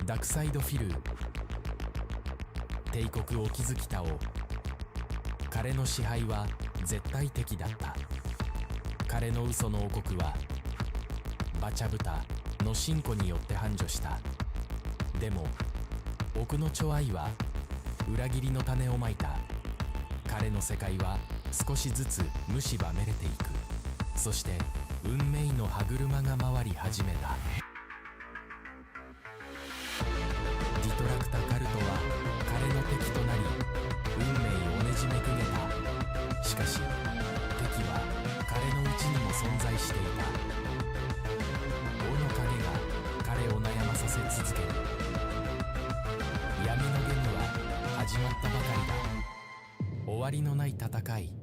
ダクサイドフィル帝国を築きたおう。彼の支配は絶対的だった。彼の嘘の王国はバチャブタの進歩によって繁盛した。でも奥のチョアイは裏切りの種をまいた。彼の世界は少しずつ蝕めれていく。そして運命の歯車が回り始めた。ディトラクタカルトは彼の敵となり運命をねじめくげた。しかし敵は彼の内にも存在していた。王の影が彼を悩まさせ続ける。闇のゲームは始まったばかりだ。終わりのない戦い。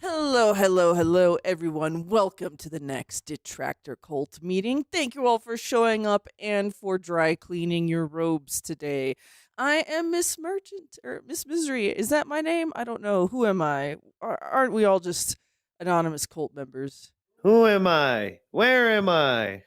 Hello, hello, hello, everyone. Welcome to the next Detractor Cult meeting. Thank you all for showing up and for dry cleaning your robes today. I am Miss Merchant, or Miss Misery. Is that my name? I don't know. Who am I? Aren't we all just anonymous cult members? Who am I? Where am I?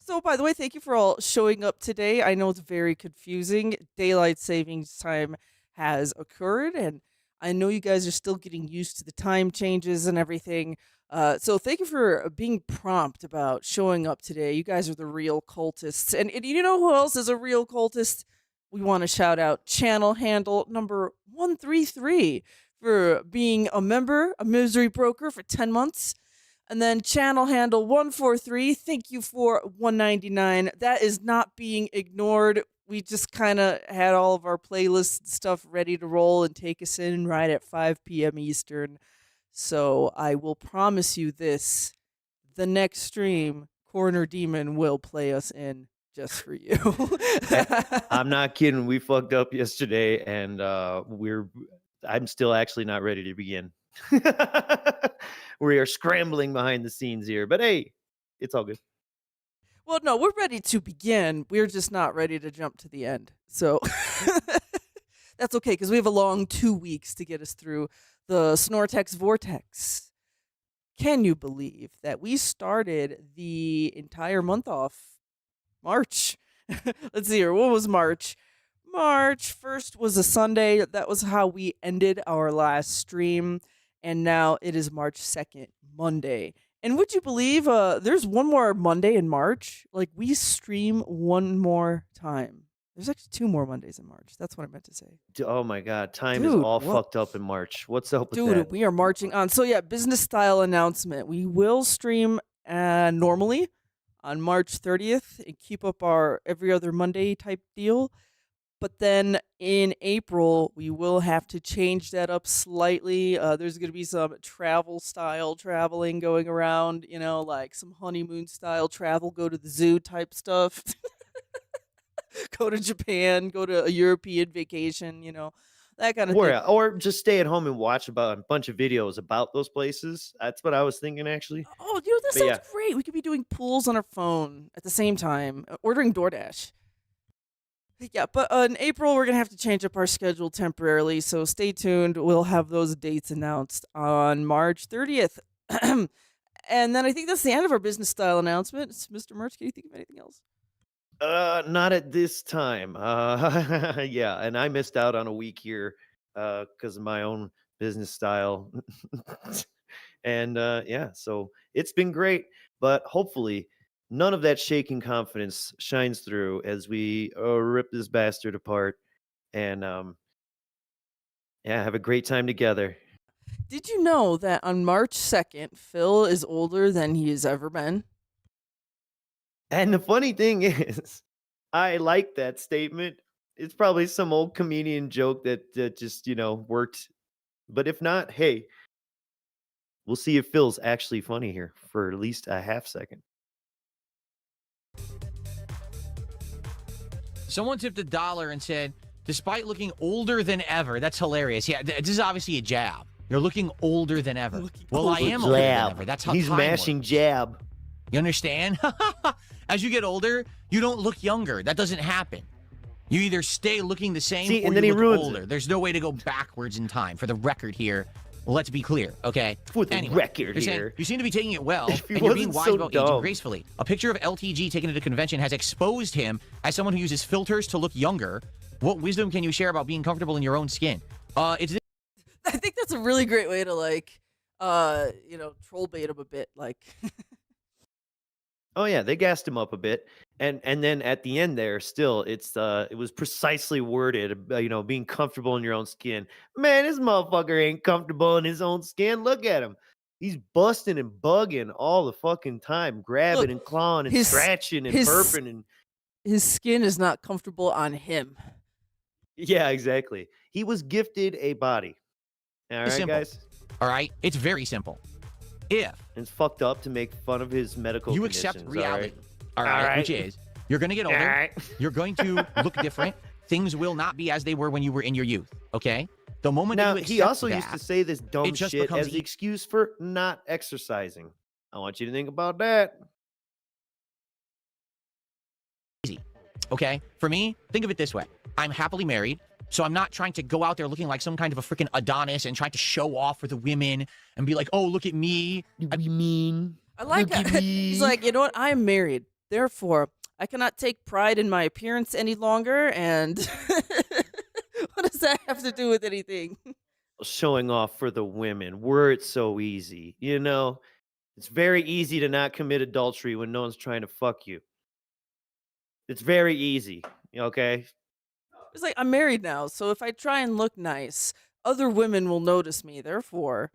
So, by the way, thank you for all showing up today. I know it's very confusing. Daylight savings time has occurred, and I know you guys are still getting used to the time changes and everything. So thank you for being prompt about showing up today. You guys are the real cultists. And you know who else is a real cultist? We want to shout out channel handle number 133 for being a member, a misery broker for 10 months. And then channel handle 143, thank you for 199. That is not being ignored. We just kind of had all of our playlist stuff ready to roll and take us in right at 5 p.m. Eastern. So I will promise you this. The next stream, Corner Demon will play us in just for you. I'm not kidding. We fucked up yesterday, and I'm still actually not ready to begin. We are scrambling behind the scenes here. But hey, it's all good. Well, no, we're ready to begin. We're just not ready to jump to the end. So that's okay, because we have a long 2 weeks to get us through the Snortex Vortex. Can you believe that we started the entire month off March? Let's see here. What was March? March 1st was a Sunday. That was how we ended our last stream. And now it is March 2nd, Monday. And would you believe there's one more Monday in March? Like, we stream one more time. There's actually 2 more Mondays in March. That's what I meant to say. Oh, my God. Time is all fucked up in March. What's up with that? Dude, we are marching on. So, yeah, business style announcement. We will stream normally on March 30th and keep up our every other Monday type deal. But then in April, we will have to change that up slightly. There's going to be some travel-style traveling going around, you know, like some honeymoon-style travel, go to the zoo type stuff. Go to Japan, go to a European vacation, you know, that kind of thing. Or just stay at home and watch about a bunch of videos about those places. That's what I was thinking, actually. Oh, dude, that sounds great. We could be doing pools on our phone at the same time, ordering DoorDash. Yeah, but in April, we're going to have to change up our schedule temporarily, so stay tuned. We'll have those dates announced on March 30th. And then I think that's the end of our business style announcements. Mr. Merch, can you think of anything else? Not at this time. Yeah, and I missed out on a week here because of my own business style. And yeah, so it's been great, but hopefully none of that shaking confidence shines through as we rip this bastard apart and yeah, have a great time together. Did you know that on March 2nd, Phil is older than he has ever been? And the funny thing is, I like that statement. It's probably some old comedian joke that just, you know, worked. But if not, hey, we'll see if Phil's actually funny here for at least a half second. Someone tipped $1 and said, despite looking older than ever, that's hilarious. Yeah, this is obviously a jab. You're looking older than ever. Well, I am older than ever. That's how he's time mashing works. jab. You understand? As you get older, you don't look younger. That doesn't happen. You either stay looking the same or and then you he look ruins older. it. There's no way to go backwards in time. For the record here, Let's be clear, okay? For the record you're saying, here. you seem to be taking it well, If he and you're being wasn't wise so about aging dumb. gracefully. A picture of LTG taken at a convention has exposed him as someone who uses filters to look younger. What wisdom can you share about being comfortable in your own skin? It's I think that's a really great way to like, troll bait him a bit. Like, Oh yeah, they gassed him up a bit, and then at the end there, still, it was precisely worded, being comfortable in your own skin. Man, this motherfucker ain't comfortable in his own skin. Look at him. He's busting and bugging all the fucking time, grabbing Look, and clawing and his- scratching and his- burping and his skin is not comfortable on him. yeah, exactly. He was gifted a body. All right, simple. guys. all right? It's very simple. If And it's fucked up to make fun of his medical you conditions. accept reality, All right. which is you're going to get older, All right. you're going to look different, things will not be as they were when you were in your youth, okay? The moment Now, that you accept he also that, used to say this dumb it just shit becomes as the excuse for not exercising. I want you to think about that. okay? For me, think of it this way. I'm happily married, so I'm not trying to go out there looking like some kind of a freaking Adonis and trying to show off for the women and be like, oh, look at me. We mean? I like Look at how he's me. like, you know what? I am married. Therefore, I cannot take pride in my appearance any longer. And what does that have to do with anything? Showing off for the women. Were it so easy, It's very easy to not commit adultery when no one's trying to fuck you. It's very easy, okay? It's like, I'm married now, so if I try and look nice, other women will notice me. Therefore,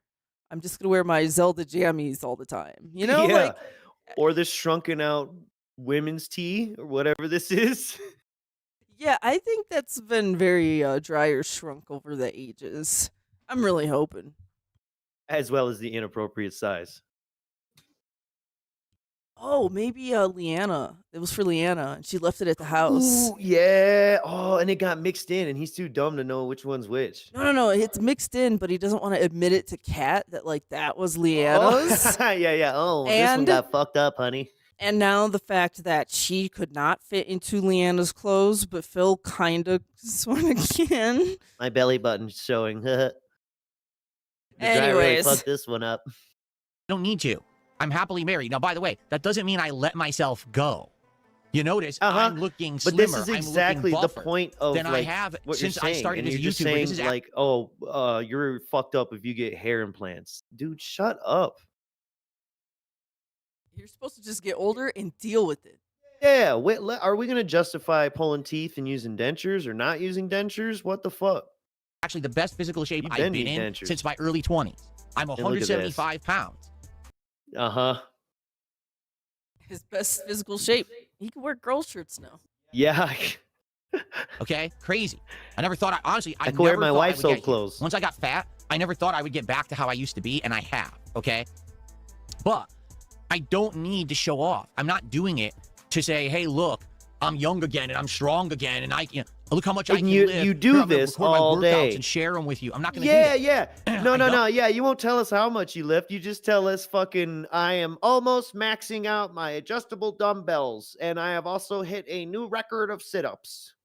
I'm just going to wear my Zelda jammies all the time. You know? Yeah. Like, Or this shrunken out women's tea or whatever this is. yeah, I think that's been very dry or shrunk over the ages. I'm really hoping. As well as the inappropriate size. Oh, maybe Leanna. It was for Leanna, and she left it at the house. Ooh, yeah. Oh, and it got mixed in, and he's too dumb to know which one's which. No. It's mixed in, but he doesn't want to admit it to Kat that like that was Leanna's. Oh, yeah. Oh, this one And- got fucked up, honey. And now the fact that she could not fit into Leanna's clothes, but Phil kind of sort of can. My belly button's showing. The dry really Anyways. fucked this one up. I don't need to. I'm happily married. Now, by the way, that doesn't mean I let myself go. You notice I'm looking But slimmer. this is I'm exactly looking the buffer point of than I like have what since you're I saying. started And as a you're just YouTuber. saying This is like, you're fucked up if you get hair implants. Dude, shut up. You're supposed to just get older and deal with it. Yeah, wait, are we gonna justify pulling teeth and using dentures or not using dentures? What the fuck? actually the best physical shape You've I've been been in dentures. since my early 20s. I'm look at 175 pounds. Uh-huh. His best physical shape. He can wear girl shirts now. Yeah. Okay, crazy. I never thought. Honestly, I I could wear never my thought I wife's would old get here. clothes. Once I got fat, I never thought I would get back to how I used to be, and I have. Okay, but I don't need to show off. I'm not doing it to say, "Hey, look, I'm young again and I'm strong again, and look how much I And can you- live." you do Here, I'm gonna this record my all workouts day. and share them with you. I'm not going to Yeah, do that. yeah. No, I no, don't. no. Yeah, you won't tell us how much you lift. You just tell us fucking, I am almost maxing out my adjustable dumbbells, and I have also hit a new record of sit-ups.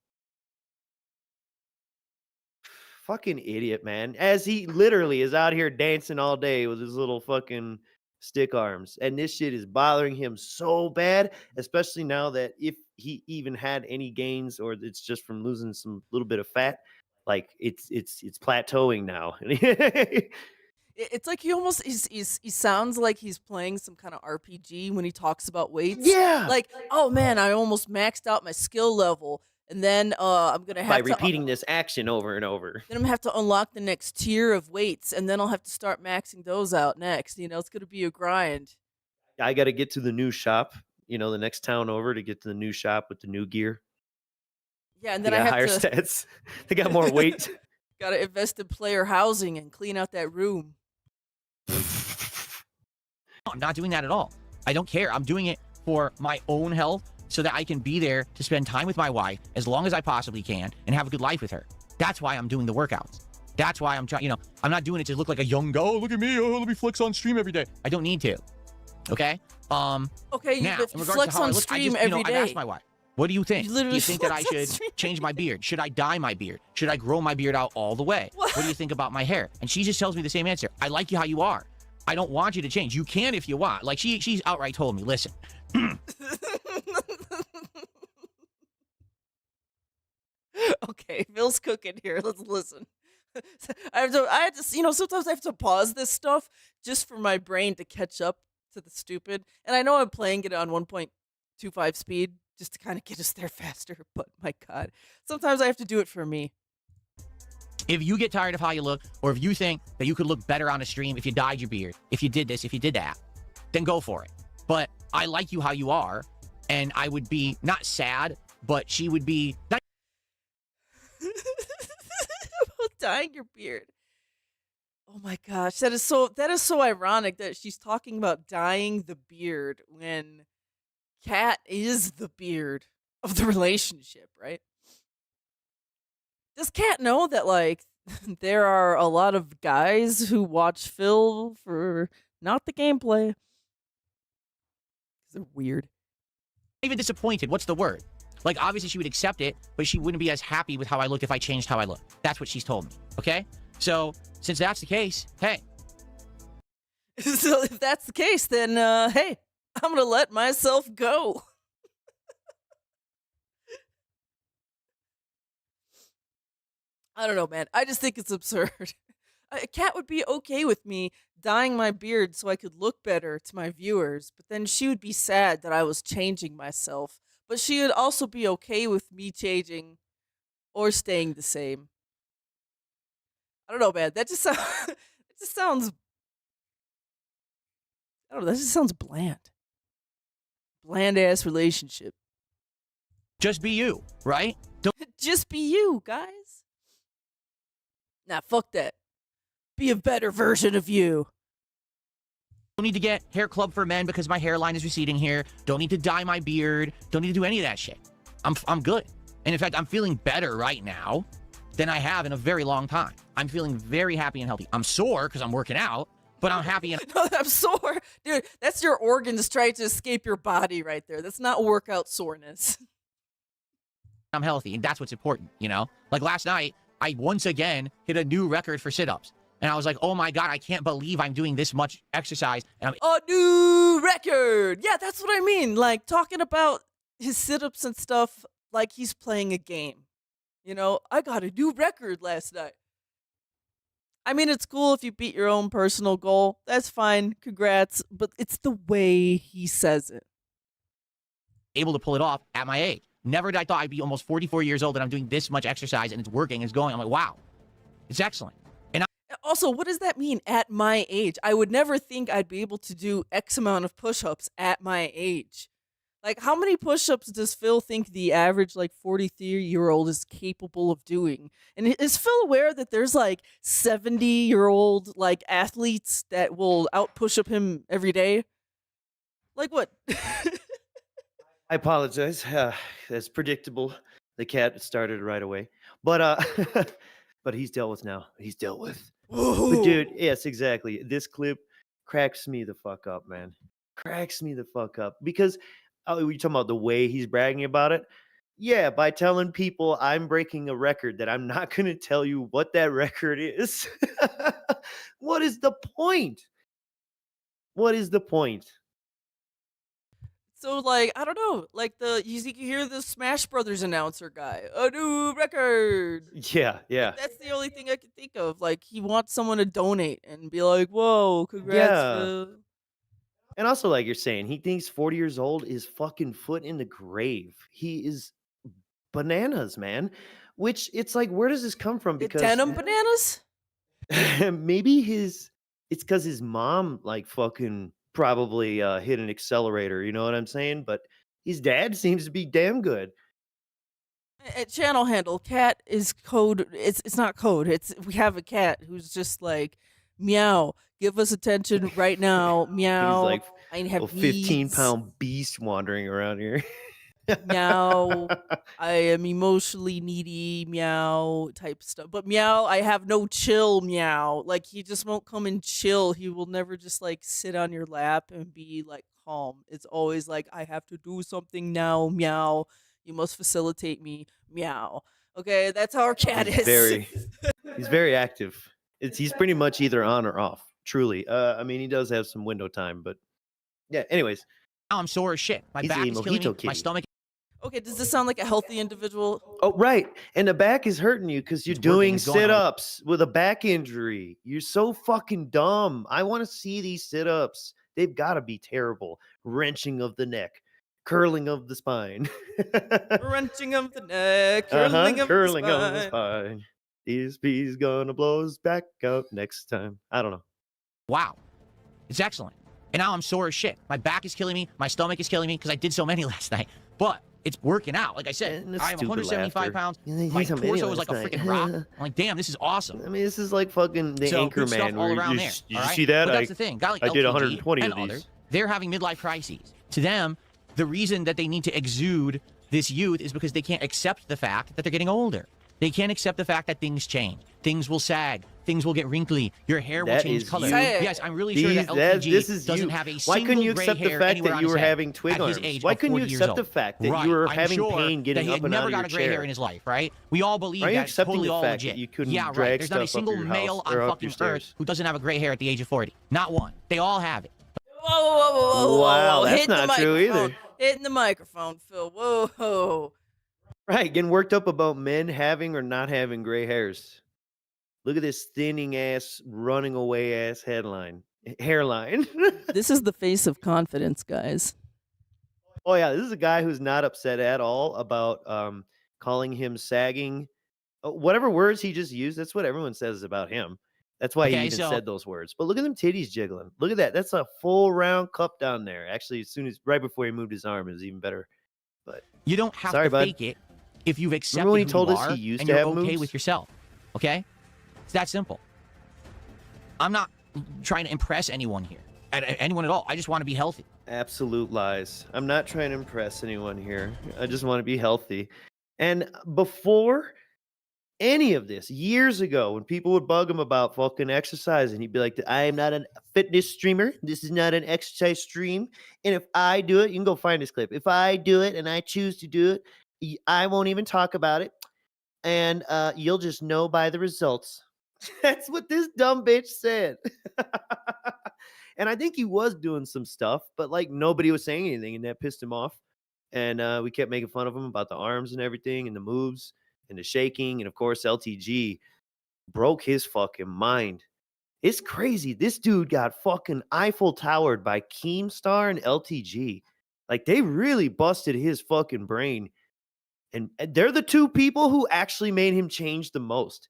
Fucking idiot, man. As he literally is out here dancing all day with his little fucking stick arms. And this shit is bothering him so bad, especially now that if he even had any gains or it's just from losing some little bit of fat, like it's plateauing now. It's like he sounds like he's playing some kind of RPG when he talks about weights. Yeah. Like, oh man, I almost maxed out my skill level, and then I'm gonna have By to repeating this action over and over. then I'm gonna have to unlock the next tier of weights, and then I'll have to start maxing those out next. It's gonna be a grind. I got to get to the new shop, the next town over to get to the new shop with the new gear. Yeah, and They then I got have higher to stats. They got more weight. gotta invest in player housing and clean out that room. I'm not doing that at all. I don't care. I'm doing it for my own health so that I can be there to spend time with my wife as long as I possibly can and have a good life with her. That's why I'm doing the workouts. That's why I'm trying, I'm not doing it to look like a young guy. Oh, look at me. Oh, let me flex on stream every day. I don't need to. Okay? Okay, Now, you in regards flex to how I on look, stream I've every asked day. my wife. What do you think? You Do literally you think that I flipped on should stream. change my beard? Should I dye my beard? Should I grow my beard out all the way? What? What do you think about my hair? And she just tells me the same answer. I like you how you are. I don't want you to change. You can if you want. Like she's outright told me, listen. Okay, Phil's cooking here. Let's listen. I have to, sometimes I have to pause this stuff just for my brain to catch up to the stupid. And I know I'm playing it on 1.25 speed just to kind of get us there faster. But my God, sometimes I have to do it for me. If you get tired of how you look, or if you think that you could look better on a stream if you dyed your beard, if you did this, if you did that, then go for it. But I like you how you are, and I would be not sad, but she would be not About dyeing your beard. Oh my gosh, that is so ironic that she's talking about dyeing the beard when Cat is the beard of the relationship, right? Does Cat know that like there are a lot of guys who watch Phil for not the gameplay? They're weird. even disappointed. What's the word? Like, obviously she would accept it, but she wouldn't be as happy with how I looked if I changed how I look. That's what she's told me, okay? So, since that's the case, hey. So if that's the case, then hey, I'm gonna let myself go. I don't know, man. I just think it's absurd. A cat would be okay with me dyeing my beard so I could look better to my viewers, but then she would be sad that I was changing myself. But she would also be okay with me changing or staying the same. I don't know, man. That just sounds. It just sounds. I don't know. That just sounds bland. Bland ass relationship. Just be you, right? Don't Just be you, guys. Nah, fuck that. Be a better version of you. need to get hair club for men because my hairline is receding here. Don't need to dye my beard. Don't need to do any of that shit. I'm good. And in fact, I'm feeling better right now than I have in a very long time. I'm feeling very happy and healthy. I'm sore because I'm working out, but I'm happy and No, I'm sore. Dude, that's your organs trying to escape your body right there. That's not workout soreness. I'm healthy, and that's what's important, you know? Like last night, I once again hit a new record for sit-ups. And I was like, oh my God, I can't believe I'm doing this much exercise. And I'm A new record. Yeah, that's what I mean. Like talking about his sit-ups and stuff like he's playing a game. You know, I got a new record last night. I mean, it's cool if you beat your own personal goal. That's fine. Congrats. But it's the way he says it. able to pull it off at my age. Never did I thought I'd be almost 44 years old and I'm doing this much exercise and it's working, it's going. I'm like, wow, it's excellent. Also, what does that mean at my age? I would never think I'd be able to do X amount of push-ups at my age. Like, how many push-ups does Phil think the average, like, 43-year-old is capable of doing? And is Phil aware that there's, like, 70-year-old, like, athletes that will out-push-up him every day? Like, what? I apologize. That's predictable. The cat started right away, but but he's dealt with now. He's dealt with. But dude, yes, exactly. This clip cracks me the fuck up, man. Cracks me the fuck up because you're talking about the way he's bragging about it. Yeah, by telling people I'm breaking a record that I'm not going to tell you what that record is. What is the point? What is the point? So, like, I don't know. Like, you can hear the Smash Brothers announcer guy. A new record. Yeah, yeah. That's the only thing I can think of. Like, he wants someone to donate and be like, whoa, congrats, Yeah. Phil. And also, like you're saying, he thinks 40 years old is fucking foot in the grave. He is bananas, man. Which it's like, where does this come from? Because Denim bananas? maybe it's because his mom like fucking probably hit an accelerator. You know what I'm saying? But his dad seems to be damn good. At channel handle, cat is code. It's not code. We have a cat who's just like, meow, give us attention right now, meow. He's like I have a 15-pound beast wandering around here. Meow. I am emotionally needy, meow type stuff. But meow, I have no chill, meow. Like, he just won't come and chill. He will never just like sit on your lap and be like calm. It's always like, I have to do something now, meow. You must facilitate me. Meow. Okay, that's how our cat He's is. he's very active. He's pretty much either on or off. Truly. I mean, he does have some window time, but yeah. Anyways, Now I'm sore as shit. My he's back a is killing me. mojito My kitty. stomach Okay, does this sound like a healthy individual? Oh, right. And the back is hurting you because you're It's working, doing it's going on. sit-ups with a back injury. You're so fucking dumb. I want to see these sit-ups. They've got to be terrible. Wrenching of the neck, curling of the spine. Wrenching of the neck, curling of the curling of the spine. spine. DSP's gonna blow his back out next time. I don't know. Wow. It's excellent. And now I'm sore as shit. My back is killing me. My stomach is killing me because I did so many last night. But it's working out. Like I said, And the I am stupid 175 laughter. pounds. Yeah, they My did so many torso is like a last freaking night. rock. I'm like, damn, this is awesome. I mean, this is like fucking the So good stuff Anchorman. all where around you, there. you all right? see that? But that's the thing. Guy like I did LTG 120 and of these. others, they're having midlife crises. To them, the reason that they need to exude this youth is because they can't accept the fact that they're getting older. They can't accept the fact that things change. Things will sag. Things will get wrinkly. Your hair will That change is color. you. Yes, I'm really sure that LTG This is doesn't you. have a Why single couldn't you gray accept the hair fact anywhere that on you his were head having twig at his arms? age Why of couldn't you 40 years accept the old? fact that Right. you were I'm having sure pain getting that he up had and out never of got your a gray hair chair? in his life, right? We all believe Are you that's accepting totally the all fact legit. that you couldn't yeah, right. drag There's not a stuff up single your male house on or up fucking your stairs? earth who doesn't have a gray hair at the age of 40. Not one. They all have it. Whoa. Wow, that's Hitting the not true microphone. either. Hitting the microphone, Phil. Whoa. Right, getting worked up about men having or not having gray hairs. Look at this thinning ass, running away ass hairline. This is the face of confidence, guys. Oh yeah, this is a guy who's not upset at all about calling him sagging. Whatever words he just used, that's what everyone says about him. That's why he Okay, even so- said those words. But look at them titties jiggling. Look at that. That's a full round cup down there. Actually, as soon as right before he moved his arm, it was even better. But You don't have Sorry, to bud. fake it if you've accepted when he who told you us he are used and to you're have okay moves? with yourself. Okay? It's that simple. I'm not trying to impress anyone here. Anyone at all. I just want to be healthy. absolute lies. I'm not trying to impress anyone here. I just want to be healthy. And before any of this, years ago, when people would bug him about fucking exercising, he'd be like, I am not a fitness streamer. This is not an exercise stream. And if I do it, you can go find this clip. If I do it and I choose to do it, I won't even talk about it. And you'll just know by the results. That's what this dumb bitch said. And I think he was doing some stuff, but like nobody was saying anything, and that pissed him off. And we kept making fun of him about the arms and everything, and the moves, and the shaking, and of course LTG broke his fucking mind. It's crazy. This dude got fucking Eiffel Towered by Keemstar and LTG. Like they really busted his fucking brain. And they're the two people who actually made him change the most.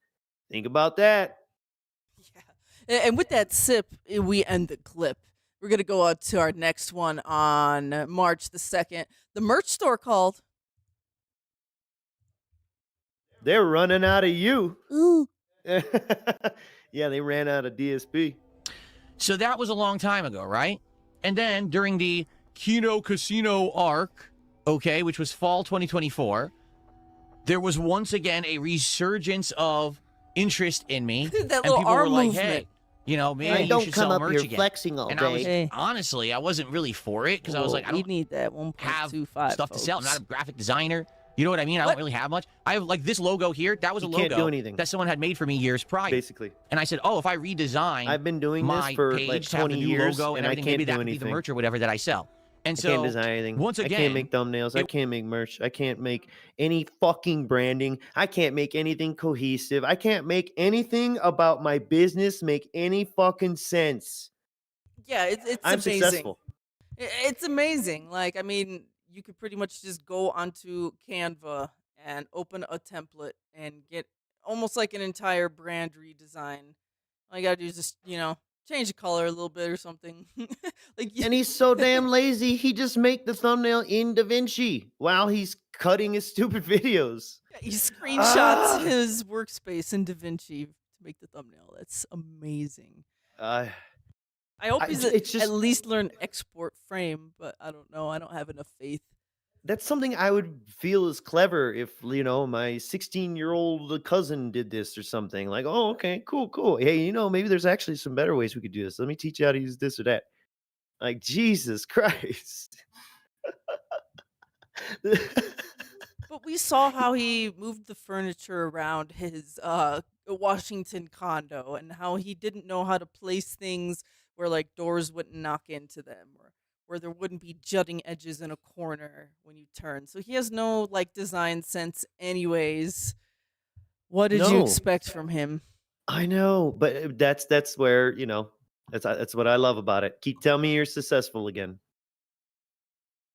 Think about that. Yeah. And with that sip, we end the clip. We're going to go out to our next one on March the 2nd. The merch store called. They're running out of you. Ooh. Yeah, they ran out of DSP. So that was a long time ago, right? And then during the Kino Casino arc, okay, which was fall 2024, there was once again a resurgence of interest in me. That And little people were arm like, movement. hey, you know, maybe I you don't should come sell up merch here again. flexing all And I was, day. Hey. honestly, I wasn't really for it because I was like, I we don't need that have 1.25 stuff to sell. I'm folks. not a graphic designer. You know what I mean? I What? don't really have much. I have like this logo here. That was You a can't logo do anything. that someone had made for me years prior. Basically, And I said, oh, if I redesign I've been doing my this for page like to have the 20 new years, logo and and I everything, can't maybe do that could be anything. the merch or whatever that I sell. And I so can't design anything. once I again, can't make thumbnails. I can't make merch. I can't make any fucking branding. I can't make anything cohesive. I can't make anything about my business make any fucking sense. Yeah, it's I'm amazing. successful. It's amazing. Like, I mean, you could pretty much just go onto Canva and open a template and get almost like an entire brand redesign. All you gotta do is just, change the color a little bit or something. Like, And he's so damn lazy, he just make the thumbnail in DaVinci while he's cutting his stupid videos. he screenshots Ah! his workspace in DaVinci to make the thumbnail. That's amazing. Uh, I hope I- he's it's just- at least learn export frame, but I don't know. I don't have enough faith. That's something I would feel is clever if, my 16-year-old cousin did this or something. Like, oh, okay, cool. Hey, maybe there's actually some better ways we could do this. Let me teach you how to use this or that. Like, Jesus Christ. But we saw how he moved the furniture around his Washington condo and how he didn't know how to place things where like doors wouldn't knock into them or where there wouldn't be jutting edges in a corner when you turn. So he has no like design sense anyways. What did you No. expect from him? I know, but that's where, that's what I love about it. Keep telling me you're successful again.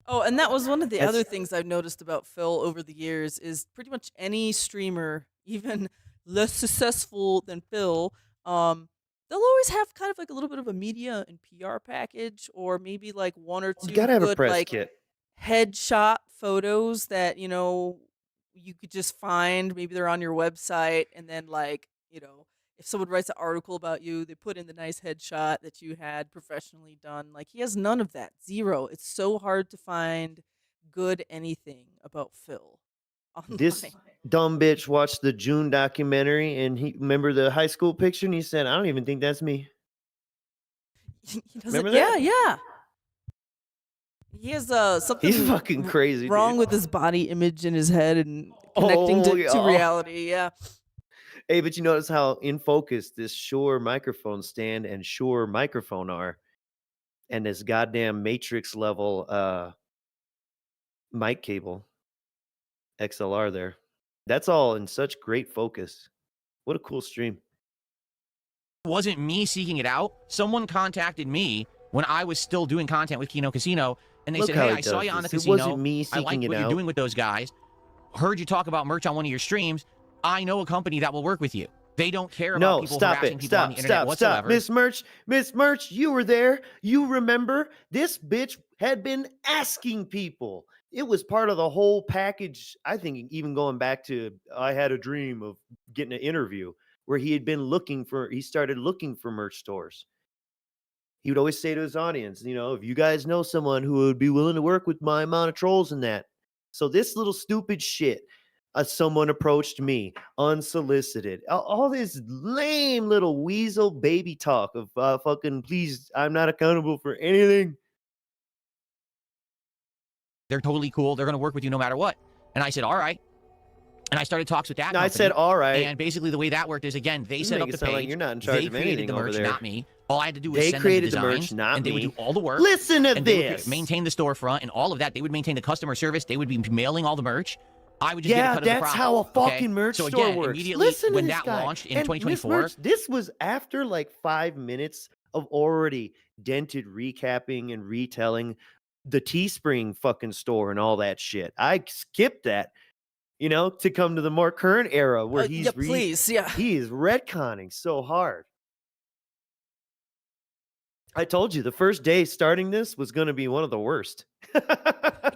Oh, and that was one of the That's- other things I've noticed about Phil over the years is pretty much any streamer, even less successful than Phil, they'll always have kind of like a little bit of a media and PR package, or maybe like one or two You gotta have a good press like kit. headshot photos that you could just find. Maybe they're on your website, and then like if someone writes an article about you, they put in the nice headshot that you had professionally done. Like he has none of that. Zero. It's so hard to find good anything about Phil online. This dumb bitch watched the June documentary and he remember the high school picture and he said, I don't even think that's me. he doesn't. Remember that? Yeah. He has something. He's fucking crazy. wrong dude. with his body image in his head and connecting Oh, to yeah. reality. Yeah. Hey, but you notice how in focus this Shure microphone stand and Shure microphone are, and this goddamn Matrix level mic cable XLR there. That's all in such great focus. What a cool stream. It wasn't me seeking it out. Someone contacted me when I was still doing content with Kino Casino, and they Look said, how "Hey, he I saw does you on the this. It casino. wasn't me I seeking like it what you're out." doing with those guys. Heard you talk about merch on one of your streams. I know a company that will work with you. They don't care about No, people stop harassing it. people on the internet whatsoever." Miss Merch, you were there. You remember this bitch had been asking people. It was part of the whole package. I think even going back to I had a dream of getting an interview where he started looking for merch stores. He would always say to his audience, if you guys know someone who would be willing to work with my amount of trolls and that. So this little stupid shit, someone approached me unsolicited. All this lame little weasel baby talk of fucking, please, I'm not accountable for anything. They're totally cool. They're going to work with you no matter what. And I said, all right. And I started talks with that No, I company. said, all right. And basically the way that worked is, again, they You set make up it the sound page. like you're not in charge they of created anything the over merch, there. not me. All I had to do was They send created them the the merch, designs, not and they would me. do all the work. Listen to and they would this. maintain the storefront and all of that. They would maintain the customer service. They would be mailing all the merch. I would just get a Yeah, cut of the that's profit. how a okay? fucking merch so store again, works. Immediately Listen to when this that guy. launched in And Miss 2024, Merch, this was after like 5 minutes of already dented recapping and retelling the Teespring fucking store and all that shit. I skipped that, to come to the more current era where Yeah, please. Yeah. he is retconning so hard. I told you the first day starting this was going to be one of the worst.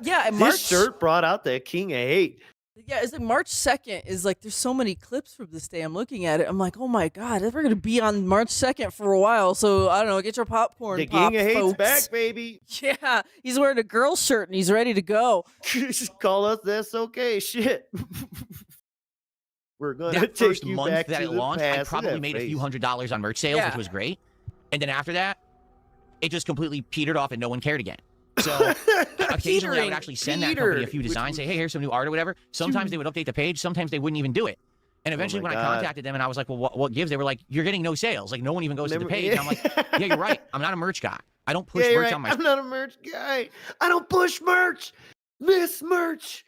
Yeah, and This March shirt brought out the king of hate. Yeah, it's like March 2nd is like there's so many clips from this day. I'm looking at it. I'm like, oh my god, we're gonna be on March 2nd for a while. So I don't know, get your popcorn. The popped, king of hate's folks. back, baby. Yeah, he's wearing a girl shirt and he's ready to go. Call us this okay shit. We're gonna that take first you month back that to it the launched, I past. Look at probably that made a few face. $100s on merch sales, Yeah. which was great. And then after that, it just completely petered off and no one cared again. So occasionally I would actually send that company a few designs, say, hey, here's some new art or whatever. Sometimes they would update the page. Sometimes they wouldn't even do it. And eventually my when I God. contacted them and I was like, well, what gives? They were like, you're getting no sales. Like no one even goes to the Never- page. And I'm like, yeah, you're right. I'm not a merch guy. I don't push Yeah, you're merch right. on my I'm not a merch guy. I don't push merch. Miss Merch.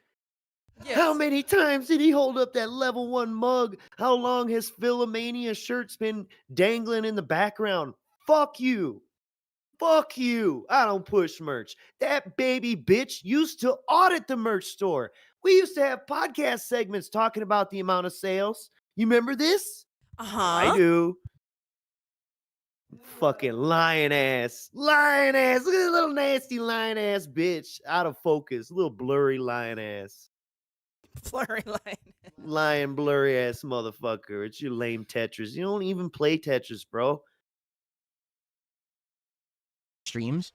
Yes. How many times did he hold up that level 1 mug? How long has Philomania shirts been dangling in the background? Fuck you. Fuck you. I don't push merch. That baby bitch used to audit the merch store. We used to have podcast segments talking about the amount of sales. You remember this? I do. Fucking lion ass. Lion ass. Look at that little nasty lion ass bitch. Out of focus. Little blurry lion ass. Blurry line. Lion blurry ass motherfucker. It's your lame Tetris. You don't even play Tetris, bro. streams.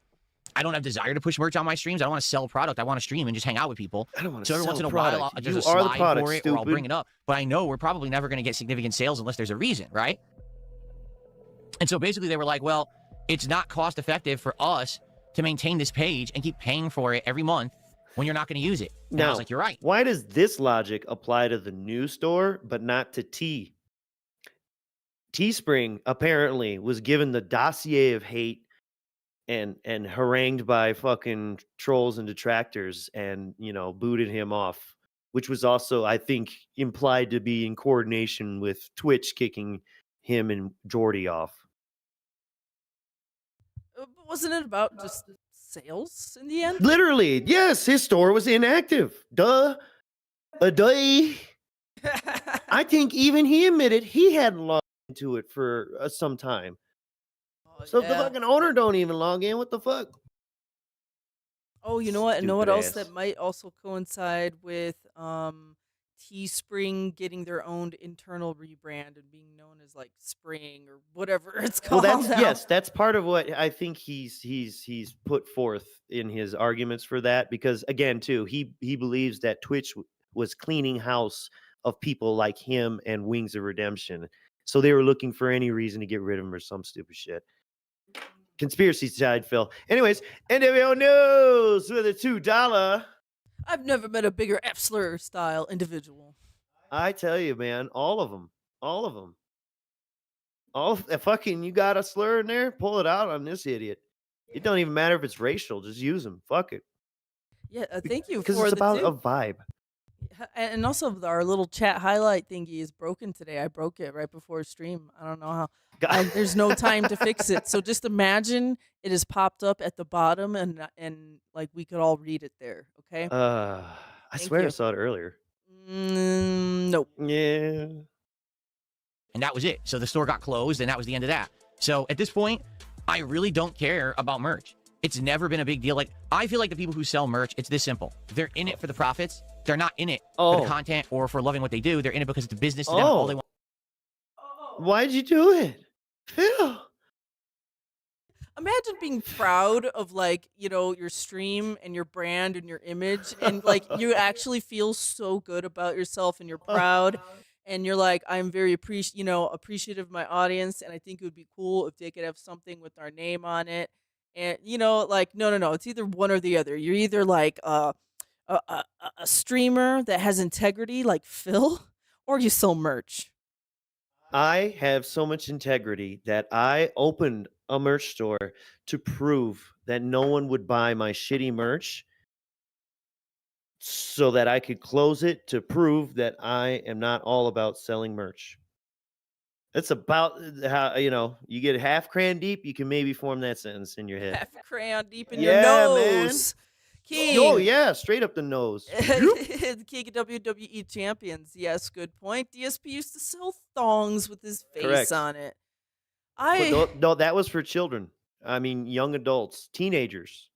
I don't have desire to push merch on my streams. I don't want to sell product. I want to stream and just hang out with people. I don't want to So every sell once in a product. while, there's You a are the slide product, for it, or I'll stupid. bring it up. But I know we're probably never going to get significant sales unless there's a reason, right? And so basically they were like, well, it's not cost effective for us to maintain this page and keep paying for it every month when you're not going to use it. And I Now, was like, you're right. why does this logic apply to the new store, but not to T? Teespring apparently was given the dossier of hate and harangued by fucking trolls and detractors and, booted him off, which was also, I think, implied to be in coordination with Twitch kicking him and Jordy off. Wasn't it about just sales in the end? Literally, yes, his store was inactive. Duh. A day. I think even he admitted he hadn't logged into it for some time. Oh, So yeah. the fucking owner don't even log in. What the fuck? Oh, you know what? And know what Stupid else ass. that might also coincide with Teespring getting their own internal rebrand and being known as like Spring or whatever it's Well, called. that's part of what I think he's put forth in his arguments for that, because again, too, he believes that Twitch was cleaning house of people like him and Wings of Redemption, so they were looking for any reason to get rid of him or some stupid shit. Conspiracy side, Phil. Anyways, NWO News with a $2. I've never met a bigger F-slur style individual. I tell you, man, all of them. Fucking, you got a slur in there? Pull it out on this idiot. It don't even matter if it's racial. Just use them. Fuck it. Yeah, thank you Because for it's the about tip. a vibe. And also, our little chat highlight thingy is broken today. I broke it right before stream. I don't know how. There's no time to fix it. So just imagine it has popped up at the bottom, and like we could all read it there. Okay. I Thank swear you. I saw it earlier. Nope. Yeah. And that was it. So the store got closed, and that was the end of that. So at this point, I really don't care about merch. It's never been a big deal. Like, I feel like the people who sell merch, it's this simple. They're in it for the profits. They're not in it for the content or for loving what they do. They're in it because it's a business to them. All they want. Why'd you do it? Phil. Imagine being proud of, like, your stream and your brand and your image, and like you actually feel so good about yourself and you're proud. And you're like, I'm very appreciative of my audience, and I think it would be cool if they could have something with our name on it. And like, no, it's either one or the other. You're either like a streamer that has integrity, like Phil, or you sell merch. I have so much integrity that I opened a merch store to prove that no one would buy my shitty merch, so that I could close it to prove that I am not all about selling merch. It's about how, you get half crayon deep, you can maybe form that sentence in your head. Half a crayon deep in Yeah, your man. nose. King. Oh, yeah, straight up the nose. The King of WWE champions. Yes, good point. DSP used to sell thongs with his face Correct. on it. But no, that was for children. I mean, young adults, teenagers.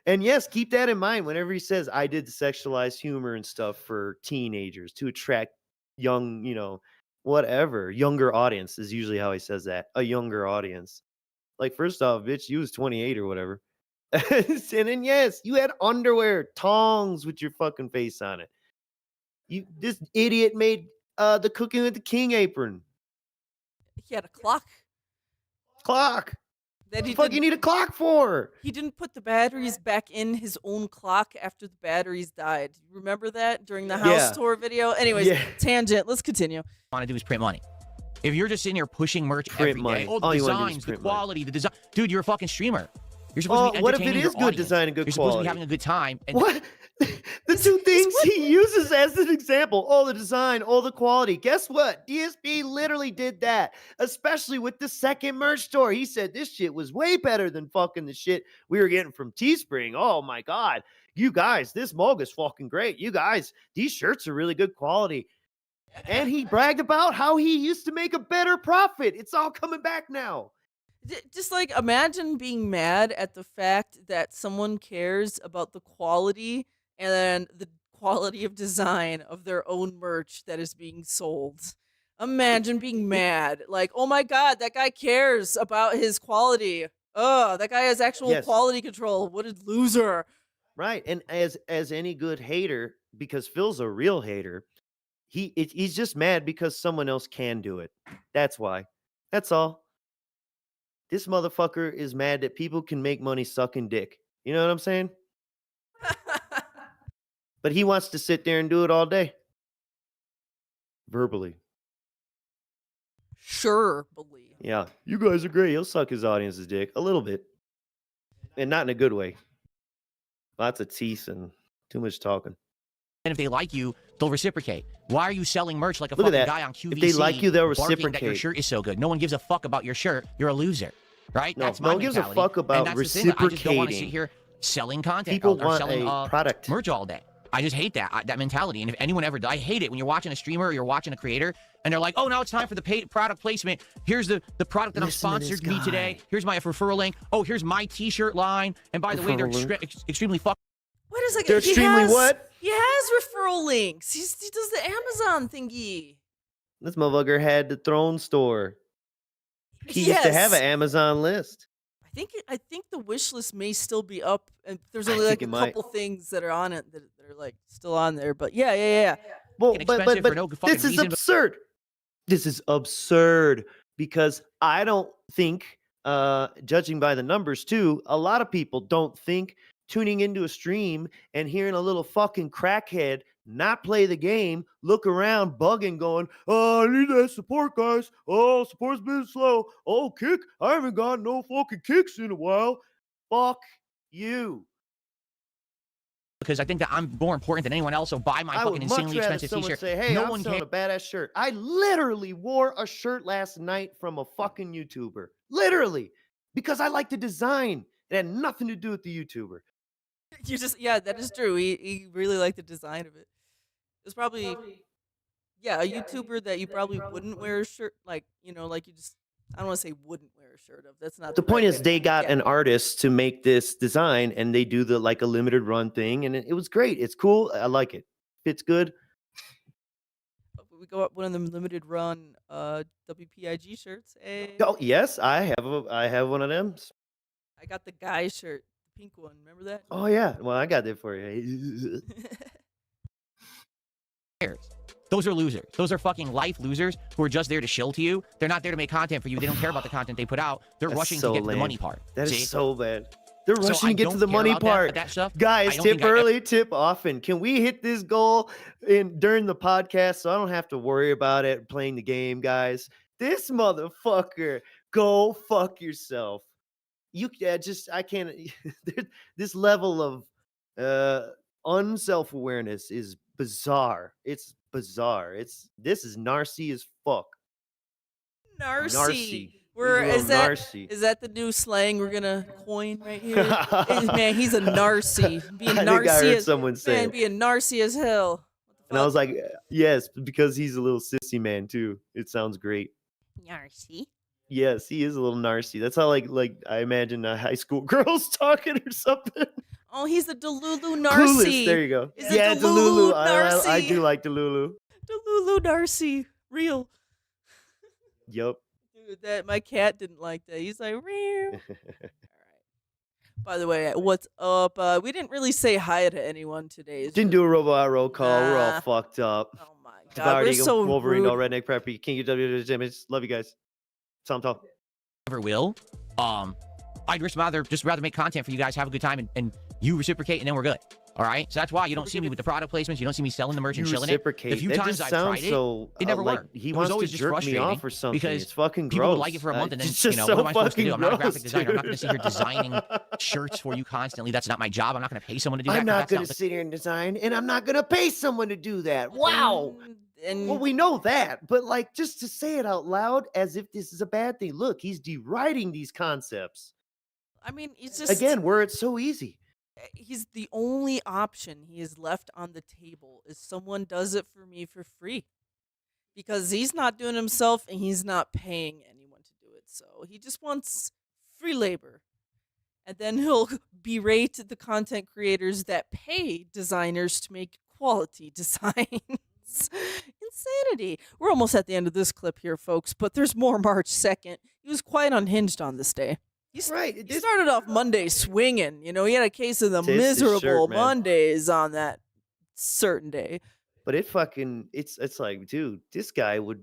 And yes, keep that in mind whenever he says I did sexualized humor and stuff for teenagers to attract young, whatever, younger audience is usually how he says that. A younger audience. Like, first off, bitch, you was 28 or whatever. And then, yes, you had underwear, tongs with your fucking face on it. This idiot made the Cooking with the King apron. He had a clock. Clock. That What the fuck you need a clock for? He didn't put the batteries back in his own clock after the batteries died. You remember that during the house tour video? Anyways, tangent. Let's continue. Want to do is print money. If you're just sitting here pushing merch Print every money. day, all All the you wanna do is designs, the print money. quality, the design. Dude, you're a fucking streamer. You're supposed to be What if it entertaining is your good audience. design and good You're supposed to quality? be having a good time. And What? The two things he uses as an example. Oh, the design. Oh, the quality. Guess what? DSP literally did that. Especially with the second merch store. He said this shit was way better than fucking the shit we were getting from Teespring. Oh my God. You guys, this mug is fucking great. You guys, these shirts are really good quality. And he bragged about how he used to make a better profit. It's all coming back now. Just like imagine being mad at the fact that someone cares about the quality and the quality of design of their own merch that is being sold. Imagine being mad. Like, oh my God, that guy cares about his quality. Oh, that guy has actual quality control. What a loser. Right. And as any good hater, because Phil's a real hater, he's just mad because someone else can do it. That's why. That's all. This motherfucker is mad that people can make money sucking dick. You know what I'm saying? But he wants to sit there and do it all day. Verbally. Sure, believe. Yeah. You guys are great. He'll suck his audience's dick a little bit. And not in a good way. Lots of teeth and too much talking. And if they like you, they'll reciprocate. Why are you selling merch like a Look at fucking that. guy on QVC? If they like you, they'll barking that your reciprocate. shirt is so good. No one gives a fuck about your shirt. You're a loser, right? No, That's my no one gives a mentality. fuck about and that's the thing. I just don't want to sit reciprocating. here selling content People or want selling a product. merch all day. I just hate that mentality. And if anyone ever, I hate it when you're watching a streamer or you're watching a creator and they're like, oh, now it's time for the paid product placement. Here's the product that I'm Listen to this sponsored me today. guy. Here's my referral link. Oh, here's my t-shirt line. And by the way, they're Referral link. extremely fuck. Wait a second. They're extremely what? He has referral links. He does the Amazon thingy. This motherfucker had the Throne store. He used to have an Amazon list. I think the wish list may still be up, and there's I only like think a it might. couple things that are on it that are like still on there. But yeah. Well, Fucking but expensive for no fucking this is reason. absurd. This is absurd because I don't think, judging by the numbers too, a lot of people don't think tuning into a stream and hearing a little fucking crackhead not play the game, look around, bugging, going, oh, I need that support, guys. Oh, support's been slow. Oh, kick. I haven't got no fucking kicks in a while. Fuck you. Because I think that I'm more important than anyone else. So buy my I fucking would much insanely rather expensive someone t-shirt. say, hey, No I'm one selling cares. a badass shirt. I literally wore a shirt last night from a fucking YouTuber. Literally. Because I like the design. It had nothing to do with the YouTuber. That is true. He really liked the design of it. It was probably a YouTuber that you probably wouldn't wear a shirt like you just I don't want to say wouldn't wear a shirt of. That's not The point right is way. they got Yeah. an artist to make this design and they do the like a limited run thing and it was great. It's cool. I like it. Fits good. We go up one of them limited run WPIG shirts. Hey. Oh, yes, I have one of them. I got the guy shirt, the pink one. Remember that? Oh yeah. Well, I got that for you. Those are losers. Those are fucking life losers who are just there to shill to you. They're not there to make content for you. They don't care about the content they put out. They're That's rushing so to get to the lame. money part. That See? is so bad. They're So rushing I to get to don't the care money about part. that stuff. I Guys, don't tip think I- early, tip often. Can we hit this goal during the podcast so I don't have to worry about it playing the game, guys? This motherfucker, go fuck yourself. I can't. This level of unself-awareness is bizarre. It's bizarre. This is narcy as fuck. Narcy. Is that the new slang we're gonna coin right here? Man, he's a narcy. Being I think I narcy heard as someone say man, it. being narcy as hell. And I was like, yes, because he's a little sissy man too. It sounds great. narcy. Yes, he is a little narcy. That's how like I imagine high school girls talking or something. Oh, he's the Delulu Clueless. narcy. There you go. Is it Yeah, Delulu Delulu. I Narcy? do like Delulu. Delulu narcy. Real. Yup. Dude, that my cat didn't like that. He's like, real. All right. By the way, what's up? We didn't really say hi to anyone today. Didn't do a robot roll call. We're all Nah. fucked up. Oh my god, we're Vardy, so Wolverine, rude. all redneck preppy, King of WWE. Love you guys. Tom Tom. Never will. I'd just rather make content for you guys, have a good time, and you reciprocate, and then we're good. All right. So that's why you don't see me with the product placements. You don't see me selling the merch and You chilling it. reciprocate. The few That times just I've sounds tried it, so, it never like worked. he It was wants to always just jerk me frustrating off or something. because It's fucking gross. people would like it for a month, and then it's just what so am I supposed to do? I'm not a fucking graphic designer. I'm not going to gross, sit here dude. designing shirts for you constantly. That's not my job. I'm not going to pay someone to do that. I'm not That's going to sit here and design, and I'm not going to pay someone to do that. Wow. And Well, we know that, but like just to say it out loud as if this is a bad thing. Look, he's deriding these concepts. I mean, it's just Again, where it's so easy. he's the only option he has left on the table is someone does it for me for free. Because he's not doing it himself and he's not paying anyone to do it. So he just wants free labor. And then he'll berate the content creators that pay designers to make quality designs. Insanity. We're almost at the end of this clip here, folks, but there's more March 2nd. He was quite unhinged on this day. Right. He started off Monday swinging. You know, he had a case of the Tis his miserable shirt, man. Mondays on that certain day. But it's like, dude, this guy would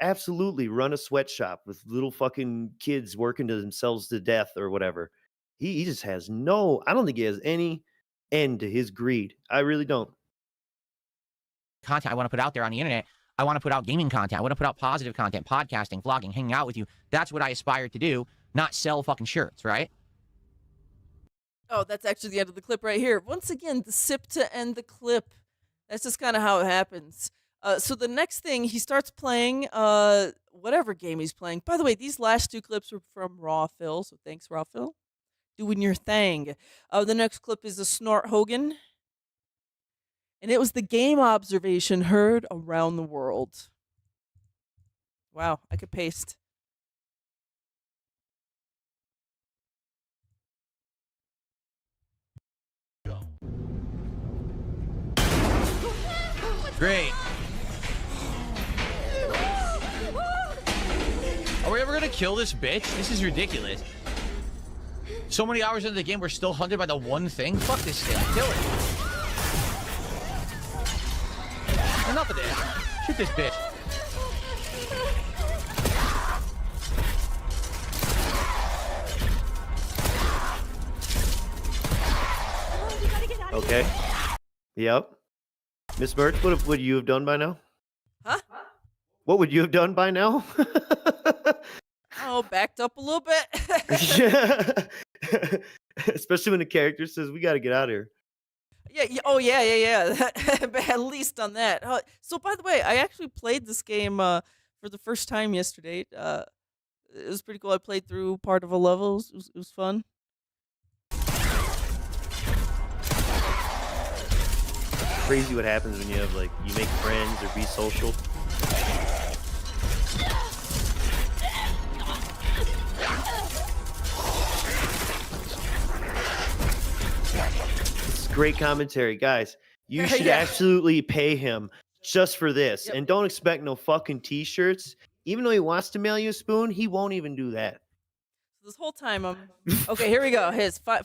absolutely run a sweatshop with little fucking kids working to themselves to death or whatever. He just has no, I don't think he has any end to his greed. I really don't. Content I want to put out there on the internet. I want to put out gaming content. I want to put out positive content, podcasting, vlogging, hanging out with you. That's what I aspire to do, not sell fucking shirts, right? Oh, that's actually the end of the clip right here. Once again, the sip to end the clip. That's just kind of how it happens. So the next thing, he starts playing whatever game he's playing. By the way, these last two clips were from Raw Phil, so thanks, Raw Phil. Doing your thing. The next clip is a Snort Hogan. And it was the game observation heard around the world. Wow, I could paste. Great. Are we ever gonna kill this bitch? This is ridiculous. So many hours into the game, we're still hunted by the one thing? Fuck this thing. Kill it. Enough of this. Shoot this bitch. Okay. Yep. Miss Birch, what would you have done by now? Huh? What would you have done by now? Oh, backed up a little bit. Yeah. Especially when the character says, we got to get out of here. Yeah. Oh, yeah. At least on that. So, by the way, I actually played this game for the first time yesterday. It was pretty cool. I played through part of a level. It was fun. Crazy what happens when you have, like, you make friends or be social. It's great commentary, guys. You should Yeah. absolutely pay him just for this. Yep. And don't expect no fucking t-shirts. Even though he wants to mail you a spoon, he won't even do that. This whole time, okay, here we go.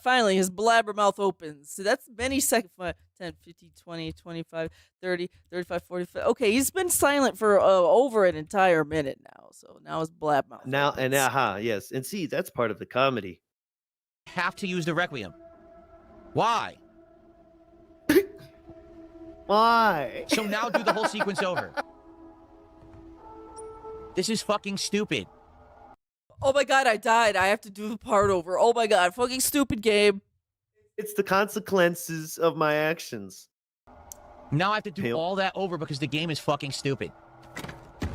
Finally, his blabbermouth opens. So that's many seconds. 10, 15, 20, 25, 30, 35, 45. Okay, he's been silent for over an entire minute now. So now his blabbermouth Now, opens. and yes. And see, that's part of the comedy. Have to use the Requiem. Why? Why? So now do the whole sequence over. This is fucking stupid. Oh my god, I died. I have to do the part over. Oh my god, fucking stupid game. It's the consequences of my actions. Now I have to do Pimp. all that over because the game is fucking stupid.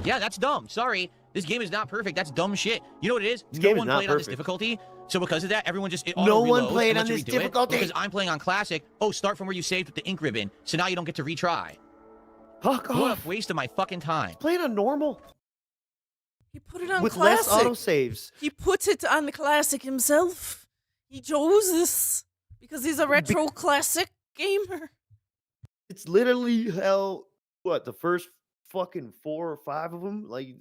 Yeah, that's dumb. Sorry. This game is not perfect. That's dumb shit. You know what it is? This No game is one not played on this perfect. difficulty. So because of that, everyone just No one auto-reloads played and on lets you this redo it. difficulty. Because I'm playing on classic. Oh, start from where you saved with the ink ribbon. So now you don't get to retry. Fuck What off. a waste of my fucking time. Play it on normal He put it on with classic. less autosaves. He put it on the classic himself. He chose this because he's a retro classic gamer. It's literally hell. What, the first fucking 4 or 5 of them? Like,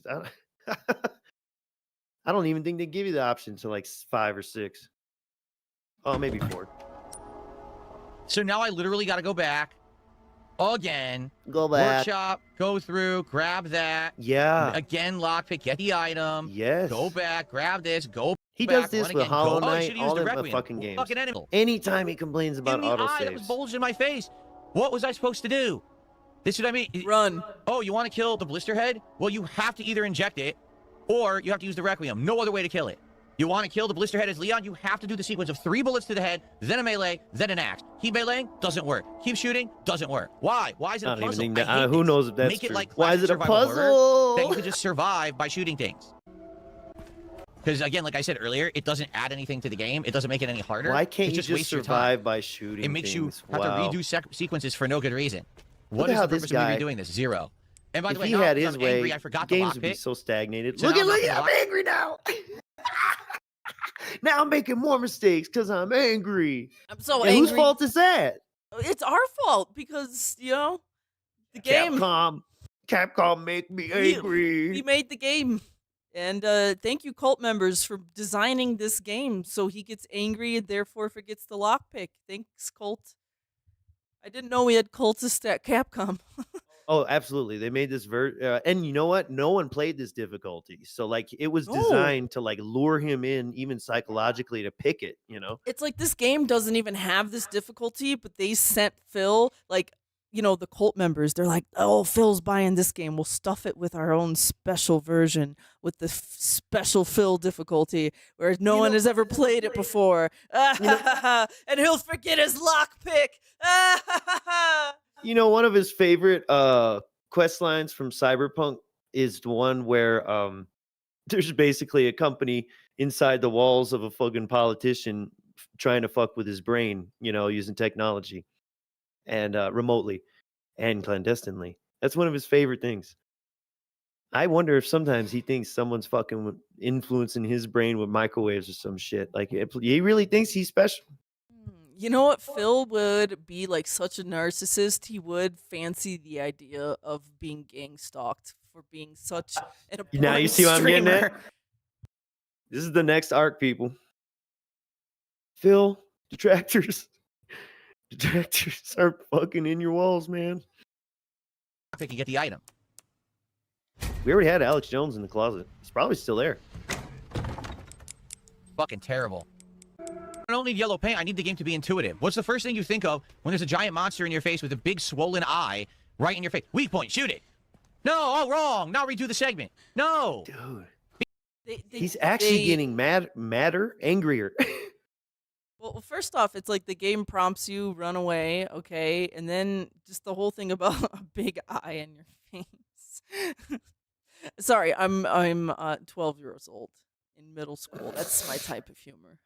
I don't even think they give you the option to like 5 or 6. Oh, maybe 4. So now I literally got to go back again. Go back. Workshop, go through, grab that. Yeah. Again, lockpick, get the item. Yes. Go back, grab this, go He back, does this run with again, Hollow go. Oh, you Knight, should've used all the of the Requiem. fucking games. Fucking enemy. Anytime he complains about In the eye that was autosaves. bulged in my face. What was I supposed to do? This is what I mean. Run. Oh, you want to kill the blister head? Well, you have to either inject it or you have to use the Requiem. No other way to kill it. You want to kill the blister head as Leon? You have to do the sequence of 3 bullets to the head, then a melee, then an axe. Keep meleeing, doesn't work. Keep shooting, doesn't work. Why? Why is it I a don't even puzzle? think that. I hate Who this. knows if that's Make it true? like Why is it a classic survival horror puzzle? that you can just survive by shooting things. Because again, like I said earlier, it doesn't add anything to the game. It doesn't make it any harder. Why can't it you just wastes your time. survive by shooting It makes you things? have Wow. to redo sequences for no good reason. Look What at is how the this purpose of guy- me redoing this? Zero. And by If the way, he now had because his I'm angry, way, I forgot the games would be lockpick. so stagnated. So look now at I'm look not at I'm gonna angry now. Now I'm making more mistakes because I'm angry. I'm so And angry. whose fault is that? It's our fault because, the game. Capcom make me We- angry. We made the game. And thank you, cult members, for designing this game so he gets angry and therefore forgets the lockpick. Thanks, cult. I didn't know we had cultists at Capcom. Oh, absolutely. They made this and you know what? No one played this difficulty. So like it was No. designed to like lure him in even psychologically to pick it, you know? It's like this game doesn't even have this difficulty, but they sent Phil, like, the cult members, they're like, oh, Phil's buying this game. We'll stuff it with our own special version with the special Phil difficulty where no one has ever played it before. And he'll forget his lockpick. One of his favorite quest lines from Cyberpunk is the one where there's basically a company inside the walls of a fucking politician trying to fuck with his brain, using technology and remotely and clandestinely. That's one of his favorite things. I wonder if sometimes he thinks someone's fucking influencing his brain with microwaves or some shit. Like he really thinks he's special. You know what? Phil would be like such a narcissist. He would fancy the idea of being gang stalked for being such an important Now you see what I'm getting streamer. at? This is the next arc, people. Phil, detractors are fucking in your walls, man. Pick and get the item. We already had Alex Jones in the closet. He's probably still there. Fucking terrible. I don't need yellow paint. I need the game to be intuitive. What's the first thing you think of when there's a giant monster in your face with a big swollen eye right in your face? Weak point, shoot it. No, oh, wrong. Now redo the segment. No. Dude. He's actually getting madder, angrier. Well, first off, it's like the game prompts you, run away, okay? And then just the whole thing about a big eye in your face. Sorry, I'm 12 years old in middle school. That's my type of humor.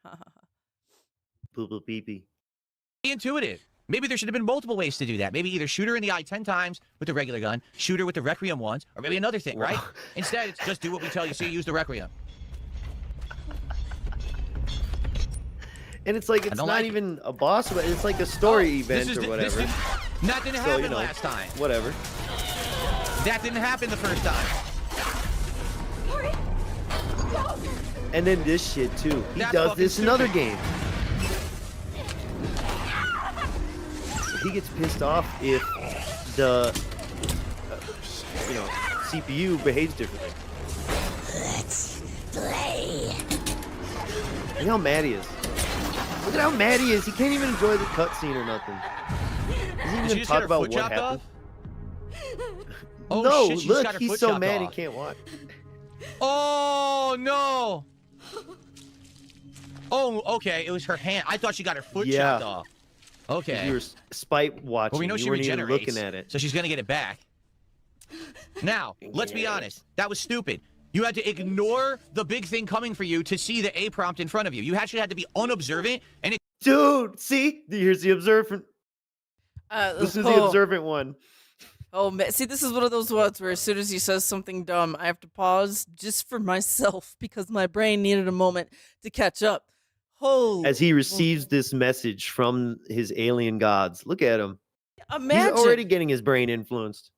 Boo boo pee pee. Be intuitive. Maybe there should have been multiple ways to do that. Maybe either shoot her in the eye 10 times with the regular gun, shoot her with the Requiem once, or maybe another thing, right? Instead, it's just do what we tell you, so you use the Requiem. And it's like, it's not even a boss, but it's like a story event or whatever. That didn't happen last time. Whatever. That didn't happen the first time. And then this shit too. He That's does fucking this in other stupid. games. He gets pissed off if the CPU behaves differently. Let's play. Look how mad he is. Look at how mad he is. He can't even enjoy the cutscene or nothing. Doesn't even talk about what happened. Oh, No, shit, she just look, got her he's foot so chopped mad off. he can't watch. Oh, no. Oh, okay. It was her hand. I thought she got her foot chopped off. Okay. You were spite watching. Well, we know you she weren't even regenerates, looking at it. so she's going to get it back. Now, let's be honest. That was stupid. You had to ignore the big thing coming for you to see the A prompt in front of you. You actually had to be unobservant, and it... Dude, see? Here's the observant. This is the observant one. Oh, man. See, this is one of those ones where as soon as he says something dumb, I have to pause just for myself because my brain needed a moment to catch up. Oh, As he receives this message from his alien gods. Look at him. imagine. He's already getting his brain influenced.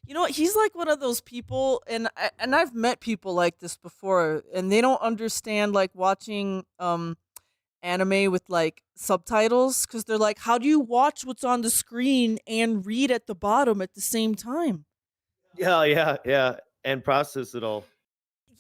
You know what? He's like one of those people, and I've met people like this before, and they don't understand like watching anime with like subtitles because they're like, how do you watch what's on the screen and read at the bottom at the same time? Yeah. And process it all.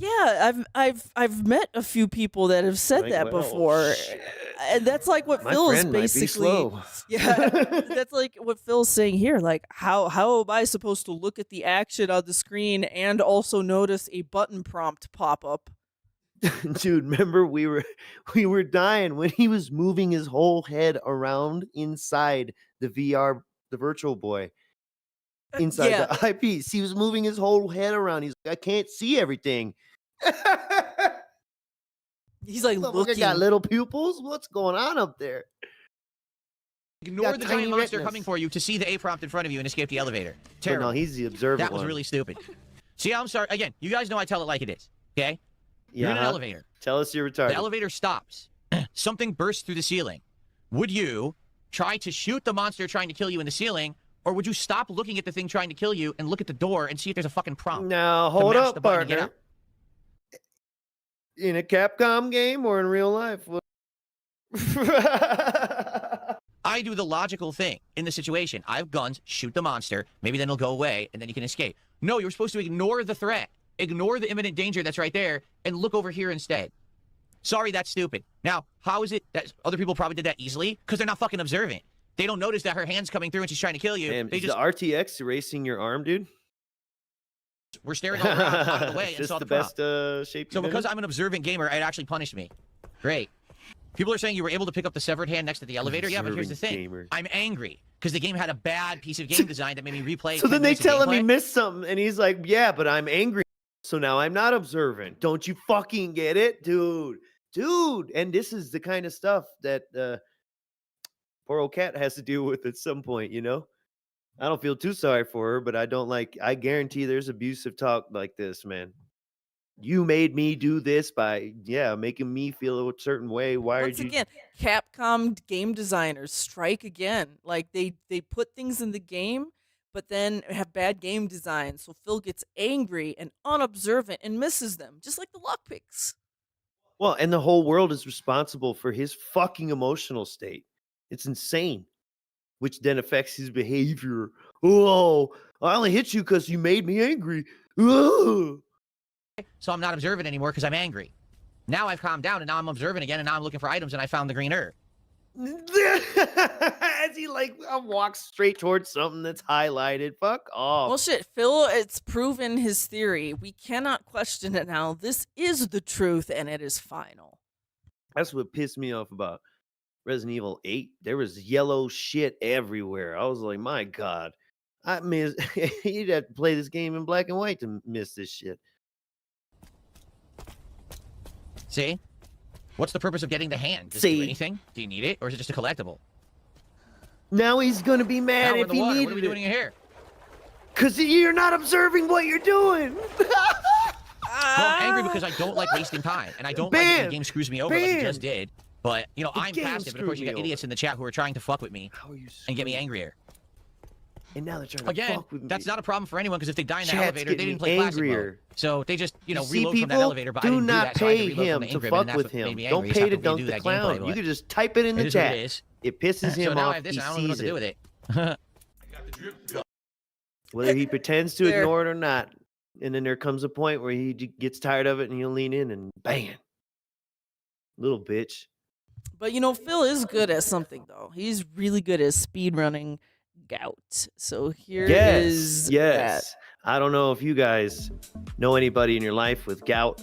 Yeah, I've met a few people that have said Like, that well, before, shit. and that's like what My Phil is friend might be basically. slow. Yeah, that's like what Phil's saying here. Like, how am I supposed to look at the action on the screen and also notice a button prompt pop up? Dude, remember we were dying when he was moving his whole head around inside the VR, the virtual boy. Inside the eyepiece. He was moving his whole head around. He's like, I can't see everything. He's like Look, looking. I got little pupils. What's going on up there? Ignore got the tiny giant monster retinas. coming for you to see the A prompt in front of you and escape the elevator. But Terrible. no, he's the observant That was one. really stupid. See, I'm sorry. Again, you guys know I tell it like it is. Okay? You're in an Yeah. elevator. Tell us you're retarded. The elevator stops. Something bursts through the ceiling. Would you try to shoot the monster trying to kill you in the ceiling, or would you stop looking at the thing trying to kill you and look at the door and see if there's a fucking prompt? Now, to hold mash up, the button to get partner. In a Capcom game or in real life? I I do the logical thing in the situation. I have guns, shoot the monster, maybe then it'll go away, and then you can escape. No, you're supposed to ignore the threat, ignore the imminent danger that's right there, and look over here instead. Sorry, that's stupid. Now, how is it that other people probably did that easily? Because they're not fucking observant. They don't notice that her hand's coming through and she's trying to kill you. Damn, They is just the RTX erasing your arm, dude? were staring all around out of the way and Just saw the the prop. best shape. So you've been because in? I'm an observant gamer, it actually punished me. Great. People are saying you were able to pick up the severed hand next to the elevator. Yeah, but here's the Observant thing. gamer. I'm angry because the game had a bad piece of game design that made me replay. So 10 then they minutes of tell him he gameplay. missed something, and he's like, "Yeah, but I'm angry, so now I'm not observant. Don't you fucking get it, dude? Dude!" And this is the kind of stuff that poor old cat has to deal with at some point. You know, I don't feel too sorry for her, but I don't like. I guarantee there's abusive talk like this, man. You made me do this by making me feel a certain way. Why Once are you? again, Capcom game designers strike again. Like they put things in the game, but then have bad game design. So Phil gets angry and unobservant and misses them, just like the lockpicks. Well, and the whole world is responsible for his fucking emotional state. It's insane, which then affects his behavior. Oh, I only hit you because you made me angry. Ugh. So I'm not observant anymore because I'm angry. Now I've calmed down and now I'm observant again and now I'm looking for items and I found the green herb. As he walks straight towards something that's highlighted. Fuck off. Well, shit, Phil, it's proven his theory. We cannot question it now. This is the truth, and it is final. That's what pissed me off about Resident Evil 8. There was yellow shit everywhere. I was like, my God. I miss you'd have to play this game in black and white to miss this shit. See? What's the purpose of getting the hand? Does it do anything? Do you need it? Or is it just a collectible? Now he's gonna be Now mad we're in if the he water. needed What are we doing it. here? Because you're not observing what you're doing. Well, I'm angry because I don't like wasting time. And I don't like it when the game screws me over like it just did. But, you know, The I'm game passive. And of course, you screwed got me idiots in the chat who are trying to fuck with me How are you and get me screwed? angrier. And now they're trying to Again, fuck with me. that's not a problem for anyone because if they die in the Chat's elevator, they getting didn't play classic mode. angrier. So they just, you know, See, reload from that people, elevator. But I do didn't not do that, so I had pay to reload him from the to ink ribbon, fuck and that's with what made him. me Don't angry. pay Just to have dunk redo the that clown. gameplay, You but can just type it in the it is what chat. it is. It pisses So him now I off. have this, He and I don't know what sees to do it. with it. Whether he pretends to There. ignore it or not. And then there comes a point where he gets tired of it and he'll lean in and bam. Little bitch. But you know, Phil is good at something though. He's really good at speed running Gout. So here is Yes. I don't know if you guys know anybody in your life with gout,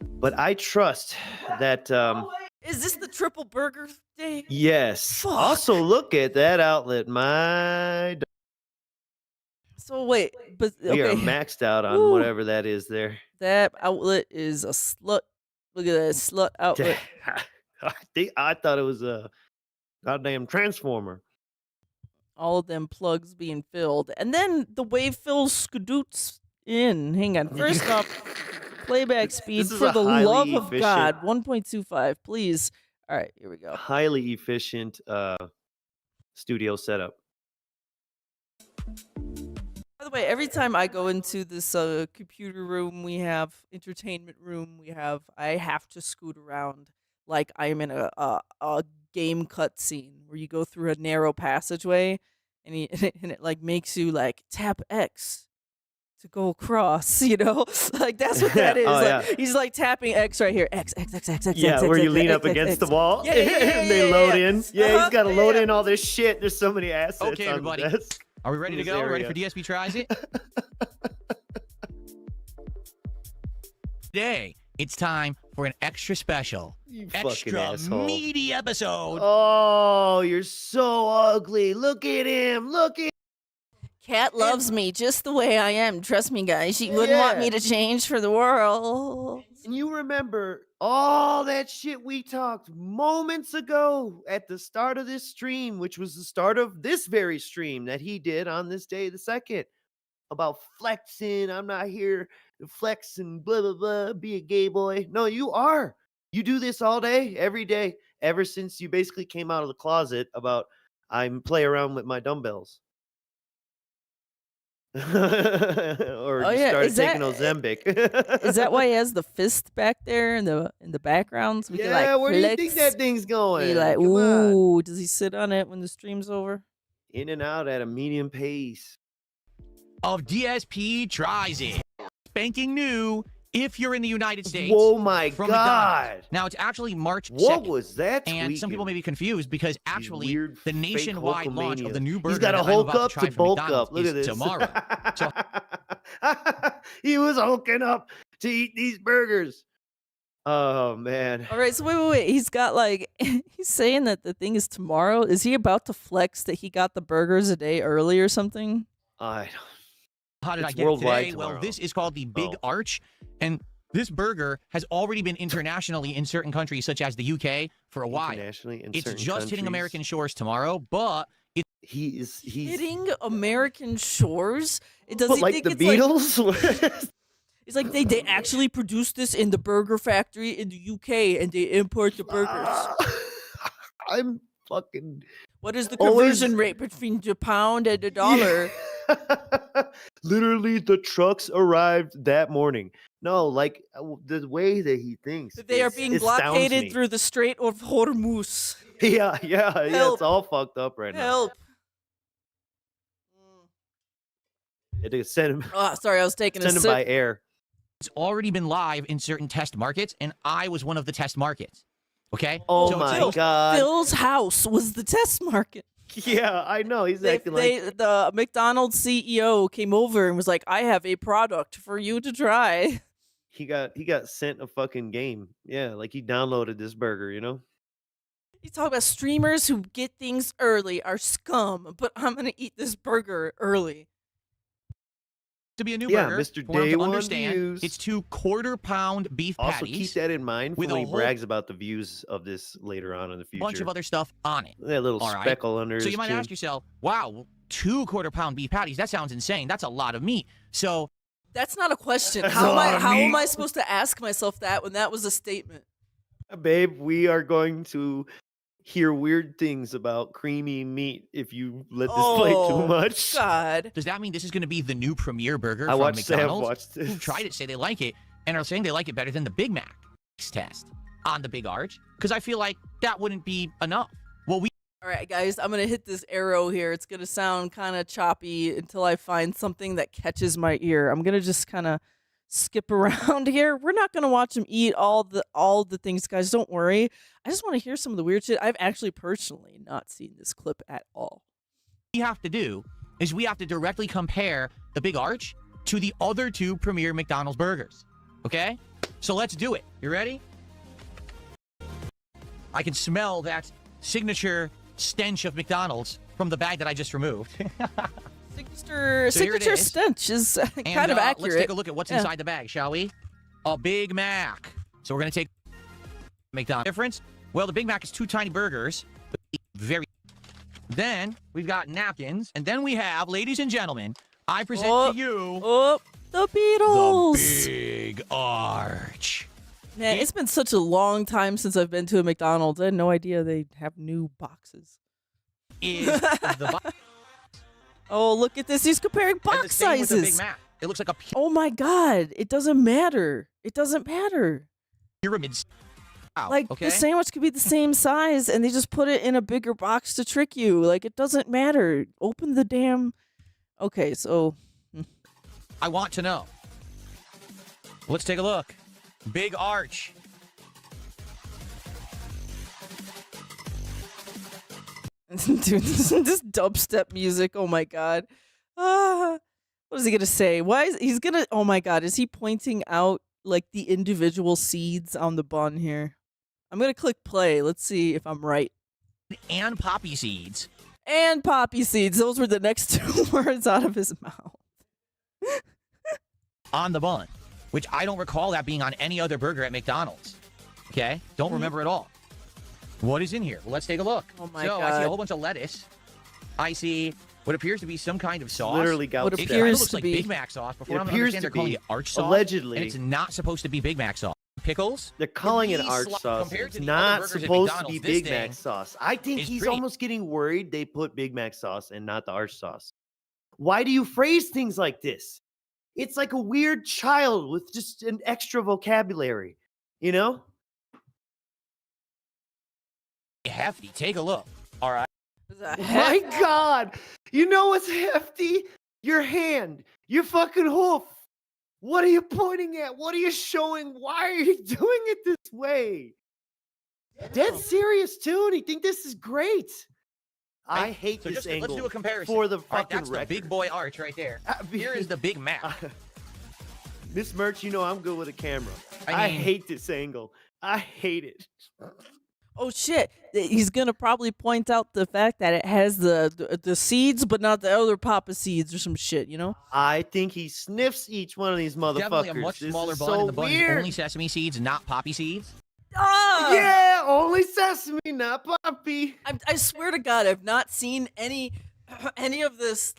but I trust that that. Is this the triple burger day? yes. Fuck. Also look at that outlet, my So wait, but we are okay, maxed out on Woo. whatever that is there. that outlet is a slut. Look at that slut outlet. I thought it was a goddamn transformer. All of them plugs being filled, and then the way Phil scadoots in. Hang on. First off, playback speed This is for a the highly love of efficient- God, 1.25, please. All right, here we go. Highly efficient studio setup. By the way, every time I go into this computer room, we have entertainment room. I have to scoot around like I'm in a game cutscene where you go through a narrow passageway, and it like makes you like tap X to go across. You know, like that's what that is. Oh, like, yeah. He's like tapping X right here. X X X X X. Yeah, X, where X, you X, lean X, up X, against X. the wall Yeah, yeah, yeah, and they yeah, load yeah. in. Yeah, he's got to Yeah, load yeah. in all this shit. There's so many assets Okay, on everybody. the desk. Are we ready to this go? Ready area. for DSP Tries It? Today, it's time for an extra special, You fucking extra asshole. meaty episode. Oh, you're so ugly. Look at him. Look at Cat loves me just the way I am. Trust me, guys. She wouldn't want Yeah. me to change for the world. And you remember all that shit we talked moments ago at the start of this stream, which was the start of this very stream that he did on this day, the 2nd, about flexing. I'm not here to flex and blah, blah, blah, be a gay boy. No, you are. You do this all day, every day, ever since you basically came out of the closet about I play around with my dumbbells. or Oh, you yeah, started is that- taking Ozempic. Is that why he has the fist back there in the background? So we can, Yeah, like, where do you think flex? that thing's Be going? like, Come on. ooh, does he sit on it when the stream's over? In and out at a medium pace. Of DSP tries it. Spanking new if you're in the United States. Whoa, my from McDonald's. God. Now, it's actually March 2nd. What was that? And some people may be confused because actually weird the fake nationwide launch of the new burger He's got to that I'm hulk about up to try to from bulk McDonald's up. Look at is this. tomorrow. So He was hulking up to eat these burgers. Oh, man. All right, so wait. He's got, like, he's saying that the thing is tomorrow. Is he about to flex that he got the burgers a day early or something? I how did I It's get it worldwide today? Well, tomorrow. this is called the Big Oh. Arch, and this burger has already been internationally in certain countries, such as the UK, for a while. internationally in It's certain just hitting countries, American shores tomorrow, but he's Hitting American shores? It does but he like think the it's like Beatles. it's like they actually produce this in the burger factory in the UK and they import the burgers. I'm fucking What is the always- conversion rate between the pound and the dollar? Literally, the trucks arrived that morning. No, like the way that he thinks. That they are is- being astounds blockaded me. through the Strait of Hormuz. Yeah, Help. it's all fucked up right Help. now. They send him, Oh, sorry, I was taking a send him sip. by air. it's already been live in certain test markets, and I was one of the test markets. Okay? Oh So it's my still- God. Phil's house was the test market. Yeah, I know. He's acting like The McDonald's CEO came over and was like, "I have a product for you to try." he got sent a fucking game. Yeah, like he downloaded this burger, you know? You talk about streamers who get things early are scum, but I'm gonna eat this burger early. to be a new Yeah, burger. Mr. For him Day to One understand, views. it's 2 quarter-pound beef Also, patties, keep that in mind for with when a he whole brags about the views of this later on in the future. bunch of other stuff on it. That little All right. speckle under So his you might chin. ask yourself, wow, 2 quarter-pound beef patties, that sounds insane. That's a lot of meat. So That's not a question. That's How a am lot I? of How am meat. I supposed to ask myself that when that was a statement? Babe, we are going to hear weird things about creamy meat if you let this play Oh, too much. God. does that mean this is going to be the new premier burger I from watched Sam McDonald's? watch this. Who tried it say they like it and are saying they like it better than the Big Mac test on the Big Arch? Because I feel like that wouldn't be enough. Well, we All right, guys, I'm gonna hit this arrow here. It's gonna sound kind of choppy until I find something that catches my ear. I'm gonna just kind of skip around here. We're not gonna watch him eat all the things, guys. Don't worry. I just want to hear some of the weird shit. I've actually personally not seen this clip at all. have to do is we have to directly compare the Big Arch to the other 2 premier McDonald's burgers. Okay? So let's do it. You ready? I can smell that signature stench of McDonald's from the bag that I just removed. Signature So here it signature is. stench is And, kind of accurate. Let's take a look at what's Yeah. inside the bag, shall we? A Big Mac. So we're going to take McDonald's. Difference? Well, the Big Mac is 2 tiny burgers. Very. Then we've got napkins. And then we have, ladies and gentlemen, I present Oh. to you Oh, the Beatles. the Big Arch. Man, it's been such a long time since I've been to a McDonald's. I had no idea they have new boxes. Is the box. Oh, look at this. He's comparing And the box same with the Big sizes. Mac. It looks like a Oh my God. It doesn't matter. It doesn't matter. pyramid. Like, okay? the sandwich could be the same size and they just put it in a bigger box to trick you. Like, it doesn't matter. Open the damn. Okay, so. I want to know. Let's take a look. Big Arch. Dude, this dubstep music. Oh my God. What is he going to say? Why is he's going to. Oh my God. Is he pointing out, like, the individual seeds on the bun here? I'm going to click play. Let's see if I'm right. And poppy seeds. And poppy seeds. Those were the next 2 words out of his mouth. On the bun, which I don't recall that being on any other burger at McDonald's. Okay? Don't remember at all. What is in here? Well, let's take a look. Oh my I see a God. whole bunch of lettuce. I see what appears to be some kind of sauce. Literally gout What It step. kind of appears looks to like be- Big Mac sauce. Before It I'm appears understand to they're calling be, it arch sauce. allegedly. And it's not supposed to be Big Mac sauce. Pickles. They're calling it Pretty arch sli- sauce. compared It's to the other not burgers at supposed to be McDonald's, this Big Mac thing sauce. I think is he's pretty- almost getting worried they put Big Mac sauce and not the arch sauce. Why do you phrase things like this? It's like a weird child with just an extra vocabulary, you know? Hefty, take a look. All right. My God. You know what's hefty? Your hand, your fucking hoof. What are you pointing at? What are you showing? Why are you doing it this way? Dead serious too, and you think this is great. I hate So this just angle let's do a comparison. for the All right, fucking that's record. the big boy arch right there. Here is the Big Mac. Miss Merch, you know I'm good with a camera. I I mean- hate this angle. I hate it. Oh shit! He's gonna probably point out the fact that it has the seeds, but not the other Papa seeds or some shit. You know? I think he sniffs each one of these motherfuckers. Definitely a much This smaller is bun, so and the bun is weird. only sesame seeds, not poppy seeds. Ah! Yeah, only sesame, not poppy. I swear to God, I've not seen any of this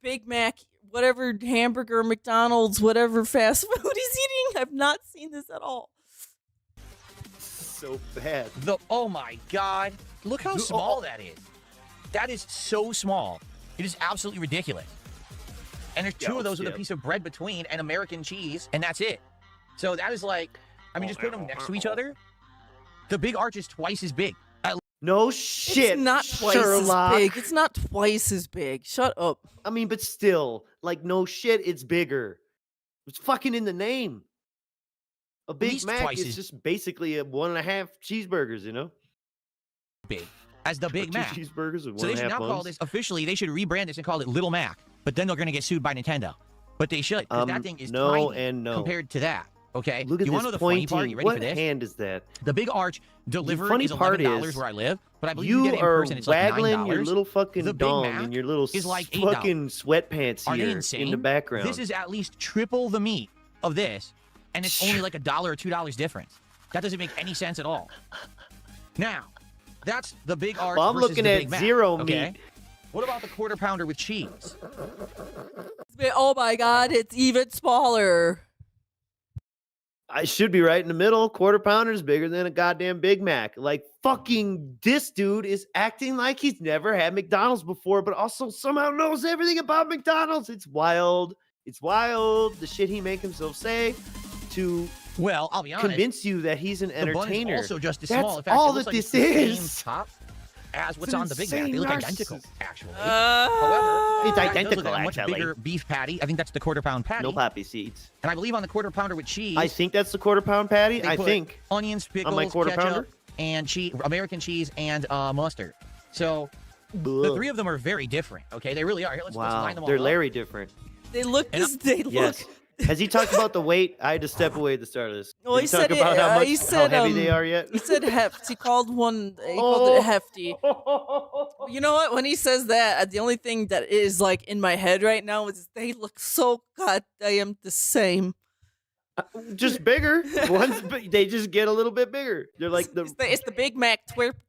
Big Mac, whatever hamburger, McDonald's, whatever fast food he's eating. I've not seen this at all. So bad. Oh my God! Look how small that is. That is so small. It is absolutely ridiculous. And there's two of those with a piece of bread between and American cheese, and that's it. So that is like, I mean, just put them next to each other. The big arch is twice as big. No shit. It's not twice Sherlock. as big. It's not twice as big. Shut up. I mean, but still, like, no shit, it's bigger. It's fucking in the name. A Big least Mac twice is as- just basically a 1.5 cheeseburgers, you know? Big as the Big Two Mac. cheeseburgers with So they should 1.5 now call buns. this officially. They should rebrand this and call it Little Mac. But then they're going to get sued by Nintendo. But they should, because that thing is no tiny and no. compared to that. Okay. Look at you this want to know the pointing. funny part? You ready What for this? hand is that? The big arch delivered funny is part $11 is, where I live, but I believe You get it in are person. It's like waggling $9. your little fucking The Big dong Mac and your little is like $8. fucking sweatpants Are they here insane? in the background. This is at least triple the meat of this, and it's only like $1 or $2 difference. That doesn't make any sense at all. Now, that's the big arch. Well, I'm versus looking the at Big Mac, zero okay? meat. What about the quarter pounder with cheese? Oh my God, it's even smaller. I should be right in the middle. Quarter pounder is bigger than a goddamn Big Mac. Like, fucking this dude is acting like he's never had McDonald's before, but also somehow knows everything about McDonald's. It's wild. It's wild. The shit he make himself say to Well, I'll be honest. convince you that he's an the bun entertainer. is also just as That's small. In fact, all it looks that like it's this the is. same top as what's an on the Big Mac. They insane look identical, narcissist. actually. It's That does look identical, like a much actually. bigger beef patty. I think that's the quarter pound patty. No poppy seeds. And I believe on the quarter pounder with cheese, I think that's the quarter pound patty. they I put think. onions, pickles, my quarter ketchup, pounder? and cheese, American cheese, and mustard. So the three of them are very different. Okay, they really are. Here, let's Wow. line them all They're up. Larry different. They look And this. They look. Yes. Has he talked about the weight? I had to step away at the start of this. Well, Did he he talk said it- about how he much said, how heavy they um, are yet? He said heft. He called one. He called it hefty. You know what? When he says that, the only thing that is like in my head right now is they look so goddamn the same. Just bigger. They just get a little bit bigger. They're like It's the Big Mac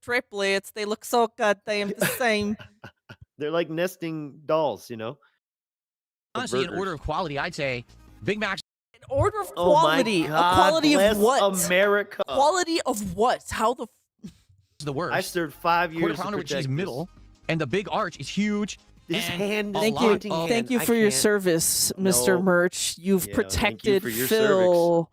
triplets. They look so goddamn the same. they're like nesting dolls, you know. The Honestly, in burgers. order of quality, I'd say Big Mac's An order of Oh my quality. God, A quality bless of what? America. Quality of what? How the? is the worst. I served 5 years. quarter to pounder with protect cheese this. middle, and the big arch is huge. This and hand a is Thank lot you, pointing of- hand. thank you I for your can't- service, Mr. No. Merch. You've Yeah, thank you protected for your Phil.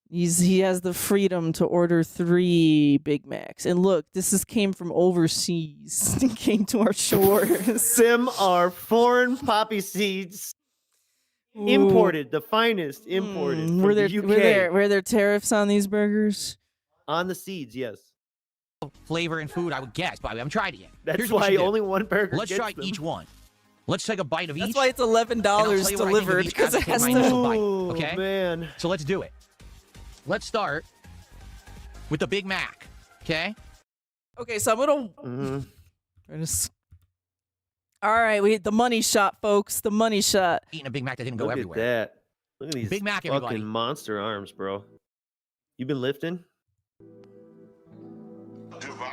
He has the freedom to order 3 Big Macs. And look, this came from overseas. It came to our shores. Sim are foreign poppy seeds. Ooh. Imported, the finest imported from Were there the UK. were there tariffs on these burgers? On the seeds, yes. flavor and food, I would guess. But I haven't tried it yet. That's Here's what we why should do. only one burger Let's gets try them. each one. Let's take a bite of That's each. why it's $11 And I'll tell you what I think of delivered each because as I it take has my to. initial bite. Oh, Okay? man. So let's do it. Let's start with the Big Mac. Okay? Okay, so I'm gonna. Mhm. All right, we hit the money shot, folks. The money shot. Eating a Big Mac that didn't go Look everywhere. at that. Look at these Big Mac, fucking everybody. monster arms, bro. You been lifting?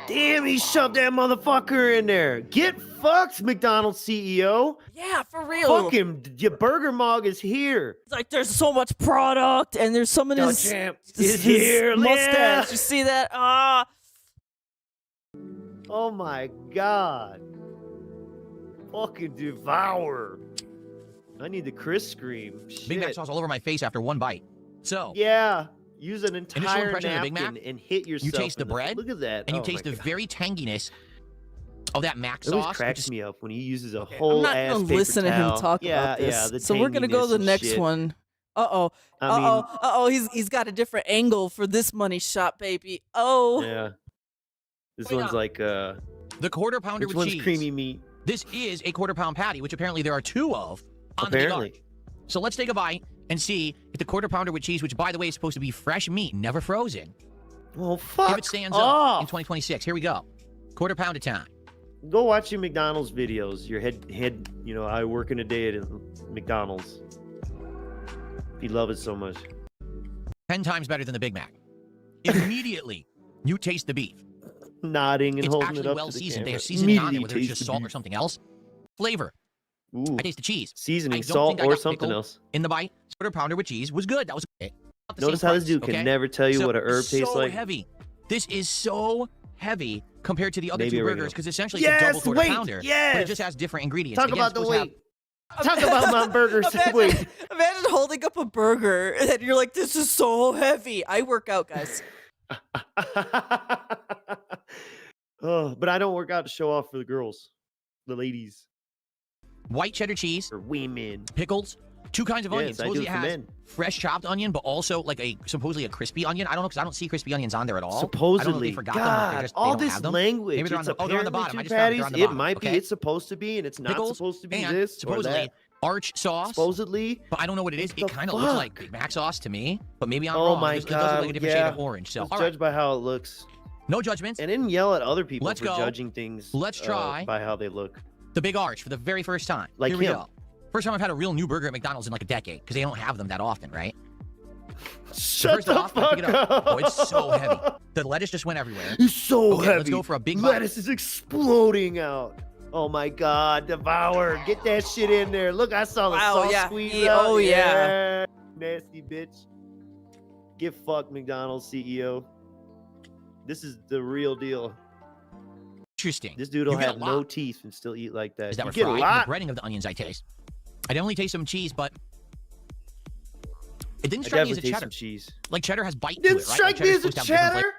Damn, he shoved that motherfucker in there. Get fucked, McDonald's CEO. Yeah, for real. Fuck him. Your burger mog is here. It's like there's so much product, and there's some of Yo, his, champ his is here. mustache. Yeah. You see that? Ah. Oh my god. Fucking devour. I need the Chris scream. Big Mac Shit. sauce all over my face after one bite. So Yeah. Use an entire impression of the Big napkin Mac, and hit yourself. you taste the in bread, Look at that. and you Oh taste my the God. very tanginess of that Mac It always sauce. cracks me up when he uses a I'm whole not ass gonna paper listen to him towel. talk yeah, about this. Yeah, the So we're gonna go to tanginess the and next shit. one. Uh-oh. I mean, He's got a different angle for this money shot, baby. Oh. yeah. This Wait, one's no. like The quarter pounder which with one's cheese. creamy meat? This is a quarter pound patty, which apparently there are 2 of on the Big Apparently. Arch. So let's take a bite and see if the quarter pounder with cheese, which by the way is supposed to be fresh meat, never frozen, Well, fuck if it stands up off. in 2026. Here we go. Quarter pound of time. Go watch your McDonald's videos. Your head, you know, I work in a day at McDonald's. If you love it so much. 10 times better than the Big Mac. Immediately, you taste the beef. Nodding and It's holding actually it up well to the seasoned. They camera. have seasoning on it, Immediately whether it's taste just the salt or beef. something else. Flavor. Ooh. I taste the cheese. Seasoning, I don't salt, think I or got something pickle else. in the bite. Quarter pounder with cheese was good. That was okay. Not the Notice same how this price, dude okay? can never tell you So what a herb tastes so like. heavy. This is so heavy compared to the other Maybe 2 oregano. burgers because essentially it's a double Yes, quarter wait, pounder. But it yes. just has different ingredients. Talk Again, about it's the supposed to have- weight. Talk about my burgers. Wait. Imagine holding up a burger and you're like, this is so heavy. I work out, guys. Oh, but I don't work out to show off for the girls, the ladies, white cheddar cheese, or women. pickles, 2 kinds of onions. Yes, I do Supposedly it it for has men. fresh chopped onion, but also like supposedly a crispy onion. I don't know because I don't see crispy onions on there at all. I don't know if Supposedly, they forgot them. Or if God, they just, they all don't this have them. language. Maybe they're on It's the- oh, they're on the apparently bottom. I 2 just found patties. it. They're on the It bottom, might be. okay? It's supposed to be, and it's not Pickles supposed to be and this or supposedly that. arch sauce. Supposedly. But I don't know what it is. What It the kind of looks fuck? like Big Mac sauce to me, but maybe I'm Oh wrong. my It does look like a God, different shade yeah. of orange. So, Let's all judge right, by how it looks, no judgments. and then yell at other people Let's for go. judging things. Let's try. by how they look. The Big Arch for the very first time. Like Here we him. go. First time I've had a real new burger at McDonald's in like a decade because they don't have them that often, right? Shut First the off, I fuck pick it up. up. Oh, it's so heavy. The lettuce just went everywhere. It's so Okay, heavy. let's go for a big bite. Lettuce is exploding out. Oh my God, devour! Get that shit in there. Look, I saw the Wow, sauce yeah. squeeze Yeah, out. oh, yeah. Nasty bitch. Get fucked, McDonald's CEO. This is the real deal. Interesting. This dude will You get a have no lot. teeth and still eat like that. Is that You we're get a fried? lot. The breading of the onions I taste. I definitely taste some cheese, but it didn't I strike me as definitely a taste cheddar. some cheese. Like cheddar has bite to Didn't it, right? strike Like me cheddar's as a supposed to have different cheddar.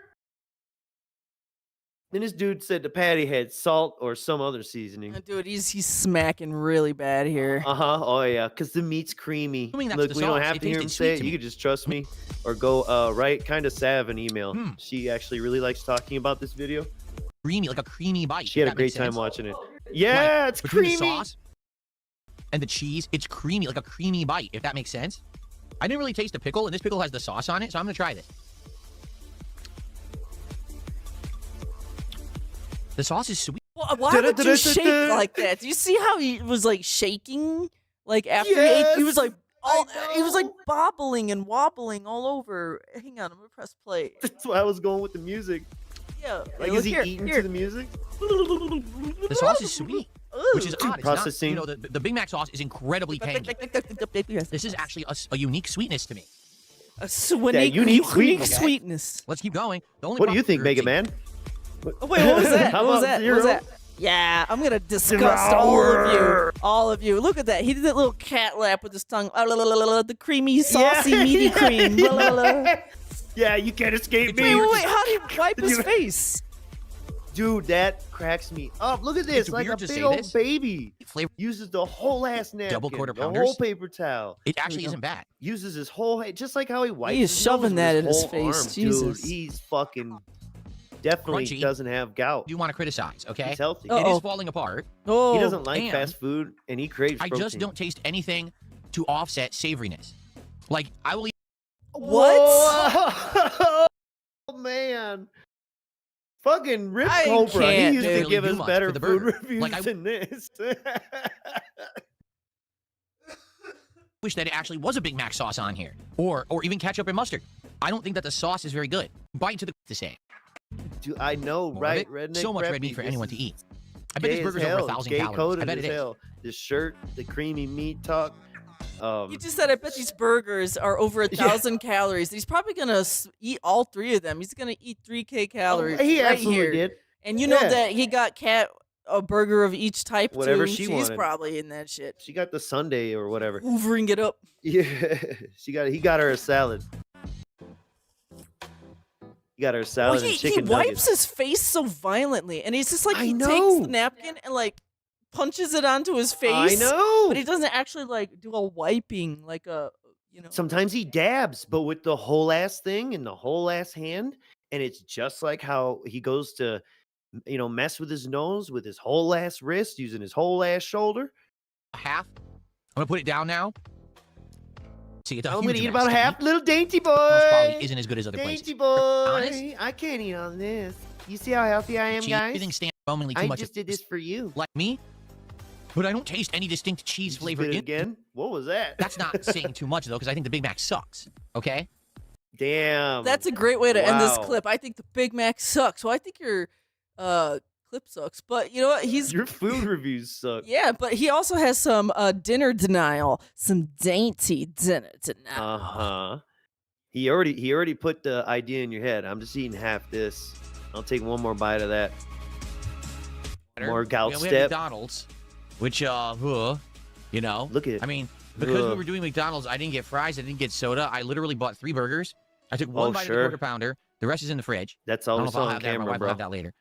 Then this dude said the patty had salt or some other seasoning. Dude, he's smacking really bad here. Oh yeah, because the meat's creamy. Assuming that's Look, the we don't sauce, have it to hear tasted him sweet say it. to You me. could just trust me, or go right kind of Sav an email. Hmm. She actually really likes talking about this video. creamy, like a creamy bite. She had if a that makes great time sense. watching it. Yeah, Like, it's between creamy. the sauce and the cheese, it's creamy, like a creamy bite, if that makes sense. I didn't really taste the pickle, and this pickle has the sauce on it, so I'm gonna try this. The sauce is sweet. Well, why would you shake like that? Do you see how he was like shaking? Like after he ate, he was like, he was like bobbling and wobbling all over. Hang on, I'm gonna press play. That's why I was going with the music. Yeah, Like, look is he here, eating here. to the music? The sauce is sweet, which is odd. It's Processing. not, the Big Mac sauce is incredibly tangy. This is actually a unique sweetness to me. A unique, unique sweetness. sweetness. Let's keep going. The only What do you think, problem- Mega Man? Oh, wait, what was that? How What was about that? What was zero? that? Yeah, I'm gonna disgust all of you. All of you. Look at that. He did that little cat lap with his tongue. The creamy, saucy, meaty cream. Yeah, you can't escape me. Wait, how did he wipe his You- face? Dude, that cracks me up. Look at this, It's like a weird to big say old this. baby. Flavor. Uses the whole ass napkin, Double quarter the whole pounders? paper towel. It actually isn't bad. Uses his whole head, just like how he wipes. He is his shoving nose that with in his whole face. arm. Jesus. Dude, he's fucking definitely Crunchy. doesn't have gout. You want to criticize, okay? He's healthy. It Uh-oh. is falling apart. Oh, He doesn't like and fast food, and he craves I protein. just don't taste anything to offset savoriness. Like, I will eat What? Whoa! Oh, man. Fucking Rip I Cobra. can't, He used to barely give do us much better for the food burger. reviews Like, I- than this. wish that it actually was a Big Mac sauce on here, or even ketchup and mustard. I don't think that the sauce is very good. Bite to the same. Dude, I know, More of right? it. Redneck So much red preppy. meat for This anyone to is eat. I bet gay this as burger's over hell. 1,000 Gay calories. I coded bet it as is. hell. The shirt, the creamy meat talk. You just said I bet these burgers are over 1,000 calories. He's probably gonna eat all 3 of them. He's gonna eat 3K calories. he right absolutely here. did. And you know Yeah. that he got cat a burger of each type. Whatever too. she She's wanted. probably in that shit. She got the Sunday or whatever. Hoovering it up. Yeah, he got her a salad. He got her a salad and he chicken wipes nuggets. his face so violently, and he's just like I he takes know. the napkin and like punches it onto his face. I know. But he doesn't actually like do a wiping like a Sometimes he dabs, but with the whole ass thing and the whole ass hand, and it's just like how he goes to, mess with his nose with his whole ass wrist using his whole ass shoulder. Half. I'm gonna put it down now. See, it's a I'm huge gonna eat mess. about half, little Dainty boy. McDonald's probably isn't as good as other Dainty places. boy, Honest? I can't eat on this. You see how healthy I am, Cheese, guys? everything stands romanly too I much. just did this for you. Like me, but I don't taste any distinct cheese Just flavor did it in. again. What was that? That's not saying too much though, because I think the Big Mac sucks. Okay. Damn. That's a great way to end this Wow. clip. I think the Big Mac sucks. So I think your clip sucks. But you know what? Your food reviews suck. Yeah, but he also has some dinner denial, some dainty dinner denial. Uh-huh. He already put the idea in your head. I'm just eating half this. I'll take one more bite of that. More gout we have step. McDonald's, which Look at it. I mean, because we Ugh. were doing McDonald's, I didn't get fries, I didn't get soda. I literally bought 3 burgers. I took one bite of the sure. quarter pounder. The rest is in the fridge. That's I don't all know we if I'll saw on have that. My camera, wife will bro. have that later.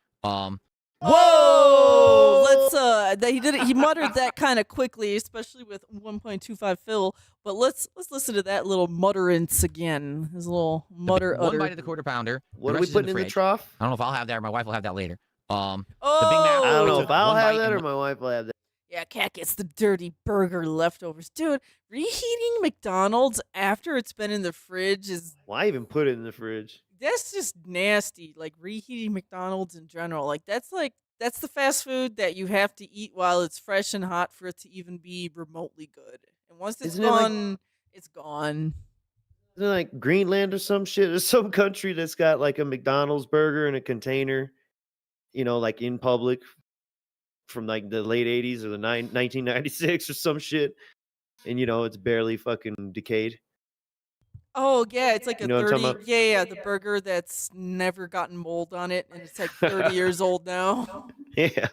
Whoa! Let's he did it. He muttered that kind of quickly, especially with 1.25 fill. But let's listen to that little mutterance again. His little mutter One utter. bite of the quarter pounder. What the are we rest is putting in the fridge. trough? I don't know if I'll have that or my wife will have that later. Oh, the Big Mac. I don't know took if I'll one have bite that and or my wife will have that. yeah, Cat gets the dirty burger leftovers, dude. Reheating McDonald's after it's been in the fridge is Why even put it in the fridge? that's just nasty. Like reheating McDonald's in general, like that's the fast food that you have to eat while it's fresh and hot for it to even be remotely good. And once it's Isn't it like- gone, it's gone. Isn't it like Greenland or some shit? There's some country that's got like a McDonald's burger in a container, like in public from like the late 80s or the 1996 or some shit. And it's barely fucking decayed. Oh yeah, it's like a You know what I'm 30. talking about? Yeah, the burger that's never gotten mold on it, and it's like 30 years old now. Yeah.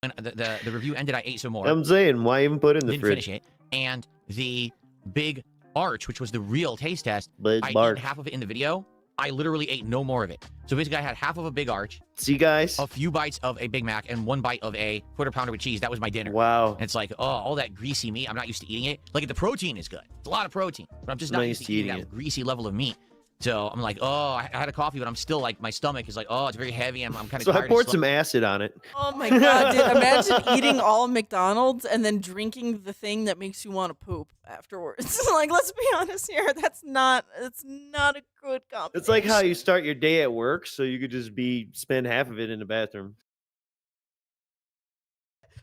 When the review ended, I ate some more. I'm saying, why even put it in the Didn't fridge? finish it. And the Big Arch, which was the real taste test, Big I Bark. ate half of it in the video. I literally ate no more of it. So basically, I had half of a Big Arch, See, guys? a few bites of a Big Mac, and 1 bite of a quarter pounder with cheese. That was my dinner. Wow. And it's like, oh, all that greasy meat. I'm not used to eating it. Like, the protein is good. It's a lot of protein. But I'm just not used to eating that greasy level of meat. So I'm like, oh, I had a coffee, but I'm still like, my stomach is like, oh, it's very heavy. I'm kind of So tired. I poured some acid on it. Oh my god, dude! Imagine eating all McDonald's and then drinking the thing that makes you want to poop afterwards. Like, let's be honest here. It's not a good combination. It's like how you start your day at work, so you could just spend half of it in the bathroom.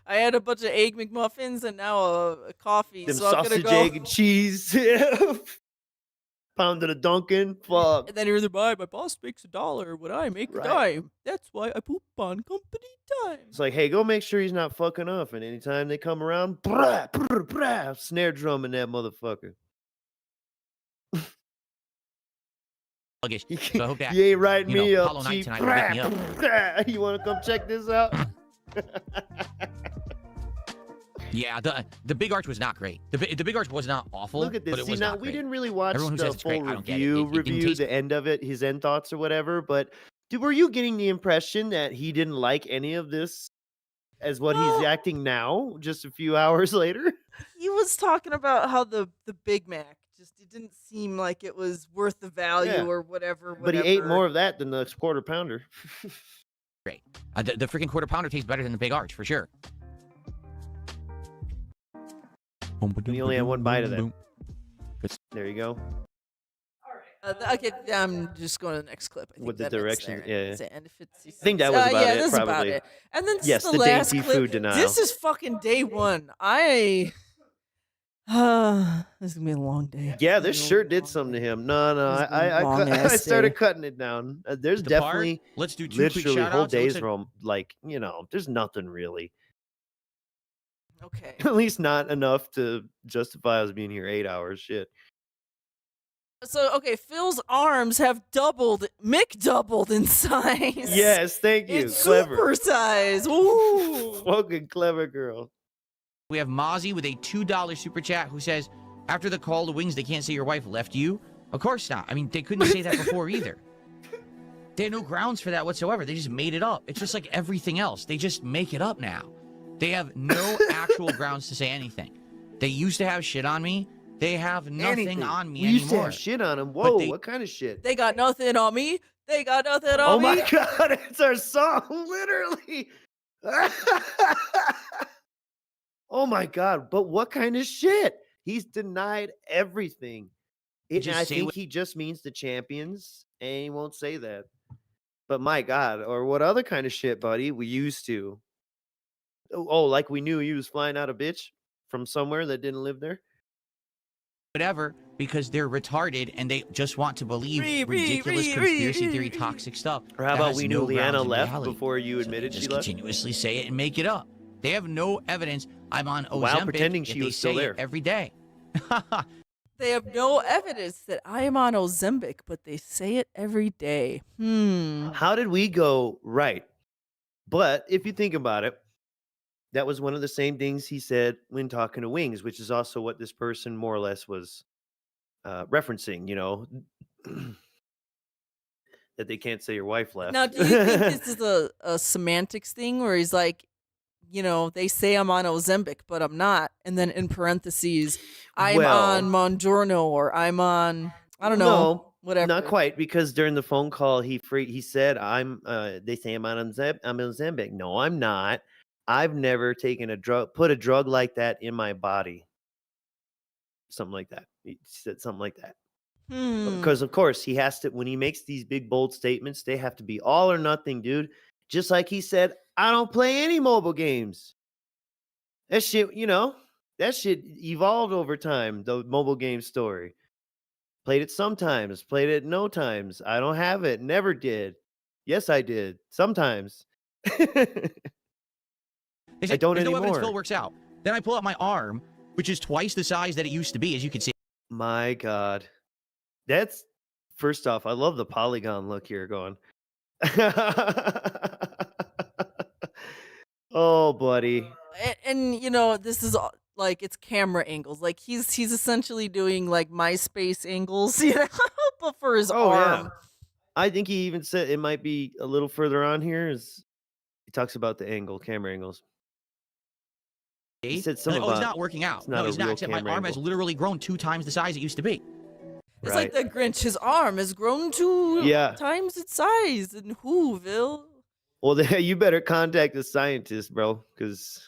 I had a bunch of egg McMuffins and now a coffee. Them so I'm gonna sausage, go. egg, and cheese. Pounded a Dunkin'. Fuck. And then you're my boss makes $1 when I make Right. a dime. That's why I poop on company time. It's like, hey, go make sure he's not fucking up. And anytime they come around, brah, brah, brah, snare drum in that motherfucker. sluggish. So I hope that, You ain't writing you know, me up, Hollow Knight Chief. tonight will wake me up. Brah. You want to come check this out? Yeah, the Big Arch was not great. The Big Arch was not awful. Look at But this. it See, was now not we great. didn't really watch Everyone who the says it's great, full I don't get it. review, It didn't taste- the end of it, his end thoughts or whatever. But were you getting the impression that he didn't like any of this as what he's Well- acting now, just a few hours later? He was talking about how the Big Mac just it didn't seem like it was worth the value Yeah. or whatever. But he ate more of that than the quarter pounder. Great. The freaking quarter pounder tastes better than the Big Arch for sure. And you only had one bite of that. There you go. Okay, I'm just going to the next clip. I think With the that it's directions, there. yeah. It's the end. If it's, I think that was about yeah, it, this is about probably. it. And then Yes, the the last dainty clip. food denial. This is fucking day one. This is gonna be a long day. Yeah, It's this gonna be a sure did long something to day. him. No, This is gonna be a long I ass started day. cutting it down. There's The part- definitely Let's do 2 quick literally shout whole outs. days from there's nothing really. Okay. At least not enough to justify us being here 8 hours. Shit. So okay, Phil's arms have Mick doubled in size. Yes, thank you. It's Clever. super size. Ooh. Fucking clever girl. We have Mozzie with a $2 super chat who says, after the call to wings, they can't say your wife left you? Of course not. I mean, they couldn't say that before either. They had no grounds for that whatsoever. They just made it up. It's just like everything else. They just make it up now. They have no actual grounds to say anything. They used to have shit on me. They have nothing on me We anymore. used to have shit on him. Whoa, what kind of shit? They got nothing on me. They got nothing on Oh me. my god, it's our song, literally. Oh my god, but what kind of shit? He's denied everything. I think he just means the champions, and he won't say that. But my god, or what other kind of shit, buddy? We used to. Oh, like we knew he was flying out a bitch from somewhere that didn't live there? Whatever, because they're retarded and they just want to believe ridiculous conspiracy theory toxic stuff. Or how that about has we no knew Leanna grounds in left reality. before you So they admitted she just left? continuously say it and make it up. They have no evidence I'm on Ozempic. While pretending she they was still say there. it every day. They have no evidence that I am on Ozempic, but they say it every day. How did we go right? But if you think about it, that was one of the same things he said when talking to Wings, which is also what this person more or less was referencing, you know, that they can't say your wife left. Now, do you think this is a semantics thing where he's like, you know, they say I'm on Ozempic, but I'm not. And then in parentheses, I'm on Mongiorno or I'm on, I don't know, No, whatever. not quite, because during the phone call, he said, they say I'm on Ozempic. No, I'm not. I've never taken put a drug like that in my body. Something like that. He said something like that. Because of course he has to, when he makes these big bold statements, they have to be all or nothing, dude. Just like he said, I don't play any mobile games. That shit, you know, that shit evolved over time, the mobile game story. Played it sometimes, played it no times. I don't have it, never did. Yes, I did. Sometimes. They say, I don't "There's no evidence anymore." Phil works out. Then I pull out my arm, which is twice the size that it used to be, as you can see. My God. That's, first off, I love the polygon look here going. Oh, buddy. And you know, this is like it's camera angles. Like he's essentially doing like MySpace angles, you know, but for his arm. Yeah. I think he even said it might be a little further on here. He talks about the camera angles. He said something Like, oh, it's about not working out. it's not No, a it's not. real Except my camera arm has angle. literally grown 2 times the size it used to be. It's like the Grinch. His arm has grown 2 times its size. And Whoville. Well, you better contact a scientist, bro, because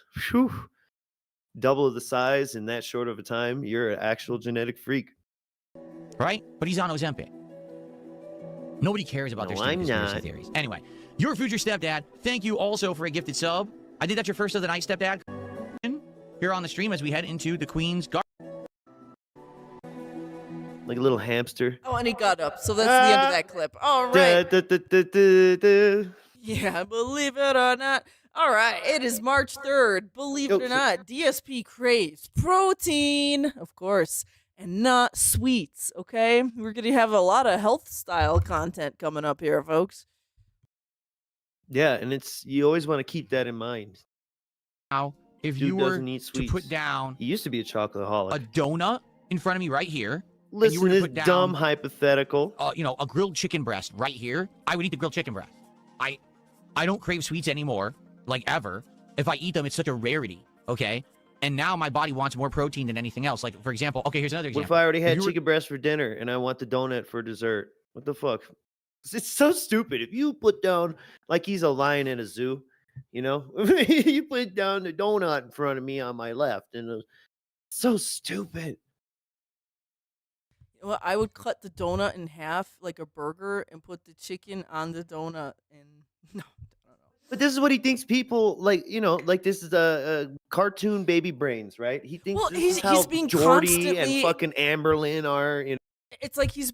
double the size in that short of a time, you're an actual genetic freak. Right? But he's on Ozempic. Nobody cares about their stupid conspiracy theories. Anyway, your future stepdad, thank you also for a gifted sub. I think that's your first of the night, stepdad. Here on the stream as we head into the Queen's Garden. Like a little hamster. Oh, and he got up. So that's the end of that clip. All right. Yeah, believe it or not. All right, it is March 3rd. Believe it or not, DSP Craves protein, of course, and not sweets, okay? We're going to have a lot of health style content coming up here, folks. Yeah, and you always want to keep that in mind. Now, if Dude you were doesn't eat to sweets. put down He used to be a chocoholic. a donut in front of me right here, Listen you were to to this put down, dumb hypothetical. you know, a grilled chicken breast right here, I would eat the grilled chicken breast. I don't crave sweets anymore, like ever. If I eat them, it's such a rarity, okay? And now my body wants more protein than anything else. Like, for example, okay, here's another What example. if I already had you were- chicken breast for dinner and I want the donut for dessert? What the fuck? It's so stupid. If you put down, like he's a lion in a zoo, you know? You put down the donut in front of me on my left, and it's so stupid. Well, I would cut the donut in half like a burger and put the chicken on the donut. And no, I don't know. But this is what he thinks people like. You know, like this is a cartoon baby brains, right? He thinks Well, this he's is how being Jordy and constantly- fucking Amberlyn are. You know? It's like he's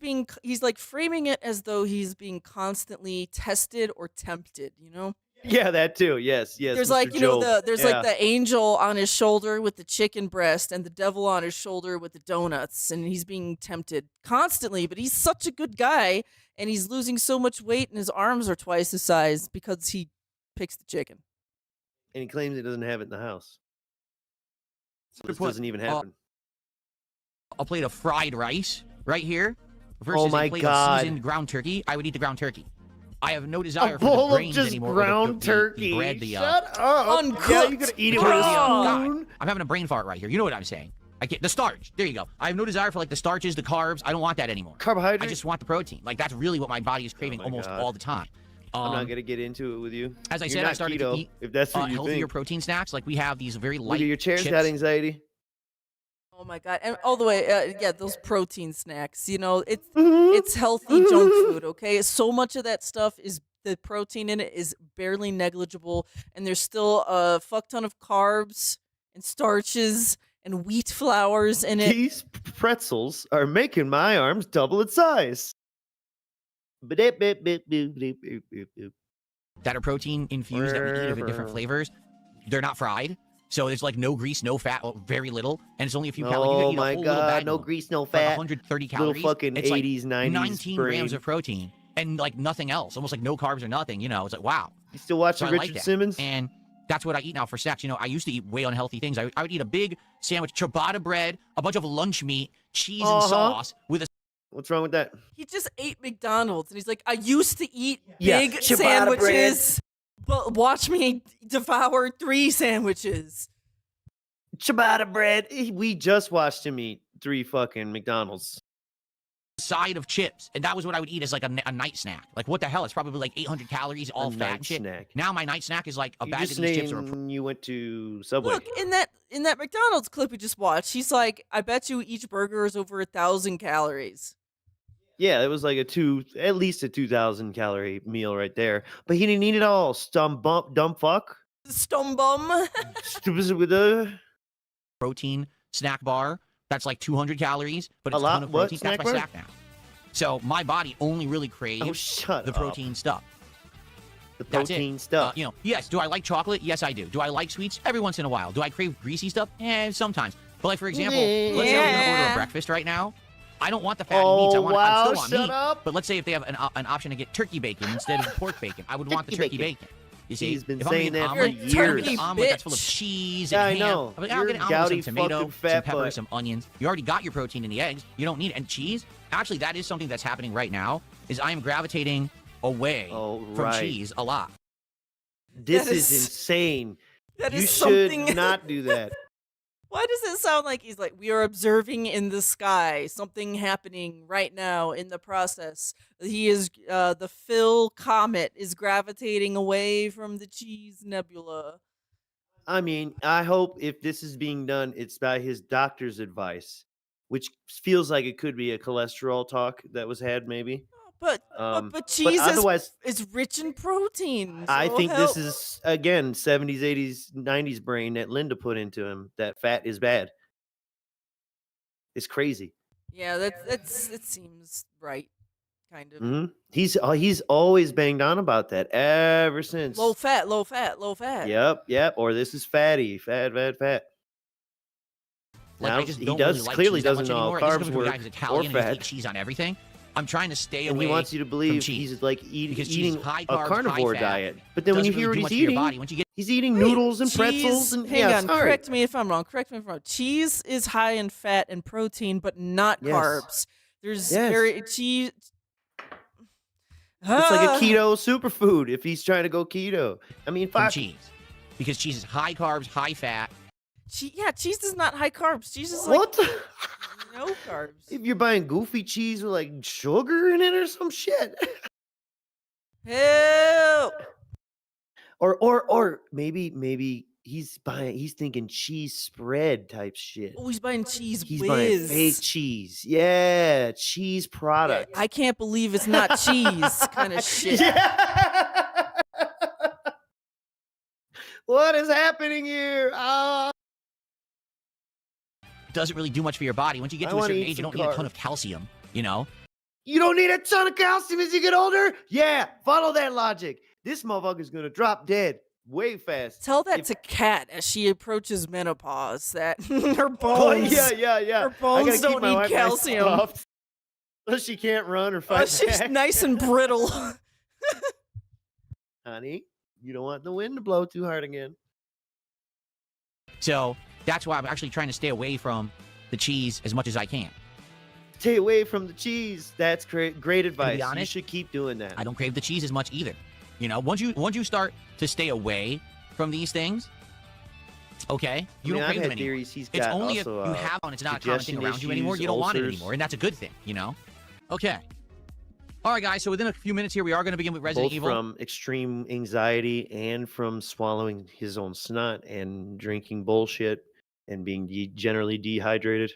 like framing it as though he's being constantly tested or tempted, you know? Yeah, that too. Yes, yes. There's Mr. like, you know, Job. there's like the angel on his shoulder with the chicken breast and the devil on his shoulder with the donuts, and he's being tempted constantly, but he's such a good guy, and he's losing so much weight and his arms are twice his size because he picks the chicken. And he claims he doesn't have it in the house. So this point. doesn't even happen. A plate of fried rice right here Oh versus my a plate God. of seasoned ground turkey. I would eat the ground turkey. I have no desire A for the bowl of grains just anymore. or ground the turkey. bread, the, Shut up. Uncooked. Yeah, you gotta eat it with a God, spoon. I'm having a brain fart right here. You know what I'm saying? I get the starch. There you go. I have no desire for like the starches, the carbs. I don't want that anymore. Carbohydrate. I just want the protein. Like that's really what my body is craving my almost God. all the time. I'm not gonna get into it with you. As I You're said, I not started keto, to eat if that's what you healthier think. protein snacks. Like we have these very light Look at your chair's chips. got anxiety. Oh my god! And all the way, yeah, those protein snacks. You know, it's healthy junk food. Okay, so much of that stuff is the protein in it is barely negligible, and there's still a fuck ton of carbs and starches and wheat flours in it. These pretzels are making my arms double its size. That are protein infused that we eat of different flavors. They're not fried, so there's like no grease, no fat, well, very little, and it's only a few calories. You Oh can eat a my whole little bag God! No of them grease, no for like fat. 130 Little calories. fucking It's like 80s, 90s 19 brain. grams of protein and like nothing else, almost like no carbs or nothing. You know, it's like wow. You still watching So I like Richard that. Simmons? And that's what I eat now for snacks. You know, I used to eat way unhealthy things. I would eat a big sandwich, ciabatta bread, a bunch of lunch meat, cheese and sauce with a What's wrong with that? He just ate McDonald's, and he's like, I used to eat Yeah, big ciabatta sandwiches, but watch me devour 3 sandwiches. Ciabatta bread. We just watched him eat 3 fucking McDonald's. side of chips, and that was what I would eat as like a night snack. Like what the hell? It's probably like 800 calories, all A fat night and shit. snack. Now my night snack is like a You bag just of these chips or a named you went to Subway. Look, in that McDonald's clip we just watched, he's like, I bet you each burger is over 1,000 calories. Yeah, it was like at least a 2,000 calorie meal right there. But he didn't eat it all. Dumb fuck. Stumbum. Stupid with the protein snack bar that's like 200 calories, but A it's a lot- ton of what protein. That's my snack bar? snack now. So my body only really craves Oh, shut the up. protein stuff. The That's it. protein stuff. You know, yes. Do I like chocolate? Yes, I do. Do I like sweets? Every once in a while. Do I crave greasy stuff? Sometimes. But like for example, let's say I'm gonna order Yeah. a breakfast right now. I don't want the fatty meats. I'm still want shut meat. up. But let's say if they have an option to get turkey bacon instead of pork bacon, I would want the Turkey turkey bacon. You see, He's been if I'm saying getting that omelet, for I'm gonna get years. an omelet that's full of Bitch. cheese Yeah, and I ham. know. I'm like, I'll You're get an omelet with gouty some tomato, fucking some fat pepper, butt. some onions. You already got your protein in the eggs. You don't need it. And cheese, actually, that is something that's happening right now. Is I am gravitating away from right. cheese a lot. This That is is- insane. That You is should something. not do that. Why does it sound like he's like, we are observing in the sky something happening right now in the process? He is, the Phil comet is gravitating away from the cheese nebula. I mean, I hope if this is being done, it's by his doctor's advice, which feels like it could be a cholesterol talk that was had, maybe. But cheese otherwise, is rich in protein. I so think hell- this is again 70s, 80s, 90s brain that Linda put into him. That fat is bad. It's crazy. Yeah, it seems right, kind of. Hmm He's always banged on about that ever since. Low fat, low fat, low fat. Yep. Or this is fatty, fat. Like, Now, I just he don't does really like clearly cheese that doesn't much know how anymore. I just carbs come from a guy work who's or Italian and fat. eats cheese on everything. I'm trying to stay And away. he wants you to believe cheese. he's like Because cheese is eating high a carbs, high carnivore fat. diet. But then when you Doesn't hear really do what much he's for your eating, body. Once you get he's eating Wait, noodles and cheese- pretzels and hang yeah, on, sorry. correct me if I'm wrong. Cheese is high in fat and protein, but not Yes. carbs. There's Yes. very cheese. It's like Ah. a keto superfood if he's trying to go keto. I mean, from fuck. cheese, because cheese is high carbs, high fat. Cheese is not high carbs. Cheese is like What? no carbs. If you're buying goofy cheese with like sugar in it or some shit. Help! Or maybe he's thinking cheese spread type shit. Oh, he's buying cheese He's whiz. buying fake cheese. Yeah, cheese product. I can't believe it's not cheese kind of shit. Yeah. What is happening here? Doesn't really do much for your body. Once you get I to a wanna certain eat age, you some don't need a ton carbs. of calcium. You know, You don't need a ton of calcium as you get older? Yeah, follow that logic. This motherfucker's gonna drop dead way fast. Tell that If- to Kat as she approaches menopause. That her Oh, bones. yeah. Her bones don't need calcium. Nice and soft. She can't run or fight Oh, she's back. nice and brittle. Honey, you don't want the wind to blow too hard again. So that's why I'm actually trying to stay away from the cheese as much as I can. Stay away from the cheese. That's great advice. You honest, should keep doing that. I don't crave the cheese as much either. You know, once you start to stay away from these things, okay, you don't I've crave them had anymore. theories. He's It's got only if also, you have one, it's not a common thing digestion around you anymore. issues, You don't want it ulcers. anymore, and that's a good thing, you know? Okay. All right, guys, so within a few minutes here, we are going to begin with Resident both Evil. from extreme anxiety and from swallowing his own snot and drinking bullshit and being generally dehydrated.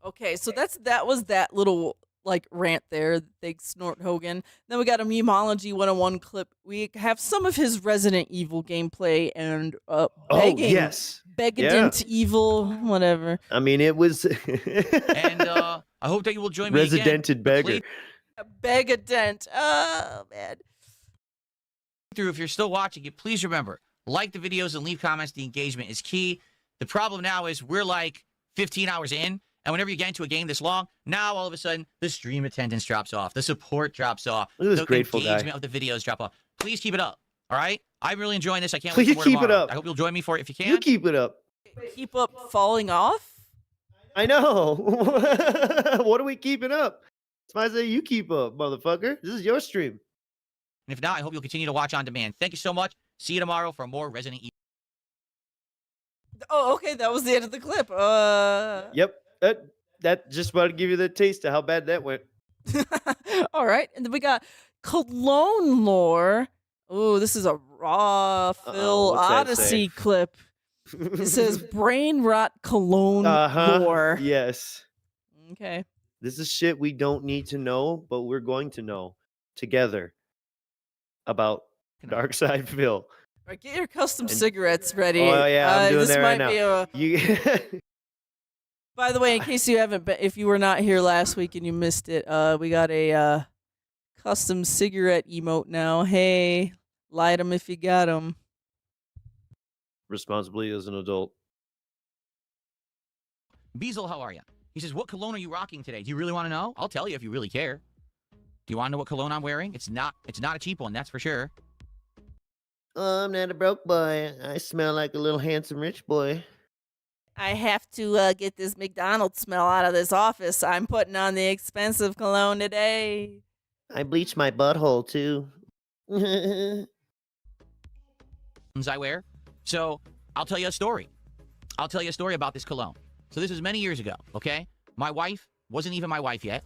Okay, so that was that little like rant there. Big snort Hogan. Then we got a Memology 101 clip. We have some of his Resident Evil gameplay and begging. Oh, yes. Beggadent evil, whatever. I mean, it was And I hope that you will join me again. Residented Beggar. Beggadent. Oh man. Through, if you're still watching it, please remember, like the videos and leave comments. The engagement is key. The problem now is we're like 15 hours in, and whenever you get into a game this long, now all of a sudden the stream attendance drops off, the support drops off, Look at this the grateful guy. engagement of the videos drop off. Please keep it up. All right, I'm really enjoying this. I can't wait Please for keep it tomorrow. up. I hope you'll join me for it if you can. You keep it up. Keep up falling off. I know. What are we keeping up? That's why I say you keep up, motherfucker. This is your stream. And if not, I hope you'll continue to watch on demand. Thank you so much. See you tomorrow for more Resident Evil. Oh, okay, that was the end of the clip. Yep. That just about to give you the taste of how bad that went. All right, and then we got Cologne lore. Oh, this is a raw Phil what's that Odyssey say? clip. It says BrainRot Cologne lore. Yes. Okay. This is shit we don't need to know, but we're going to know together about Dark Side Phil. All right, get your custom And- cigarettes ready. Oh, yeah, I'm doing this that right might now. be a. You By the way, in case you haven't been, if you were not here last week and you missed it, we got a custom cigarette emote now. Hey, light them if you got them. responsibly as an adult. Beazle, how are you? He says, what cologne are you rocking today? Do you really want to know? I'll tell you if you really care. Do you want to know what cologne I'm wearing? It's not a cheap one, that's for sure. I'm not a broke boy. I smell like a little handsome rich boy. I have to get this McDonald's smell out of this office. I'm putting on the expensive cologne today. I bleach my butthole too. I wear. So I'll tell you a story. I'll tell you a story about this cologne. So this was many years ago, okay? My wife wasn't even my wife yet,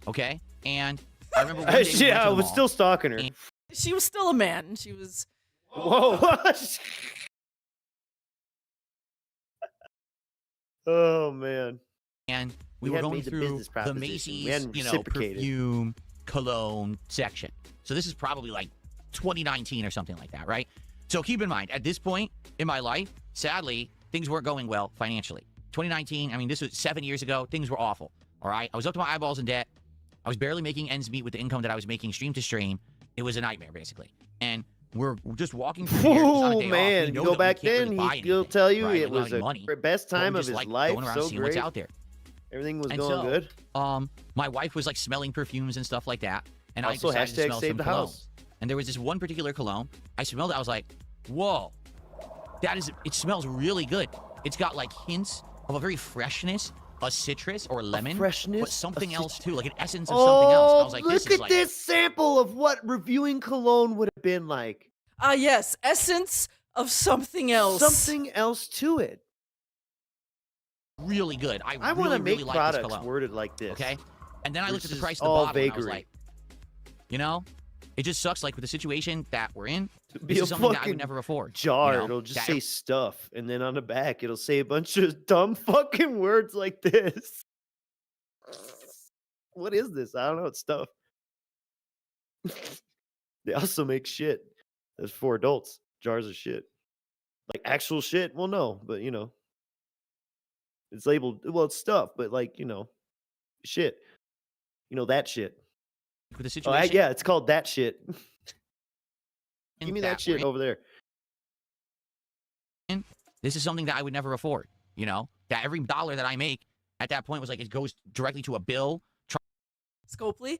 okay? And I remember one day we went to I the was mall. still stalking her. And- She was still a man. She was. Whoa. Oh man. And we We were hadn't going made the through business the proposition. We Macy's, hadn't reciprocated. perfume, cologne section. So this is probably like 2019 or something like that, right? So keep in mind, at this point in my life, sadly, things weren't going well financially. 2019, I mean, this was 7 years ago. Things were awful, all right? I was up to my eyeballs in debt. I was barely making ends meet with the income that I was making stream to stream. It was a nightmare, basically. And we're just walking through here. It's on a Oh day off. man, We know go that we back can't really then. buy He'll anything, tell you right? it We don't was have the money. best But time we of just his like life. going around So seeing great. what's out there. Everything was And going so, good. My wife was like smelling perfumes and stuff like that, and Also, I decided to hashtag smell save some the cologne. house. And there was this one particular cologne. I smelled it. I was like, "Whoa, it smells really good. It's got like hints of a very freshness, a citrus or lemon, freshness, but a something else cit- too, like an essence of something else." And I was like, look "This at is like this sample of what reviewing cologne would have been like. Ah, yes, essence of something else. Something else to it. really good. I I want really, to make really like this products cologne." worded like this. Okay, and then I looked at the versus price of the all bottle, and I was vagary. like, you know, it just sucks. Like with the situation that we're in, Be this a is something that I fucking would never afford. jar. you know? It'll just That- say stuff, and then on the back it'll say a bunch of dumb fucking words like this. What is this? I don't know. It's stuff. They also make shit. That's for adults. Jars of shit. Like actual shit. Well, no, but you know, it's labeled. Well, it's stuff, but like you know, shit. You know that shit. with the Oh, situation. yeah, it's called that shit. Give me that shit over there. This is something that I would never afford. You know, that every dollar that I make at that point was like it goes directly to a bill. Scopely,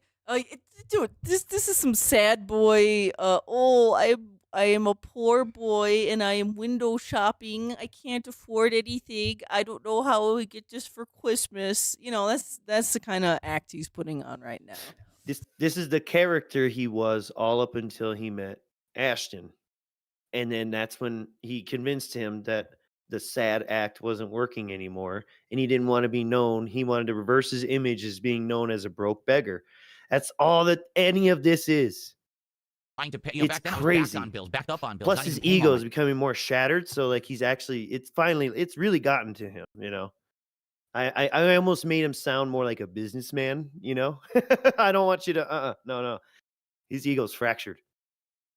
dude, this is some sad boy. I am a poor boy and I am window shopping. I can't afford anything. I don't know how I would get this for Christmas. You know, that's the kind of act he's putting on right now. This is the character he was all up until he met Ashton. And then that's when he convinced him that the sad act wasn't working anymore. And he didn't want to be known. He wanted to reverse his image as being known as a broke beggar. That's all that any of this is. Trying to pay, It's back then crazy. I was backed on bills, backed up on bills. Plus not his even paying ego on is it. becoming more shattered. So like it's really gotten to him, you know. I almost made him sound more like a businessman, you know. I don't want you to no. His ego's fractured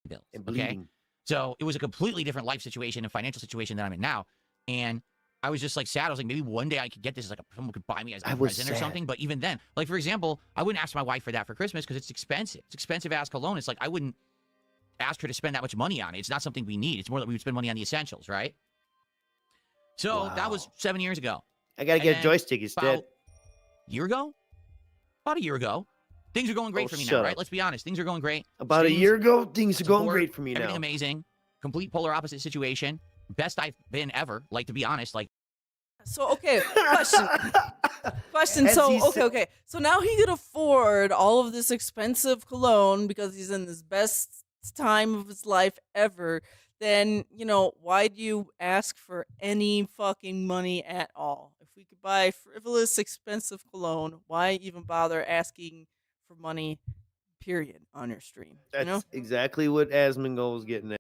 Bills, and okay? bleeding. So it was a completely different life situation and financial situation that I'm in now. And I was just like sad. I was like, maybe one day I could get this, like someone could buy me as a present or something. But even then, like for example, I wouldn't ask my wife for that for Christmas because it's expensive. It's expensive as cologne. It's like I wouldn't ask her to spend that much money on it. It's not something we need. It's more that we would spend money on the essentials, right? So that was 7 years ago. I gotta get a joystick instead. About a year ago, things are going great for me now, right? Let's be honest. Things are going great. About a year ago, things are going great for me now. Everything amazing. Complete polar opposite situation. Best I've been ever. Like, to be honest, like. So, okay, question. So, okay. So now he could afford all of this expensive cologne because he's in this best time of his life ever. Then, you know, why do you ask for any fucking money at all? If we could buy frivolous, expensive cologne, why even bother asking for money, period, on your stream? That's exactly what Asmongold was getting at.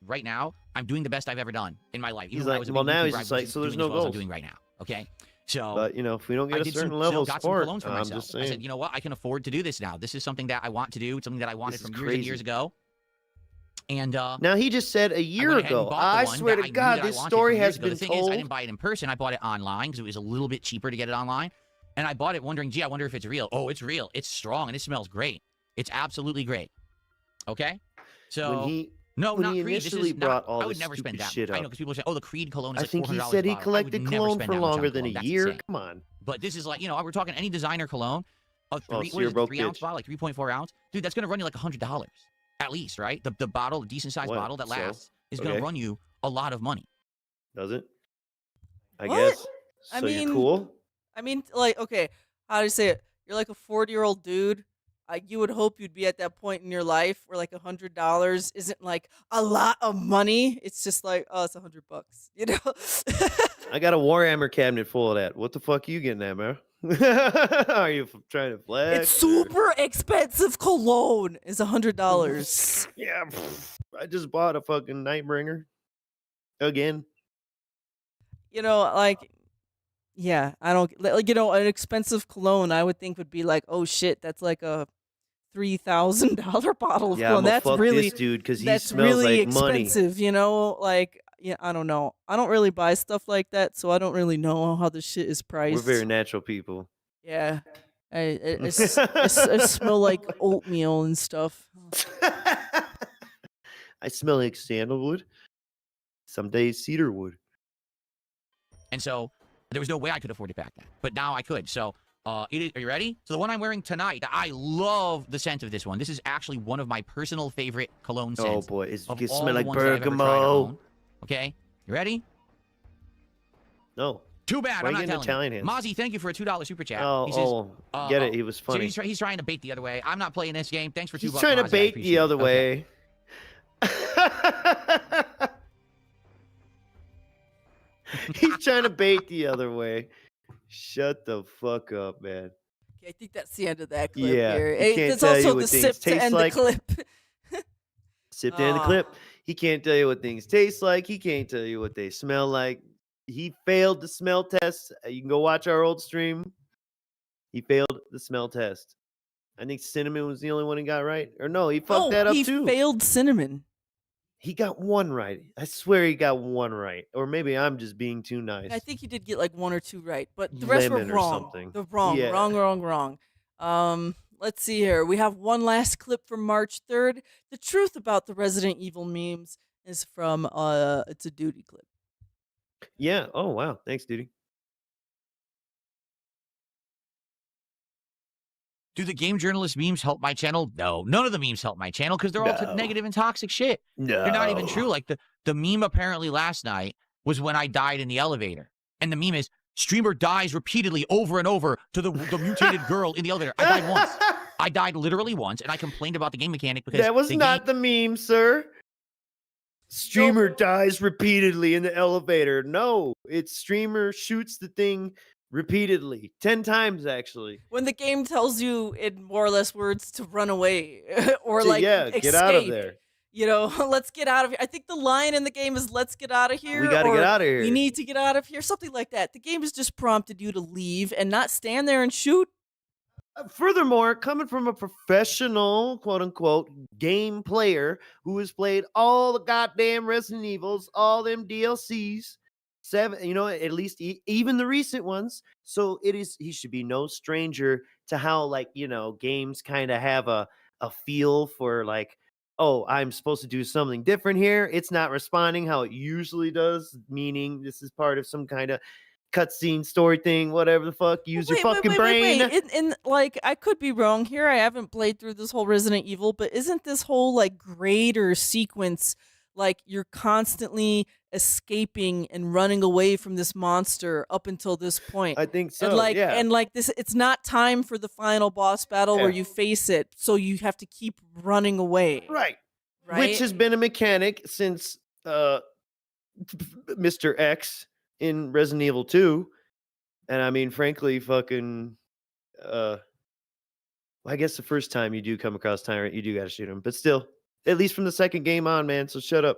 Right now, I'm doing the best I've ever done in my life. He's like, well, now he's just like, so there's no goals. I'm doing right now, okay? So, but you know, if we don't get a certain level of support, I'm just saying. I said, you know what? I can afford to do this now. This is something that I want to do. It's something that I wanted from years and years ago. And now he just said a year ago. I swear to God, this story has been told. The thing is, I didn't buy it in person. I bought it online because it was a little bit cheaper to get it online. And I bought it wondering, gee, I wonder if it's real. Oh, it's real. It's strong and it smells great. It's absolutely great. Okay, so not Creed. This is not. I would never spend that. I know because people say, oh, the Creed cologne is like $400. I think he said he collected cologne for longer than a year. Come on. But this is like, you know, we're talking any designer cologne, a 3 ounce bottle, like 3.4 ounce, dude. That's gonna run you like $100 at least, right? The bottle, the decent sized bottle that lasts, is gonna run you a lot of money. Does it? I guess. So I mean, you're cool. I mean, like, okay, how do you say it? You're like a 40-year-old dude. You would hope you'd be at that point in your life where like $100 isn't like a lot of money. It's just like, oh, it's $100, you know. I got a Warhammer cabinet full of that. What the fuck are you getting at, man? Are you trying to flex? It's super expensive cologne. Is $100. Yeah, I just bought a fucking Nightbringer again. You know, like. Yeah, I don't like, you know, an expensive cologne I would think would be like, oh shit, that's like a $3,000 bottle of cologne. That's really, this dude, because he that's smells really like expensive, money. You know, like, yeah, I don't know. I don't really buy stuff like that, so I don't really know how this shit is priced. We're very natural people. Yeah, I smell like oatmeal and stuff. I smell like sandalwood. Some days cedarwood. And so there was no way I could afford it back then, but now I could. So, are you ready? So the one I'm wearing tonight, I love the scent of this one. This is actually one of my personal favorite cologne scents. Oh boy, it can smell like bergamot. Okay, you ready? No. Too bad. I'm not telling Italian you. Mozzie, thank you for a $2 super chat. Get it. He was funny. So he's trying to bait the other way. I'm not playing this game. Thanks for $2. He's trying to bait the other way. He's trying to bait the other way. Shut the fuck up, man. Okay, I think that's the end of that clip. Yeah, here. He can't it's tell also you what the things sip to taste end like. the clip. Sip to end the clip. He can't tell you what things taste like. He can't tell you what they smell like. He failed the smell test. You can go watch our old stream. He failed the smell test. I think cinnamon was the only one he got right. Or no, he fucked that up too. He failed cinnamon. He got one right. I swear he got one right. Or maybe I'm just being too nice. I think he did get like 1 or 2 right, but the rest were wrong. Something. The wrong, Yeah. wrong. let's see here. We have one last clip from March 3rd. The truth about the Resident Evil memes is from it's a Duty clip. Yeah. Oh wow. Thanks, Duty. Do the game journalist memes help my channel? No, none of the memes help my channel because they're all No. negative and toxic shit. No. They're not even true. Like the meme apparently last night was when I died in the elevator. And the meme is streamer dies repeatedly over and over to the mutated girl in the elevator. I died once. I died literally once, and I complained about the game mechanic because that was not the meme, sir. Streamer Nope. dies repeatedly in the elevator. No, it's streamer shoots the thing repeatedly, 10 times actually. When the game tells you in more or less words to run away or So, like yeah, escape, get out of there. You know, let's get out of here. I think the line in the game is "Let's get out of here." We gotta or get out of here. We need to get out of here. Something like that. The game has just prompted you to leave and not stand there and shoot. Furthermore, coming from a professional, quote unquote, game player who has played all the goddamn Resident Evils, all them DLCs, 7, at least even the recent ones. So he should be no stranger to how, like, games kind of have a feel for, like, oh, I'm supposed to do something different here. It's not responding how it usually does, meaning this is part of some kind of cutscene story thing, whatever the fuck. Use your fucking brain. And like, I could be wrong here. I haven't played through this whole Resident Evil, but isn't this whole like grader sequence like you're constantly escaping and running away from this monster up until this point? I think so. And like, yeah. and like this, it's not time for the final boss battle where Yeah. you face it, so you have to keep running away. Right. Right. Which has been a mechanic since Mr. X in Resident Evil 2. And I mean, frankly, fucking I guess the first time you do come across Tyrant, you do gotta shoot him. But still, at least from the second game on, man. So shut up.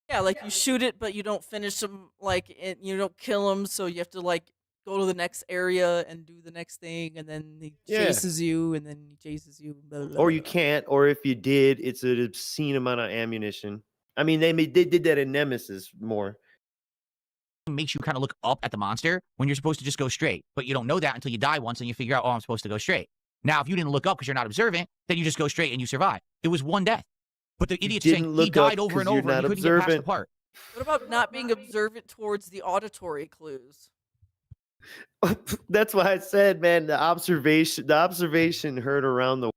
Yeah, like you shoot it, but you don't finish them. Like you don't kill him, so you have to like go to the next area and do the next thing, and then he Yeah. chases you, and then he chases you. Blah, blah, Or you blah. can't, or if you did, it's an obscene amount of ammunition. I mean, they did that in Nemesis more. makes you kind of look up at the monster when you're supposed to just go straight. But you don't know that until you die once and you figure out, oh, I'm supposed to go straight. Now, if you didn't look up because you're not observant, then you just go straight and you survive. It was one death. But the idiot's saying he died over and over and he couldn't get past the part. What about not being observant towards the auditory clues? That's why I said, man, the observation heard around the.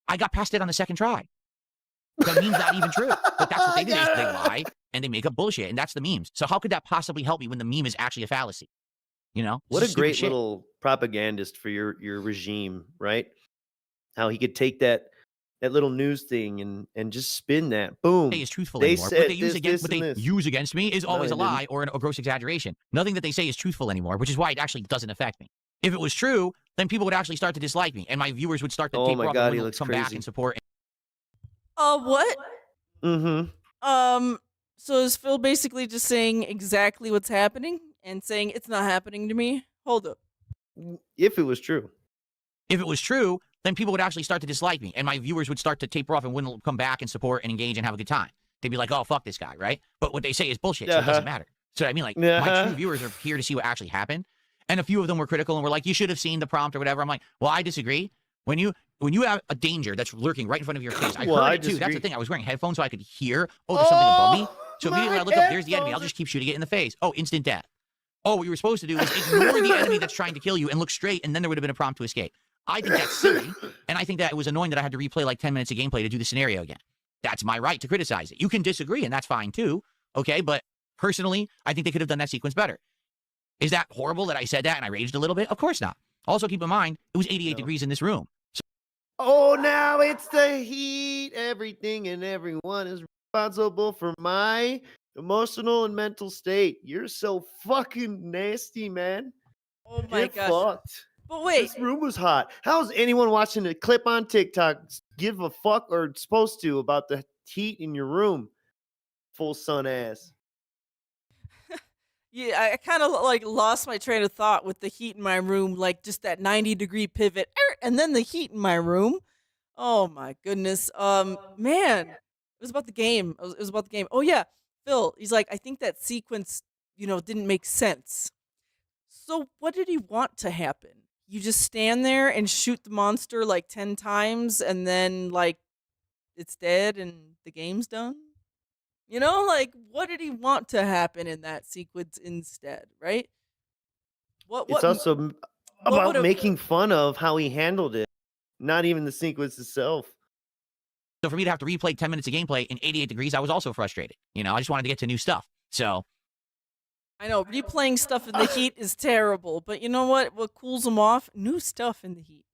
I got past it on the second try. That meme's not even true. But that's what they do. They lie and they make up bullshit. And that's the memes. So how could that possibly help me when the meme is actually a fallacy? You know? What It's a stupid great shit. little propagandist for your regime, right? How he could take that little news thing and just spin that. Boom. Say is truthful They anymore. said What they use this, against this, what they and this. use against me is No, always they a lie or a gross exaggeration. Nothing that they say is truthful anymore, which is why it actually doesn't affect me. If it was true, then people would actually start to dislike me, and my viewers would start to Oh take my off God, and he will looks come back crazy. and support. What? Mm-hmm. So is Phil basically just saying exactly what's happening and saying it's not happening to me? Hold up. If it was true. If it was true, then people would actually start to dislike me, and my viewers would start to taper off and wouldn't come back and support and engage and have a good time. They'd be like, oh, fuck this guy, right? But what they say is bullshit, so it doesn't matter. So I mean, like, my true viewers are here to see what actually happened. And a few of them were critical and were like, you should have seen the prompt or whatever. I'm like, well, I disagree. When you have a danger that's lurking right in front of your face, I Well, heard I it too. That's disagree. the thing. I was wearing headphones so I could hear, oh, there's something above me. So my immediately I look up, there's the enemy. I'll headphones. just keep shooting it in the face. Oh, instant death. Oh, what you were supposed to do is ignore the enemy that's trying to kill you and look straight, and then there would have been a prompt to escape. I think that's silly, and I think that it was annoying that I had to replay like 10 minutes of gameplay to do the scenario again. That's my right to criticize it. You can disagree, and that's fine too, okay? But personally, I think they could have done that sequence better. Is that horrible that I said that and I raged a little bit? Of course not. Also, keep in mind, it was 88 degrees in this room. Oh, now it's the heat. Everything and everyone is responsible for my emotional and mental state. You're so fucking nasty, man. Oh my Get gosh. fucked. But wait, This room was hot. How's anyone watching a clip on TikTok give a fuck or supposed to about the heat in your room? Full sun ass. yeah, I kind of like lost my train of thought with the heat in my room, like just that 90-degree pivot, and then the heat in my room. Oh my goodness. Man, it was about the game. It was about the game. Oh yeah, Phil. He's like, I think that sequence, didn't make sense. So what did he want to happen? you just stand there and shoot the monster like 10 times and then like it's dead and the game's done? You know, like what did he want to happen in that sequence instead, right? It's also what about would've- making fun of how he handled it, not even the sequence itself. So for me to have to replay 10 minutes of gameplay in 88 degrees, I was also frustrated. You know, I just wanted to get to new stuff. So I know replaying stuff in the heat is terrible, but you know what? What cools them off? New stuff in the heat.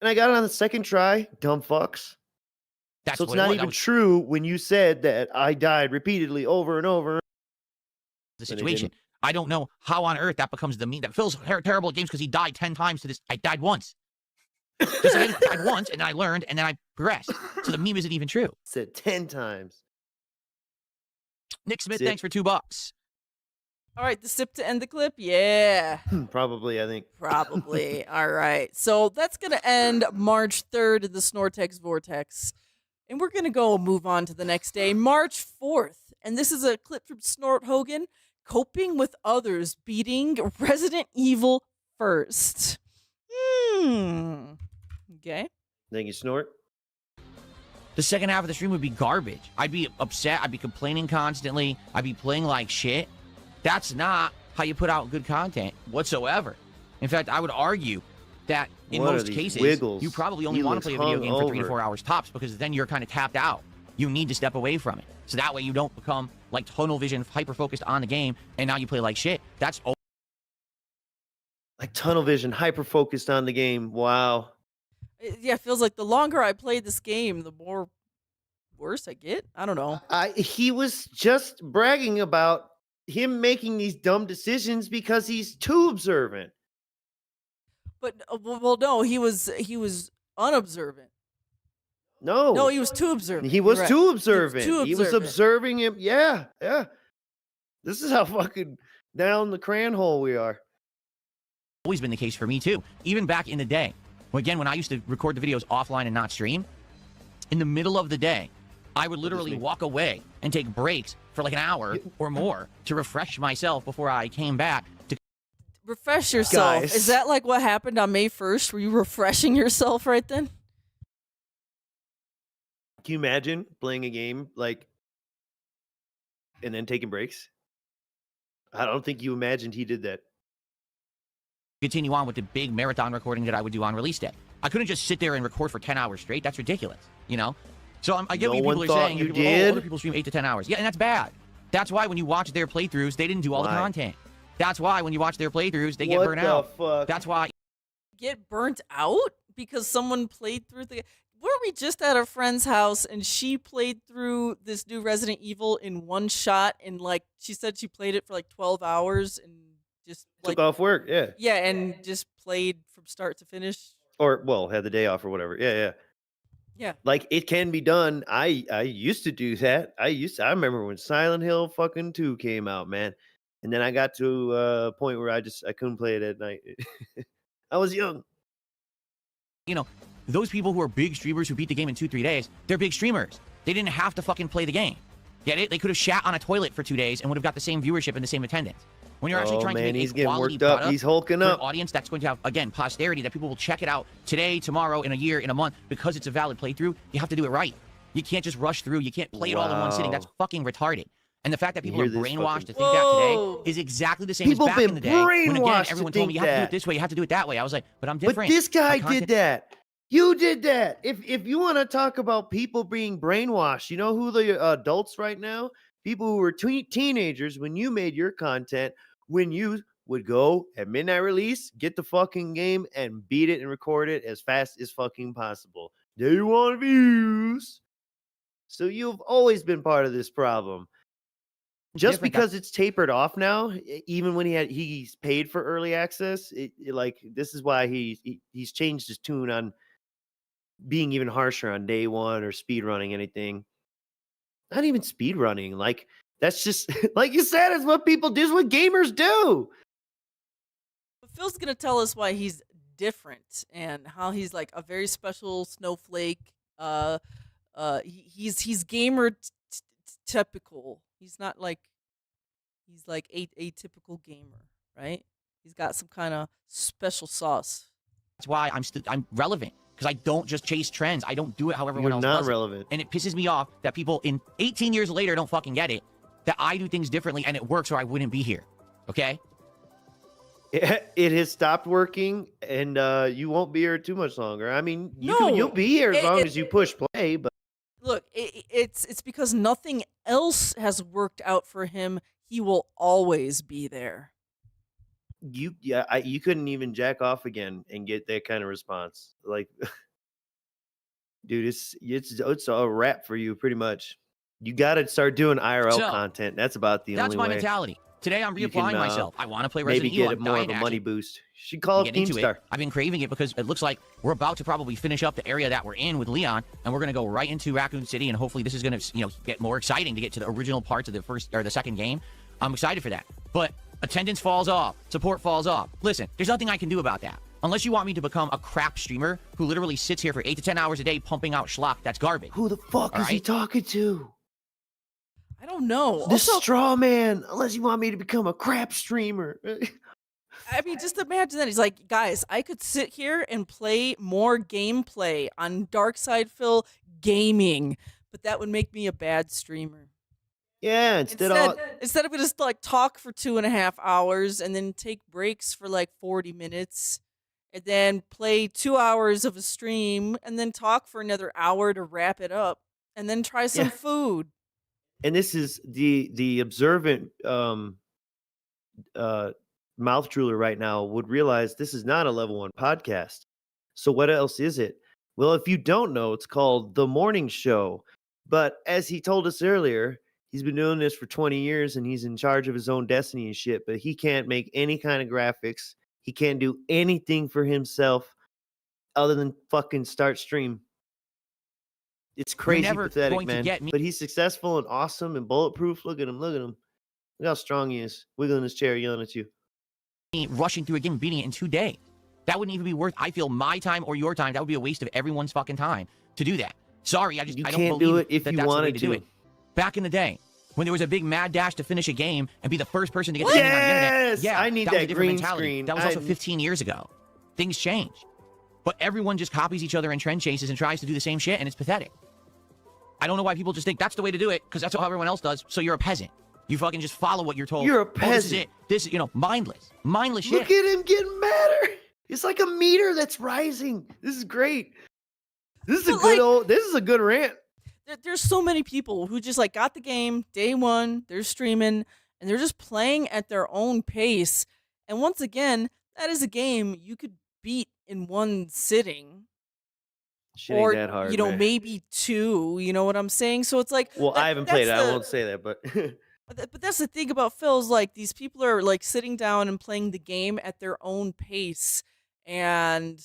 And I got it on the second try, dumb fucks. that's So it's what not it was. even That was true when you said that I died repeatedly over and over. the But they situation. didn't. I don't know how on earth that becomes the meme. That Phil's terrible at games because he died 10 times to this. I died once. Just I died once, and then I learned, and then I progressed. So the meme isn't even true. Said 10 times. Nick Smith, Sip. thanks for $2. All right, the sip to end the clip? Yeah, Probably, I think. probably. All right. So that's going to end March 3rd in the Snortex Vortex. And we're going to go move on to the next day, March 4th. And this is a clip from Snort Hogan, coping with others, beating Resident Evil first. Okay. Thank you, Snort. The second half of the stream would be garbage. I'd be upset. I'd be complaining constantly. I'd be playing like shit. That's not how you put out good content whatsoever. In fact, I would argue that in What are most these cases, wiggles? you probably only He want to looks play a video game for 3 to hungover. 4 hours tops because then you're kind of tapped out. You need to step away from it. So that way you don't become like tunnel vision, hyper-focused on the game, and now you play like shit. That's Like tunnel vision, hyper focused on the game. Wow. Yeah, it feels like the longer I play this game, the more worse I get. I don't know. He was just bragging about him making these dumb decisions because he's too observant. But well, no, he was unobservant. No. No, he was too observant. He was You're right. too observant. too He was observant. observing him. Yeah, yeah. This is how fucking down the cran hole we are. always been the case for me too. Even back in the day, again, when I used to record the videos offline and not stream, in the middle of the day, I would literally walk away and take breaks for like an hour or more to refresh myself before I came back to Refresh yourself. Guys. Is that like what happened on May 1st? Were you refreshing yourself right then? Can you imagine playing a game like and then taking breaks? I don't think you imagined he did that. continue on with the big marathon recording that I would do on release day. I couldn't just sit there and record for 10 hours straight. That's ridiculous, you know? So I get No what one people are thought saying. you People are, did? other people stream 8 to 10 hours. Yeah, and that's bad. That's why when you watch their playthroughs, they didn't do all the Why? content. That's why when you watch their playthroughs, they get What burnt the out. fuck? That's why Get burnt out because someone played through the. Weren't we just at a friend's house and she played through this new Resident Evil in one shot and like she said she played it for like 12 hours and just like Took off work, yeah. yeah and just played from start to finish. Or well, had the day off or whatever. Yeah, yeah. Yeah. Like it can be done. I used to do that. I remember when Silent Hill fucking 2 came out, man. And then I got to a point where I couldn't play it at night. I was young. you know, those people who are big streamers who beat the game in 2-3 days, they're big streamers. They didn't have to fucking play the game. Get it? They could have shat on a toilet for 2 days and would have got the same viewership and the same attendance. When you're actually Oh, trying to man, make he's a getting quality worked up. product He's hulking for an up. audience that's going to have, again, posterity, that people will check it out today, tomorrow, in a year, in a month, because it's a valid playthrough, you have to do it right. You can't just rush through. You can't play it all in one sitting. Wow. That's fucking retarded. And the fact that people are hear this brainwashed to fucking- think that Whoa. today is exactly the same People as back been in the day. When again, brainwashed to everyone told me you think have to do that. it this way, you have to do it that way. I was like, but I'm But different. this guy My did content- that. You did that. If you want to talk about people being brainwashed, you know who the adults right now? People who were teenagers when you made your content, when you would go at midnight release, get the fucking game and beat it and record it as fast as fucking possible. They want views. So you've always been part of this problem. Just Different because it's tapered off now, even when he's paid for early access, like this is why he's changed his tune on being even harsher on day one or speed running anything. Not even speed running. Like that's just like you said, it's what people do, it's what gamers do. But Phil's gonna tell us why he's different and how he's like a very special snowflake. He's gamer typical. He's not like he's like a typical gamer, right? He's got some kind of special sauce. That's why I'm relevant, because I don't just chase trends. I don't do it how everyone You're else not does it. relevant. And it pisses me off that people in 18 years later don't fucking get it, that I do things differently and it works or I wouldn't be here. Okay? It has stopped working, and you won't be here too much longer. I mean, No, you'll be here as long it- as you push play, but Look, it's because nothing else has worked out for him. He will always be there. you couldn't even jack off again and get that kind of response. Like, dude, it's a wrap for you pretty much. You got to start doing IRL So, content. That's about the That's only my way. mentality. Today I'm You reapplying can, myself. I want to play Maybe Resident Evil. get it I'm more dying of a to money actually boost. Should call up get into Keemstar. it. I've been craving it because it looks like we're about to probably finish up the area that we're in with Leon, and we're going to go right into Raccoon City, and hopefully this is going to, get more exciting to get to the original parts of the first or the second game. I'm excited for that. But attendance falls off, support falls off. Listen, there's nothing I can do about that. Unless you want me to become a crap streamer who literally sits here for 8 to 10 hours a day pumping out schlock that's garbage. Who the fuck is he Alright? talking to? I don't know. This Also, straw man. Unless you want me to become a crap streamer. I mean, just imagine that. He's like, guys, I could sit here and play more gameplay on Darkside Phil Gaming, but that would make me a bad streamer. Yeah, Instead, I'm gonna just like talk for 2.5 hours and then take breaks for like 40 minutes, and then play 2 hours of a stream and then talk for another hour to wrap it up, and then try some Yeah. food. and this is the observant mouth drooler right now would realize this is not a level 1 podcast. So what else is it? Well, if you don't know, it's called The Morning Show. But as he told us earlier, he's been doing this for 20 years and he's in charge of his own destiny and shit, but he can't make any kind of graphics. He can't do anything for himself other than fucking start stream. It's crazy never pathetic, going to man. get me- But he's successful and awesome and bulletproof. Look at him. Look at him. Look how strong he is. Wiggling his chair, yelling at you. Rushing through a game and beating it in 2 days. That wouldn't even be worth, I feel, my time or your time. That would be a waste of everyone's fucking time to do that. Sorry, I You don't can't believe do it if that you that's the way wanted to do to. it. Back in the day, when there was a big mad dash to finish a game and be the first person to get trending on the internet. Yes! Yeah, I need that was a that different green mentality. screen. That was also 15 years ago. Things change. But everyone just copies each other in trend chases and tries to do the same shit, and it's pathetic. I don't know why people just think that's the way to do it, because that's how everyone else does, so you're a peasant. You fucking just follow what you're told. You're a Oh, this is peasant. it. This is, mindless. Mindless shit. Look at him getting madder. It's like a meter that's rising. This is great. This is a But, good like- this is a good rant. There's so many people who just like got the game day one, they're streaming, and they're just playing at their own pace. And once again, that is a game you could beat in one sitting. Shit or, ain't that hard, man. maybe 2, you know what I'm saying? So it's like, Well, I haven't played it. that's I the- won't say that, but But that's the thing about Phil's, like, these people are like sitting down and playing the game at their own pace, and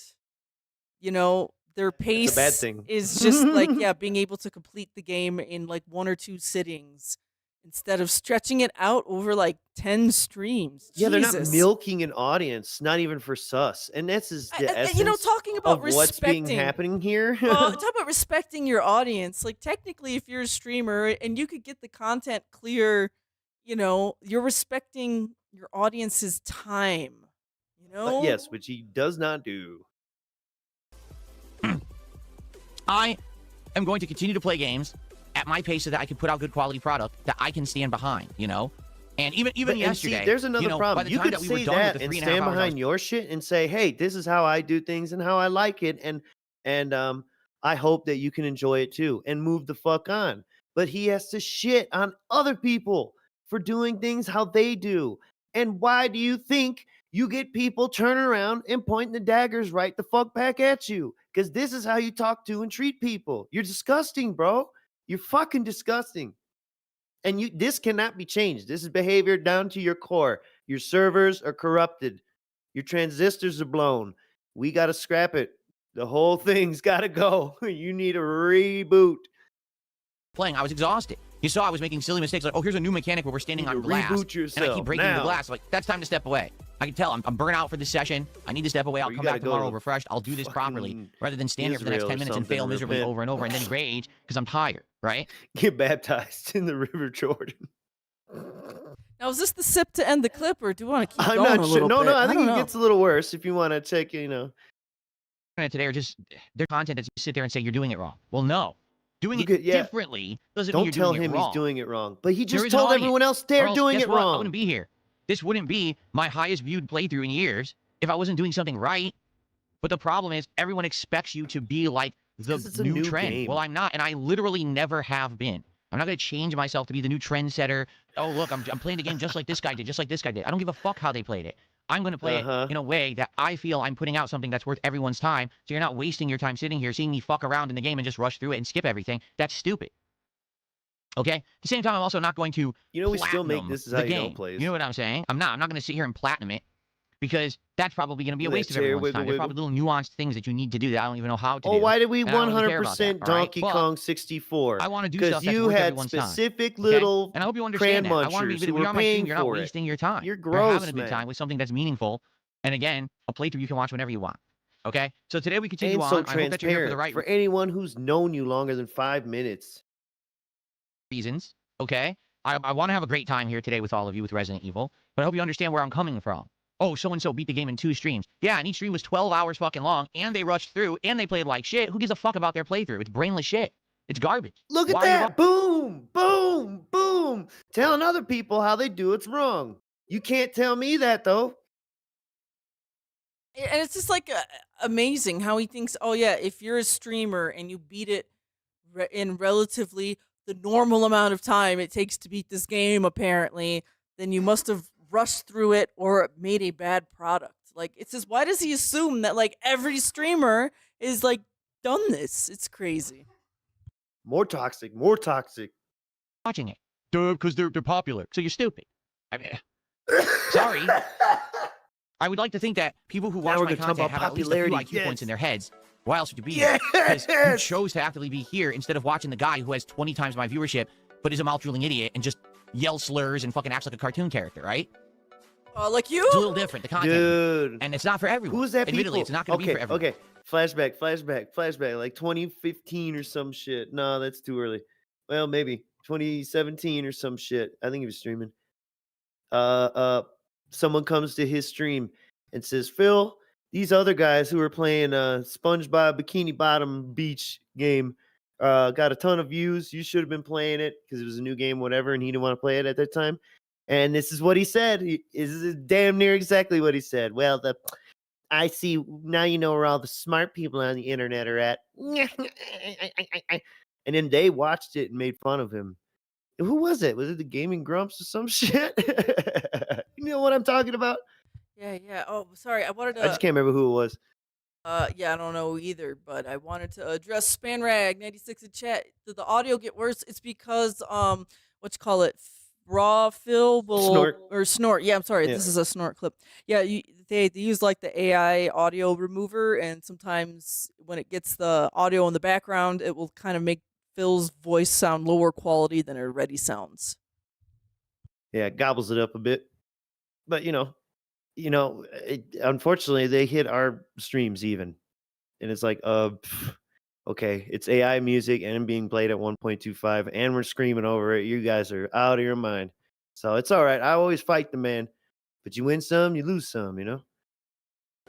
their pace bad thing. is just like being able to complete the game in like 1 or 2 sittings instead of stretching it out over like 10 streams. yeah, they're not Jesus. milking an audience, not even for sus. And this is the And, essence talking about of what's being respecting happening here. talk about respecting your audience. Like, technically, if you're a streamer and you could get the content clear, you're respecting your audience's time. Yes, which he does not do. I am going to continue to play games at my pace so that I can put out good quality product that I can stand behind, And even And yesterday, see, there's another by problem. the You time could that we were say done that with the and 3.5 stand hours, I was behind your shit and say, "Hey, this is how I do things and how I like it, and I hope that you can enjoy it too," and move the fuck on. But he has to shit on other people for doing things how they do. And why do you think you get people turning around and pointing the daggers right the fuck back at you? Because this is how you talk to and treat people. You're disgusting, bro. You're fucking disgusting. And this cannot be changed. This is behavior down to your core. Your servers are corrupted. Your transistors are blown. We got to scrap it. The whole thing's got to go. You need a reboot. playing, I was exhausted. You saw I was making silly mistakes, like, oh, here's a new mechanic where we're standing You on need to glass, reboot and I yourself keep breaking the now. glass. Like, that's time to step away. I can tell I'm burnt out for this session. I need to step away. I'll Or you come gotta back go tomorrow to refreshed. I'll do this properly, fucking rather than stand here for the next Israel 10 or minutes and something fail and miserably repent. over and over and then rage because I'm tired, right? Get baptized in the River Jordan. Now, is this the sip to end the clip, or do you want to keep I'm going not a sure. little No, bit? no, I think don't it know. gets a little worse if you want to check, you know. Today are just their content that you sit there and say you're doing it wrong. Well, no. Doing Look it at- yeah. differently doesn't mean Don't you're tell doing him it wrong. he's doing it wrong. But he There just is an told audience, everyone else or they're else, doing guess it what? I wrong. wouldn't be here. This wouldn't be my highest viewed playthrough in years if I wasn't doing something right. But the problem is everyone expects you to be like the 'cause it's a new new trend. game. Well, I'm not, and I literally never have been. I'm not going to change myself to be the new trendsetter. Oh, look, I'm playing the game just like this guy did, just like this guy did. I don't give a fuck how they played it. I'm going to play it in a way that I feel I'm putting out something that's worth everyone's time, so you're not wasting your time sitting here seeing me fuck around in the game and just rush through it and skip everything. That's stupid. Okay? At the same time, I'm also not going to You know, we still make platinum this is the how you game. don't play. You know what I'm saying? I'm not going to sit here and platinum it because that's probably going to be a Look at waste that of chair, everyone's wiggle, time. There's wiggle. probably little nuanced things that you need to do that I don't even know how to Oh, do. why did we and I don't really care about that, 100% all right? Donkey But Kong 64? I want to do Because stuff that's you worth had everyone's time. specific Okay? little And I hope you cran understand that. I want to be, munchers when who you're were on my stream, paying you're not for it. wasting your time. You're You're gross, having a good man. time with something that's meaningful. And again, a playthrough you can watch whenever you want. Okay? So today we continue And on. so I hope that you're here for the transparent right for anyone who's known you longer than 5 minutes. reasons. Okay? I want to have a great time here today with all of you with Resident Evil, but I hope you understand where I'm coming from. Oh, so-and-so beat the game in 2 streams. Yeah, and each stream was 12 hours fucking long, and they rushed through, and they played like shit. Who gives a fuck about their playthrough? It's brainless shit. It's garbage. Look at Why are you that! Boom, boom, boom. Telling other people how they do it's wrong. You can't tell me that though. And it's just like amazing how he thinks, oh yeah, if you're a streamer and you beat it in relatively the normal amount of time it takes to beat this game, apparently, then you must have rushed through it or made a bad product. Like, it's just, why does he assume that like every streamer is like done this? It's crazy. More toxic, more toxic. watching it? Duh, because they're popular. So you're stupid. I mean, sorry. I would like to think that people who watch we're my gonna talk content about have at least a few popularity, IQ points yes. in their heads. Why else would you be here? Because you Yes! chose to actively be here instead of watching the guy who has 20 times my viewership, but is a mouth-drooling idiot and just yells slurs and fucking acts like a cartoon character, right? Like you? It's a little different, the content. Dude. And it's not for everyone. Who's that Admittedly, people? it's not going to be for everyone. Okay. Flashback. Like 2015 or some shit. No, that's too early. Well, maybe 2017 or some shit. I think he was streaming. Someone comes to his stream and says, Phil, these other guys who are playing SpongeBob Bikini Bottom Beach game got a ton of views. You should have been playing it because it was a new game, whatever, and he didn't want to play it at that time. And this is what he said. This is damn near exactly what he said. Well, I see now you know where all the smart people on the internet are at. And then they watched it and made fun of him. Who was it? Was it the Gaming Grumps or some shit? You know what I'm talking about? Yeah. Oh, sorry. I wanted to. I just can't remember who it was. Yeah, I don't know either, but I wanted to address Spanrag96 in chat. Did the audio get worse? It's because what you call it, raw Phil will Snort. or snort. Yeah, I'm sorry. Yeah. This is a snort clip. Yeah, they use like the AI audio remover, and sometimes when it gets the audio in the background, it will kind of make Phil's voice sound lower quality than it already sounds. Yeah, it gobbles it up a bit. But unfortunately, they hit our streams even, and it's like, okay, it's AI music and being played at 1.25, and we're screaming over it. You guys are out of your mind. So it's all right. I always fight the man, but you win some, you lose some.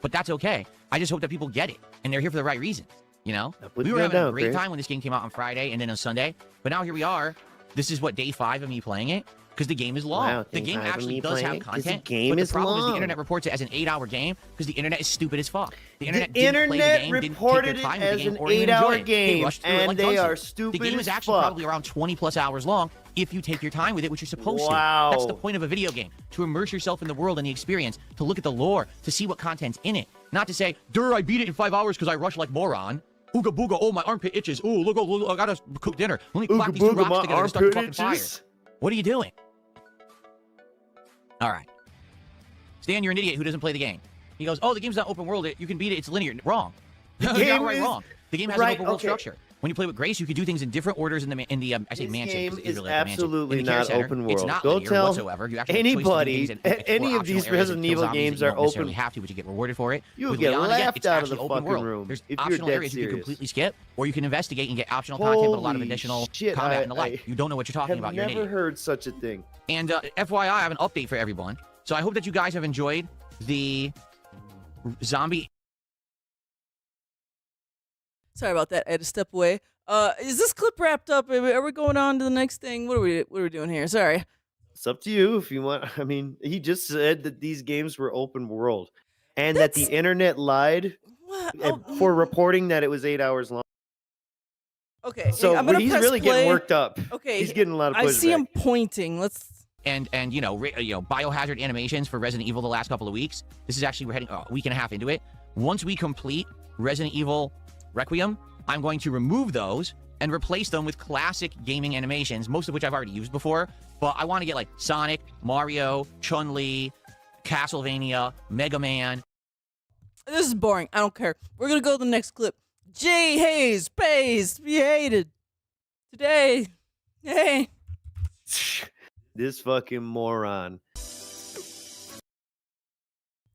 But that's okay. I just hope that people get it, and they're here for the right reasons. You know, Now put we the were gun having a down, great Craves. time when this game came out on Friday and then on Sunday. But now here we are. This is what, day 5 of me playing it? Because the game is long. Wow, the day game 5 of actually me does playing have it? 'Cause the content. game but is the problem is the long. internet reports it as an 8-hour game because the internet is stupid as fuck. The The internet, didn't play the internet game, didn't take reported their it time with the as game, an or even 8-hour enjoy it. They game, rushed through it and like they Bunsen. are The stupid game as is actually fuck. probably around 20 plus hours long if you take your time with it, which you're supposed to. Wow. That's the point of a video game, to immerse yourself in the world and the experience, to look at the lore, to see what content's in it. Not to say, I beat it in 5 hours because I rushed like moron. Ooga booga, oh, my armpit itches. Ooh, look, I gotta cook dinner. Let me clap Ooga these 2 booga, rocks my together and start the armpit fucking fire. itches. What are you doing? All right. Stan, you're an idiot who doesn't play the game. He goes, the game's not open world. You can beat it. It's linear. Wrong. The You're game outright is- wrong. The game has right, an open world okay. structure. When you play with Grace, you can do things in different orders in the I say This mansion. game 'Cause it is really like a mansion. absolutely In the care not center, open It's world. not Go linear tell whatsoever. You actually have choice to do anybody, things and any explore of these optional areas Resident and kill Evil zombies games that you are don't necessarily open. have to, but you get rewarded for it. You'll With get Leon, again, laughed it's out of the actually open fucking world. room There's if you're optional dead areas you can serious. completely skip, or you can investigate and get optional content, but a lot of Holy additional shit, combat and the like. I You don't know what you're talking have about. You're an never idiot. heard such a thing. And FYI, I have an update for everyone. So I hope that you guys have enjoyed the zombie. Sorry about that. I had to step away. Is this clip wrapped up? Are we going on to the next thing? What are we doing here? Sorry. It's up to you if you want. I mean, he just said that these games were open world, and that the That's- internet lied What? for reporting that it was 8 hours long. Okay. So I'm gonna he's press really play. getting worked up. Okay. He's getting a lot of pushback. I see him pointing. Let's. And biohazard animations for Resident Evil the last couple of weeks. This is actually, we're heading a week and a half into it. Once we complete Resident Evil Requiem, I'm going to remove those and replace them with classic gaming animations, most of which I've already used before. But I want to get like Sonic, Mario, Chun-Li, Castlevania, Mega Man. This is boring. I don't care. We're gonna go to the next clip. Haze, Payz, be hated today. Hey. This fucking moron.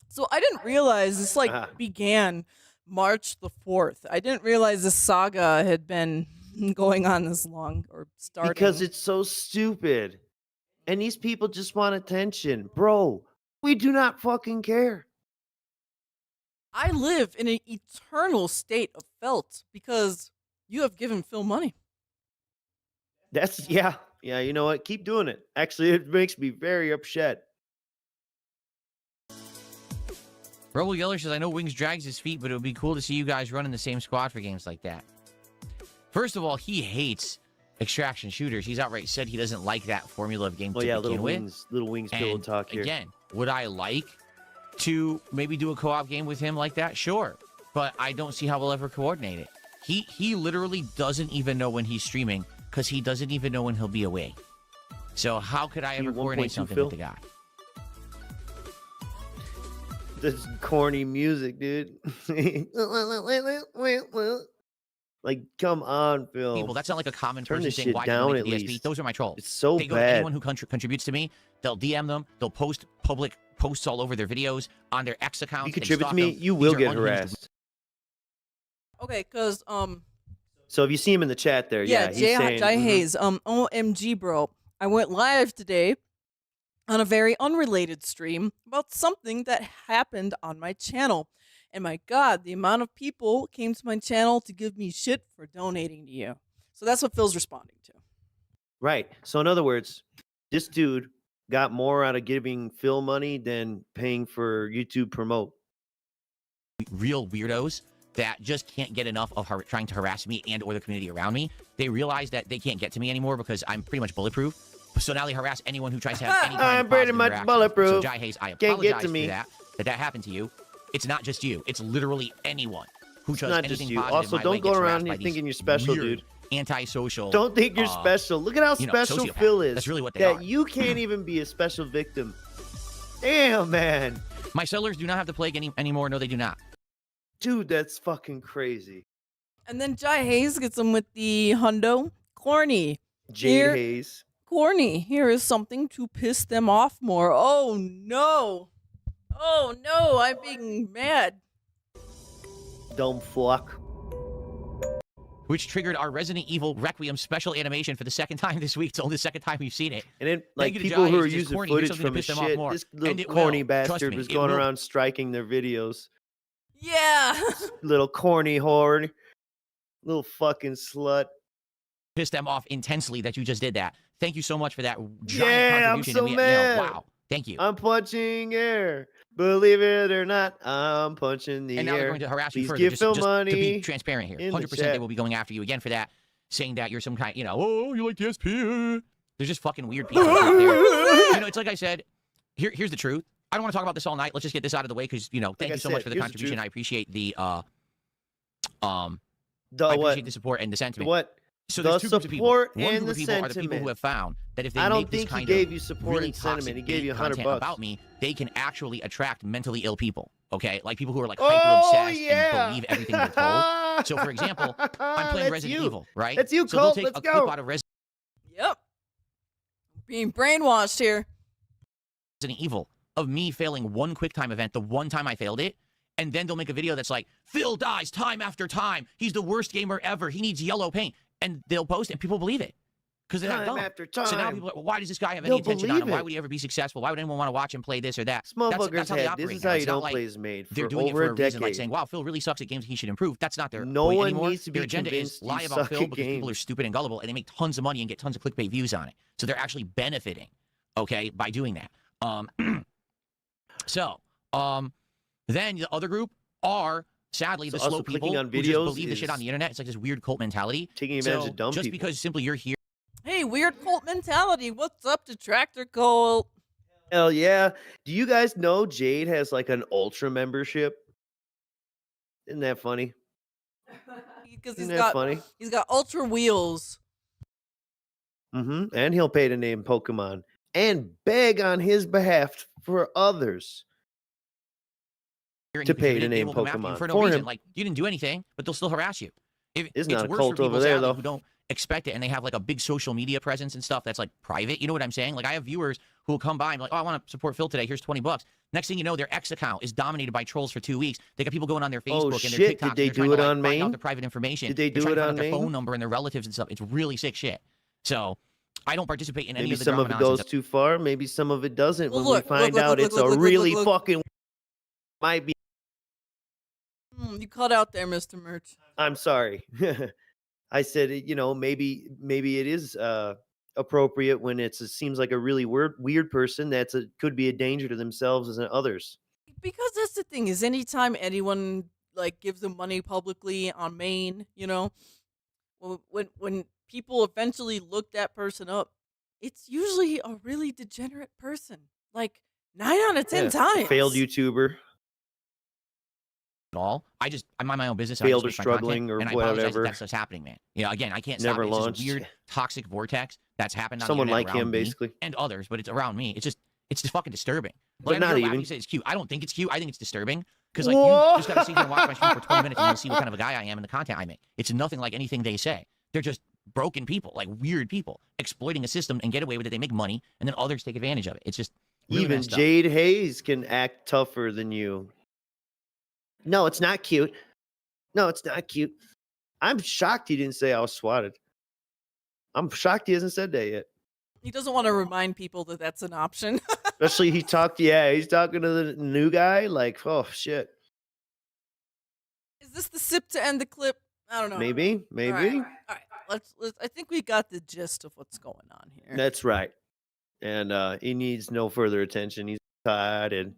So I didn't realize this began March the 4th. I didn't realize this saga had been going on this long or starting. Because it's so stupid. And these people just want attention. Bro, we do not fucking care. I live in an eternal state of felt because you have given Phil money. That's, yeah, you know what? Keep doing it. Actually, it makes me very upset. Rebel Yeller says, I know Wings drags his feet, but it would be cool to see you guys run in the same squad for games like that. First of all, he hates extraction shooters. He's outright said he doesn't like that formula of game to begin little with. wings pillow And talk here. again, would I like to maybe do a co-op game with him like that? Sure. But I don't see how we'll ever coordinate it. He literally doesn't even know when he's streaming because he doesn't even know when he'll be away. So how could I ever coordinate 1.2 something Phil? with the guy? This corny music, dude. Like, come on, Phil. People, that's not like a common Turn person this saying, shit why down do you at make a DSP? least. Those are my trolls. It's so They go to bad. anyone who contributes to me. They'll DM them. They'll post public posts all over their videos on their X accounts. You They contribute stalk to me, them. you These will are get unhinged harassed. Okay, because So if you see him in the chat there, yeah, he's saying, Jay mhm. Haze, OMG, bro. I went live today on a very unrelated stream about something that happened on my channel. And my God, the amount of people came to my channel to give me shit for donating to you. So that's what Phil's responding to. Right. So in other words, this dude got more out of giving Phil money than paying for YouTube promote. Real weirdos that just can't get enough of trying to harass me and or the community around me. They realize that they can't get to me anymore because I'm pretty much bulletproof. So now they harass anyone who tries to have any kind I'm of pretty positive much interaction. bulletproof. So Jai Haze, I Can't get apologize to for me. that happened to you. It's not just you. It's literally anyone who It's does not anything just you. positive Also, my way don't go gets around harassed here by these thinking you're special, weird, dude. Antisocial. Don't think you're special. Look at how special sociopaths. Phil is. That's really what they that are. you can't even be a special victim. Damn, man. My sellers do not have the plague anymore. No, they do not. Dude, that's fucking crazy. And then Jai Haze gets him with the hundo. Corny. Jayde Haze. Corny. Here is something to piss them off more. Oh, no. Oh, no. I'm being mad. Dumb fuck. Which triggered our Resident Evil Requiem special animation for the second time this week. It's only the second time we've seen it. And then, like, Thank you to people Jai who Haze, are it's just using corny. Here's footage something to from his piss them off shit, more. this And little it corny will. Trust bastard me, was it going will. around striking their videos. Yeah. Little corny whore. Little fucking slut. Piss them off intensely that you just did that. Thank you so much for that giant Yeah, I'm contribution. so and mad. wow. Thank you. I'm punching air. Believe it or not, I'm punching the And now they're air. going to harass you Please further. give Just Phil to money be transparent here. in the 100% they chat. will be going after you again for that, saying that you're some kind, oh, you like DSP. They're just fucking weird people out there. It's like I said, here's the truth. I don't want to talk about this all night. Let's just get this out of the way because, thank you so much for the contribution. I appreciate the appreciate the support and the sentiment. What? So the there's two groups of people. support One and group the of people are the people sentiment. who have found that if they I don't make this think he kind gave of you support really and sentiment. toxic He gave you bait $100 content about me, they can actually attract mentally ill people. Okay, like people who are like Oh, hyper obsessed yeah. and believe everything they're told. So, for example, I'm playing That's Resident you. Evil, right? That's you, so they'll Colt. take Let's a go. clip out of Resident Yep. Being brainwashed here. Evil of me failing one QuickTime event, the one time I failed it, and then they'll make a video that's like, Phil dies time after time. He's the worst gamer ever. He needs yellow paint. And they'll post it, and people believe it. Because they're not Time dumb. after time. So now people are like, well, why does this guy have They'll any attention on him? believe Why it. would he ever be successful? Why would anyone want to watch him play this or that? This motherfucker's That's how they had, operate this is now. how It's you not don't like play is made they're for doing it over for a a reason, like decade. saying, wow, Phil really sucks at games, he should improve. That's not their No point one anymore. needs to be Their agenda is convinced you lie about suck Phil at because people are games. stupid and gullible, and they make tons of money and get tons of clickbait views on it. So they're actually benefiting, okay, by doing that. Then the other group are, sadly, the So also slow clicking people on who just videos believe the shit on is the internet. It's like this weird cult mentality. taking advantage So of dumb just people. because simply you're here Hey, weird cult mentality. What's up, Detractor Cult? Hell yeah. Do you guys know Jayde has like an ultra membership? Isn't that funny? Because Isn't that funny? he's got ultra wheels. Mm-hmm. And he'll pay to name Pokemon and beg on his behalf for others and to you pay to contribute, they name will come after you Pokemon for no for reason. him. Like, you didn't do anything, but they'll still harass you. It's It's not a worse cult for people, over there, sadly, though. who don't expect it, and they have like a big social media presence and stuff that's like private. You know what I'm saying? Like, I have viewers who will come by and be like, oh, I want to support Phil today. Here's $20. Next thing you know, their X account is dominated by trolls for 2 weeks. They got people going on their Facebook Oh, and their shit. TikTok. Did they and they're do trying it to, on find out Maine? their private information. Did they They're do trying it to find on out their Maine? phone number and their relatives and stuff. It's really sick shit. So I don't participate in any Maybe of the some drama of it nonsense. goes too far. Maybe some of it doesn't. Well, When look, we find look, out look, it's look, a look, really look. fucking might be. You cut out there, Mr. Merch. I'm sorry. I said, maybe it is appropriate when it seems like a really weird person could be a danger to themselves and others. Because that's the thing, is anytime anyone like gives them money publicly on Maine, when people eventually look that person up, it's usually a really degenerate person. Like 9 out of 10 Yeah, times. failed YouTuber. At all. I mind my own business. Failed I or just make my struggling content, or and I apologize whatever. if that's what's happening, man. Again, I can't Never stop it. It's launched. just a weird toxic vortex that's happened on Someone the internet like him, around me basically. and others, but it's around me. It's just fucking disturbing. But Like, I know not you're laughing, even. you say it's cute. I don't think it's cute. I think it's disturbing because like you just gotta sit here and watch my stream for 20 minutes and you'll see what kind of a guy I am and the content I make. It's nothing like anything they say. They're just broken people, like weird people, exploiting a system and get away with it. They make money, and then others take advantage of it. It's just really Even messed up. Jayde Haze can act tougher than you. No, it's not cute. No, it's not cute. I'm shocked he didn't say I was swatted. I'm shocked he hasn't said that yet. He doesn't want to remind people that that's an option. Especially he's talking to the new guy. Like, oh shit. Is this the sip to end the clip? I don't know. Maybe. All right. Let's. I think we got the gist of what's going on here. That's right. And he needs no further attention. He's retarded.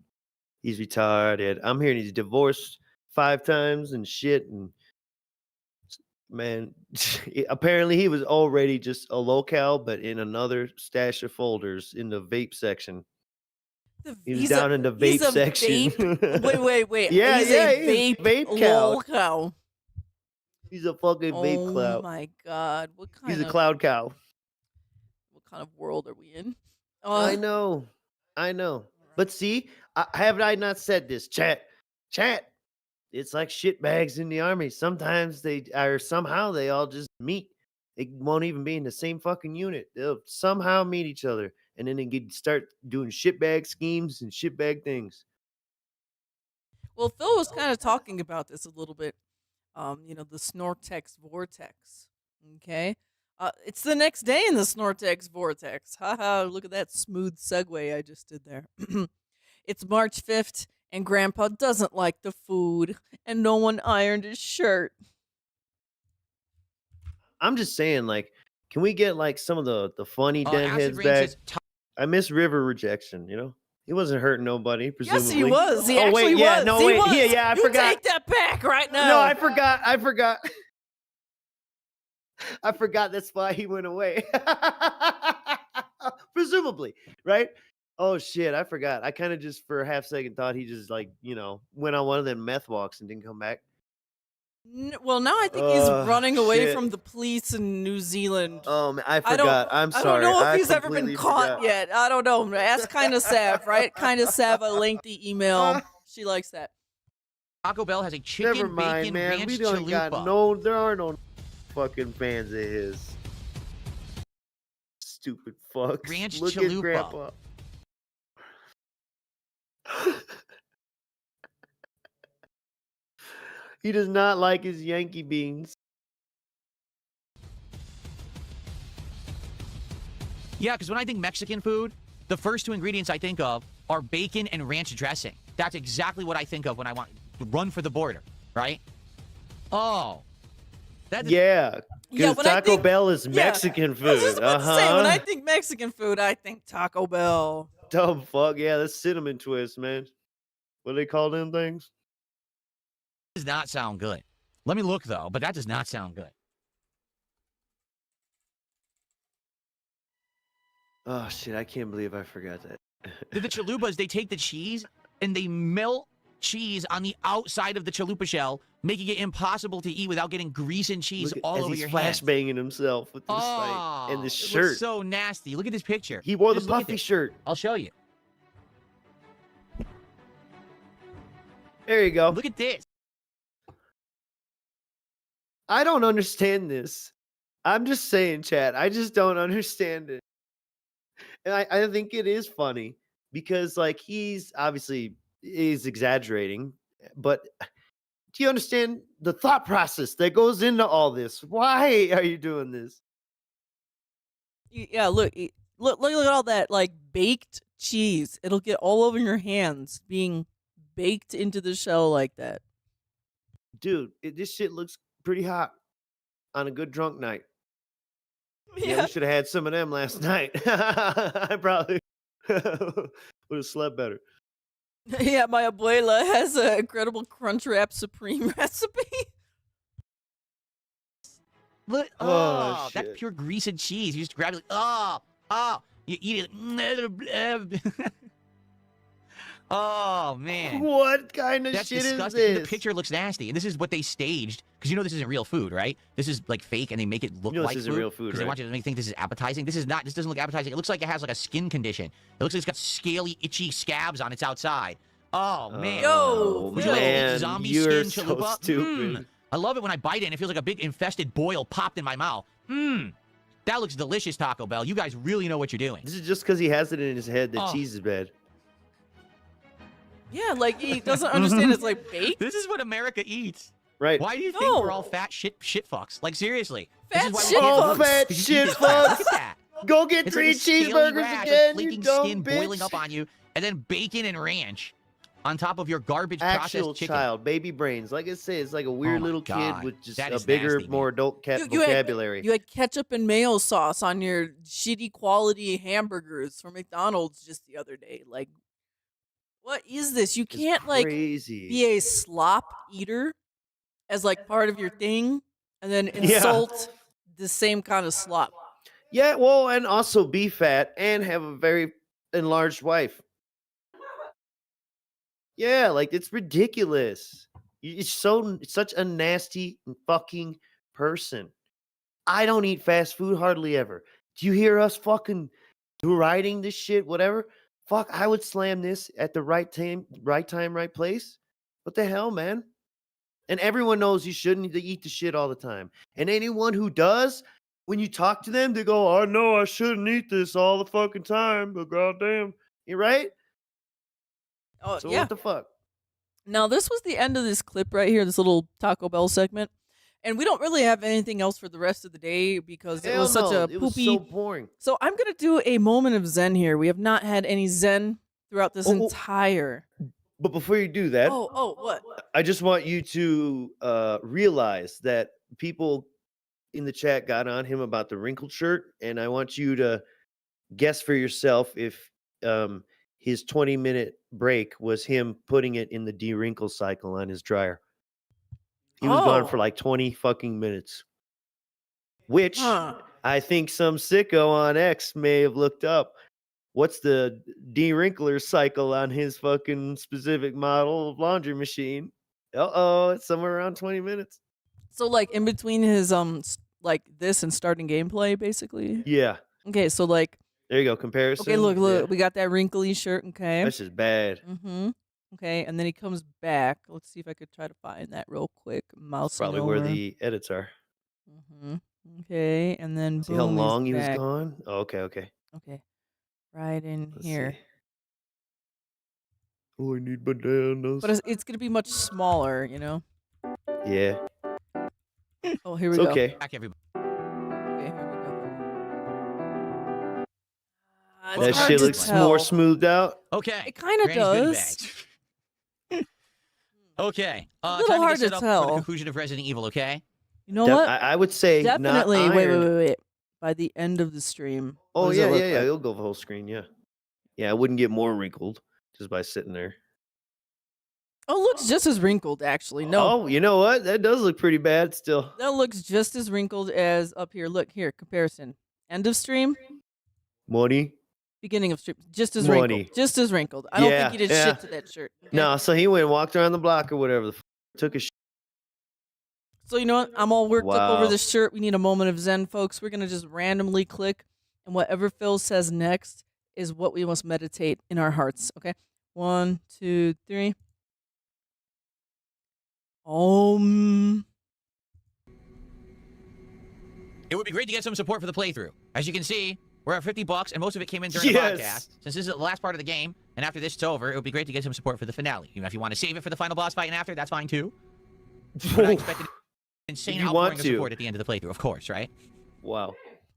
He's retarded. I'm hearing he's divorced 5 times and shit. And man, apparently he was already just a locale, but in another stash of folders in the vape section. He was down in the vape section. Wait. Yeah, he's yeah, a vape cow. cow. He's a fucking vape cloud. Oh my god! He's a cloud cow. What kind of world are we in? I know. But see, haven't I not said this? Chat. It's like shitbags in the army. Sometimes somehow they all just meet. They won't even be in the same fucking unit. They'll somehow meet each other, and then they can start doing shitbag schemes and shitbag things. Well, Phil was kind of talking about this a little bit. The Snortex Vortex. Okay. It's the next day in the Snortex Vortex. Haha, look at that smooth segue I just did there. It's March 5th, and Grandpa doesn't like the food, and no one ironed his shirt. I'm just saying, like, can we get like some of the funny deadheads Acid Rain back? says, I miss River Rejection, He wasn't hurting nobody, presumably. Yes, he was. He oh, actually wait, yeah, was. no, He wait. was. Yeah, I You forgot. take that back right now. No, I forgot. I forgot that's why he went away. Presumably, right? Oh shit, I forgot. I kind of just for a half second thought he just went on one of them meth walks and didn't come back. Well, now I think he's running away Shit. from the police in New Zealand. Man, I I don't. forgot. I'm I sorry. don't know if I he's ever been completely caught forgot. yet. I don't know. Ask Kinda Sav, right? Kinda Sav, a lengthy email. She likes that. Taco Bell has a chicken Never mind, bacon man. ranch We don't chalupa. got no. There are no fucking fans of his. Stupid fucks. Ranch Look chalupa. at Grandpa. He does not like his Yankee beans. Yeah, because when I think Mexican food, the first two ingredients I think of are bacon and ranch dressing. That's exactly what I think of when I want to run for the border, right? Oh. Yeah, because when I Taco think- Bell is Mexican I was just food. about to say, when I think Mexican food, I think Taco Bell. Dumb fuck. Yeah, that's cinnamon twist, man. What do they call them things? does not sound good. Let me look, though, but that does not sound good. Oh, shit. I can't believe I forgot that. The chalupas, they take the cheese and they melt cheese on the outside of the chalupa shell, making it impossible to eat without getting grease and cheese Look at- all as over he's your hands. flashbanging himself with this Oh, like, and this it shirt. looks so nasty. Look at this picture. He wore the Just look at puffy this. shirt. I'll show you. There you go. Look at this. I don't understand this. I'm just saying, chat. I just don't understand it. And I think it is funny because, like, he's obviously is exaggerating, but do you understand the thought process that goes into all this? Why are you doing this? Yeah, look at all that like baked cheese. It'll get all over your hands being baked into the shell like that. Dude, this shit looks pretty hot on a good drunk night. Yeah, we should have had some of them last night. I probably would have slept better. Yeah, my abuela has an incredible Crunchwrap Supreme recipe. Look, Oh, that shit. pure grease and cheese. You just grab it like, you eat it. Oh, man. What kind of That's shit disgusting. is The this? picture looks nasty, and this is what they staged because you know this isn't real food, right? This is like fake, and they make it look You know this like isn't food real food, because they right? want you to think this is appetizing. This is not. This doesn't look appetizing. It looks like it has like a skin condition. It looks like it's got scaly, itchy scabs on its outside. Oh man! Yo, Would you like to eat man, zombie you're skin so chalupa? stupid. I love it when I bite it and it feels like a big infested boil popped in my mouth. That looks delicious, Taco Bell. You guys really know what you're doing. This is just because he has it in his head that Oh. cheese is bad. Yeah, like he doesn't understand it's like baked. This is what America eats. Right? Why do you think No. we're all fat shit fucks? Like seriously. Fat this is shit why we Oh, can't fucks. lose, fat 'cause you eat shit this crap. Look fucks. at that. Go get It's 3 like a scaly cheeseburgers rash with again, you flaking dumb skin bitch. boiling up on you, and then bacon and ranch on top of your garbage processed Actual chicken. child, baby brains. Like I say, it's like a weird my little God. kid with just That a is bigger, nasty, man. more adult You had- vocabulary. You had ketchup and mayo sauce on your shitty quality hamburgers from McDonald's just the other day. Like, what is this? You It's can't like crazy. be a slop eater as like part of your thing and then insult the same kind of slop. Yeah, well, and also be fat and have a very enlarged wife. Yeah, like it's ridiculous. It's such a nasty fucking person. I don't eat fast food hardly ever. Do you hear us fucking deriding this shit? Whatever. Fuck, I would slam this at the right time, right place. What the hell, man? And everyone knows you shouldn't eat the shit all the time. And anyone who does, when you talk to them, they go, "I know I shouldn't eat this all the fucking time, but goddamn, you right?" Oh, So yeah. what the fuck? Now, this was the end of this clip right here, this little Taco Bell segment. And we don't really have anything else for the rest of the day because it Hell was such no, a it was poopy. so boring. So I'm going to do a moment of zen here. We have not had any zen throughout this Oh, entire. But before you do that, What? I just want you to realize that people in the chat got on him about the wrinkled shirt, and I want you to guess for yourself if his 20-minute break was him putting it in the de-wrinkle cycle on his dryer. He was gone for Oh. like 20 fucking minutes, which Huh. I think some sicko on X may have looked up. What's the de-wrinkler cycle on his fucking specific model of laundry machine? It's somewhere around 20 minutes. So like in between his like this and starting gameplay, basically. Yeah. Okay, so like There you go. Comparison. okay, look, Yeah. we got that wrinkly shirt. Okay. That's just bad. Mm-hmm. Okay, and then he comes back. Let's see if I could try to find that real quick. Mouse Probably where the edits are. Mm-hmm. Okay, and then See how boom, he's long he was back. gone? Oh, okay. Okay, right in Let's here. see. Oh, I need bananas. But it's gonna be much smaller, you know. Yeah. Oh, here we It's go. okay. Back, everybody. Okay, here we go. It's That hard shit to looks tell. more smoothed out. Okay. It kind of Granny's goodie does. bags. Okay. A little time hard to get to set up for tell. the conclusion of Resident Evil, okay? You know what? I would say Definitely. not Wait. ironed. By the end of the stream. Oh what does it yeah. look like? It'll go full screen. Yeah. Yeah, I wouldn't get more wrinkled just by sitting there. Oh, it looks just as wrinkled, actually. No, Oh, you know what? That does look pretty bad still. that looks just as wrinkled as up here. Look here, comparison. End of stream, Money. beginning of stream, just as Money. wrinkled. Just as wrinkled. I don't Yeah, think he did yeah. shit to that shirt. Okay? No, so he went and walked around the block or whatever. Took a So you know what? I'm all worked up over Wow. this shirt. We need a moment of zen, folks. We're gonna just randomly click, and whatever Phil says next is what we must meditate in our hearts. Okay, 1, 2, 3. It would be great to get some support for the playthrough. As you can see, we're at $50, and most of it came in during the Yes. podcast. Since this is the last part of the game, and after this is over, it would be great to get some support for the finale. You know, if you want to save it for the final boss fight and after, that's fine too. But I expect an insane If you outpouring want of to. support at the end of the playthrough, of course, right? Wow.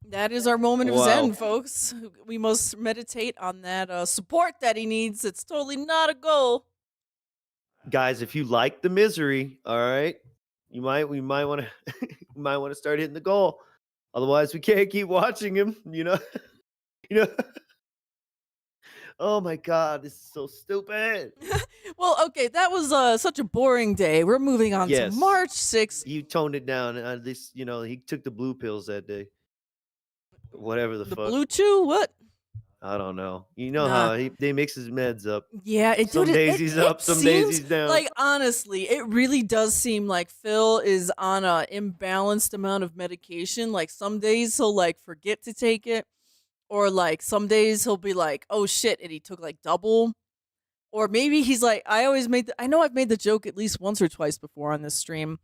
That is our moment of Wow. zen, folks. We must meditate on that support that he needs. It's totally not a goal. Guys, if you like the misery, all right, we might want to start hitting the goal. Otherwise, we can't keep watching him, you know. Oh my god, this is so stupid. Well, okay, that was such a boring day. We're moving on Yes. to March 6th. You toned it down. At least, he took the blue pills that day. Whatever the The fuck. Blue Chew? What? I don't know. You know Nah. how they mix his meds up. Yeah, Some days he's up, some days he's down. Like, honestly, it really does seem like Phil is on a imbalanced amount of medication. Like, some days he'll, like, forget to take it. Or, like, some days he'll be like, oh, shit, and he took, like, double. Or maybe he's like, I know I've made the joke at least once or twice before on this stream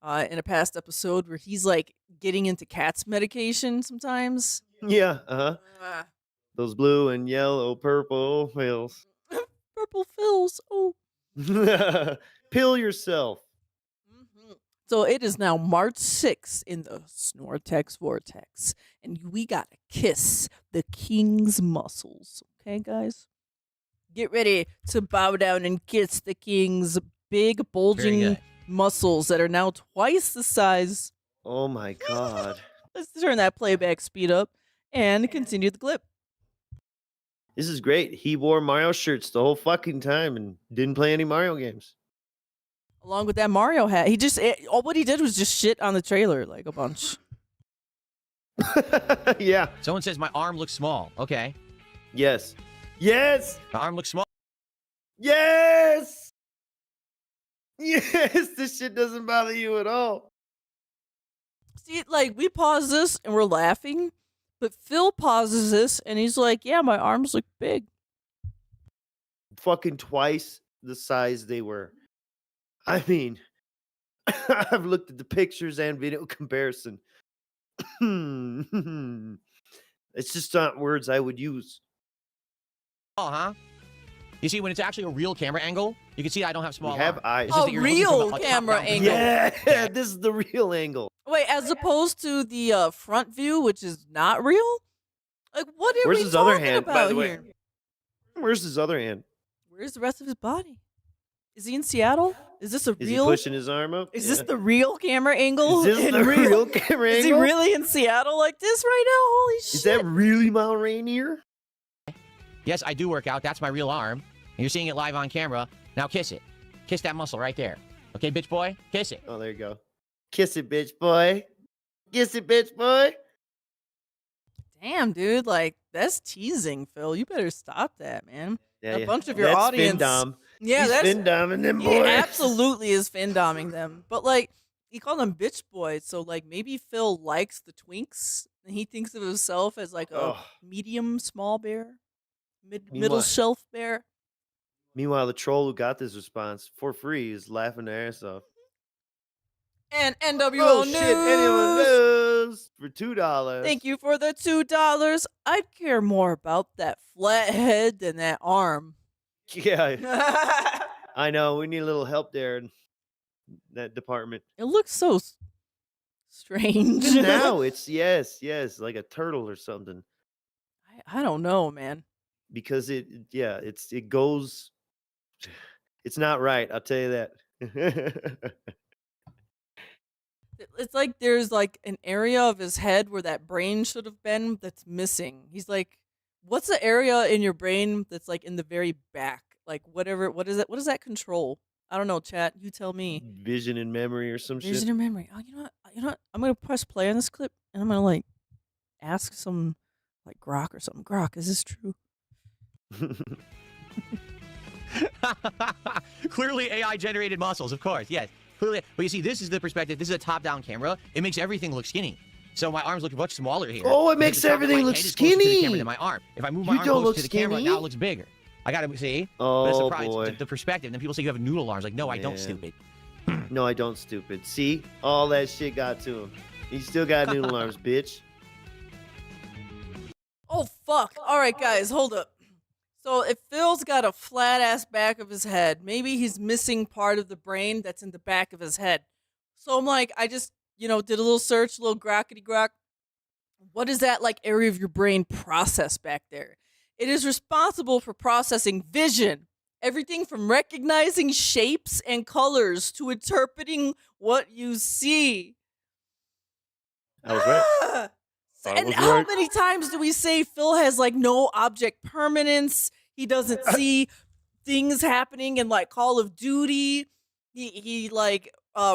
in a past episode where he's, like, getting into cat's medication sometimes. Yeah, uh-huh. Ah, Those blue and yellow, purple pills. purple Phils. Oh. Pill yourself. So it is now March 6th in the Snortex Vortex, and we gotta kiss the king's muscles. Okay, guys? Get ready to bow down and kiss the king's big, bulging good. muscles that are now twice the size. Oh my god. Let's turn that playback speed up and continue the clip. This is great. He wore Mario shirts the whole fucking time and didn't play any Mario games. Along with that Mario hat, all what he did was just shit on the trailer like a bunch. Yeah. Someone says my arm looks small. Okay. Yes. Yes. My arm looks small. Yes. Yes. This shit doesn't bother you at all. See, like, we pause this and we're laughing, but Phil pauses this and he's like, yeah, my arms look big. Fucking twice the size they were. I mean, I've looked at the pictures and video comparison. It's just not words I would use. Oh, huh? You see, when it's actually a real camera angle, you can see I don't have small We have arms. eyes. It's just Oh, that you're looking real from a camera top-down angle. perspective. Yeah, this is the real angle. Wait, as opposed to the front view, which is not real? Like, what are Where's we his other talking hand, by about the way? here? Where's his other hand? Where's the rest of his body? Is he in Seattle? Is this a Is real? he pushing his arm up? Is Yeah. this the real camera angle? Is this in the real camera Is he angle? really in Seattle like this right now? Holy shit! Is that really Mount Rainier? Yes, I do work out. That's my real arm. And you're seeing it live on camera. Now kiss it. Kiss that muscle right there. Okay, bitch boy? Kiss it. Oh, there you go. Kiss it, bitch boy. Kiss it, bitch boy. Damn, dude, like that's teasing, Phil. You better stop that, man. Yeah, A bunch of your that's audience- Fin-dom. Yeah, He's that's Fin-doming them he boys. absolutely is fin-doming them. But like, he called them bitch boys. So like maybe Phil likes the twinks and he thinks of himself as like a Oh, medium small bear, middle meanwhile, shelf bear. meanwhile, the troll who got this response for free is laughing their ass off. And NWO Oh shit! Anyone News. knows for $2. Thank you for the $2. I'd care more about that flat head than that arm. Yeah, I know. We need a little help there in that department. It looks so strange. Even now, it's yes, like a turtle or something. I don't know, man. Because it goes. It's not right. I'll tell you that. It's like there's like an area of his head where that brain should have been that's missing. He's like, what's the area in your brain that's like in the very back? Like whatever, what is it? What does that control? I don't know, chat. You tell me. Vision and memory or some Vision shit. and memory. Oh, you know what? I'm gonna press play on this clip and I'm gonna like ask some like Grok or something. Grok, is this true? Clearly AI generated muscles, of course, yes. Clearly, but you see, this is the perspective. This is a top-down camera. It makes everything look skinny. So my arms look much smaller here. Oh, it because makes the top of everything my look head is closer to the camera skinny. than my arm. If I move You my arm don't closer look to the camera, skinny. now it looks bigger. I gotta see. But it's Oh surprise. boy. The perspective. And then people say you have noodle arms. Like, no, I don't, Man. stupid. No, I don't, stupid. See? All that shit got to him. He still got noodle arms, bitch. Oh fuck! All right, guys, hold up. So if Phil's got a flat ass back of his head, maybe he's missing part of the brain that's in the back of his head. So I'm like, I just did a little search, a little grockety grok. What is that like area of your brain process back there? It is responsible for processing vision, everything from recognizing shapes and colors to interpreting what you see. I was right. Ah! I And was how right. many times do we say Phil has like no object permanence? He doesn't see things happening in like Call of Duty. He like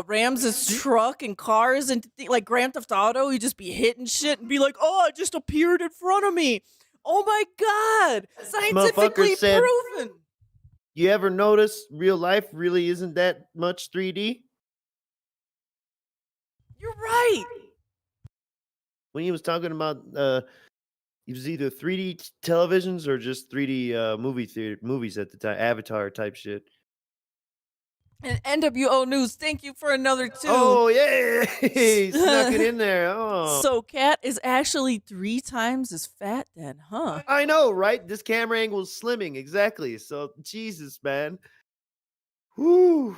rams his truck and cars and like Grand Theft Auto. He just be hitting shit and be like, "Oh, it just appeared in front of me." Oh my god! Scientifically said- proven. You ever notice real life really isn't that much 3D? You're right. When he was talking about it was either 3D televisions or just 3D movies at the time, Avatar type shit. And NWO News, thank you for another 2. Oh yeah, snuck it in there. Oh, So Cat is actually 3 times as fat then, huh? I know, right? This camera angle is slimming exactly. So Jesus, man. Whoo,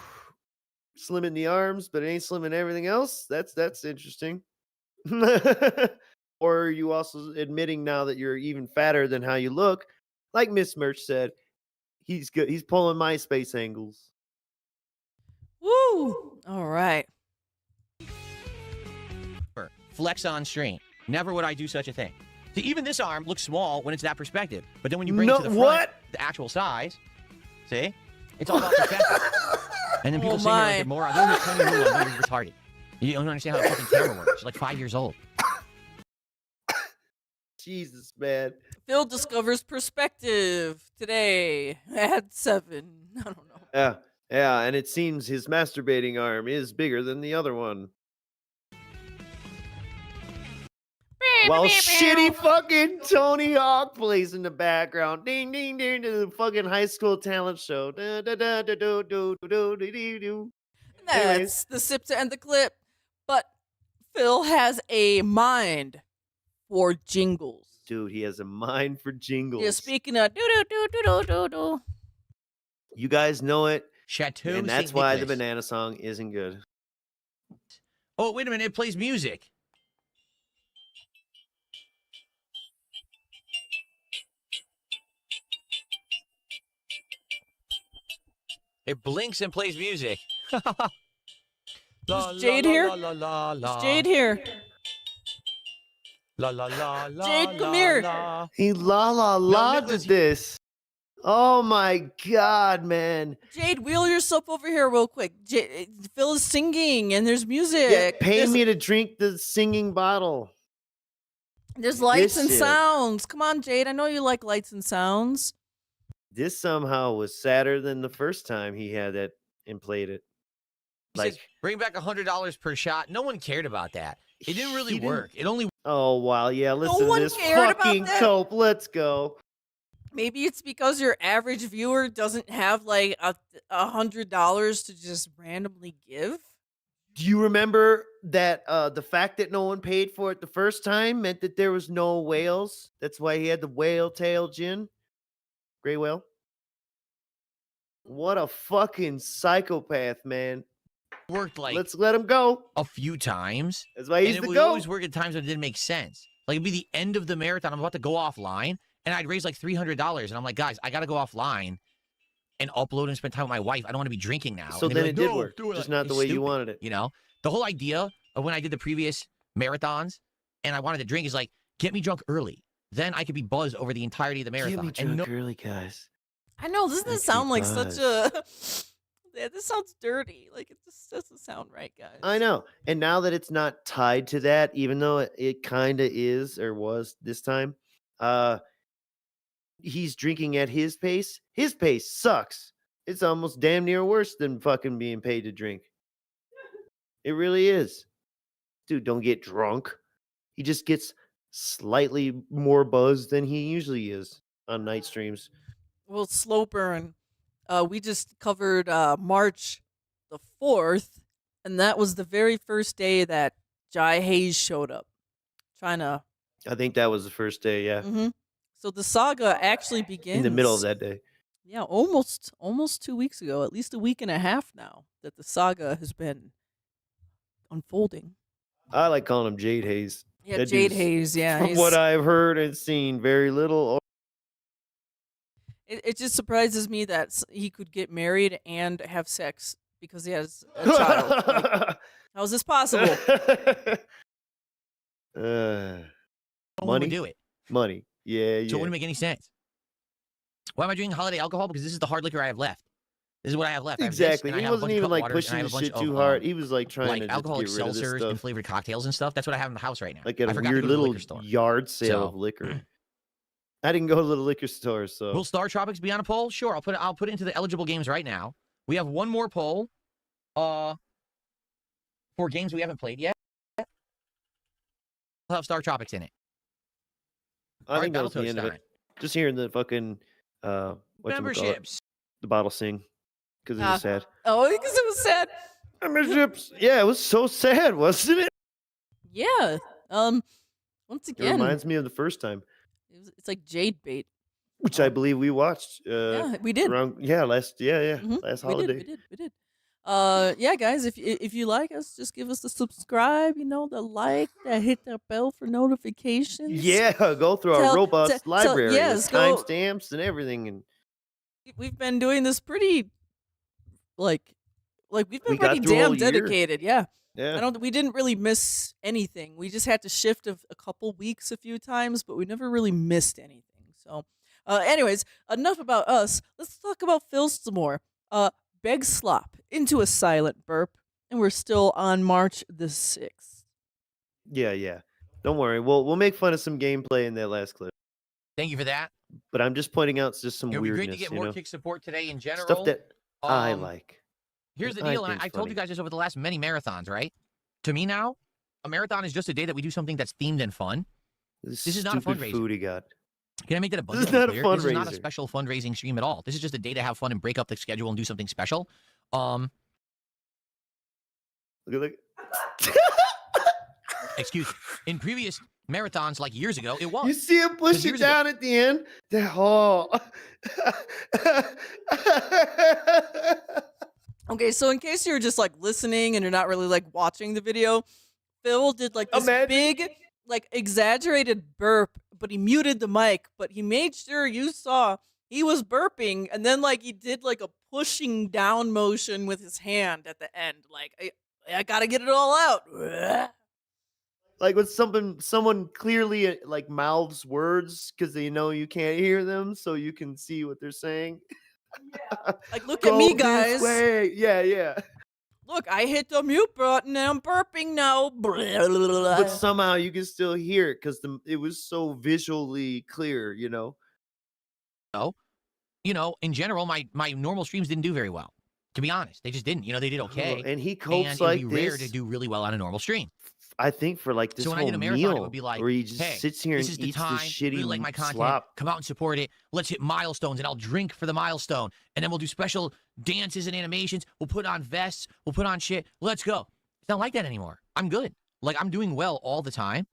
slimming the arms, but it ain't slimming everything else. That's interesting. Or are you also admitting now that you're even fatter than how you look? Like Miss Merch said, he's good. He's pulling MySpace angles. Woo! All right. Flex on stream. Never would I do such a thing. See, even this arm looks small when it's that perspective. But then when you bring it to the front, what? the actual size, see? It's all about perspective. And then people say my. you're more. They're just telling you you're retarded. You don't understand how the fucking camera works. You're like 5 years old. Jesus, man. Phil discovers perspective today at 7. I don't know. Yeah, and it seems his masturbating arm is bigger than the other one. While shitty fucking Tony Hawk plays in the background. Ding, ding, ding, to the fucking high school talent show. Da, da, da, da, do, do, do, do, do, do. That's the sip to end the clip. But Phil has a mind for jingles. Dude, he has a mind for jingles. Yeah, speaking of do. You guys know it, Chateau and that's Saint why the Nicholas. banana song isn't good. Oh, wait a minute. It plays music. It blinks and plays music. Is Jayde here? Is Jayde here? La la la la. Jayde, come here. La. He la Nicholas, did this. Oh my god, man. Jayde, wheel yourself over here real quick. Phil is singing and there's music. Yeah, pay there's, me to drink the singing bottle. There's lights this and shit. sounds. Come on, Jayde. I know you like lights and sounds. This somehow was sadder than the first time he had it and played it. Like, said, bring back $100 per shot. No one cared about that. It didn't really work. It only oh wow, yeah. Listen one to this cared about fucking that. cope. Let's go. Maybe it's because your average viewer doesn't have like $100 to just randomly give. Do you remember that the fact that no one paid for it the first time meant that there was no whales? That's why he had the whale tail gin. Gray whale. What a fucking psychopath, man. worked like Let's let him go. a few times. That's why And he's it the would goat. always work at times when it didn't make sense. Like it'd be the end of the marathon. I'm about to go offline, and I'd raise like $300, and I'm like, guys, I gotta go offline and upload and spend time with my wife. I don't want to be drinking now. So And they'd then be it like, did "No, work, do it." just Like, not the it's way you stupid, wanted it. You know, the whole idea of when I did the previous marathons and I wanted to drink is like, get me drunk early. Then I could be buzzed over the entirety of the marathon. Get me And drunk no, early, guys. I know, doesn't Makes this me sound like such buzz. a yeah, this sounds dirty. Like it just doesn't sound right, guys. I know. And now that it's not tied to that, even though it kind of is or was this time, he's drinking at his pace. His pace sucks. It's almost damn near worse than fucking being paid to drink. It really is. Dude, don't get drunk. He just gets slightly more buzzed than he usually is on night streams. Well, slow burn. We just covered March the 4th, and that was the very first day that Haze showed up. Trying to. I think that was the first day, yeah. So the saga actually begins In the middle of that day. Yeah, almost 2 weeks ago, at least a week and a half now that the saga has been unfolding. I like calling him Jayde Haze. Yeah, That Jayde dude's, Haze. Yeah, From what I've heard and seen, very little. it just surprises me that he could get married and have sex because he has a child. Like, how is this possible? one would Money? do it. Money. Yeah, So it yeah. wouldn't make any sense. Why am I drinking holiday alcohol? Because this is the hard liquor I have left. This is what I have left. I have this, Exactly. and I He have a wasn't bunch of even cut like waters, and I pushing have the a bunch shit of, too hard. He was like trying like to just alcoholic get rid of this seltzers stuff. and flavored cocktails and stuff. That's what I have in the house right now. Like at I a forgot to weird go to the little liquor store. yard sale of So- liquor. I didn't go to the liquor store, so Will Star Tropics be on a poll? Sure, I'll put it into the eligible games right now. We have one more poll for games we haven't played yet. We'll have Star Tropics in it. I think that was the Battletoads end of time. it. Just hearing the fucking Memberships. the bottle sing because it was sad. Oh, because it was sad. Memberships. Yeah, it was so sad, wasn't it? Yeah. Once It again, reminds me of the first time, it's like Jade bait. which I believe we watched. Yeah, we did. Around, last Mhm. holiday. We did. Yeah, guys, if you like us, just give us the subscribe, the like, hit the bell for notifications. Yeah, go through our Tell- robust tell- library yes, with go- timestamps and everything, and We've been doing this pretty, like we've been We got pretty through a damn whole year. dedicated. Yeah. yeah. We didn't really miss anything. We just had to shift a couple weeks a few times, but we never really missed anything. So, anyways, enough about us. Let's talk about Phil some more. Begslop into a silent burp, and we're still on March the 6th. Yeah. Don't worry, we'll make fun of some gameplay in that last clip, Thank you for that. but I'm just pointing out just some It would be weirdness, great to get you more know? kick support today in general. Stuff that I Um, like. Here's the I deal, and think's I told funny. you guys this over the last many marathons, right? To me now, a marathon is just a day that we do something that's themed and fun. This is not a stupid fundraiser. food he got. Can I make that This is abundantly not a clear? This is not a fundraiser. special fundraising stream at all. This is just a day to have fun and break up the schedule and do something special. Look. Excuse me. In previous marathons, like years ago, it was. You see him push it years ago- down at the end? Okay, so in case you're just like listening and you're not really like watching the video, Phil did like this Imagine- big, like exaggerated burp, but he muted the mic, but he made sure you saw he was burping, and then like he did like a pushing down motion with his hand at the end, like I gotta get it all out. Like when someone clearly like mouths words because they know you can't hear them, so you can see what they're saying. Like look at Go me, this guys. way. Yeah. Look, I hit the mute button and I'm burping now. But somehow you can still hear it because it was so visually clear, you know. In general, my normal streams didn't do very well. To be honest, they just didn't. You know, they did okay. And he And copes it like would be rare this. to do really well on a normal stream. I think for like this So when I whole did a marathon, it meal, would be like, where he just hey, sits here this and is the eats time. this shitty Really like my content. slop. Come out and support it. Let's hit milestones, and I'll drink for the milestone. And then we'll do special dances and animations. We'll put on vests. We'll put on shit. Let's go. It's not like that anymore. I'm good. Like, I'm doing well all the time.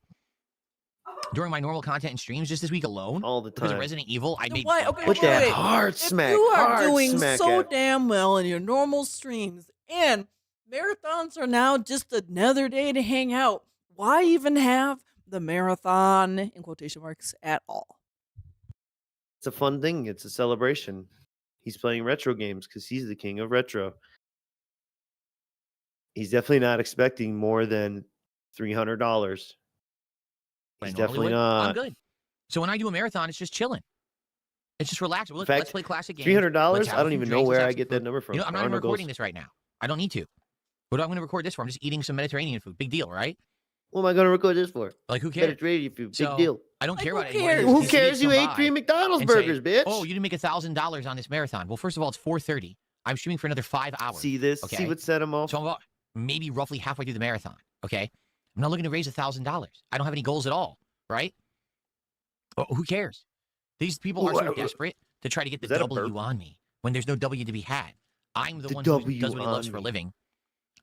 During my normal content and streams, just this week alone, All the because of time. Resident Evil, I made Why? Okay, With wait, that wait. hard If smack. you are hard doing smack so at- damn well in your normal streams, and marathons are now just another day to hang out, why even have the marathon in quotation marks at all? It's a fun thing. It's a celebration. He's playing retro games because he's the king of retro. He's definitely not expecting more than $300. I He's normally definitely would. not. I'm good. So when I do a marathon, it's just chilling. It's just relaxing. In Let's fact, play classic games. $300. Let's have I a don't few even know drinks, let's where have I some get that food. number from. You know, I'm not even Arnold recording goes, this right now. I don't need to. What am I going to record this for? I'm just eating some Mediterranean food. Big deal, right? What am I going to record this for? Like, who cares? Mediterranean food. Big So, deal. I don't Like, care who about anyone. cares? Who Just cares? You come ate by 3 McDonald's and say, burgers, bitch. Oh, you didn't make $1,000 on this marathon. Well, first of all, it's 4:30. I'm streaming for another 5 hours. See this? See okay? what set him off? So I'm about maybe roughly halfway through the marathon. Okay, I'm not looking to raise $1,000. I don't have any goals at all. Right? Well, who cares? These people are so desperate to try to get the Was that a W burp? on me when there's no W to be had. I'm the The one who W does what he loves on for a me. living.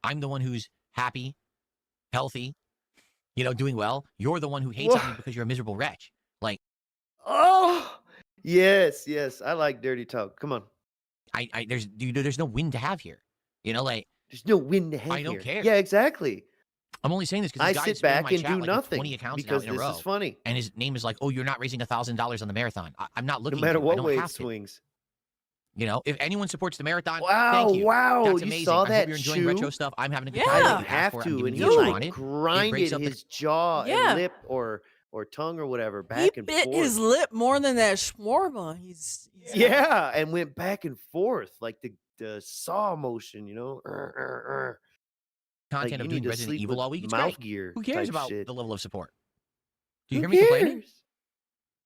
I'm the one who's happy, healthy, you know, doing well. You're the one who hates on me Wha- because you're a miserable wretch. Like, Oh, yes, yes. I like dirty talk. Come on. there's no win to have here. You know, like, There's no win to have I don't here. care. Yeah, exactly. I'm only saying this because I this guy sit is spamming back my and chat do like with nothing 20 accounts because now in a this row. is funny. And his name is like, oh, you're not raising $1,000 on the marathon. I'm not No looking matter to. I what don't way it have to. swings. You know, if anyone supports the marathon, Wow, thank you. wow. That's You amazing. saw I that hope you're enjoying chew? retro stuff. I'm having a good Yeah. I time. didn't Ask have for it. to, I'm and giving he you what you like wanted. grinded breaks up the- his jaw Yeah. and lip or tongue or whatever He back and bit forth. his lip more than that shawarma. He's Yeah, and went back and forth like the saw motion, you know. Content Like, of you doing need to Resident sleep Evil with all week. It's mouth great. gear. Who cares type about shit. the level of support? Do you Who hear me complaining? cares?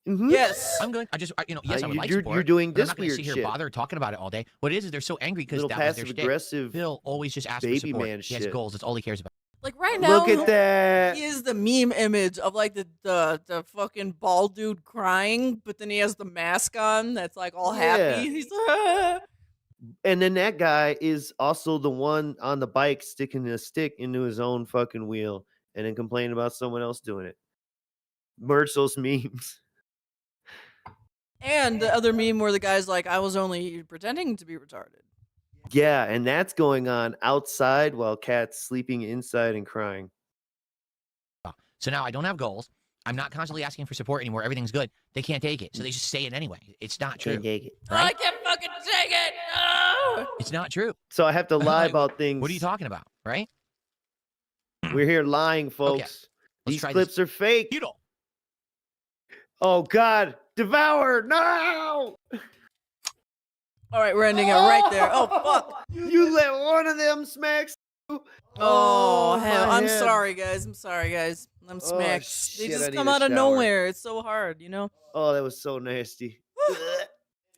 Mhm. yes. I'm good. You know, yes, I would like you're support. doing but I'm this not going to weird sit here shit. and bother talking about it all day. What it is they're so angry because Little that was their passive shtick. aggressive. Phil always just asks for baby support. man He has shit. goals. That's all he cares about. Like right now, Look at that. he is the meme image of like the fucking bald dude crying, but then he has the mask on that's like all Yeah. happy. He's like, And then that guy is also the one on the bike sticking a stick into his own fucking wheel and then complaining about someone else doing it. Merge those memes. and the other meme where the guy's like, I was only pretending to be retarded. Yeah, and that's going on outside while Kat's sleeping inside and crying. So now I don't have goals. I'm not constantly asking for support anymore. Everything's good. They can't take it, so they just say it anyway. It's not true. Can't take it. I Right? can't fucking take it. No! It's not true. So I have to lie Like, about things. What are you talking about? Right? We're here lying, folks. Let's These try clips are fake. You don't. Oh God, devour! No! All right, we're ending it right there. Oh fuck. You let one of them smacks. Oh, hell. my I'm head. sorry, guys. I'm sorry, guys. I'm smacked. They shit, I just need come a out of shower. nowhere. It's so hard, you know? Oh, that was so nasty.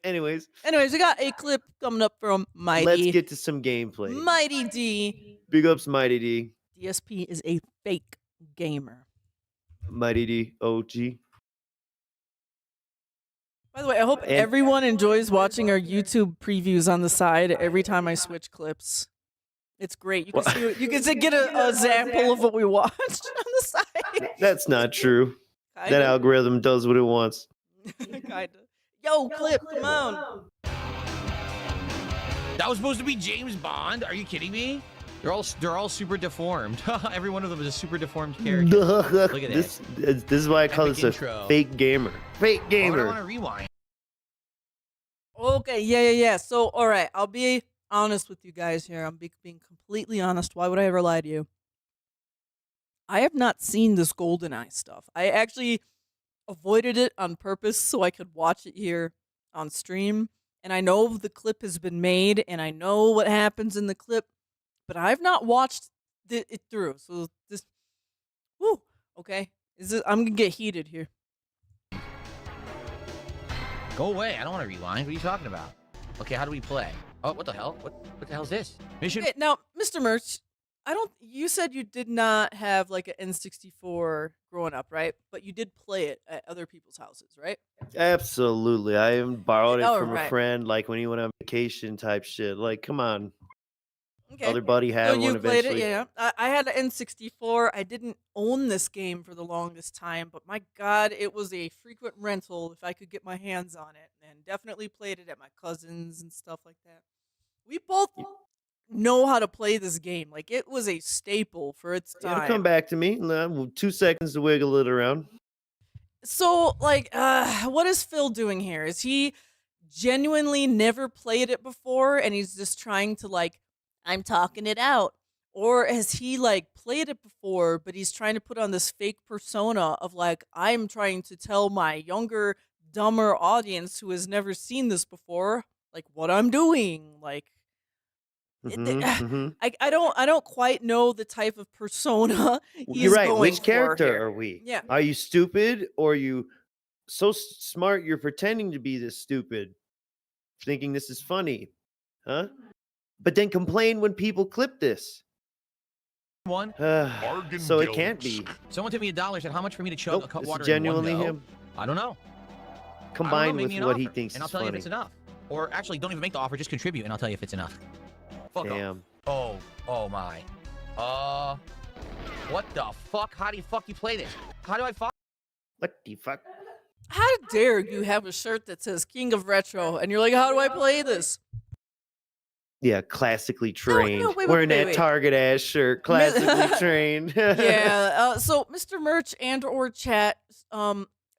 Anyways, Anyways, we got a clip coming up from let's Mighty. get to some gameplay. Mighty D. Big ups, Mighty D. DSP is a fake gamer. Mighty D. OG. By the way, I hope And- everyone enjoys watching our YouTube previews on the side every time I switch clips. It's great. You can see, you can get a sample of what we watched on the side. That's not true. That Kinda. algorithm does what it wants. Kinda. Yo, clip, come on. That was supposed to be James Bond. Are you kidding me? They're all super deformed. Every one of them is a super deformed character. Look at this is why I call Epic this a intro. fake gamer. Fake Why would I want gamer. to rewind? Okay, yeah. So, all right, I'll be honest with you guys here. I'm being completely honest. Why would I ever lie to you? I have not seen this GoldenEye stuff. I actually avoided it on purpose so I could watch it here on stream. And I know the clip has been made, and I know what happens in the clip, but I've not watched it through. So this, whoo, okay. I'm gonna get heated here. Go away. I don't want to rewind. What are you talking about? Okay, how do we play? Oh, what the hell? What the hell is this? Mission. Okay, now, Mr. Merch, you said you did not have like an N64 growing up, right? But you did play it at other people's houses, right? Absolutely. I even borrowed it Oh, from a right. friend, like when he went on vacation type shit. Like, come on. Okay. Other buddy So had one you played it, eventually. yeah. I had an N64. I didn't own this game for the longest time, but my God, it was a frequent rental if I could get my hands on it, and definitely played it at my cousins and stuff like that. We both know how to play this game. Like, it was a staple for its It'll come time. back to me. 2 seconds to wiggle it around. So, like, what is Phil doing here? Is he genuinely never played it before and he's just trying to, like, I'm talking it out? Or has he, like, played it before, but he's trying to put on this fake persona of, like, I'm trying to tell my younger, dumber audience who has never seen this before, like, what I'm doing? Like, Mm-hmm. I don't quite know the type of persona he's You're right. going Which for character here. are we? Yeah. Are you stupid or are you so smart you're pretending to be this stupid, thinking this is funny? Huh? But then complain when people clip this. One. So it can't be. Someone took me $1, said how much for me to chug a Nope, cup of this water is in one genuinely go? him. I don't know. Combined make with me an what he offer, thinks and I'll is tell you if funny. it's enough. Or actually, don't even make the offer. Just contribute, and I'll tell you if it's enough. Fuck off. Damn. Oh my. What the fuck? How do you play this? How do I fuck? What the fuck? How dare you have a shirt that says King of Retro and you're like, how do I play this? Yeah, classically trained. wait, Wearing that wait. Target ass shirt. Classically trained. Yeah. So, Mr. Merch and or chat,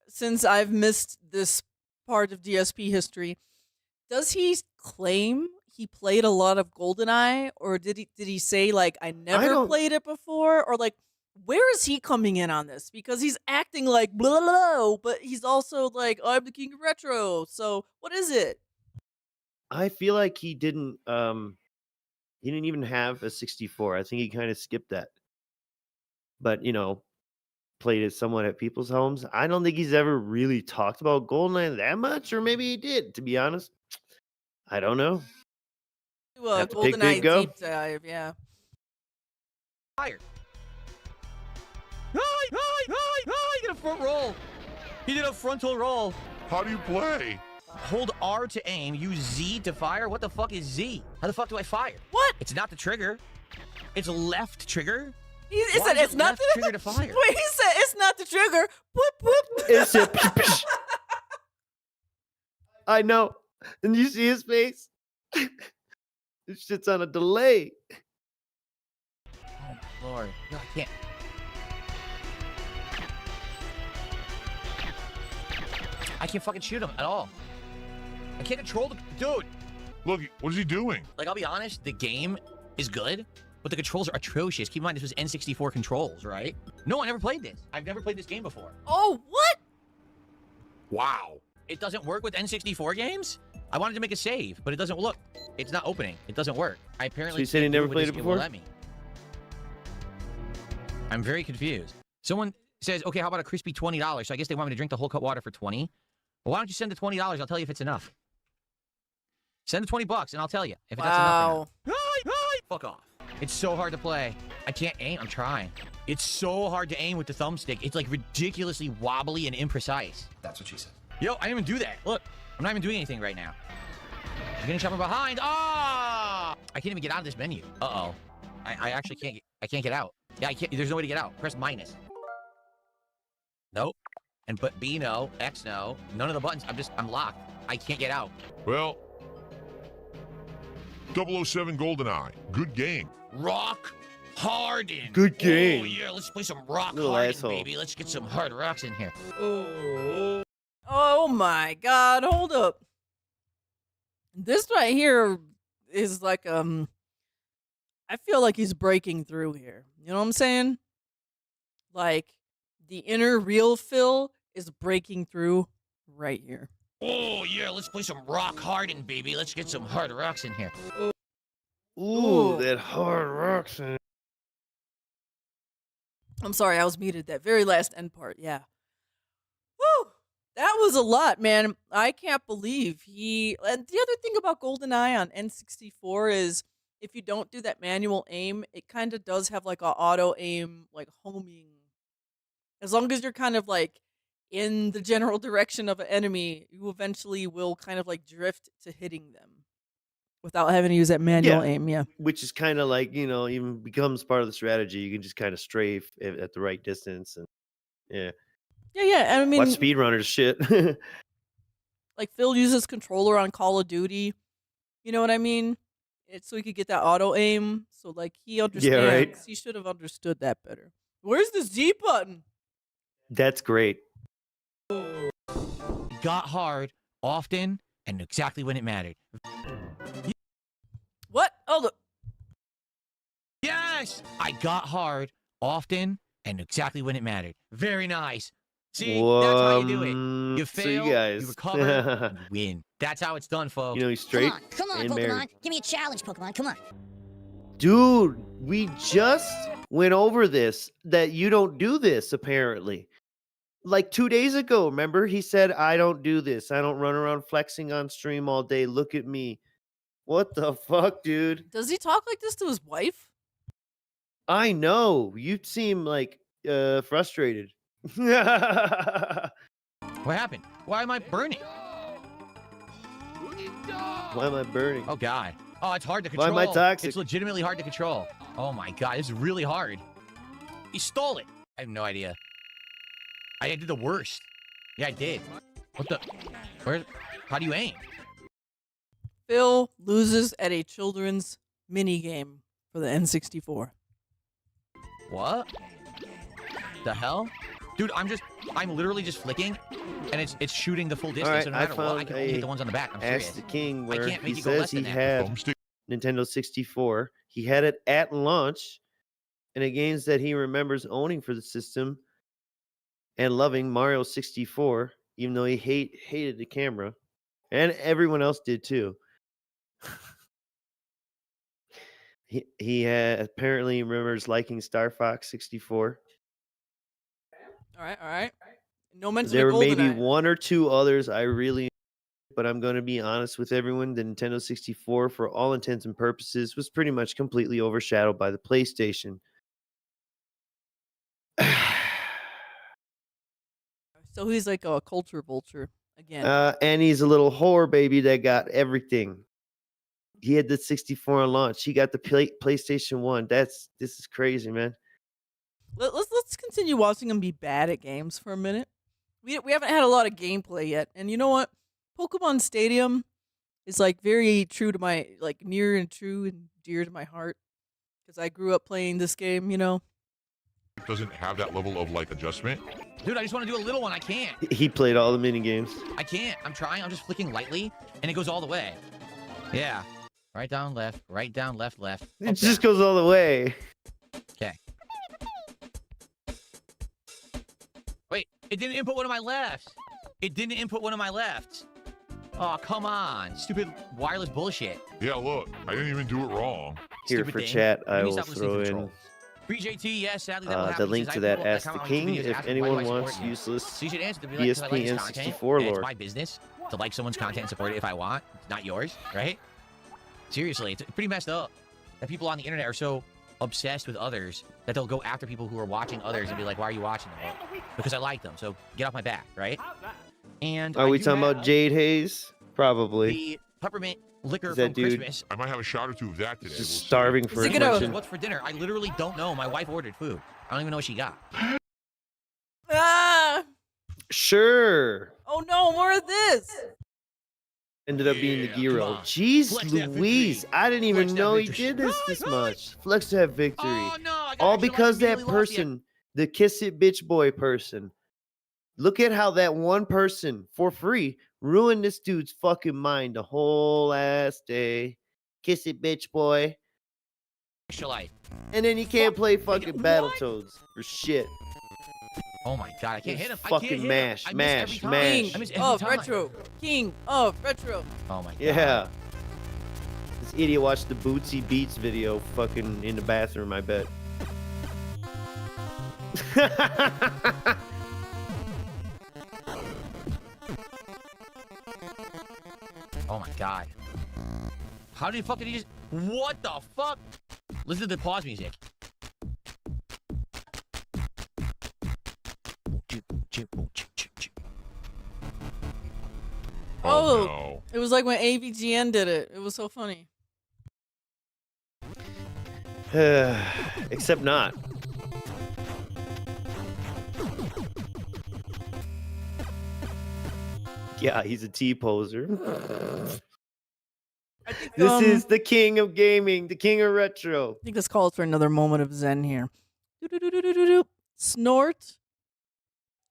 since I've missed this part of DSP history, does he claim he played a lot of GoldenEye, or did he say like I never don't- played it before, or like where is he coming in on this? Because he's acting like blah, blah, blah, but he's also like I'm the king of retro. So what is it? I feel like he didn't even have a 64. I think he kind of skipped that. But, played it somewhat at people's homes. I don't think he's ever really talked about GoldenEye that much, or maybe he did, to be honest. I don't know. Have to pick GoldenEye Big Go. deep dive, yeah. Fired. He did a front roll. He did a frontal roll. How do you play? Hold R to aim. Use Z to fire. What the fuck is Z? How the fuck do I fire? What? It's not the trigger. It's left trigger. He Why said is it's it not left the trigger to fire? Wait, he said it's not the trigger. Whoop whoop. It's a I know. And you see his face? This shit's on a delay. Oh my lord. No, I can't. I can't fucking shoot him at all. I can't control the dude. Look, what is he doing? Like, I'll be honest, the game is good, but the controls are atrocious. Keep in mind, this was N64 controls, right? No, I never played this. I've never played this game before. Oh, what? Wow. It doesn't work with N64 games? I wanted to make a save, but it doesn't look. It's not opening. It doesn't work. I apparently So you said you can't do never what played this it game will before? let me. I'm very confused. Someone says, okay, how about a crispy $20? So I guess they want me to drink the whole cup of water for 20. Well, why don't you send the $20? I'll tell you if it's enough. Send the 20 bucks and I'll tell you if that's enough or not. Fuck off. It's so hard to play. I can't aim. I'm trying. It's so hard to aim with the thumbstick. It's like ridiculously wobbly and imprecise. That's what she said. Yo, I didn't even do that. Look, I'm not even doing anything right now. I'm getting shot from behind. Ah! I can't even get out of this menu. Uh-oh. I actually can't. I can't get out. Yeah, I can't. There's no way to get out. Press minus. Nope. And but B no, X no. None of the buttons. I'm locked. I can't get out. Well, 007 GoldenEye. Good game. Rock Harden. Good game. Oh yeah, let's play some Rock Little Harden, asshole. baby. Let's get some hard rocks in here. Oh my God! Hold up. This right here is like I feel like he's breaking through here. You know what I'm saying? Like the inner real Phil is breaking through right here. Oh yeah, let's play some Rock Harden, baby. Let's get some hard rocks in here. Ooh, that hard rocks. I'm sorry, I was muted. That very last end part. Yeah. Woo! That was a lot, man. I can't believe he. And the other thing about GoldenEye on N64 is if you don't do that manual aim, it kind of does have like a auto aim, like homing. As long as you're kind of like in the general direction of an enemy, you eventually will kind of like drift to hitting them without having to use that manual aim. Yeah. Which is kind of like, even becomes part of the strategy. You can just kind of strafe at the right distance. And yeah. Yeah. I mean, Watch speedrunners shit. like Phil uses controller on Call of Duty. You know what I mean? It's so he could get that auto aim. So like he understands. right. He should have understood that better. Where's the Z button? That's great. Got hard often and exactly when it mattered. What? Oh, look. Yes! I got hard often and exactly when it mattered. Very nice. See, that's how you do it. You So fail, you guys, you recover, and you win. That's how it's done, folks. he's straight Come on, and Pokemon. married. Give me a challenge, Pokemon. Come on. Dude, we just went over this, that you don't do this, apparently. Like 2 days ago, remember? He said, I don't do this. I don't run around flexing on stream all day. Look at me. What the fuck, dude? Does he talk like this to his wife? I know. You seem like frustrated. Why What happened? Why am I burning? am I burning? Oh, God. Oh, it's hard to Why control. am I toxic? It's legitimately hard to control. Oh, my God. This is really hard. He stole it. I have no idea. I did the worst. Yeah, I did. What the? Where? How do you aim? Phil loses at a children's mini game for the N64. What? The hell? Dude, I'm literally just flicking, and it's shooting the full distance. Alright, so no I matter what, I found can only hit a the ones on the back. I'm Ask serious. the King, I where can't make he you go says less he than that. had Thumbstick. Nintendo 64. He had it at launch, and the games that he remembers owning for the system and loving Mario 64, even though he hated the camera, and everyone else did too. he apparently remembers liking Star Fox 64. All right. No mention There of were maybe GoldenEye. one or two others I really, but I'm going to be honest with everyone. The Nintendo 64, for all intents and purposes, was pretty much completely overshadowed by the PlayStation. So he's like a culture vulture again. And he's a little whore baby that got everything. He had the 64 on launch. He got the PlayStation 1. This is crazy, man. Let's continue watching him be bad at games for a minute. We haven't had a lot of gameplay yet, and you know what? Pokemon Stadium is like very true to my near and true and dear to my heart because I grew up playing this game. You know. It doesn't have that level of adjustment. Dude, I just want to do a little one. I can't. He played all the mini games. I can't. I'm trying. I'm just flicking lightly, and it goes all the way. Yeah. Right down, left. Right down, left, left. It just goes all the way. Okay. Wait, it didn't input one of my lefts. It didn't input one of my lefts. Oh, come on. Stupid wireless bullshit. Yeah, look, I didn't even do it wrong. Here Stupid for thing. chat, You I need to will stop listening throw to in trolls. Free JT, yes, sadly that will the happen link because to I that people Ask that the comment on King videos if asking why anyone do I support wants you. useless So you should answer to be like, 'cause I like his content, PSP N64 and it's lore. my business to like someone's content and support it if I want. It's not yours, right? Seriously, it's pretty messed up that people on the internet are so obsessed with others that they'll go after people who are watching others and be like, why are you watching them? Well, because I like them, so get off my back, right? And Are I we do talking about have Jayde Haze? Probably. the peppermint liquor Is from that dude Christmas. I might have a shot or two of that today. Just we'll see. starving for Is it gonna- attention. What's for dinner? I literally don't know. My wife ordered food. I don't even know what she got. Ah! Sure. Oh no, more of this. Ended up being the Yeah, Giro. come on. Jeez Flex that Louise. victory. I didn't even Flex that know he victory. did this Right, this right. much. Flex that victory. Oh no! I got All extra because life, that immediately lost yet. person, the kiss it bitch boy person. Look at how that one person, for free, ruined this dude's fucking mind the whole ass day. Kiss it bitch boy. Extra life. And then he can't play What? fucking Battletoads for shit. Oh my god! I can't hit him. I Fucking can't hit mash, him. I mash, miss every time. mash. I miss every Of time. retro. King of retro. Oh my god. Yeah. This idiot watched the Bootsy Beats video fucking in the bathroom, I bet. Oh my god. How did fucking he just... What the fuck? Listen to the pause music. Oh, no. it was like when AVGN did it. It was so funny. Except not. Yeah, he's a T-poser. I think, This is the king of gaming, the king of retro. I think this calls for another moment of zen here. Do-do-do-do-do-do. Snort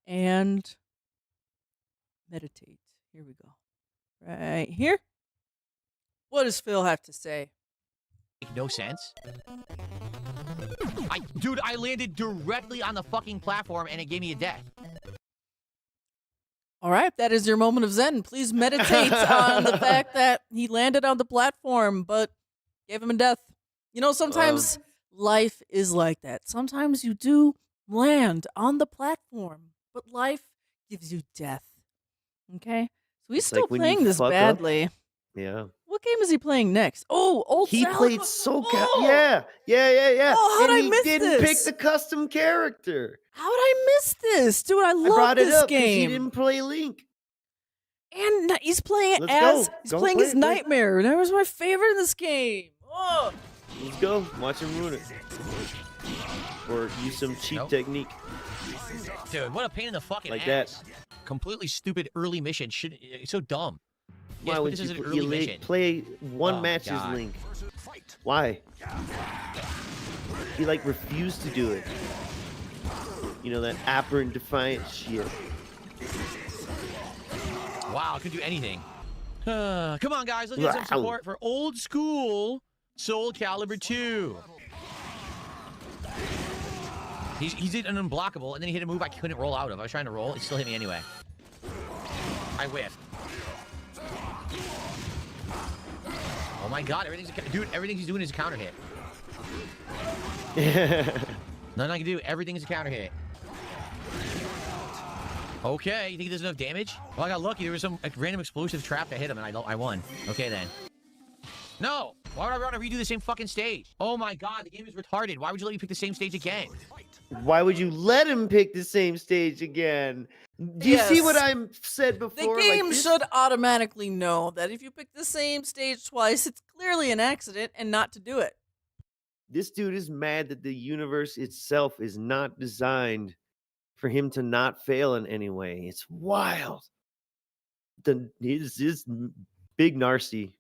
and meditate. Here we go. Right here. What does Phil have to say? Make no sense. Dude, I landed directly on the fucking platform and it gave me a death. All right, that is your moment of zen. Please meditate on the fact that he landed on the platform, but gave him a death. You know, sometimes life is like that. Sometimes you do land on the platform, but life gives you death. Okay? So he's still like when you playing this fuck up. badly. Yeah. What game is he playing next? Oh, Old He Salad. played so Oh! Yeah. Oh, how'd and I he miss didn't pick this? the custom character. How did I miss this? Dude, I I love brought it this up because he game. didn't play Link. And he's playing Let's as go. he's Go playing play his it, play it. nightmare. That was my favorite in this game. Oh. Let's go. Watch him ruin it. Or use some cheap Nope. technique. Dude, what a pain in the fucking Like ass. Completely stupid early mission. It's so dumb. Why Yes, but would this you is an pl- early you mission. play one Oh, match as God. Link? Why? He like refused to do it. You know, that aberrant defiant shit. Wow, I couldn't do anything. Come on, guys. Let's get some Wow. support for old school Soul Calibur 2. He did an unblockable, and then he hit a move I couldn't roll out of. I was trying to roll. It still hit me anyway. I whiffed. Oh my god, dude, everything he's doing is a counter hit. Nothing I can do. Everything is a counter hit. Okay, you think there's enough damage? Well, I got lucky. There was some random explosive trap that hit him, and I won. Okay, then. No! Why would I want to redo the same fucking stage? Oh my god, the game is retarded. Why would you let me pick the same stage again? Why would you let him pick the same stage again? Do you see what I said The before? game this- should automatically know that if you pick the same stage twice, it's clearly an accident and not to do it. This dude is mad that the universe itself is not designed for him to not fail in any way. It's wild. His big Narcy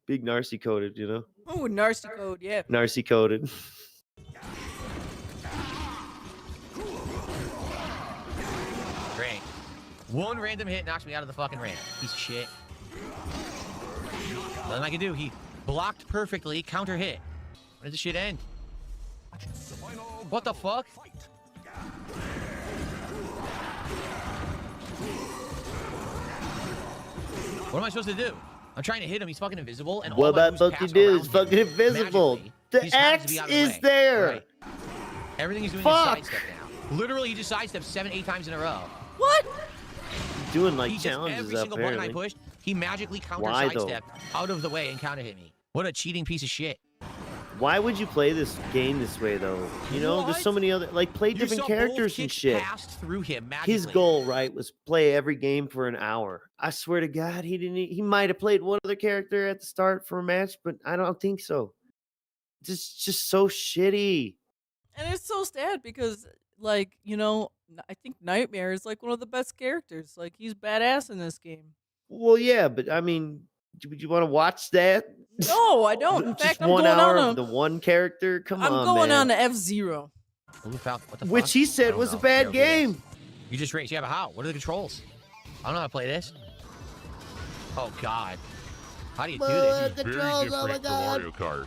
coded, you know? Oh, Narcy code, yeah. Narcy coded. Great. One random hit knocks me out of the fucking ring. Piece of shit. Nothing I can do. He blocked perfectly, counter hit. When does this shit end? What the fuck? What am I supposed to do? I'm trying to hit him. He's fucking invisible. And all What my about moves fucking pass do? around It's him fucking invisible. magically. The He just happens to X be out of the is way. there. Right. Everything he's doing Fuck. is sidestep now. Literally, he just sidesteps 7-8 times in a row. What? Doing like He just, challenges every up single button I apparently. pushed, he magically counter Why, though? sidestepped out of the way and counter hit me. What a cheating piece of shit. Why would you play this game this way though? You know, there's so What? many other play You different saw characters both and kicks shit. passed through him magically. His goal, right, was play every game for an hour. I swear to God, he might have played one other character at the start for a match, but I don't think so. Just so shitty. And it's so sad because, like, you know, I think Nightmare is like one of the best characters. Like, he's badass in this game. Well, yeah, but I mean, would you want to watch that? No, I don't. In Just fact, I'm 1 going hour on of the one character. Come I'm on, going man. on to F-Zero. What the fuck? Which he I said don't was a know. bad Yeah, okay. game. You just raced. Yeah, but how? What are the controls? I don't know how to play this. Oh, God. How do you do this? Very different from Mario Kart.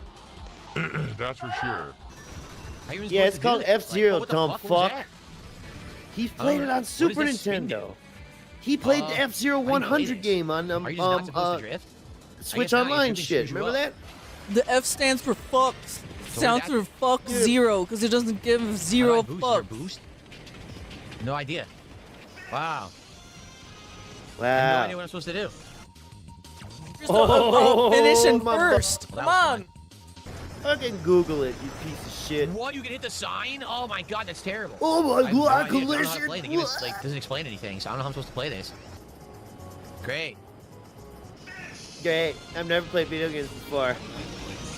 That's for sure. How you even Yeah, supposed it's to do called this? F-Zero, what the dumb fuck? What was fuck. that? He played it what on does Super this spin do? Nintendo. He played the F-Zero how do you play 100 this? game on Are you just not supposed to drift? Switch not. You Online drifting shit. screws you Remember up. that? The F stands for fuck. Sounds for fuck Yeah. zero because it doesn't give How do I zero boost? Is fuck. there a boost? No idea. Wow. I have no Wow. idea what I'm supposed to do. Just about finishing my first. Well, Come that on. was Fucking Google it, you piece of shit. What? You can hit the sign? Oh my god, that's terrible. Oh my I have no god, idea. I don't know how to collision. play. The game is, like, doesn't explain anything, so I don't know how I'm supposed to play this. Great. Great. I've never played video games before.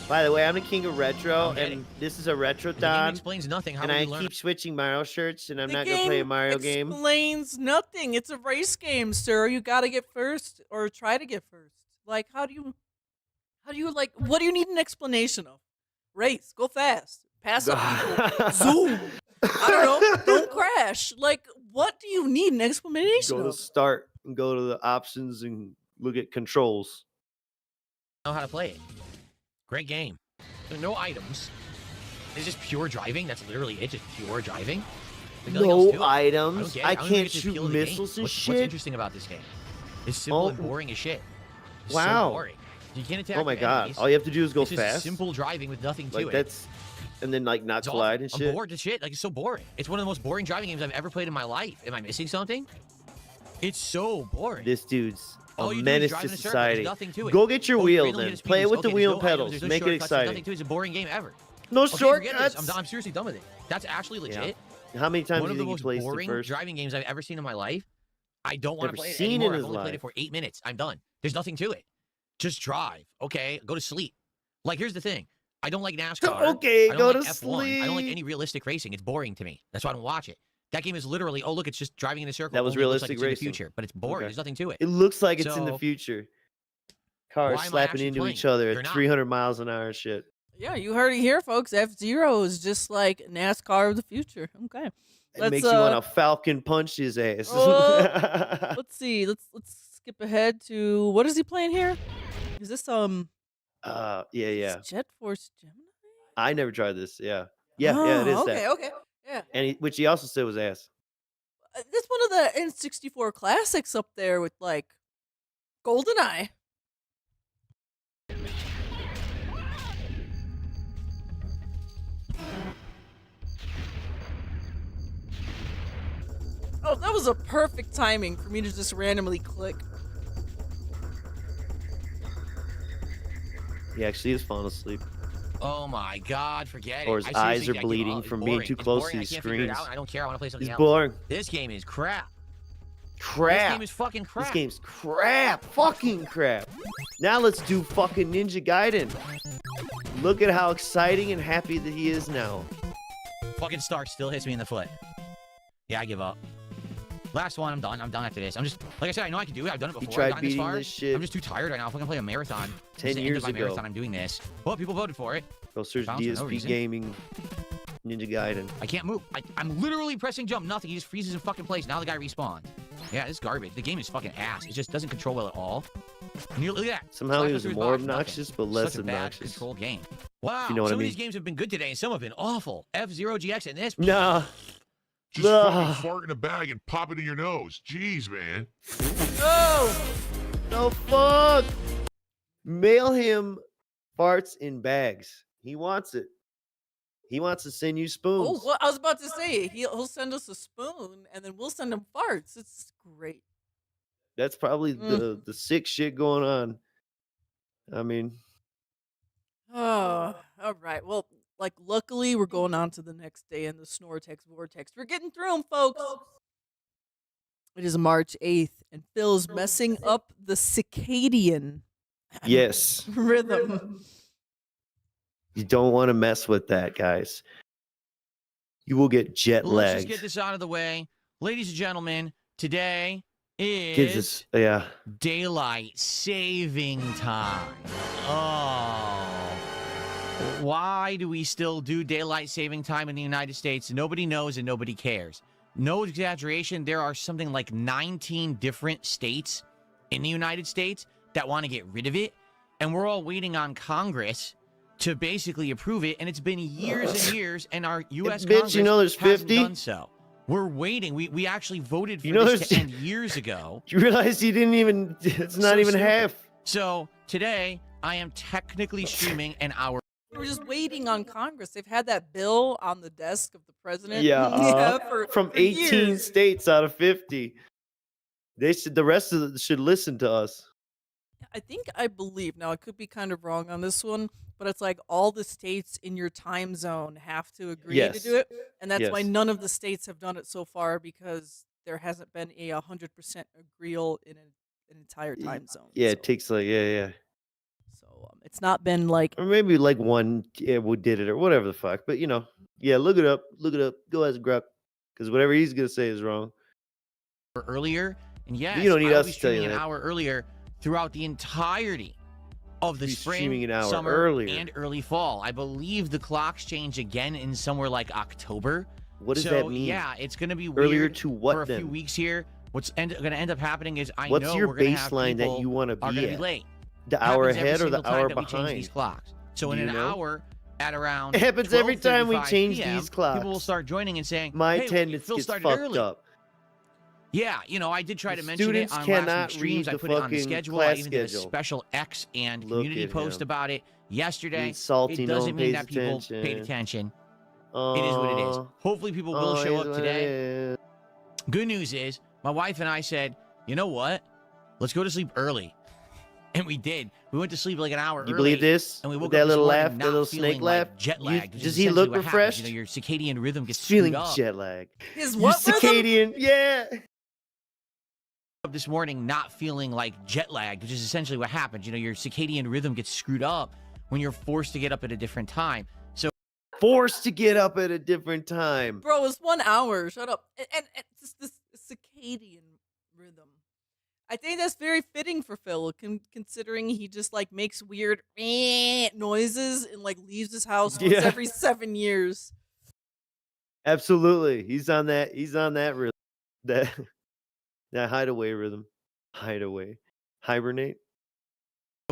By the way, I'm the king of retro, get and this is a The game Retrothon. explains nothing. How And do I we learn? keep switching Mario shirts, and I'm The not gonna play a Mario game. explains nothing. It's a race game, sir. You gotta get first or try to get first. Like, how do you like? What do you need an explanation of? Race, go fast, pass up people, zoom. I don't know, don't crash. Like, what do you need an explanation Go to of? start and go to the options and look at controls. Know how to play it. Great game. There are no items. It's just pure driving. That's literally it. Just pure driving. There's nothing else to No it. items. get it. I don't even can't get to shoot feel the game. missiles and What's shit. interesting about this game? It's simple Oh. and boring as shit. It's Wow. So boring. You can't attack Oh my your god! enemies. All you have to do is go It's just fast. simple driving with nothing to Like it. that's, and then like not It's collide awful. and I'm shit. bored as shit. Like, it's so boring. It's one of the most boring driving games I've ever played in my life. Am I missing something? It's so boring. This dude's a All you do is menace drive to in a circle. society. There's nothing to it. Go get your Oh, you wheel randomly hit then. a speed Play it boost. with the Okay, wheel there's and no pedals. items, there's no Make it shortcuts, there's exciting. nothing to it. It's a boring game ever. No Okay, forget this. shortcuts. I'm seriously done with it. That's actually legit. How many times One do of you the think you most placed it boring first? driving games I've ever seen in my life. I don't want to Never play it seen anymore. in I've his only played life. it for 8 minutes. I'm done. There's nothing to it. Just drive. Okay, go to sleep. Like, here's the thing. I don't like NASCAR. Okay, I don't go like to F1. I don't like sleep. any realistic racing. It's boring to me. That's why I don't watch it. That game is literally, oh look, it's just driving in a circle. That was Only it looks like realistic it's in the racing. future, but it's boring. Okay. There's nothing to it. It looks like it's in the So, future. why Cars am I slapping actually into playing each it? other You're at not. 300 miles an hour and shit. Yeah, you heard it here, folks. F-Zero is just like NASCAR of the future. Okay. It makes you want to falcon punch his ass. Oh. Let's see. Let's skip ahead to what is he playing here? Is this yeah. is Jet Force Gemini? I never tried this. Yeah. Yeah, it is okay, that. okay. Yeah. And which he also said was ass. That's one of the N64 classics up there with like GoldenEye. Oh, that was a perfect timing for me to just randomly click. He actually is falling asleep. Oh my god, forget it. Or his I seriously- eyes are I give bleeding up. It's from being boring. too It's close boring. to I these can't figure it screens. out. I don't care. I want to play something He's else. boring. This game is crap. Crap. This game is fucking crap. This game's crap. Fucking crap. Now let's do fucking Ninja Gaiden. Look at how exciting and happy that he is now. Fucking Stark still hits me in the foot. Yeah, I give up. Last one, I'm done. I'm done after this. I'm just, like I said, I know I can do it. I've done it before. tried I've gotten this beating far. this shit I'm just too tired right now. If I can play a marathon. 10 This is the end years of my ago. marathon. I'm doing this. Well, people voted for it. Go search Sounds for no DSP reason. Gaming Ninja Gaiden. I can't move. I'm literally pressing jump. Nothing. He just freezes in fucking place. Now the guy respawns. Yeah, this is garbage. The game is fucking ass. It just doesn't control well at all. And look at that. Somehow he Cycling was through his more box, nothing. obnoxious, but less Such a bad obnoxious. controlled game. Wow. You know what I some of mean? these games have been good today, and some have been awful. F-Zero GX and this. Nah. Just Ugh. fucking fart in a bag and pop it in your nose. Jeez, man. Oh! No fuck. Mail him farts in bags. He wants it. He wants to send you spoons. Oh, what I was about to say, he'll send us a spoon, and then we'll send him farts. It's great. That's probably the sick shit going on. I mean, Oh, all right. Well, like, luckily, we're going on to the next day in the Snortex Vortex. We're getting through them, folks. It is March 8th, and Phil's messing up the Cicadian yes. rhythm. You don't want to mess with that, guys. You will get jet Let's lagged. just get this out of the way. Ladies and gentlemen, today Gives is us, yeah. daylight saving time. Oh. Why do we still do daylight saving time in the United States? Nobody knows and nobody cares. No exaggeration, there are something like 19 different states in the United States that want to get rid of it, and we're all waiting on Congress to basically approve it, and it's been years and years, and our U.S. Bitch, Congress you know there's hasn't 50? done so. We're waiting. We actually voted for You know this to there's- end years ago. You realize you didn't even, it's not So even stupid. half. So today, I am technically streaming an hour. We're just waiting on Congress. They've had that bill on the desk of the president. Yeah, from for 18 years. states out of 50. They should, the rest of them should listen to us. I think I believe, now I could be kind of wrong on this one, but it's like all the states in your time zone have to agree to do Yes. it. And that's why Yes. none of the states have done it so far, because there hasn't been a 100% agreeal in an entire time zone. Yeah, so, it takes like yeah. so it's not been like Or maybe like one we did it or whatever the fuck. But yeah, look it up. Look it up. Go as Gruck. Because whatever he's gonna say is wrong. earlier. And yes, you don't need I will us be to tell you streaming an that. hour earlier throughout the entirety of the Be spring, streaming an hour summer, earlier. and early fall. I believe the clocks change again in somewhere like October. What does so, that mean? Yeah, it's going to be Earlier weird to what for a then? few weeks here. What's going to end up happening is What's know your we're gonna have baseline that people you want to are be going to at? be late. The hour Happens every ahead or single the time hour that we change these behind? clocks. So Do in you an know? hour at around It happens every time we 12:35 change PM, these clocks. people will start joining and saying, My hey, attendance Phil gets started fucked early. up. Yeah, I did try The to mention it students on last cannot week's streams. read I the put it on the fucking schedule. I class even did a schedule. special X and Look community at post him. about it yesterday. Being salty, It no doesn't one mean pays that people attention. paid attention. It is what it is. Hopefully people will show up today. Good news is, my wife and I said, you know what? Let's go to sleep early. And we did. We went to sleep like an hour early. You believe this? And we woke With that up this little morning laugh, that not little feeling snake like laugh? jet lagged, which Does is he essentially look what happens. refreshed? Your circadian rhythm gets Feeling screwed up. jet lag. his You what rhythm? Cicadian, yeah. Up this morning not feeling like jet lagged, which is essentially what happens. Your circadian rhythm gets screwed up when you're forced to get up at a different time. So Forced to get up at a different time. Bro, it's 1 hour. Shut up. And this circadian rhythm. I think that's very fitting for Phil, considering he just like makes weird noises and like leaves his house once Yeah. every 7 years. Absolutely. He's on that rhythm. That hideaway rhythm. Hideaway. Hibernate.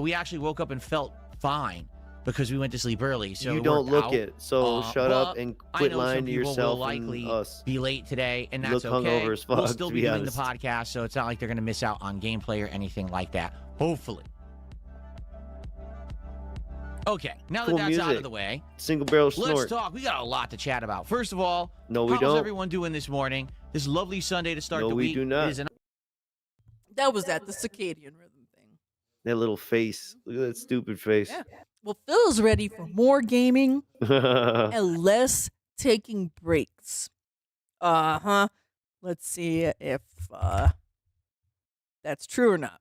we actually woke up and felt fine because we went to sleep early. So You it don't worked look out. it. So shut up but and I quit know lying some to people yourself will likely and us. be late today, and You that's look okay. hungover as We'll fuck, still to be be doing honest. the podcast, so it's not like they're going to miss out on gameplay or anything like that. Hopefully. Okay, now Cool that that's out music. of the way, Single barrel let's snort. talk. We got a lot to chat about. First of all, No, we how's don't. everyone doing this morning? This lovely Sunday to start No, the we week. do not. It is an That was the circadian rhythm thing. That little face. Look at that stupid face. Yeah. Well, Phil's ready for more gaming and less taking breaks. Let's see if that's true or not.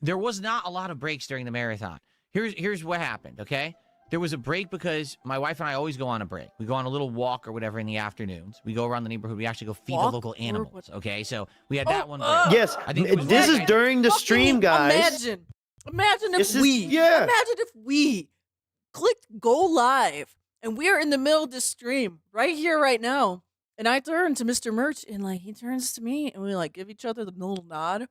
There was not a lot of breaks during the marathon. Here's what happened, okay? There was a break because my wife and I always go on a break. We go on a little walk or whatever in the afternoons. We go around the neighborhood. We actually go feed Walk the local or animals, what? okay? So we had that one break. Yes, I think it was this is Wednesday. during the Fucking stream, guys. Imagine if This is- we yeah. imagine if we clicked go live and we're in the middle of this stream right here, right now. And I turn to Mr. Merch and like he turns to me and we like give each other the little nod.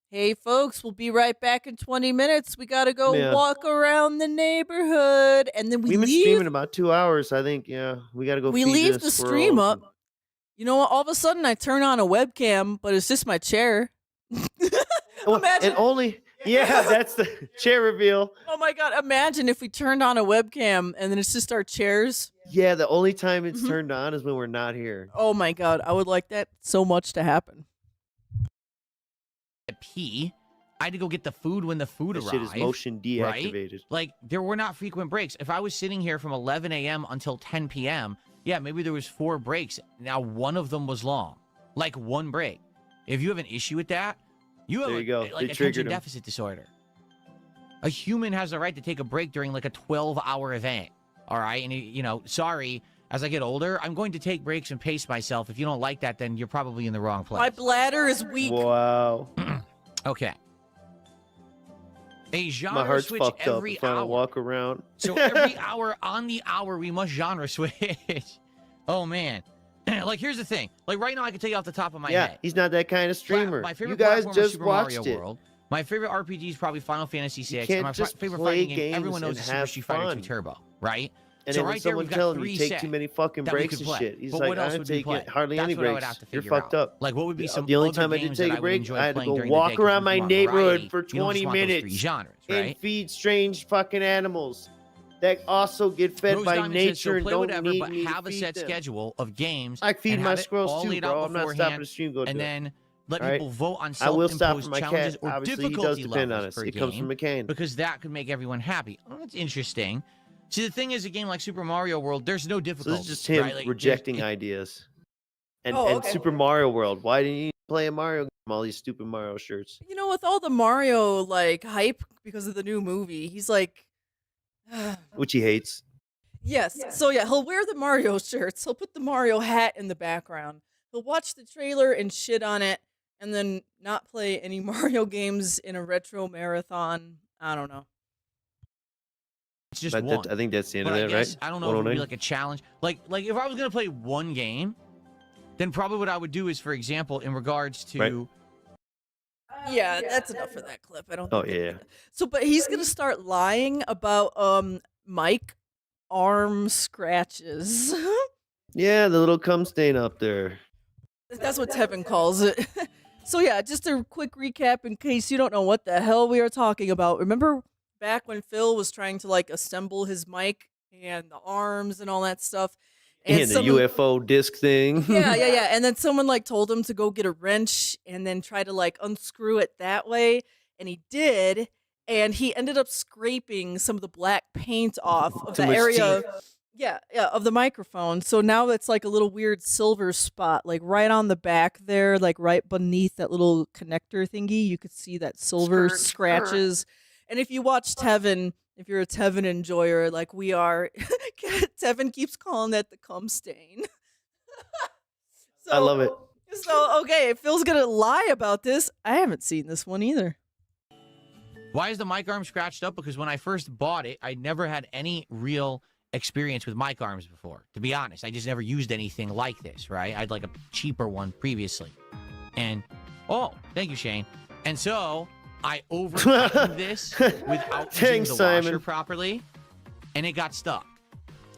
Hey folks, we'll be right back in 20 minutes. We gotta go Yeah. walk around the neighborhood. And then we We've been leave. streaming about 2 hours, I think. Yeah, we got to go. We feed leave the squirrels stream and- up. You know what? All of a sudden I turn on a webcam, but it's just my chair. Oh, Imagine- and only that's the chair reveal. Oh my god, imagine if we turned on a webcam and then it's just our chairs. Yeah, the only time it's Mhm. turned on is when we're not here. Oh my god, I would like that so much to happen. Pee. I had to go get the food when the food That arrived. shit is motion right? deactivated. Like, there were not frequent breaks. If I was sitting here from 11 a.m. until 10 p.m., yeah, maybe there was 4 breaks. Now, one of them was long. Like, one break. If you have an issue with that, you have There you go. like They attention triggered him. deficit disorder. A human has the right to take a break during like a 12-hour event. All right? And, sorry, as I get older, I'm going to take breaks and pace myself. If you don't like that, then you're probably in the wrong place. My bladder is weak. Wow, Okay. A genre my heart's switch fucked up. every If I hour. don't walk around. So every hour on the hour, we must genre switch. Oh, man. Like, here's the thing. Like, right now, I can tell you off the top of my Yeah, head. he's not that kind of streamer. My favorite You guys platform is just Super watched Mario it. World. My favorite RPG is probably Final Fantasy You VI. can't And my just favorite play fighting game, everyone knows, games is and Super have Street Fighter 2 fun. Turbo, right? And So then when right there, someone we've got telling you 3 take sets too many fucking that we breaks could and play. shit, he's But like, what I else don't would we take play? hardly That's any what I would breaks. have to You're figure fucked out. up. Like, what would be some The only other time I did games take that a break, enjoy I had to playing go during the walk day 'cause around we my want neighborhood variety. for You don't 20 just want those 3 minutes genres, and right? feed strange fucking animals that also get fed Rose by Diamond says, nature so and play don't whatever, need but me to have a feed set them. schedule of games. I feed and my have it squirrels all too, laid out bro. I'm not stopping beforehand, the stream. Go do and it. then let All right. people vote on I will stop for self-imposed my challenges cat. or Obviously, he does difficulty depend on levels us. per It game, comes from McCain. because that could make everyone happy. Oh, that's interesting. See, the thing is, a game like Super Mario World, there's no So difficulty. this is just him right? Like, rejecting ideas. And Oh, and okay. Super Mario World. Why didn't you play a Mario game? All these stupid Mario shirts. You know, with all the Mario like hype because of the new movie, he's like, Which he hates. yes. So yeah, he'll wear the Mario shirts. He'll put the Mario hat in the background. He'll watch the trailer and shit on it, and then not play any Mario games in a retro marathon. I don't know. It's just But one. I think that's the end But of I that, guess, right? I don't know if it would be 109? like a challenge. Like if I was going to play one game, then probably what I would do is, for example, in regards to... Right. Yeah, that's enough for that clip. I don't. Oh, think yeah. So, but he's gonna start lying about Mike arm scratches. Yeah, the little cum stain up there. That's what Tevin calls it. So yeah, just a quick recap in case you don't know what the hell we are talking about. Remember back when Phil was trying to like assemble his mic and the arms and all that stuff, And the someone- UFO disc thing. yeah. And then someone like told him to go get a wrench and then try to like unscrew it that way, and he did, and he ended up scraping some of the black paint off of Too the much area. Yeah, of the microphone. So now it's like a little weird silver spot, like right on the back there, like right beneath that little connector thingy. You could see that silver scratches. And if you watch Tevin, if you're a Tevin enjoyer like we are, Tevin keeps calling that the cum stain. I love it. So, okay, Phil's going to lie about this. I haven't seen this one either. Why is the mic arm scratched up? Because when I first bought it, I never had any real experience with mic arms before. To be honest, I just never used anything like this, right? I had like a cheaper one previously. And, oh, thank you, Shane. And so I over-tightened this without using Thanks, the Simon. washer properly, and it got stuck.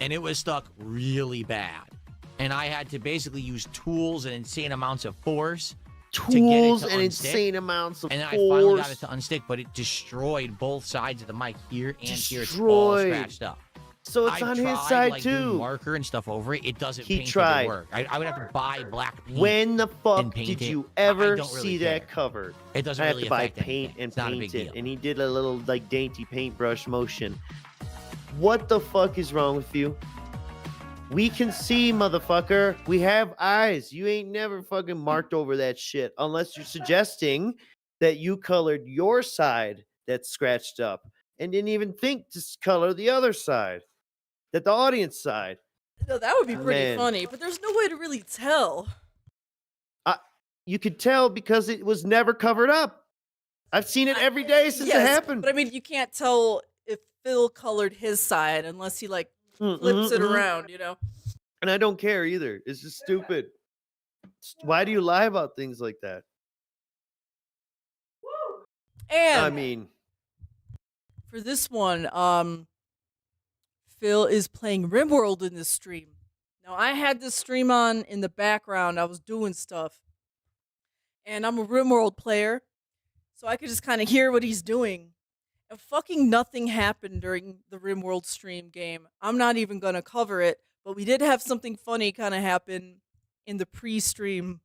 And it was stuck really bad. And I had to basically use tools and insane amounts of force Tools to and unstick. insane amounts of And then force. I finally got it to unstick, but it destroyed both sides of the mic here and here. It's all Destroyed. scratched up. So it's I on tried, his side like, doing too. marker and stuff over it. It doesn't He paint tried. it work. I would have to buy black paint. When the fuck and paint did it. you I ever don't really see care. that covered? It doesn't I have really to buy affect paint anything. and It's not a paint big it, deal. and he did a little like dainty paintbrush motion. What the fuck is wrong with you? We can see, motherfucker. We have eyes. You ain't never fucking marked over that shit unless you're suggesting that you colored your side that's scratched up and didn't even think to color the other side, that the audience side. No, that would be pretty Man. funny, but there's no way to really tell. You could tell because it was never covered up. I've seen it every day since it Yes, happened. But I mean, you can't tell if Phil colored his side unless he like flips it Mhm. around, you know? And I don't care either. It's just stupid. Why do you lie about things like that? And I mean, for this one, Phil is playing RimWorld in this stream. Now, I had this stream on in the background. I was doing stuff. And I'm a RimWorld player, so I could just kind of hear what he's doing. And fucking nothing happened during the RimWorld stream game. I'm not even going to cover it, but we did have something funny kind of happen in the pre-stream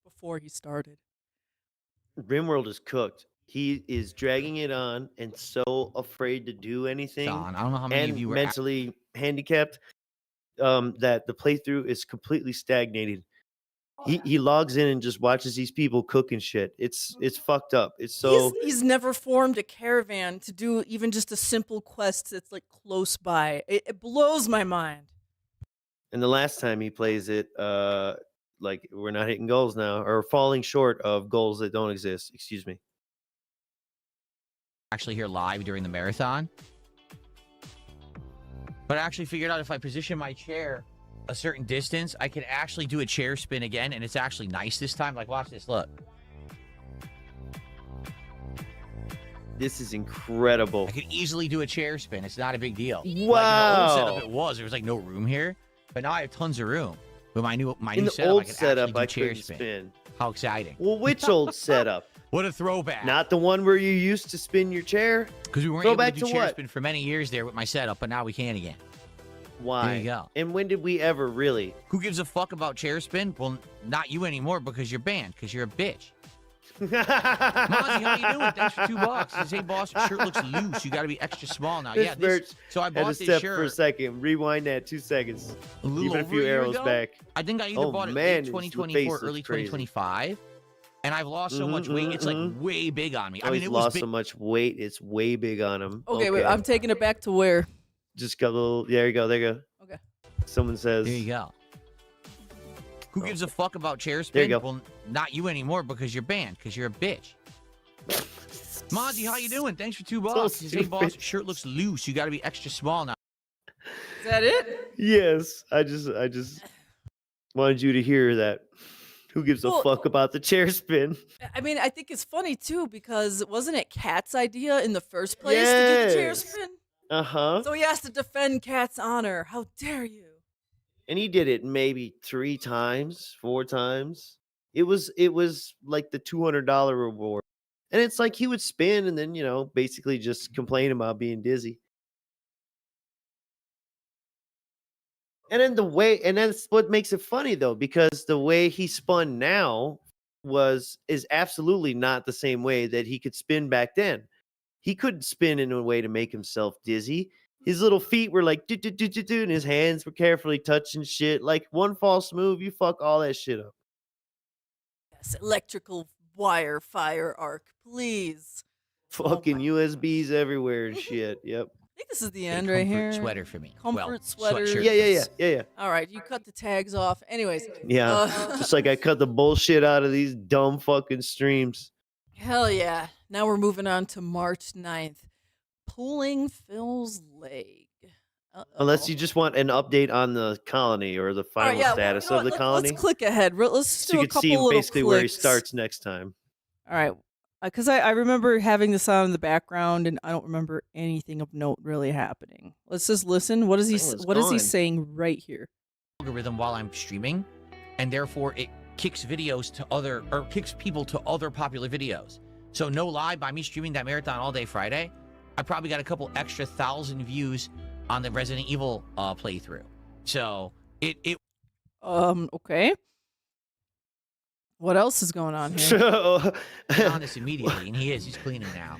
before he started. RimWorld is cooked. He is dragging it on and so afraid to do anything Don, I don't know how many of and you were mentally handicapped that the playthrough is completely stagnated. He logs in and just watches these people cooking shit. It's fucked up. It's so He's never formed a caravan to do even just a simple quest that's like close by. It blows my mind. and the last time he plays it, like we're not hitting goals now or falling short of goals that don't exist. Excuse me. actually here live during the marathon. But I actually figured out if I position my chair a certain distance, I can actually do a chair spin again, and it's actually nice this time. Like, watch this, look. This is incredible. I could easily do a chair spin. It's not a big deal. Like, in the Wow. old setup, it was. There was like no room here, but now I have tons of room. With my new In new the setup, I old can setup, actually I do chair couldn't spin. How exciting! Well, which old setup? What a throwback! Not the one where you used to spin your chair? because we weren't throw able to back do to chair what? spin for many years there with my setup, but now we can again. Why? There you go. And when did we ever really? Who gives a fuck about chair spin? Well, not you anymore because you're banned, because you're a bitch. Mozzie, how you doing? Thanks for $2. He says, hey, boss, your shirt looks loose. You got to be extra small now. This merch so I had to bought this step shirt for a second. Rewind that 2 seconds. a little Even a over few year arrows ago. back. I think I either Oh, bought it man, late his 2024, face early looks crazy. 2025, and I've lost so much weight. It's like way big on me. Oh, I mean, he's it was lost big. so much weight. It's way big on him. Okay, wait, I'm taking it back to where? Just got a little. There you go. There you go. Okay. Someone says. There you go. Who gives a fuck about chair spin? There you go. Well, not you anymore because you're banned, because you're a bitch. Mozzie, how you doing? Thanks for $2. He says, hey, boss, your shirt looks loose. You got to be extra small now. Is that it? Yes, I just wanted you to hear that. Who gives a Well, fuck about the chair spin? I mean, I think it's funny too because wasn't it Kat's idea in the first place to do the chair Yes. spin? Uh-huh. So he has to defend Kat's honor. How dare you? And he did it maybe 3 times, 4 times. It was like the $200 reward. And it's like he would spin and then, basically just complain about being dizzy. And then and that's what makes it funny though, because the way he spun now is absolutely not the same way that he could spin back then. He couldn't spin in a way to make himself dizzy. His little feet were like do do do do do, and his hands were carefully touching shit. Like one false move, you fuck all that shit up. Yes, electrical wire fire arc, please. Fucking my USBs everywhere and shit. Yep. I think this is the A end right comfort here. sweater for me. Comfort sweater. sweatshirt. Yeah. All right, you cut the tags off. Anyways. Yeah. Just like I cut the bullshit out of these dumb fucking streams. Hell yeah. Now we're moving on to March 9th. Pulling Phil's leg. Unless you just want an update on the colony or the All right, final yeah, status you know of the what, colony. Let's click ahead. Let's just So do you a can couple see little basically where he clicks. starts next time. All right. Because I remember having the sound in the background, and I don't remember anything of note really happening. Let's just listen. What is he? Oh, it's What is he gone. saying right here? Algorithm while I'm streaming, and therefore it kicks videos to kicks people to other popular videos. So no lie, by me streaming that marathon all day Friday, I probably got a couple extra 1,000 views on the Resident Evil playthrough. So it Okay. What else is going on here? Was on this immediately, and he's cleaning now.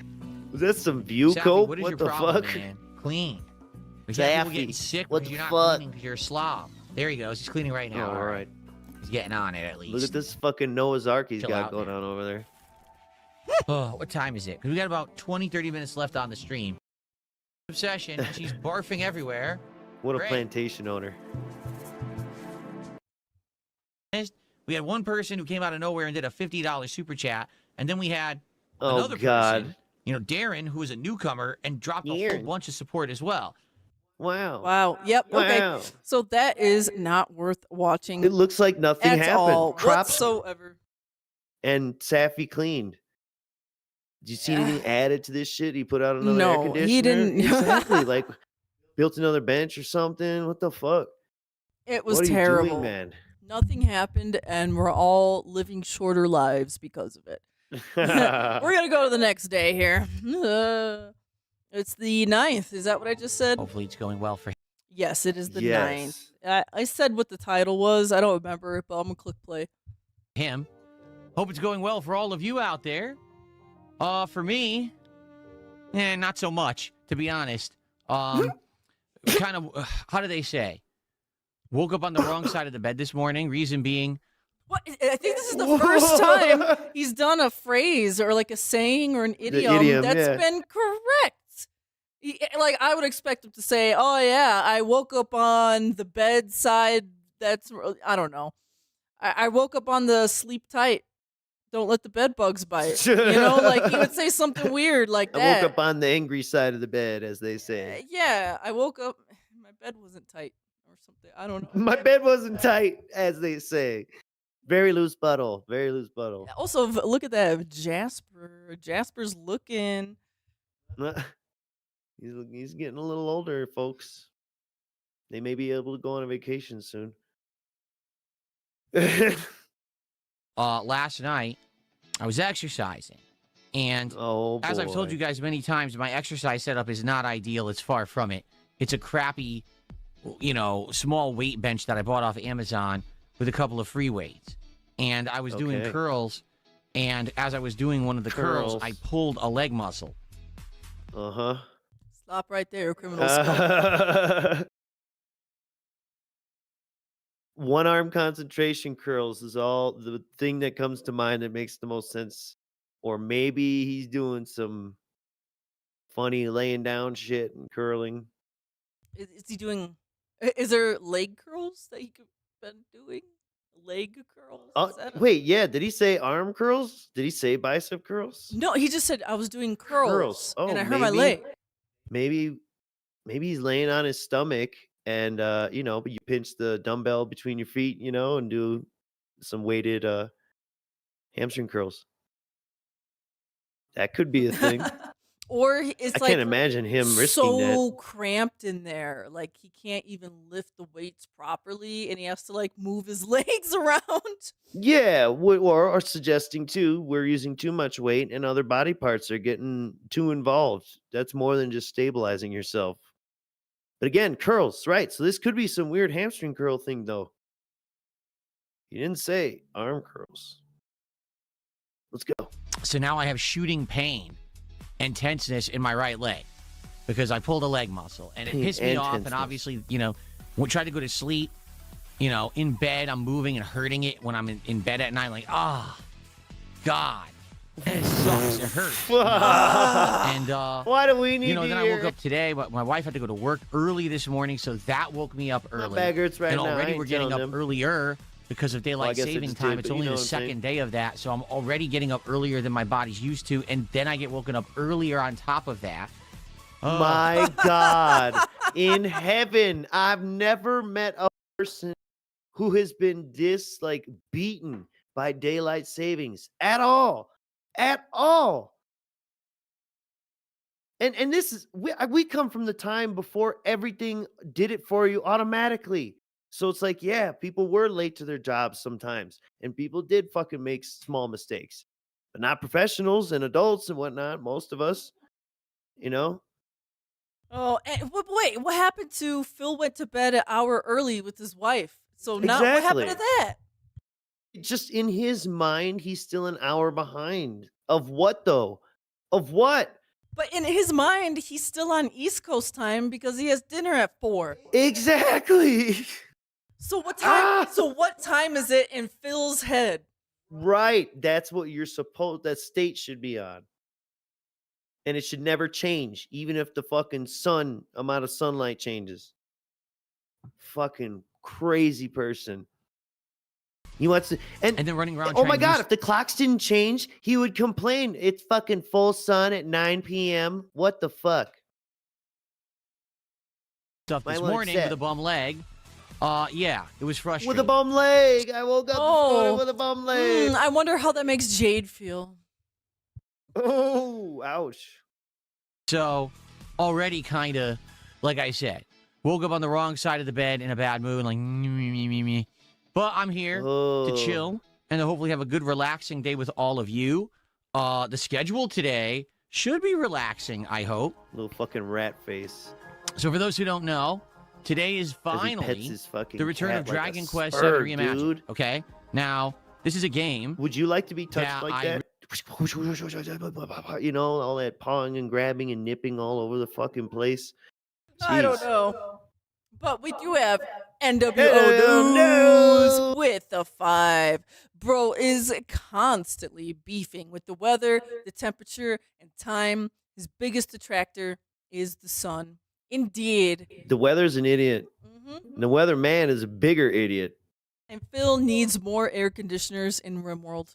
that some view Sappy, cope? what is What your the problem, fuck? man? Clean. We got people Sappy, getting sick what because the you're not fuck? cleaning because you're a slob. There he goes. He's cleaning right Oh, now. all right. He's getting on it at least. Look at this fucking Noah's Ark he's Chill got out, going man. on over there. Oh, what time is it? Because we got about 20, 30 minutes left on the stream. Obsession. She's barfing everywhere. What a Great. plantation owner. We had one person who came out of nowhere and did a $50 super chat, and then we had Oh, another God. person, Darren, who was a newcomer and dropped a whole Darren. bunch of support as well. Wow. Wow. Yep. Okay. Wow. So that is not worth watching It looks like nothing at happened. all Crops whatsoever. and Saffy cleaned. Did you see anything added to this shit? He put out another air No, conditioner? he didn't. Exactly. Like, built another bench or something? What the fuck? It was What are terrible. you doing, man? Nothing happened, and we're all living shorter lives because of it. We're gonna go to the next day here. It's the 9th. Is that what I just said? Hopefully it's going well for him. Yes, it is the Yes. 9th. I said what the title was. I don't remember it, but I'm gonna click play. Hope it's going well for all of you out there. For me, not so much, to be honest. Kind of, how do they say? Woke up on the wrong side of the bed this morning. Reason being, What? I think this is the first time he's done a phrase or like a saying or an idiom, idiom, that's yeah. been correct. Like I would expect him to say, "Oh yeah, I woke up on the bedside." That's I don't know. I woke up on the sleep tight. Don't let the bed bugs bite. Like he would say something weird like I that. woke up on the angry side of the bed, as they say. Yeah, I woke up. My bed wasn't tight or something. I don't know. My bed wasn't tight, as they say. Very loose buttle. Very loose buttle. Also, look at that Jasper. Jasper's looking. He's getting a little older, folks. They may be able to go on a vacation soon. last night I was exercising, and Oh, as I've told boy. you guys many times, my exercise setup is not ideal. It's far from it. It's a crappy you know, small weight bench that I bought off Amazon with a couple of free weights. And I was doing Okay. curls, and as I was doing one of the curls, I pulled a leg muscle. Uh-huh. Stop right there, criminal skull. One-arm concentration curls is all the thing that comes to mind that makes the most sense. Or maybe he's doing some funny laying down shit and curling. Is he doing? Is there leg curls that he could been doing? Leg curls? Is that Wait, yeah. Did he say arm curls? Did he say bicep curls? No, he just said I was doing curls, Oh, and I hurt my leg. Maybe he's laying on his stomach and you know, but you pinch the dumbbell between your feet, you know, and do some weighted hamstring curls. That could be a thing. Or it's I like can't imagine him risking so that. cramped in there, like he can't even lift the weights properly, and he has to like move his legs around. Yeah, or suggesting too, we're using too much weight and other body parts are getting too involved. That's more than just stabilizing yourself. But again, curls, right? So this could be some weird hamstring curl thing, though. You didn't say arm curls. Let's go. So now I have shooting pain and tenseness in my right leg because I pulled a leg muscle, and it Pain pissed me and off. tenseness. And obviously, you know, when I tried to go to sleep, you know, in bed, I'm moving and hurting it when I'm in bed at night. Like, oh, God, it sucks. It hurts. And why do we need you know, to then I hear woke up today, but my wife had to go to work early this morning, so that woke me up early. Beggar's right and now. I already ain't we're getting up telling them. earlier because of daylight guess I saving just time. did, It's but you only know the what I'm saying. second day of that, so I'm already getting up earlier than my body's used to, and then I get woken up earlier on top of that. Oh. My God, in heaven, I've never met a person who has been this like beaten by daylight savings at all. And this is we come from the time before everything did it for you automatically. So it's like, yeah, people were late to their jobs sometimes, and people did fucking make small mistakes, but not professionals and adults and whatnot. Most of us, you know. Oh, and wait, what happened to Phil went to bed an hour early with his wife? So now what happened to Exactly. that? Just in his mind, he's still an hour behind. Of what though? Of what? But in his mind, he's still on East Coast time because he has dinner at 4. Exactly. So what time? So what time is it in Phil's head? Right. That's what you're supposed that state should be on. And it should never change, even if the fucking amount of sunlight changes. Fucking crazy person. He wants to And then running around oh my trying to God, use- if the clocks didn't change, he would complain. It's fucking full sun at 9 p.m. What the fuck? stuff My this leg's morning set. with a bum leg. Yeah, it was frustrating. With a bum leg. I woke up this morning with a bum leg. I wonder how that makes Jayde feel. Oh, ouch. So, already kind of, like I said, woke up on the wrong side of the bed in a bad mood, like, me. But I'm here to chill and to hopefully have a good, relaxing day with all of you. The schedule today should be relaxing, I hope. Little fucking rat face. So, for those who don't know, today is As he pets finally his fucking the return cat of like a Dragon Quest spur, VII Reimagined. dude. Okay? Now, this is a game. Would you like to be touched Yeah, like that? You know, all that pawing and grabbing and nipping all over the fucking place. I don't Jeez. know. But we do have NWO Hello, News with the 5. Bro is constantly beefing with the weather, the temperature, and time. His biggest detractor is the sun. Indeed. The weather's an idiot. Mhm. The weather man is a bigger idiot. And Phil needs more air conditioners in RimWorld.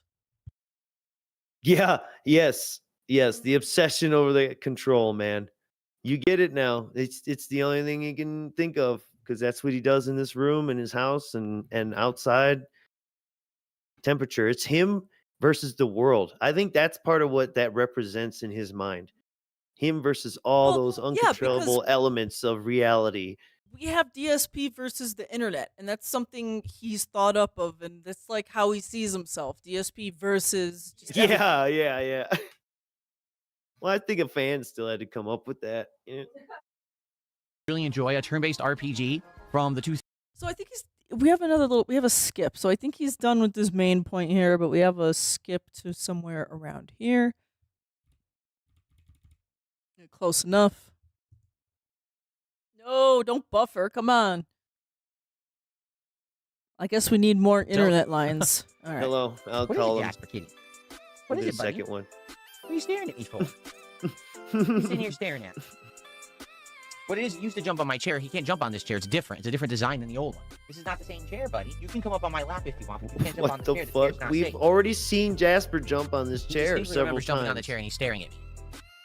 Yeah, yes. The obsession over the control, man. You get it now. It's the only thing he can think of because that's what he does in this room, in his house, and outside. Temperature. It's him versus the world. I think that's part of what that represents in his mind. Him versus all those uncontrollable elements of reality. We have DSP versus the internet, and that's something he's thought up of, and that's like how he sees himself. DSP versus just everything. Yeah. Well, I think a fan still had to come up with that. Yeah. Really enjoy a turn-based RPG from the two. So I think we have a skip. So I think he's done with this main point here, but we have a skip to somewhere around here. Close enough. No, don't buffer. Come on. I guess we need more internet lines. All right. Hello, I'll What call is it, him. Jasper Kitty? What I'll is do it, the buddy? second one. What are you staring at me for? He's sitting here staring at me. What it is, he used to jump on my chair. He can't jump on this chair. It's different. It's a different design than the old one. This is not the same chair, buddy. You can come up on my lap if you want, but you can't jump on What the the chair. The chair's fuck? not We've safe. already seen Jasper jump on this He chair distinctly several remembers jumping on the times. chair and he's staring at me.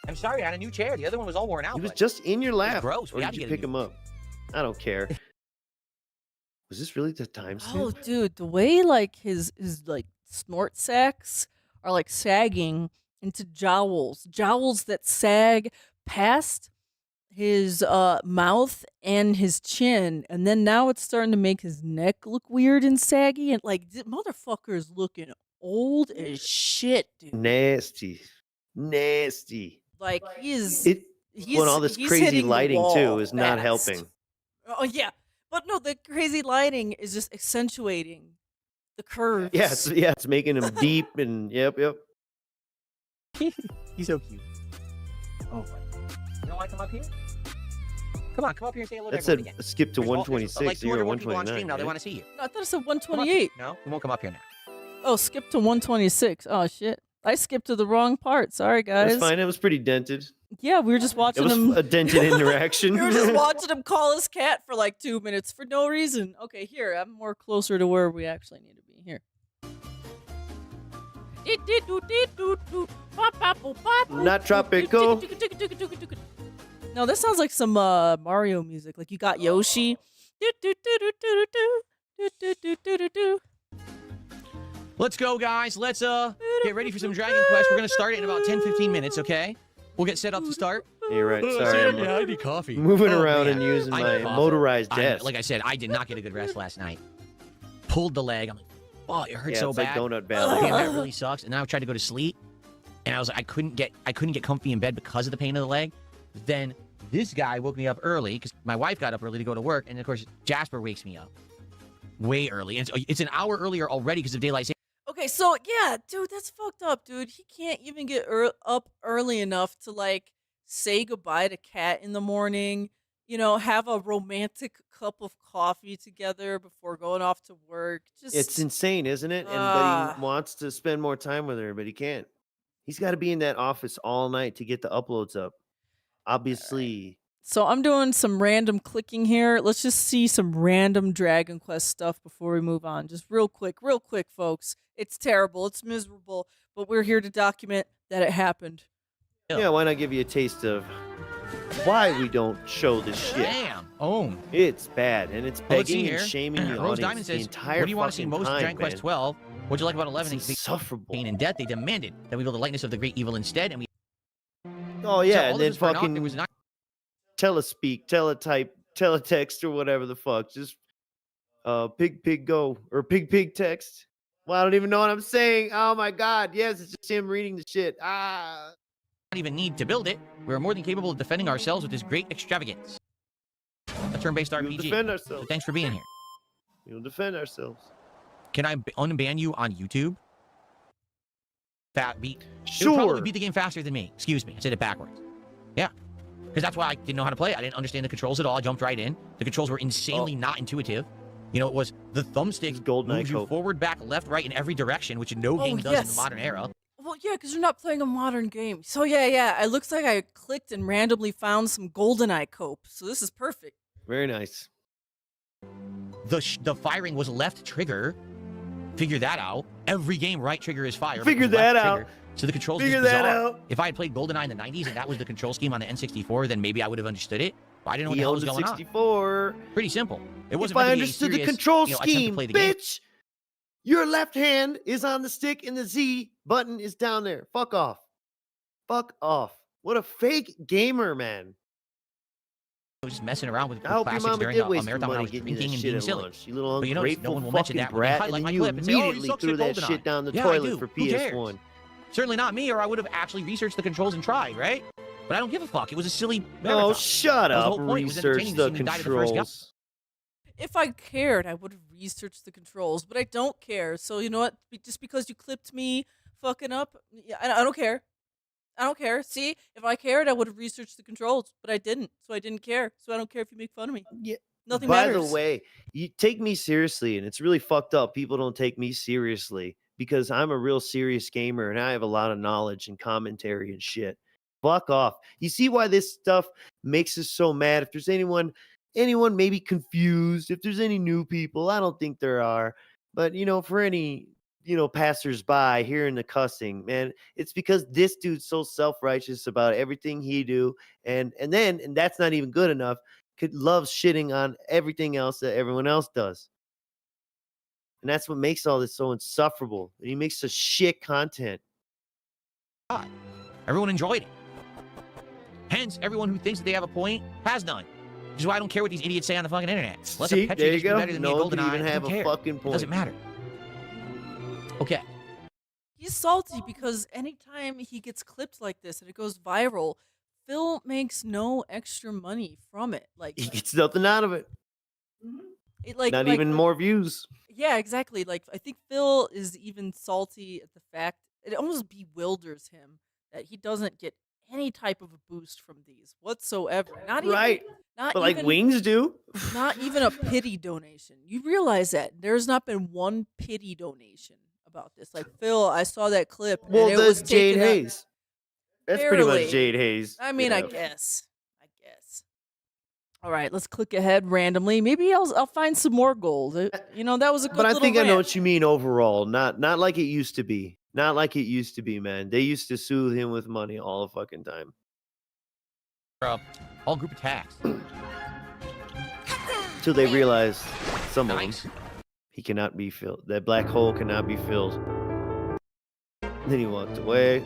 I'm sorry, I had a new chair. The other one was all worn out. He was buddy. just in your lap. gross. We Or had did to you get a pick him up? I don't care. Was this really the time Oh, stamp? dude, the way like his like snort sacs are like sagging into jowls that sag past his mouth and his chin, and then now it's starting to make his neck look weird and saggy, and like the motherfucker is looking old as shit, dude. Nasty. Nasty. Like he's When all this he's crazy hitting the lighting too wall is not fast. helping. Oh yeah, but no, the crazy lighting is just accentuating the curves. Yeah, it's making him deep and yep. He's so cute. Oh, buddy. You don't want to come up here? Come on, come up here and say hello to That everyone said again. skip to There's 126. like You're 200 at people on 129. stream now. They right? want to see you. No, I thought it said Come up here. 128. No, you won't come up here now. Oh, skip to 126. Oh shit. I skipped to the wrong part. Sorry, guys. That's fine. It was pretty dented. Yeah, we were just It watching was him. a dented interaction. We were just watching him call his cat for like 2 minutes for no reason. Okay, here. I'm more closer to where we actually need to be. Here. Not tropical. No, this sounds like some Mario music. Like you got Yoshi. Let's go, guys. Let's get ready for some Dragon Quest. We're gonna start it in about 10-15 minutes. Okay? We'll get set up to start. You're right. Sorry, I need coffee. moving Oh, around man. and using I my need coffee. motorized desk. Like I said, I did not get a good rest last night. Pulled the leg. I'm like, oh, it hurts yeah, so it's bad. like Donut Damn, Valley. that really sucks. And then I tried to go to sleep, and I was like, I couldn't get comfy in bed because of the pain of the leg. Then this guy woke me up early because my wife got up early to go to work, and of course Jasper wakes me up way early. And it's an hour earlier already because of daylight saving. Okay, so yeah, dude, that's fucked up, dude. He can't even get up early enough to like say goodbye to Kat in the morning. You know, have a romantic cup of coffee together before going off to work. Just It's insane, isn't it? But he wants to spend more time with her, but he can't. He's got to be in that office all night to get the uploads up. Obviously. So I'm doing some random clicking here. Let's just see some random Dragon Quest stuff before we move on. Just real quick, folks. It's terrible. It's miserable. But we're here to document that it happened. Yeah, why not give you a taste of why we don't show this shit? Damn. Oh. It's bad, and it's Well, let's see begging and here. shaming the Rose audience Diamond the says, entire what do you want to see fucking most in time, Dragon Quest man. 12? What'd you like about 11? It's insufferable. Pain and death. They demanded that we build the likeness of the great evil instead, and we. Oh So yeah, all and of then this for naught, fucking there was not telespeak, teletype, teletext, or whatever the fuck. Just pig go or pig text. Well, I don't even know what I'm saying. Oh my god, yes, it's just him reading the shit. Ah. even need to build it. We are more than capable of defending ourselves with this great extravagance. A turn-based We'll RPG. defend So ourselves. thanks for being here. We'll defend ourselves. Can I unban you on YouTube? It would Sure. probably beat the game faster than me. Excuse me. I said it backwards. Yeah. Because that's why I didn't know how to play. I didn't understand the controls at all. I jumped right in. The controls were insanely not intuitive. You know, it was the thumbstick GoldenEye moves you Cope. forward, back, left, right, in every direction, which no game does in yes. the modern era. Well, yeah, because you're not playing a modern game. So yeah. It looks like I clicked and randomly found some GoldenEye cope. So this is perfect. Very nice. The firing was left trigger. Figure that out. Every game, right trigger is fire. but it Figure was left that out. trigger. So the controls Figure is that bizarre. out. If I had played GoldenEye in the 90s and that was the control scheme on the N64, then maybe I would have understood it. But I didn't know what He the hell owns was a going on. 64. Pretty simple. It wasn't If I meant to be a understood the serious, control attempt to scheme, play the game. bitch, your left hand is on the stick and the Z button is down there. Fuck off. Fuck off. What a fake gamer, man. I was just messing around with I hope your classics mama during did a waste some marathon when I money was getting you drinking that and shit being at silly. lunch. You little But you notice ungrateful no one will mention fucking that when they brat. highlight And my then you clip and say, "Oh, he immediately sucks threw at that GoldenEye." shit down the Yeah, I toilet do. for Who cares? PS1. Certainly not me, or I would have actually researched the controls and tried, right? But I don't give a fuck. It was a silly Oh, marathon. shut That was the up. whole point. It was Research entertaining to the see me die to the first guy. controls. If I cared, I would have researched the controls, but I don't care. So you know what? Just because you clipped me fucking up, yeah, I don't care. I don't care. See, if I cared, I would have researched the controls, but I didn't. So I didn't care. So I don't care if you make fun of me. Yeah. Nothing By matters. the way, you take me seriously, and it's really fucked up. People don't take me seriously because I'm a real serious gamer and I have a lot of knowledge and commentary and shit. Fuck off. You see why this stuff makes us so mad? If there's anyone maybe confused, if there's any new people, I don't think there are. But for any passersby hearing the cussing, man, it's because this dude's so self-righteous about everything he do, and that's not even good enough. Loves shitting on everything else that everyone else does. And that's what makes all this so insufferable. He makes such shit content. Everyone enjoyed it. Hence, everyone who thinks that they have a point has none. Which is why I don't care what these idiots say on the fucking internet. Let See, the Petri there you dish be go. better than No me a one golden can eye. even I have don't a care. fucking It doesn't point. matter. Okay. He's salty because anytime he gets clipped like this and it goes viral, Phil makes no extra money from it. Like He gets nothing out of it. Not even more views. Yeah, exactly. Like I think Phil is even salty at the fact it almost bewilders him that he doesn't get any type of a boost from these whatsoever. Not Right. even not But like even Wings do. not even a pity donation. You realize that there's not been one pity donation about this. Like Phil, I saw that clip Well, and it was that's Jayde taken up. Haze. That's pretty much Barely. Jayde Haze. I mean, I Yeah. guess. All right, let's click ahead randomly. Maybe I'll find some more gold. That was a good But I little think I know rant. what you mean overall. Not like it used to be. Not like it used to be, man. They used to soothe him with money all the fucking time. All group attacks. Till they realized some of Nice. them he cannot be filled. That black hole cannot be filled. Then he walked away.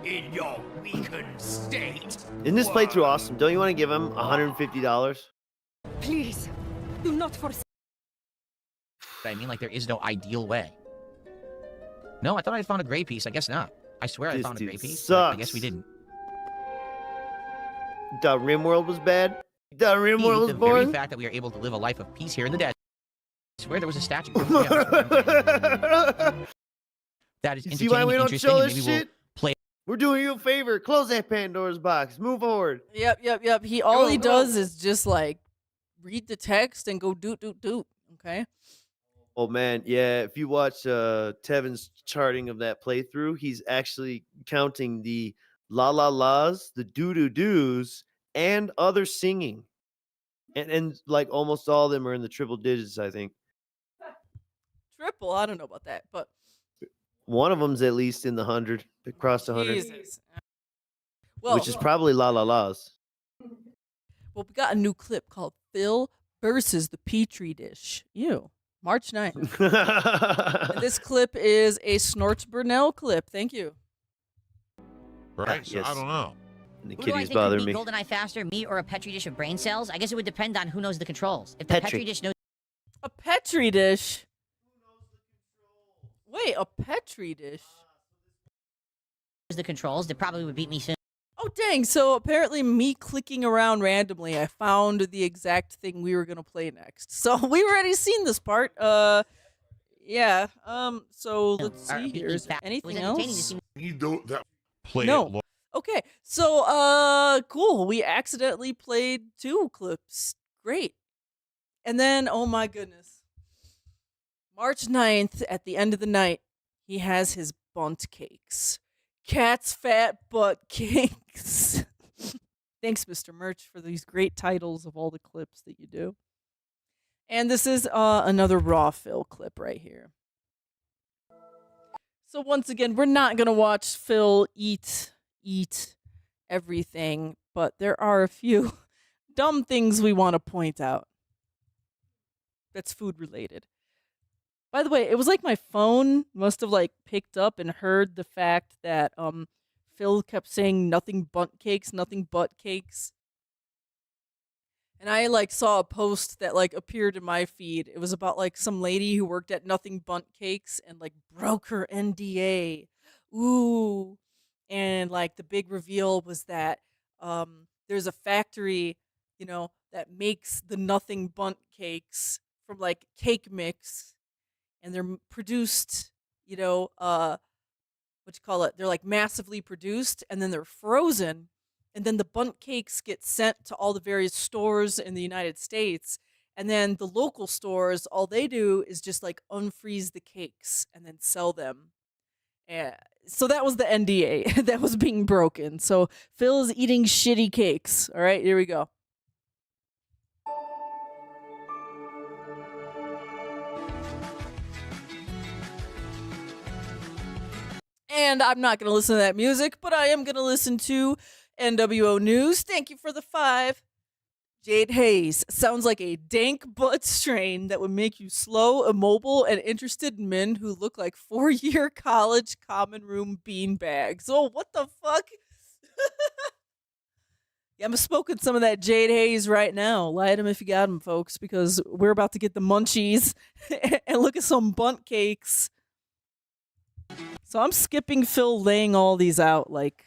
In your weakened state. Isn't this playthrough awesome? Don't you want to give him $150? Please, do not forsake. I mean, like, there is no ideal way. No, I thought I found a gray piece. I guess not. I swear I This found a dude gray piece. But I guess we sucks. didn't. You thought RimWorld was bad? You thought RimWorld was The very boring? fact that we are able to live a life of peace here in the desert. I swear there was a statue. That is You entertaining, see why we don't interesting, show and this maybe we'll shit? play. We're doing you a favor. Close that Pandora's box. Move forward. Yep. All he Go. does is just like read the text and go doot. Okay. Oh man, yeah. If you watch Tevin's charting of that playthrough, he's actually counting the la la las, the doo doo doos, and other singing, and like almost all of them are in the triple digits. I think Triple. I don't know about that, but one of them's at least in the 100, across the 100, Jesus. Well, which is probably la la las. we got a new clip called Phil versus the Petri dish. March 9th. And this clip is a Snorts Burnell clip. Thank you. Right? So Yes. I don't know. And the Who do I kitty's think would bothering beat me. GoldenEye faster, me or a Petri dish of brain cells? I guess it would depend on who knows the controls. If the Petri. Petri dish knows A Petri dish. Wait, a Petri dish. the controls, they probably would beat me soon. Oh, dang. So apparently me clicking around randomly, I found the exact thing we were going to play next. So we've already seen this part. Yeah. So let's see here. Is there anything else? You do that. Play No. it. Lo- Okay. So, cool. We accidentally played 2 clips. Great. And then, oh my goodness. March 9th, at the end of the night, he has his bunt cakes. Cat's fat butt cakes. Thanks, Mr. Merch, for these great titles of all the clips that you do. And this is another raw Phil clip right here. So once again, we're not going to watch Phil eat everything, but there are a few dumb things we want to point out. That's food related. By the way, it was like my phone must have like picked up and heard the fact that Phil kept saying nothing but cakes. And I like saw a post that like appeared in my feed. It was about like some lady who worked at Nothing Bundt Cakes and like broke her NDA. Ooh. And like the big reveal was that there's a factory, that makes the nothing bundt cakes from like cake mix, and they're produced, what you call it? They're like massively produced, and then they're frozen, and then the bundt cakes get sent to all the various stores in the United States, and then the local stores, all they do is just like unfreeze the cakes and then sell them. And so that was the NDA that was being broken. So Phil is eating shitty cakes. All right, here we go. And I'm not going to listen to that music, but I am going to listen to NWO News. Thank you for the 5. Jayde Haze sounds like a dank butt strain that would make you slow, immobile, and interested in men who look like 4-year college common room beanbags. Oh, what the fuck? Yeah, I'm smoking some of that Jayde Haze right now. Light them if you got them, folks, because we're about to get the munchies and look at some bundt cakes. So I'm skipping Phil laying all these out like,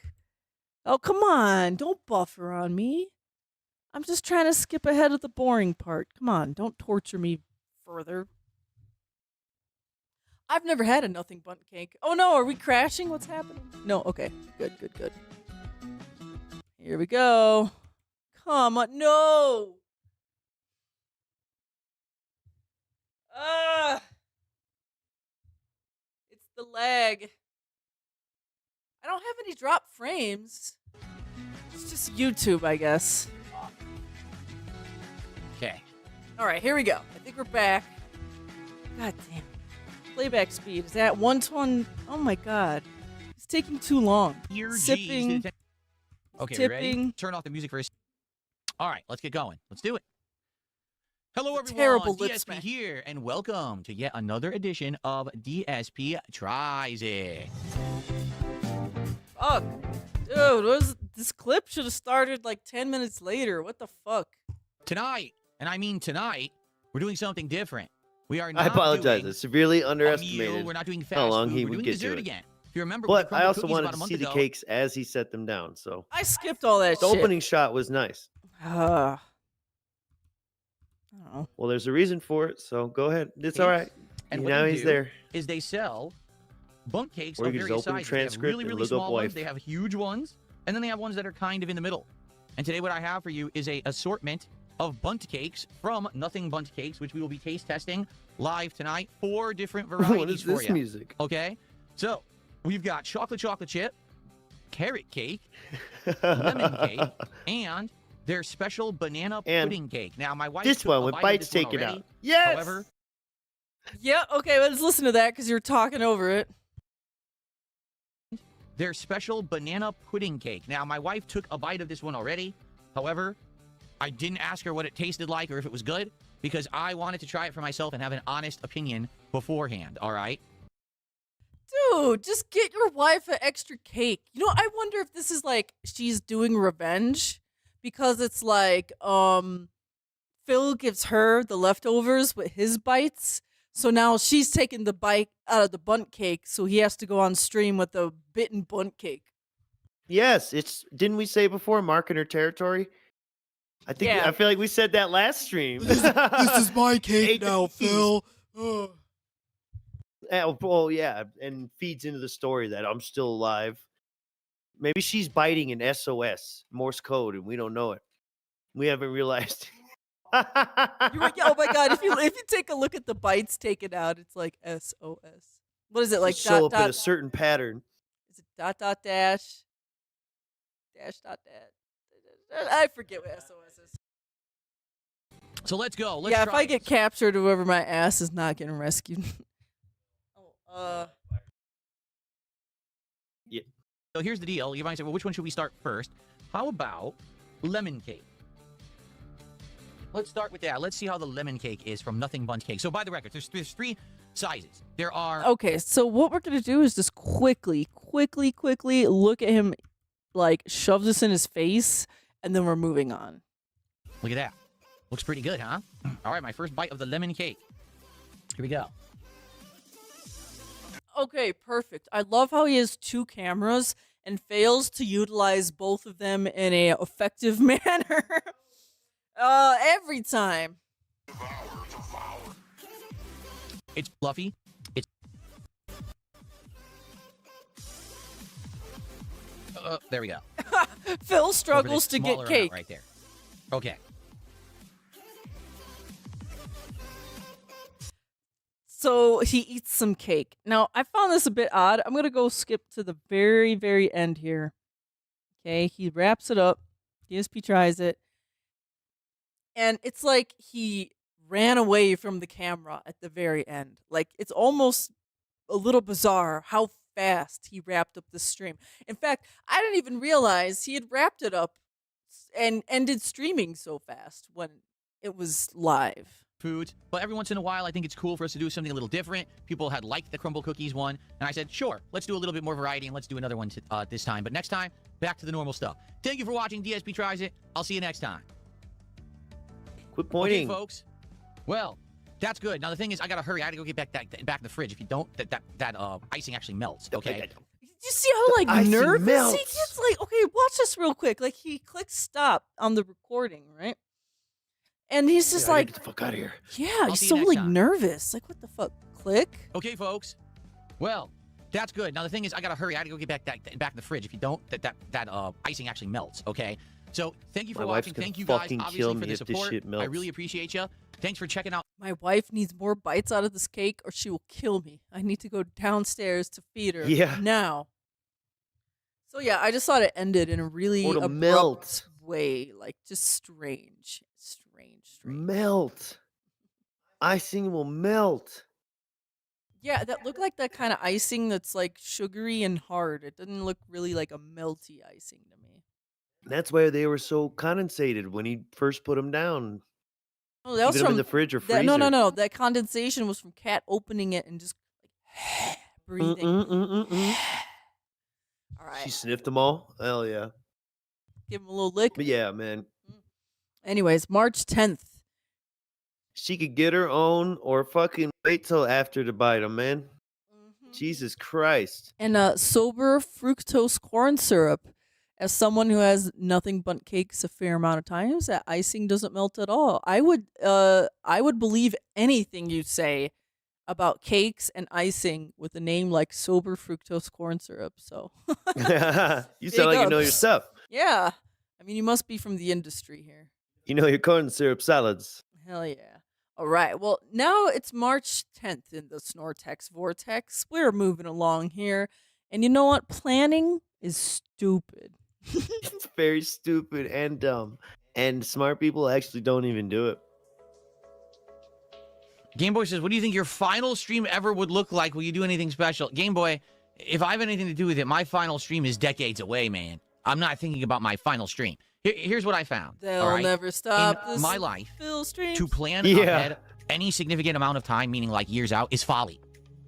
oh, come on, don't buffer on me. I'm just trying to skip ahead of the boring part. Come on, don't torture me further. I've never had a nothing bundt cake. Oh no, are we crashing? What's happening? No, okay. Good. Here we go. Come on, no! It's the lag. I don't have any drop frames. It's just YouTube, I guess. Okay. All right, here we go. I think we're back. God damn. Playback speed is at 120. Oh my god. It's taking too long. Here, Sipping. Okay, tipping. ready? Turn off the music for a All right, let's get going. Let's do it. Hello, It's a everyone. terrible lip DSP smack. here, and welcome to yet another edition of DSP Tries It. Fuck. Dude, this clip should have started like 10 minutes later. What the fuck? Tonight, and I mean tonight, we're doing something different. We are not I apologize. I doing severely a meal. underestimated We're not doing fast how long food. he We're would doing get dessert to it. again. If you remember, we But I crumbled also cookies wanted about a to month see the ago. cakes as he set them down. So I skipped all that the shit. opening shot was nice. I don't know. Well, there's a reason for it, so go ahead. It's Cakes. all right. And what Now they he's do there. is they sell bundt cakes Or of you can various just open sizes. They have transcript really, and really look up small wife. ones. They have huge ones, and then they have ones that are kind of in the middle. And today what I have for you is a assortment of bundt cakes from Nothing Bundt Cakes, which we will be taste testing live tonight. 4 different varieties What is for this you. music? Okay? So, we've got chocolate chip, carrot cake, lemon cake, and their special banana And pudding cake. Now, my wife This took one a with bite of bites this one taken already. out. Yes. However, Yeah, okay, let's listen to that because you're talking over it. their special banana pudding cake. Now, my wife took a bite of this one already. However, I didn't ask her what it tasted like or if it was good because I wanted to try it for myself and have an honest opinion beforehand, all right? Dude, just get your wife an extra cake. You know, I wonder if this is like she's doing revenge because it's like Phil gives her the leftovers with his bites. So now she's taking the bite out of the bundt cake, so he has to go on stream with the bitten bundt cake. Yes, it's. Didn't we say before marking her territory? I think. Yeah. I feel like we said that last stream. This is my cake Ate the now, cookies. Phil. Ugh. Oh yeah, and feeds into the story that I'm still alive. Maybe she's biting an SOS Morse code, and we don't know it. We haven't realized. Oh my god! If you take a look at the bites taken out, it's like SOS. What is it like? show Dot up in a dot. certain pattern. Is it dot dot dash? Dash dot dash. I forget what SOS is. So let's go. Let's Yeah, if try I get this. captured, whoever my ass is not getting rescued. So here's the deal. You might say, well, which one should we start first? How about lemon cake? Let's start with that. Let's see how the lemon cake is from Nothing Bundt Cake. So by the record, there's 3 sizes. There are... Okay, so what we're gonna do is just quickly look at him, like shove this in his face, and then we're moving on. Look at that. Looks pretty good, huh? All right, my first bite of the lemon cake. Here we go. Okay, perfect. I love how he has 2 cameras and fails to utilize both of them in a effective manner. Every time. It's fluffy. It's there we go. Phil Over struggles this to smaller get amount cake. right there. Okay. So he eats some cake. Now, I found this a bit odd. I'm going to go skip to the very, very end here. Okay, he wraps it up. DSP tries it. And it's like he ran away from the camera at the very end. Like, it's almost a little bizarre how fast he wrapped up the stream. In fact, I didn't even realize he had wrapped it up and ended streaming so fast when it was live. Foods, but every once in a while I think it's cool for us to do something a little different. People had liked the crumble cookies one, and I said, sure, let's do a little bit more variety and let's do another one this time. But next time, back to the normal stuff. Thank you for watching DSP Tries It. I'll see you next time. Quit pointing. Okay, folks. Well, that's good. Now the thing is, I gotta hurry. I gotta go get back in the fridge. If you don't, that icing actually melts. Okay. You see how like icing nervous he melts. gets? Like, okay, watch this real quick. Like he clicks stop on the recording, right? And he's just like, get the fuck out of here. yeah, I'll he's see you so next like time. nervous. Like, what the fuck? Click. Okay, folks. Well, that's good. Now the thing is, I gotta hurry. I gotta go get back in the fridge. If you don't, that icing actually melts. Okay. So thank you for My wife's watching. gonna Thank you guys, fucking obviously, kill for me the if this support. shit I melts. really appreciate you. Thanks for checking out. My wife needs more bites out of this cake, or she will kill me. I need to go downstairs to feed her. Yeah. Now. So yeah, I just thought it ended in a really Or to abrupt melt. way, like just strange. Melt. Icing will melt. Yeah, that looked like that kind of icing that's like sugary and hard. It didn't look really like a melty icing to me. That's why they were so condensated when he first put them down. Oh, that was Keeping 'em from in the fridge or that, no. freezer. That condensation was from Cat opening it and just like breathing. All right, She sniffed them all. Hell yeah. give him a little lick. But yeah, man. Anyways, March 10th. She could get her own or fucking wait till after to bite them, man. Jesus Christ. And sober fructose corn syrup. As someone who has nothing but cakes a fair amount of times, that icing doesn't melt at all. I would believe anything you say about cakes and icing with a name like sober fructose corn syrup. So You sound like you know your stuff. Yeah. I mean, you must be from the industry here. You know your corn syrup salads. Hell yeah. All right. Well, now it's March 10th in the Snortex Vortex. We're moving along here. And you know what? Planning is stupid. It's very stupid and dumb. And smart people actually don't even do it. Gameboy says, what do you think your final stream ever would look like? Will you do anything special? Gameboy, if I have anything to do with it, my final stream is decades away, man. I'm not thinking about my final stream. Here's what I found. They'll all right? never stop In this my life, Phil streams. to plan Yeah. ahead any significant amount of time, meaning like years out, is folly.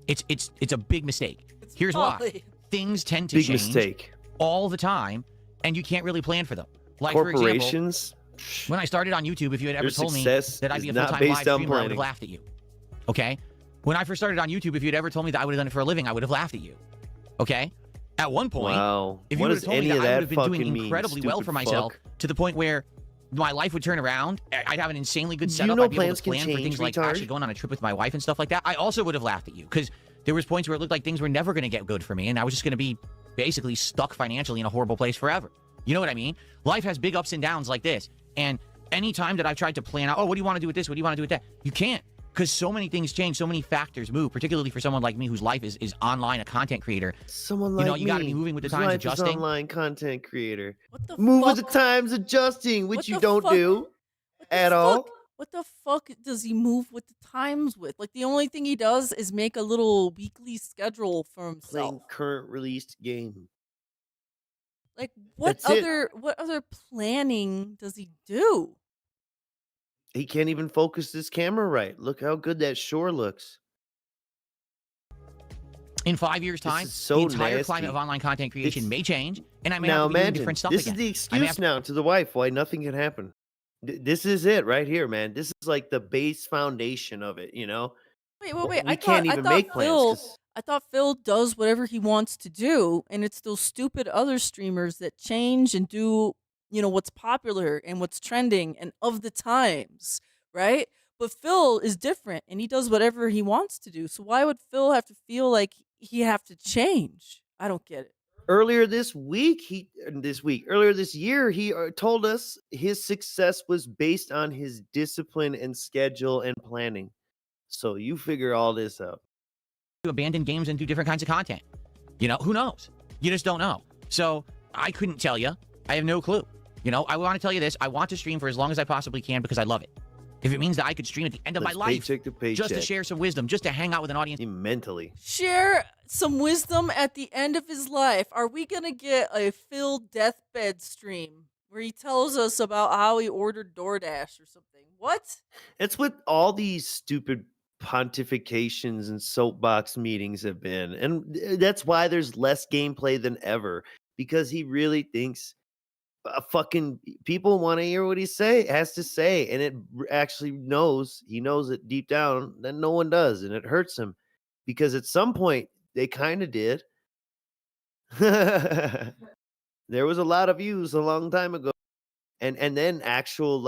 It's a big mistake. Here's why. folly. Things tend to Big change mistake. all the time, and you can't really plan for them. Like, for example, Corporations. when I started on YouTube, if you had ever Their told me success that I'd is be a not full-time live based on streamer, I would have planning. laughed at you. Okay? When I first started on YouTube, if you'd ever told me that I would have done it for a living, I would have laughed at you. Okay? At one point, Wow. if you What would does have told me any that of I would that have been doing fucking mean, incredibly well stupid for myself fuck? to the point where my life would turn around, I'd have an insanely good You setup, know I'd be able plans to can plan for change, things like retard. actually going on a trip with my wife and stuff like that, I also would have laughed at you because there was points where it looked like things were never going to get good for me and I was just going to be basically stuck financially in a horrible place forever. You know what I mean? Life has big ups and downs like this. And any time that I've tried to plan out, oh, what do you want to do with this? What do you want to do with that? You can't, because so many things change, so many factors move, particularly for someone like me whose life is online, a content creator. Someone You like know, you me, gotta be moving with the whose times, life adjusting. Is online content creator. What the Move fuck? with the times, adjusting, What which you the don't fuck? do What the at all. fuck? What the fuck does he move with the times with? Like, the only thing he does is make a little weekly schedule for himself. Playing current released game. Like, what That's it. other planning does he do? He can't even focus this camera right. Look how good that shore looks. In 5 years' This time, is so the entire nasty. climate of online content creation It's- may change, and I may Now have to be doing imagine, different stuff this again. is the I may excuse have to- now to the wife why nothing can happen. This is it right here, man. This is like the base foundation of it, you know? Wait. We I can't thought, even I thought make plans. Phil, 'Cause I thought Phil does whatever he wants to do, and it's those stupid other streamers that change and do what's popular and what's trending and of the times, right? But Phil is different and he does whatever he wants to do. So why would Phil have to feel like he have to change? I don't get it. Earlier this year, he told us his success was based on his discipline and schedule and planning. So you figure all this out. To abandon games and do different kinds of content. Who knows? You just don't know. So I couldn't tell you. I have no clue. I want to tell you this. I want to stream for as long as I possibly can because I love it. If it means that I could stream at the end of my life paycheck to paycheck. just to share some wisdom, just to hang out with an audience. Mentally. Share some wisdom at the end of his life. Are we going to get a Phil deathbed stream where he tells us about how he ordered DoorDash or something? What? It's what all these stupid pontifications and soapbox meetings have been. And that's why there's less gameplay than ever, because he really thinks fucking people want to hear what he has to say, and it actually he knows it deep down that no one does, and it hurts him because at some point they kind of did. There was a lot of views a long time ago, and then actual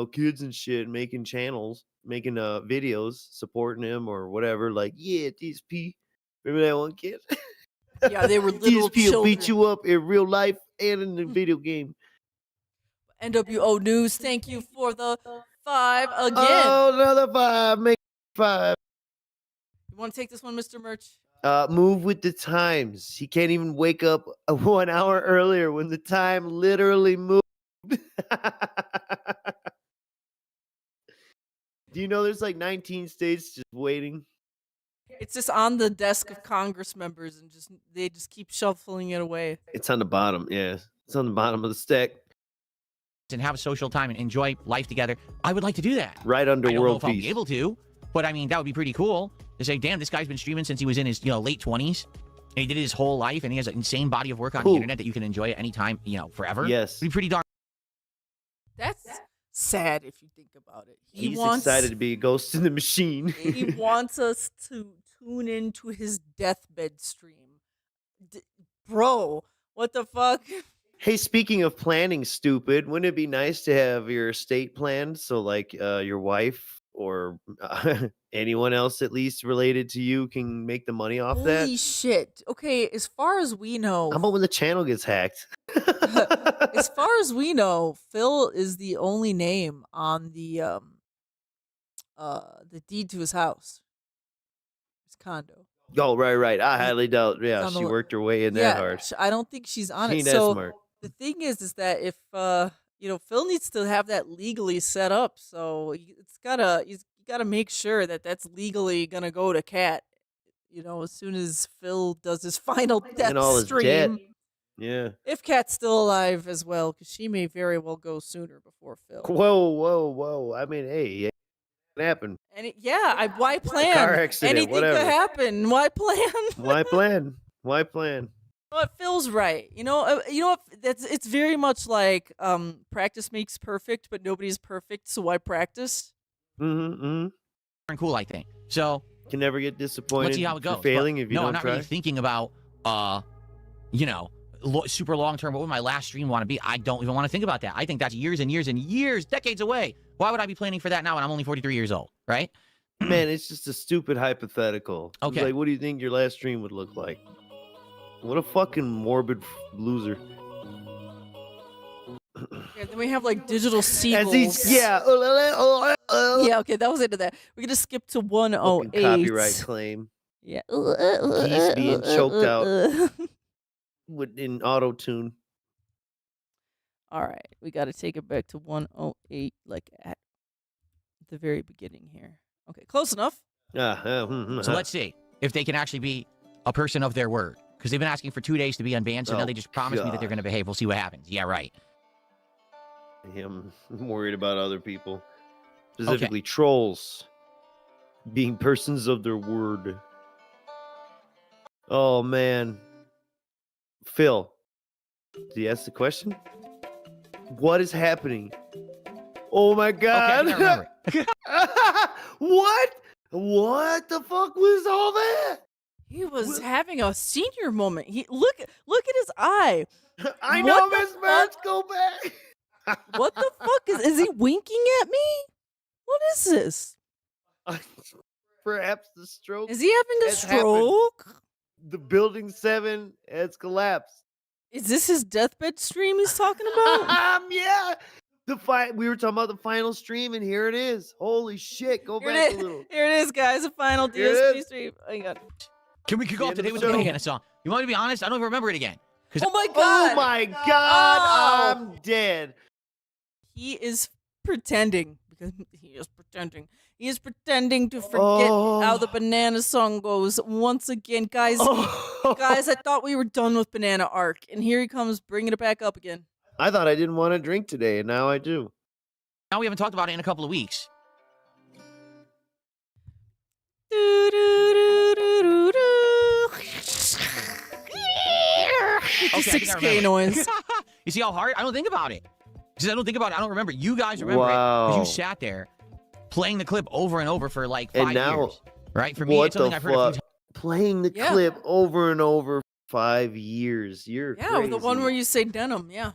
kids and shit making channels, making videos supporting him or whatever, like, yeah, DSP, remember that one kid? Yeah, they were little DSP will children. beat you up in real life and in the video game. NWO News, thank you for the 5 again. Oh, another 5. Make 5. You want to take this one, Mr. Merch? Move with the times. He can't even wake up 1 hour earlier when the time literally moved. Do you know there's like 19 states just waiting? It's just on the desk of Congress members, and they just keep shuffling it away. It's on the bottom, yeah. It's on the bottom of the stack. And have a social time and enjoy life together. I would like to do that. Right under I don't know world if I'll peace. be able to, but I mean, that would be pretty cool to say, damn, this guy's been streaming since he was in his late 20s. And he did it his whole life, and he has an insane body of work on the internet that you can enjoy at any time, forever. Yes. It'd be pretty darn. That's sad if you think about it. He's excited to be a ghost in the machine. He wants us to tune into his deathbed stream. Bro, what the fuck? Hey, speaking of planning, stupid, wouldn't it be nice to have your estate planned? So, like, your wife or anyone else at least related to you can make the money off that? Holy shit. Okay, as far as we know, How about when the channel gets hacked? as far as we know, Phil is the only name on the deed to his house. His condo. Oh, right. I highly doubt. Yeah, she worked her way in that hard. I don't think she's on She it. ain't that So smart. the thing is that if Phil needs to have that legally set up, so he's gotta make sure that that's legally gonna go to Cat. As soon as Phil does his final death And all his stream. debt. Yeah. If Cat's still alive as well, because she may very well go sooner before Phil. Whoa. I mean, hey, it can happen. And why plan? Car accident, Anything whatever. could happen. Why plan? Why plan? Why plan? What Phil's right. It's very much like practice makes perfect, but nobody's perfect, so why practice? Cool, I think. So Can never get disappointed. let's see how it for goes. failing But if you no, don't I'm not try. really thinking about super long term. What would my last stream want to be? I don't even want to think about that. I think that's years and years and years, decades away. Why would I be planning for that now when I'm only 43 years old, right? Man, it's just a stupid hypothetical. It's Okay. like, what do you think your last stream would look like? What a fucking morbid loser. Yeah, then we have like digital As sequels. he's, yeah. Yeah, okay, that was into that. We're gonna skip to 108. Fucking copyright claim. Yeah. He's being choked out. In auto tune. All right, we got to take it back to 108, like at the very beginning here. Okay, close enough. So let's see if they can actually be a person of their word. Because they've been asking for 2 days to be unbanned, so now they just promised me that they're going to behave. We'll see what happens. Yeah, right. I'm worried about other people. Specifically trolls. Being persons of their word. Oh, man. Phil, did you ask the question? What is happening? Oh, my God. Okay, I can't remember. What? What the fuck was all that? He was having a senior moment. He look at his eye. I What know, the Miss fuck? Mertz, go back. What the fuck is he winking at me? What is this? Perhaps the stroke. Is he having a has happened. stroke? The building 7 has collapsed. Is this his deathbed stream he's talking about? Yeah. We were talking about the final stream, and here it is. Holy shit! Go Here back it a is. little. Here it is, guys. The final Here it DSP is. stream. Hang on. Can we kick The off end of today the with a show. Bandana song? You want me to be honest? I don't even remember it again. Oh my god. Oh my god! Oh. I'm dead. He is pretending because he is pretending. He is pretending to forget Oh. how the banana song goes once again, guys. Oh. Guys, I thought we were done with Banana Arc, and here he comes, bringing it back up again. I thought I didn't want to drink today, and now I do. Now we haven't talked about it in a couple of weeks. Okay, I think I 56K remember. noise. You see how hard? I don't think about it. Because I don't think about it. I don't remember. You guys remember it because Wow. you sat there playing the clip over and over for like 5 And now, years. Right? For me, what it's something the I've heard a few fuck? times. Playing the Yeah. clip over and over 5 years. You're Yeah, crazy. the one where you say denim, yeah.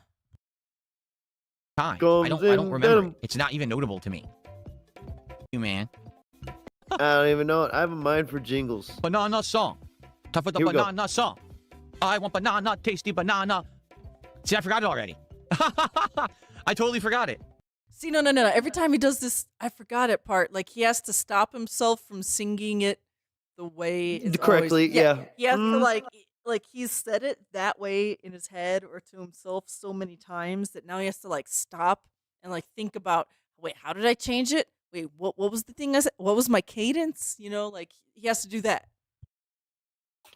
I Comes don't in remember denim. it. It's not even notable to me. You man. I don't even know it. I have a mind for jingles. Banana song. Time for the Here we go. banana song. I want banana, tasty banana. See, I forgot it already. I totally forgot it. See, no. Every time he does this, I forgot it part. Like, he has to stop himself from singing it the way it's Correctly, always, yeah. He has to, Mm. like he's said it that way in his head or to himself so many times that now he has to, like, stop and, like, think about, wait, how did I change it? Wait, what was the thing I said? What was my cadence? You know, like, he has to do that.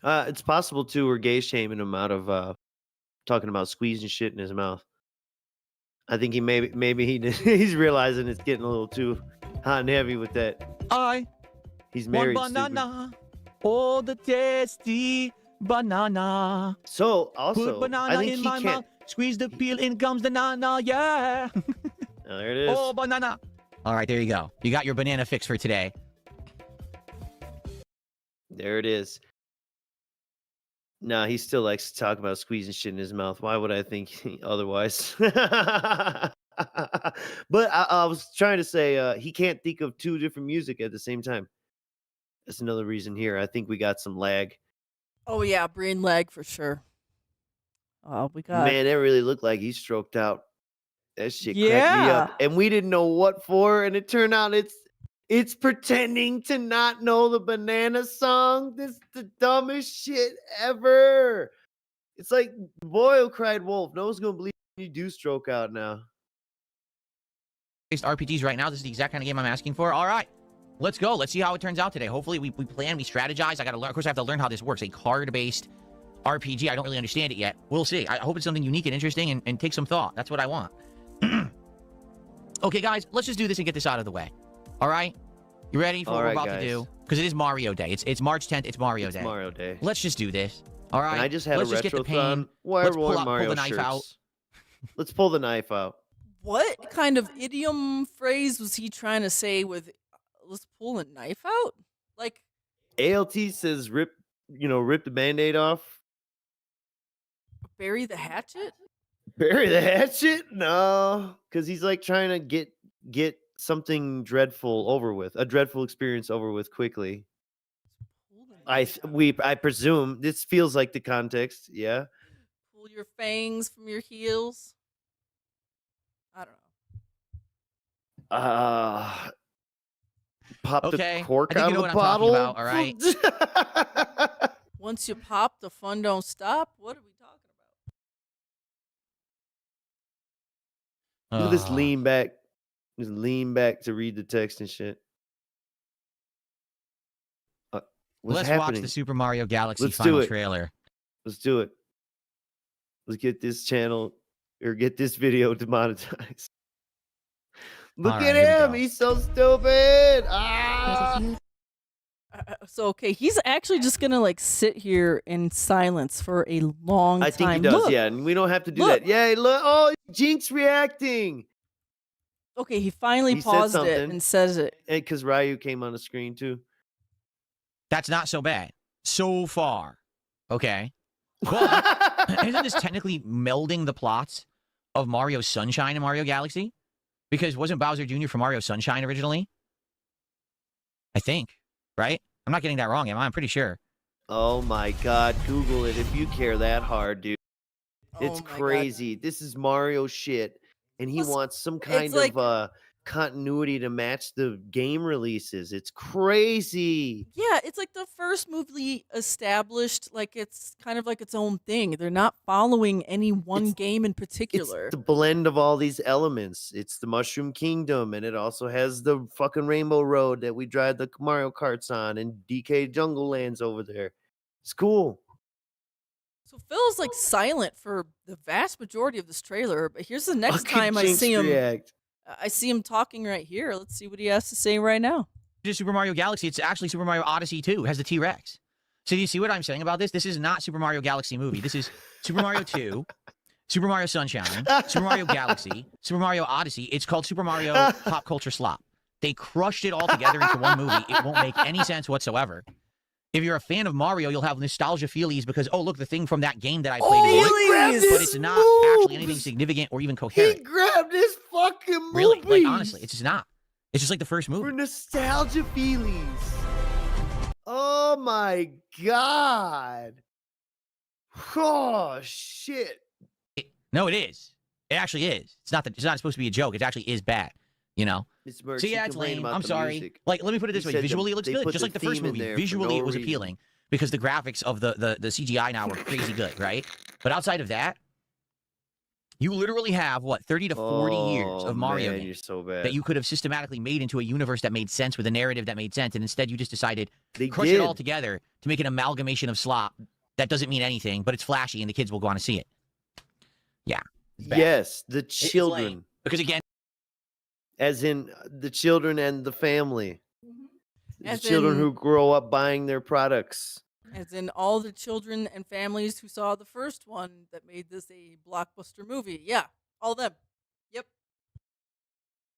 It's possible too. We're gay shaming him out of talking about squeezing shit in his mouth. I think he maybe he's realizing it's getting a little too hot and heavy with that. I He's want married. stupid. banana. Oh, the tasty banana. So also, Put banana I think in he my can't. mouth. Squeeze the peel, in comes the nana, yeah. Oh, there it is. Oh, banana. All right, there you go. You got your banana fix for today. There it is. Nah, he still likes to talk about squeezing shit in his mouth. Why would I think otherwise? But I was trying to say he can't think of 2 different music at the same time. That's another reason here. I think we got some lag. Oh, yeah, brain lag for sure. Oh, we got... Man, that really looked like he stroked out. That shit cracked me Yeah. up. And we didn't know what for, and it turned out it's pretending to not know the banana song. This is the dumbest shit ever. It's like boy who cried wolf. No one's gonna believe you do stroke out now. Based RPGs right now. This is the exact kind of game I'm asking for. All right, let's go. Let's see how it turns out today. Hopefully, we plan, we strategize. I got to learn. Of course, I have to learn how this works. A card-based RPG. I don't really understand it yet. We'll see. I hope it's something unique and interesting and take some thought. That's what I want. Okay, guys, let's just do this and get this out of the way. All right? You ready for All what we're right, about to guys. do? Because it is Mario Day. It's March 10th. It's Mario Day. Mario Day. Let's just do this. All right? And I just had let's a just get the pain. retrothon. Why Let's are pull we out- pull Mario the knife shirts? out. Let's pull the knife out. What kind of idiom phrase was he trying to say with let's pull a knife out? Like, ALT says rip the band-aid off. bury the hatchet? Bury the hatchet? No, because he's like trying to get something dreadful over with, a dreadful experience over with quickly. Pull the knife I presume this feels like the context. Yeah. pull your fangs from your heels. I don't know. Pop Okay, the cork I think out you know of the what I'm talking bottle. about, all right? Once you pop, the fun don't stop. What are we talking about? Look at this lean back. Just lean back to read the text and shit. What's Let's happening? watch the Super Mario Galaxy Let's do final it. trailer. Let's do it. Let's get this channel or get this video demonetized. Look All at right, here we him. go. He's so stupid. Ah! So, okay, he's actually just going to, like, sit here in silence for a long time. I think he does, Look. yeah. And we don't have to do Look. that. Yeah, look. Oh, Jinx reacting. Okay, he finally He said paused it something. and says it. And because Ryu came on the screen too. That's not so bad. So far. Okay. But Isn't this technically melding the plots of Mario Sunshine and Mario Galaxy? Because wasn't Bowser Jr. from Mario Sunshine originally? I think, right? I'm not getting that wrong, am I? I'm pretty sure. Oh my God, Google it if you care that hard, dude. It's Oh my God. crazy. This is Mario shit, and he Plus, wants some it's kind like- of continuity to match the game releases. It's crazy. Yeah, it's like the first movie established like it's kind of like its own thing. They're not following any one It's- game in It's particular. the blend of all these elements. It's the Mushroom Kingdom, and it also has the fucking Rainbow Road that we drive the Mario Karts on, and DK Jungle Lands over there. It's cool. So Phil's like silent for the vast majority of this trailer, but here's the next Fucking time I Jinx see him. react. I see him talking right here. Let's see what he has to say right now. Just Super Mario Galaxy. It's actually Super Mario Odyssey 2. It has the T-Rex. So do you see what I'm saying about this? This is not Super Mario Galaxy movie. This is Super Mario 2, Super Mario Sunshine, Super Mario Galaxy, Super Mario Odyssey. It's called Super Mario Pop Culture Slop. They crushed it all together into one movie. It won't make any sense whatsoever. If you're a fan of Mario, you'll have nostalgia feelies because, oh, look, the thing from that game that I played is in it. grabbed But his it's not actually anything moves. significant or even He coherent. grabbed his fucking movies. Really? Like, honestly, it's just not. It's just like the first For movie. nostalgia feelings. Oh my God. Oh shit. No, it is. It actually is. It's not that. It's not supposed to be a joke. It actually is bad. You know. It's merch. So you yeah, it's complain lame. about I'm the sorry. music. Like, let me put it this You way. said Visually, it looks they good, put just the like the first theme in movie. there for Visually, no it was reason. appealing because the graphics of the CGI now are crazy good, right? But outside of that, you literally have what 30 to 40 years Oh, of Mario man, games you're so bad. that you could have systematically made into a universe that made sense with a narrative that made sense, and instead you just decided They crush did. it all together to make an amalgamation of slop that doesn't mean anything, but it's flashy and the kids will go on to see it. Yeah. it's bad. Yes, the It's lame. children, Because again, as in the children and the family. The As children in- who grow up buying their products. As in all the children and families who saw the first one that made this a blockbuster movie. Yeah, all them. Yep.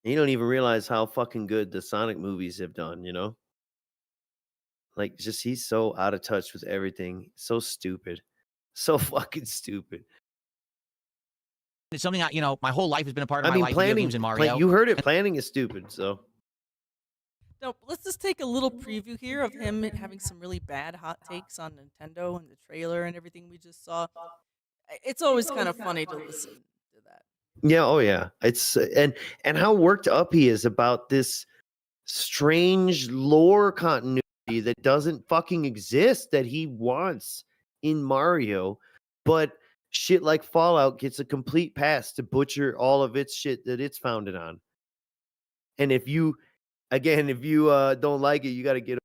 You don't even realize how fucking good the Sonic movies have done, you know? Like, just he's so out of touch with everything. So stupid. So fucking stupid. it's something my whole life has been a part of I my mean, life. Video planning, games and Mario. you heard it. Planning is stupid, so. No, let's just take a little preview here of him having some really bad hot takes on Nintendo and the trailer and everything we just saw. It's always kind of funny to listen to that. Yeah, oh yeah. It's and how worked up he is about this strange lore continuity that doesn't fucking exist that he wants in Mario, but shit like Fallout gets a complete pass to butcher all of its shit that it's founded on. And if you don't like it, you got to get.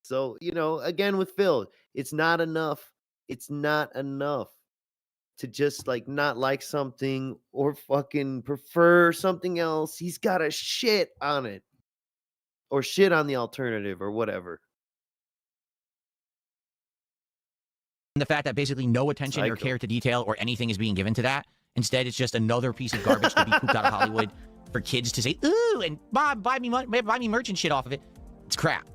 So, again with Phil, it's not enough. It's not enough to just like not like something or fucking prefer something else. He's got to shit on it or shit on the alternative or whatever. And the fact that basically no attention or Psycho. care to detail or anything is being given to that. Instead, it's just another piece of garbage to be pooped out of Hollywood for kids to say, ooh, and buy me merch and shit off of it. It's crap.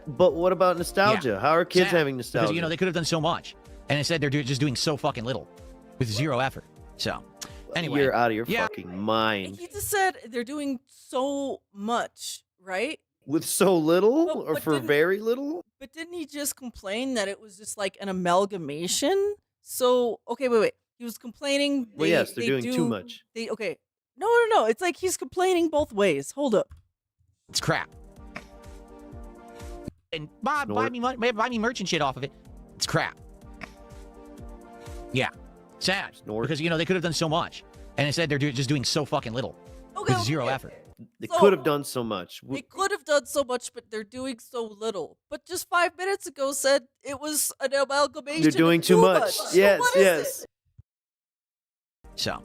But what about nostalgia? How are kids Sad, having nostalgia? Because, they could have done so much. And instead, they're just doing so fucking little with zero effort. So, anyway. You're out of your yeah. fucking mind. He just said they're doing so much, right? With so little Well, or but for didn't- very little? But didn't he just complain that it was just like an amalgamation? So, okay, wait. He was complaining. Well, yes, they're doing too much. No. It's like he's complaining both ways. Hold up. It's crap. And buy me merch and shit off of it. It's crap. Yeah. Sad. Snort. Because, they could have done so much. And instead, they're just doing so fucking little Okay, with zero okay. effort. They So- could have done so much. They could have done so much, but they're doing so little. But just 5 minutes ago said it was an amalgamation. They're doing of too much. So Yes, what is yes. it? So,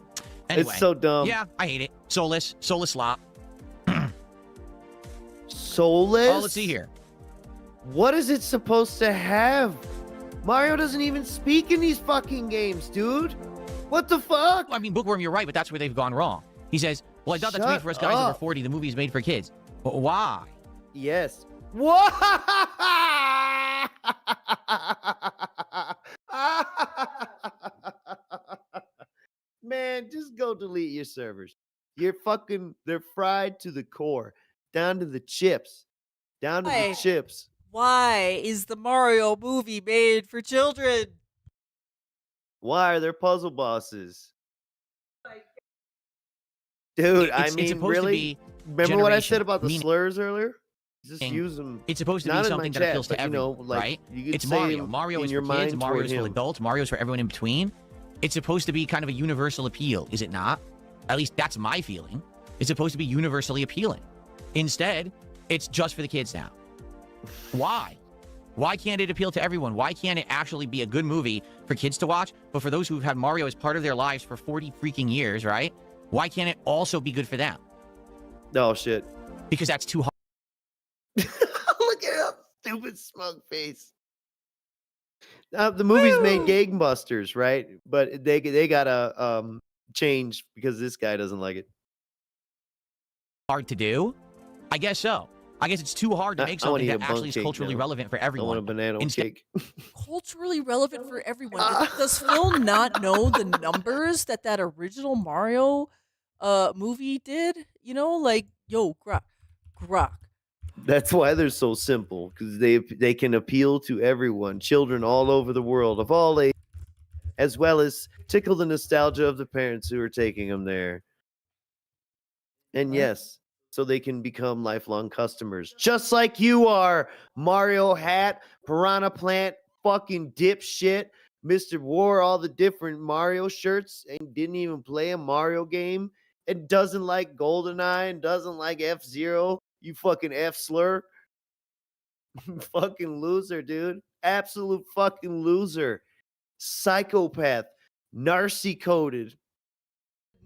anyway. It's so dumb. Yeah, I hate it. Soulless slop. Soulless? Oh, let's see here. What is it supposed to have? Mario doesn't even speak in these fucking games, dude. What the fuck? Well, I mean, Bookworm, you're right, but that's where they've gone wrong. He says, well, I thought that's made Shut for us guys over up. 40. The movie's made for kids. But why? Yes. What? man, just go delete your servers. They're fried to the core, down to the chips, down to the Why? chips. Why is the Mario movie made for children? Why are there puzzle bosses? Dude, I It's mean, supposed really? to be Remember what I said generational, about the meaning- slurs earlier? Just use them. It's supposed to Not be in my something that chat, appeals to but, you know, everyone, like, right? you could It's say Mario. Mario in is your for kids, mind Mario toward is for him. adults, Mario is for everyone in between. It's supposed to be kind of a universal appeal, is it not? At least that's my feeling. It's supposed to be universally appealing. Instead, it's just for the kids now. Why? Why can't it appeal to everyone? Why can't it actually be a good movie for kids to watch, but for those who've had Mario as part of their lives for 40 freaking years, right? Why can't it also be good for them? Oh, shit. Because that's too hard. Look at him. Stupid smug face. The movie's made gangbusters, right? But they gotta change because this guy doesn't like it. Hard to do? I guess so. I guess it's too hard to make I wanna something eat a that actually bunk is cake culturally now. relevant for I want a everyone. banana Instead- cake. Culturally relevant for everyone. Does Phil not know the numbers that original Mario movie did? You know, like, yo, Grok. That's why they're so simple, because they can appeal to everyone, children all over the world of all ages, as well as tickle the nostalgia of the parents who are taking them there. And What? yes, so they can become lifelong customers, just like you are. Mario Hat, Piranha Plant, fucking dipshit, Mr. Wore all the different Mario shirts and didn't even play a Mario game, and doesn't like GoldenEye and doesn't like F-Zero. You fucking F-slur. Fucking loser, dude. Absolute fucking loser. Psychopath. Narcy coded.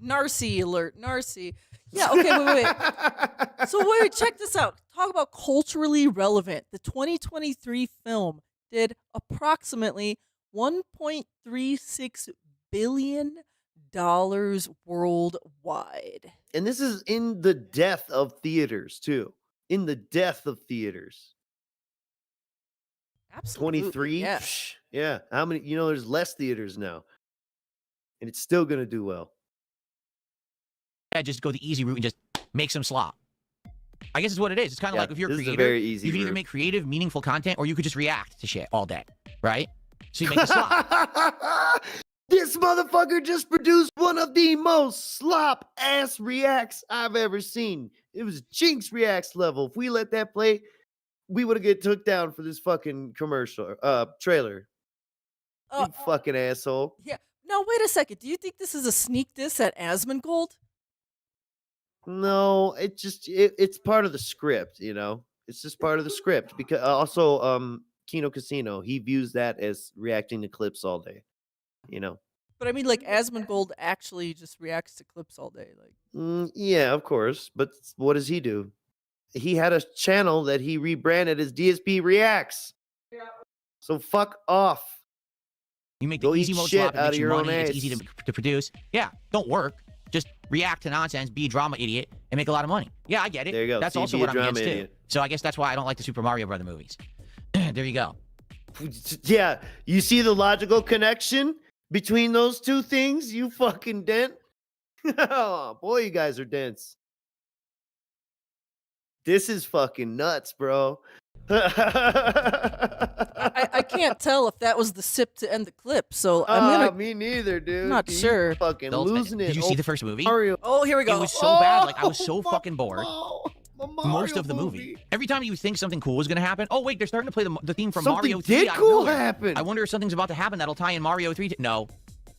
Narcy alert. Narcy. Yeah, okay, wait. So wait, check this out. Talk about culturally relevant. The 2023 film did approximately $1.36 billion worldwide. And this is in the death of theaters, too. In the death of theaters. Absolutely. 23? Yeah. Psh, yeah. How many? You know, there's less theaters now. And it's still going to do well. Yeah, just go the easy route and just make some slop. I guess it's what it is. It's kind of Yeah, like if you're a this is a creator, very easy you can either route. make creative, meaningful content, or you could just react to shit all day, right? So you make a slop. This motherfucker just produced one of the most slop ass reacts I've ever seen. It was Jinx reacts level. If we let that play, we would have get took down for this fucking commercial trailer. You fucking asshole. Yeah. No, wait a second. Do you think this is a sneak diss at Asmongold? No, it's part of the script, you know. It's just part of the script because also Kino Casino, he views that as reacting to clips all day, you know. But I mean, like, Asmongold actually just reacts to clips all day. Like, Yeah, of course. But what does he do? He had a channel that he rebranded as DSP Reacts. So fuck off. You make Go the easy eat mode shit slop, it out makes of you your own money, it's ass. easy to produce. Yeah, don't work. Just react to nonsense, be a drama idiot, and make a lot of money. Yeah, I get it. There you go. That's See, also be a what I'm drama against idiot. too. So I guess that's why I don't like the Super Mario Brother movies. There you go. Yeah, you see the logical connection between those two things, you fucking dent? Oh, boy, you guys are dense. This is fucking nuts, bro. I can't tell if that was the sip to end the clip. So I'm gonna. Me neither, dude. Not You sure. fucking Adults, losing it. Did you see the first movie? Mario. Oh, here we go. It was so bad. Like, I was so fuck fucking bored. Most of the movie. Every time you think something cool is going to happen, oh, wait, they're starting to play the theme from Something Mario 3. did out of cool nowhere. happen. I wonder if something's about to happen that'll tie in Mario 3. No.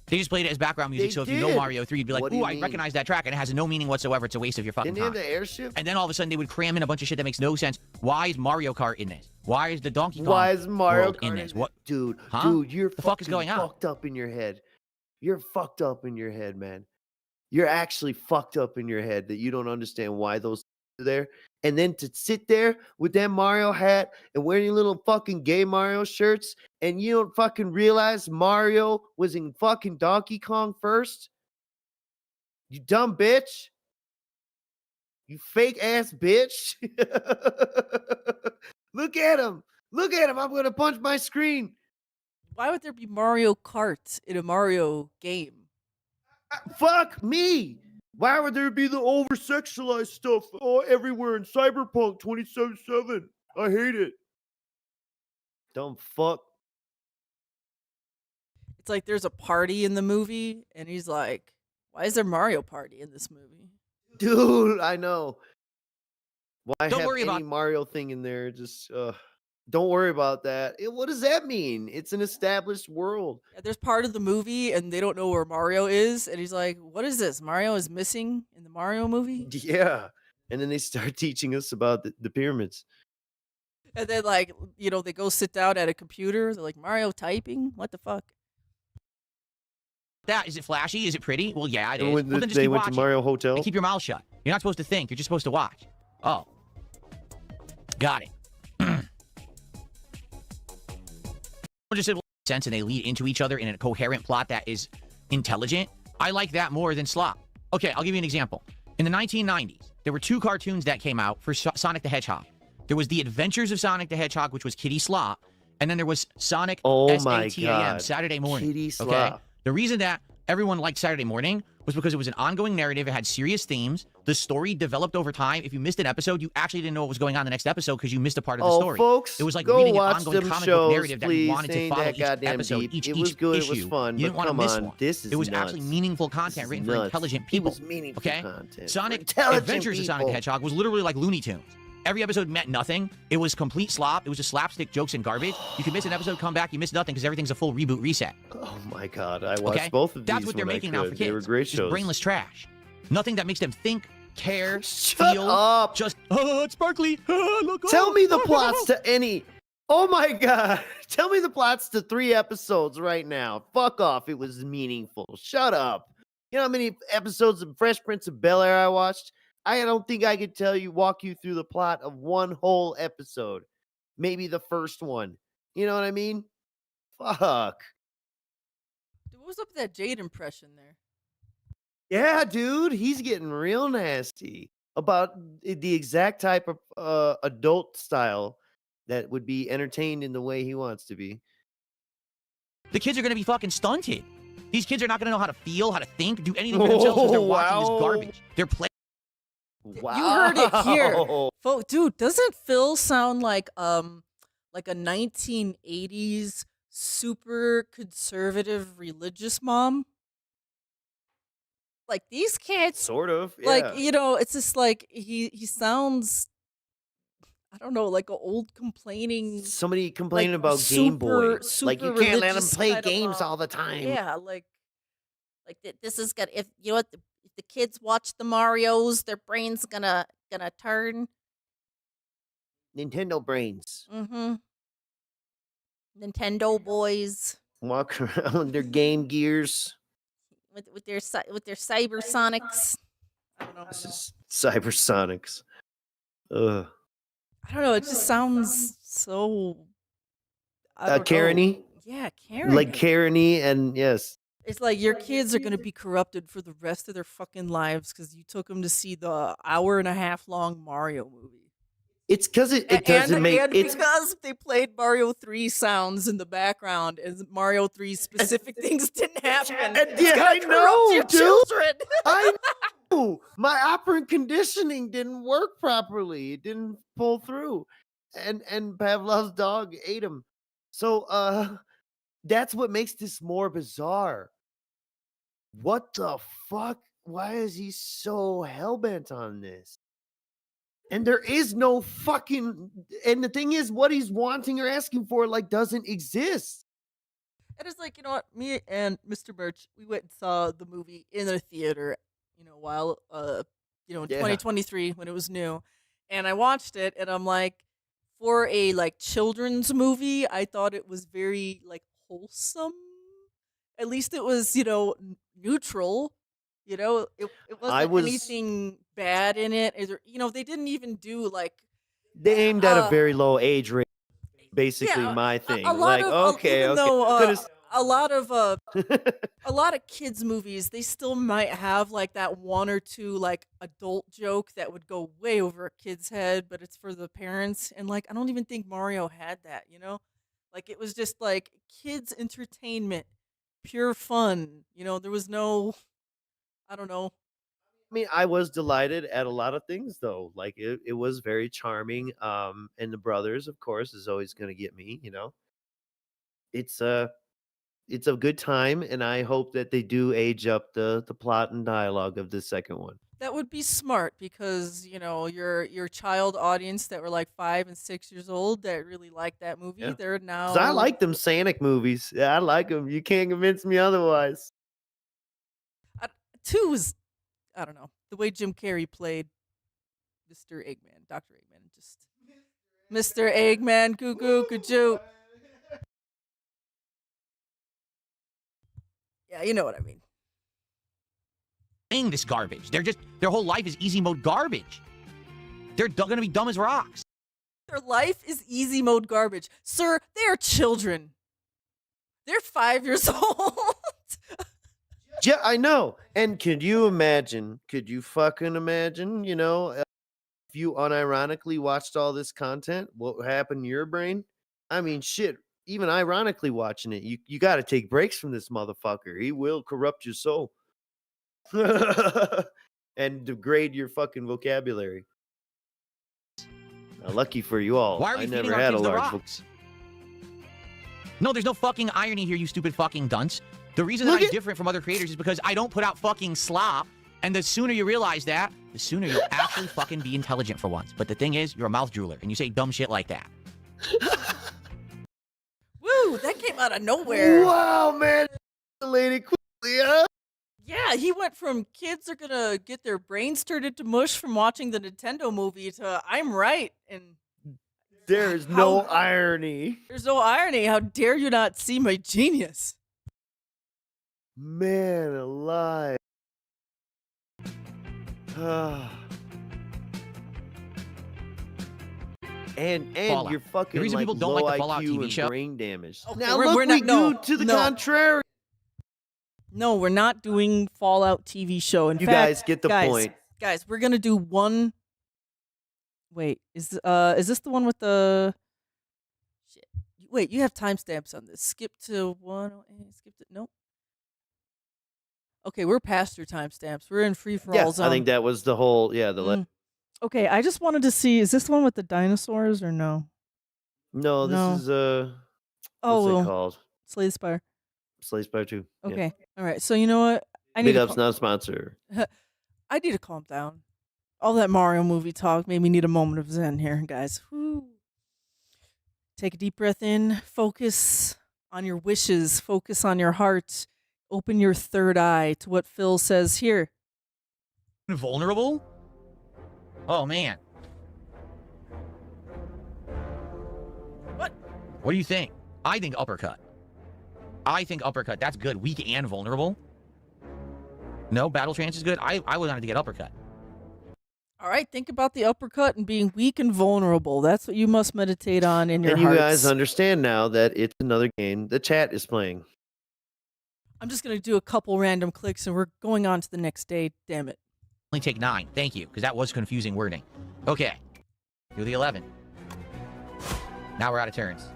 They just played it as background music, They so if you know did. Mario 3, you'd be like, What do ooh, you I mean? recognize that track, and it has no meaning whatsoever. It's a waste of your fucking Didn't they time. have the airship? And then all of a sudden, they would cram in a bunch of shit that makes no sense. Why is Mario Kart in this? Why is the Donkey Kong Why is Mario world Kart in this? it? What? Dude, Huh? dude, you're The fuck is going on? fucked up in your head. You're fucked up in your head, man. You're actually fucked up in your head that you don't understand why those are there. And then to sit there with that Mario hat and wearing your little fucking gay Mario shirts, and you don't fucking realize Mario was in fucking Donkey Kong first? You dumb bitch. You fake ass bitch. Look at him. Look at him. I'm going to punch my screen. Why would there be Mario Kart in a Mario game? Fuck me. Why would there be the over sexualized stuff everywhere in Cyberpunk 2077? I hate it. Dumb fuck. It's like there's a party in the movie, and he's like, "Why is there Mario Party in this movie?" Dude, I know. Why Don't have worry any about- Mario thing in there? Just don't worry about that. What does that mean? It's an established world. Yeah, there's part of the movie, and they don't know where Mario is, and he's like, "What is this? Mario is missing in the Mario movie?" Yeah. And then they start teaching us about the pyramids. And then, like, they go sit down at a computer. They're like, "Mario typing? What the fuck?" That is it flashy? Is it pretty? Well, yeah, it And is. when Well, then just they keep went to watching. Mario Hotel. And keep your mouth shut. You're not supposed to think. You're just supposed to watch. Oh, got it. Just a sense, and they lead into each other in a coherent plot that is intelligent. I like that more than slop. Okay, I'll give you an example. In the 1990s, there were 2 cartoons that came out for Sonic the Hedgehog. There was The Adventures of Sonic the Hedgehog, which was Kitty Slop, and then there was Sonic my SATAM, God. Saturday morning. Kitty Okay, Slop. the reason that everyone liked Saturday morning was because it was an ongoing narrative. It had serious themes. The story developed over time. If you missed an episode, you actually didn't know what was going on the next episode because you missed a part of the story. Folks, It was like go reading an watch ongoing them comic book shows, narrative that please. you wanted to Ain't follow that each goddamn episode, deep. each It was good, it was issue. fun, You didn't but want to come miss on, one. this is It was actually nuts. meaningful This content is written for nuts. intelligent It people. was meaningful Okay? content for Sonic intelligent Adventures of Sonic the people. Hedgehog was literally like Looney Tunes. Every episode meant nothing. It was complete slop. It was just slapstick jokes and garbage. You could miss an episode, come back, you miss nothing because everything's a full reboot reset. Oh my God, I watched Okay? both of these. That's what they're when I making now for could. kids. They were great Just shows. brainless trash. Nothing that makes them think, care, Shut feel. up. Just, it's sparkly. Look, Tell me the plots to any. Oh my God. Tell me the plots to 3 episodes right now. Fuck off. It was meaningful. Shut up. You know how many episodes of Fresh Prince of Bel-Air I watched? I don't think I could walk you through the plot of one whole episode. Maybe the first one. You know what I mean? Fuck. Dude, what was up with that Jayde impression there? Yeah, dude. He's getting real nasty about the exact type of adult style that would be entertained in the way he wants to be. The kids are going to be fucking stunted. These kids are not going to know how to feel, how to think, do anything for themselves because they're watching this Wow. garbage. They're playing. Wow. You heard it here. Dude, doesn't Phil sound like a 1980s super conservative religious mom? Like these kids, Sort of. Yeah. like it's just like he sounds, I don't know, like an old complaining. Somebody complaining like, about Game Boy. super Like you can't let him religious play kind of, games all the time. Yeah, like this is gonna, if you know what, if the kids watch the Marios, their brains gonna turn. Nintendo brains. Mm-hmm. Nintendo boys Walk around with their Game Gears. with their cybersonics. I don't know. This is Cybersonics. Ugh. I don't know. It just sounds so. I don't know. Karen-y? Yeah, Karen. Like Karen-y, and yes. It's like your kids are gonna be corrupted for the rest of their fucking lives because you took them to see the hour-and-a-half long Mario movie. It's because it doesn't make and it's because they played Mario 3 sounds in the background and Mario 3 specific things didn't happen. It's yeah, gonna I corrupt know, your dude. children. I know. My operant conditioning didn't work properly. It didn't pull through. And Pavlov's dog ate him. So that's what makes this more bizarre. What the fuck? Why is he so hellbent on this? And there is no fucking, and the thing is, what he's wanting or asking for like doesn't exist. And it's like, you know what? Me and Mr. Birch, we went and saw the movie in the theater, while in 2023 when it was new. And I watched it and I'm like, for a like children's movie, I thought it was very like wholesome. At least it was, neutral. It wasn't anything bad in it. They didn't even do like They aimed at a very low age range. Basically, yeah, my thing. a lot Like, of, okay, even okay. though, Could've- a lot of kids movies, they still might have like that one or two like adult joke that would go way over a kid's head, but it's for the parents. And like I don't even think Mario had that, like it was just like kids entertainment, pure fun. There was no I don't know. I mean, I was delighted at a lot of things though. Like it was very charming. And the brothers, of course, is always gonna get me, you know. It's a good time, and I hope that they do age up the plot and dialogue of the second one. That would be smart because, you know, your child audience that were like 5 and 6 years old that really liked that movie, Yeah. they're 'Cause now I like them Sonic movies. Yeah, I like them. You can't convince me otherwise. 2 was, I don't know, the way Jim Carrey played Mr. Eggman, Dr. Eggman, just Mr. Eggman, goo goo goo. Yeah, you know what I mean. Playing this garbage. Their whole life is easy mode garbage. They're gonna be dumb as rocks. Their life is easy mode garbage. Sir, they are children. They're 5 years old. Yeah, I know. And could you imagine? Could you fucking imagine? You know, if you unironically watched all this content, what would happen to your brain? I mean, shit. Even ironically watching it, you got to take breaks from this motherfucker. He will corrupt your soul and degrade your fucking vocabulary. Lucky for you all, Why are we I feeding never our had a kids the large. rocks? No, there's no fucking irony here, you stupid fucking dunce. The reason that I'm different from other creators is because I don't put out fucking slop. And the sooner you realize that, the sooner you'll actually fucking be intelligent for once. But the thing is, you're a mouth drooler, and you say dumb shit like that. Woo, that came out of nowhere. Wow, man. Lady quickly, huh? Yeah, he went from kids are gonna get their brains turned into mush from watching the Nintendo movie to I'm right. And There's no irony. there's no irony. How dare you not see my genius? Man alive. and Fallout. you're fucking The reason like people don't low like the Fallout IQ TV and show- brain damage. Okay, Now we're look, not- we no, do to the no. contrary. No, we're not doing Fallout TV show. In You fact, guys get the guys, point. Guys, we're gonna do one. Wait, is this the one with the? Shit. Wait, you have timestamps on this. Skip to 108. Skip to nope. Okay, we're past your timestamps. We're in free for Yeah, all zone. I think that was the whole. Yeah, the Okay, I just wanted to see. Is this the one with the dinosaurs or no? no. This No. is Oh, what's it well, called? Slay the Spire. Slay Spire 2. Yeah. Okay, all right. So you know what? I need Big to Up's not a sponsor. I need to calm down. All that Mario movie talk made me need a moment of zen here, guys. Whew. Take a deep breath in. Focus on your wishes. Focus on your heart. Open your third eye to what Phil says here. Vulnerable? Oh, man. What? What do you think? I think uppercut. That's good. Weak and vulnerable. No, battle trance is good. I would want to get uppercut. All right, think about the uppercut and being weak and vulnerable. That's what you must meditate on in your And you hearts. guys understand now that it's another game the chat is playing. I'm just going to do a couple random clicks and we're going on to the next day. Damn it. Only take 9. Thank you, because that was confusing wording. Okay. Do the 11. Now we're out of turns.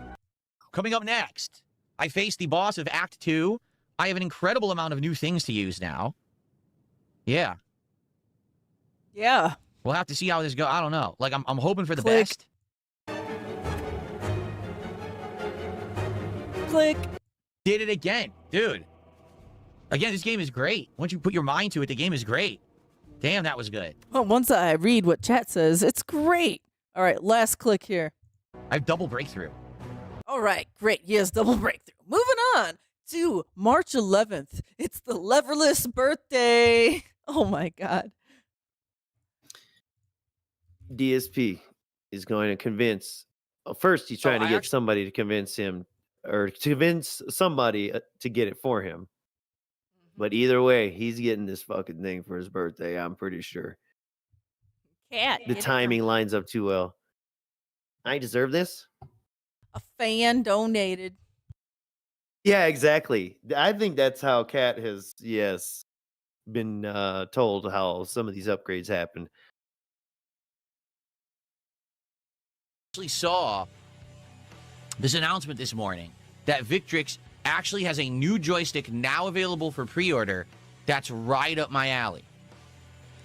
Coming up next, I face the boss of Act 2. I have an incredible amount of new things to use now. Yeah. Yeah. We'll have to see how this goes. I don't know. Like, I'm hoping for the Click. best. Click. Did it again. Dude. Again, this game is great. Once you put your mind to it, the game is great. Damn, that was good. Well, once I read what chat says, it's great. All right, last click here. I have double breakthrough. All right, great. Yes, double breakthrough. Moving on to March 11th. It's the leverless birthday. Oh my God. DSP is going to convince. First, he's trying to get somebody to convince him, or to convince somebody to get it for him. But either way, he's getting this fucking thing for his birthday. I'm pretty sure. Cat. The timing lines up too well. I deserve this. A fan donated. Yeah, exactly. I think that's how Kat has, been told how some of these upgrades happen. Actually saw this announcement this morning that Victrix actually has a new joystick now available for pre-order That's right up my alley.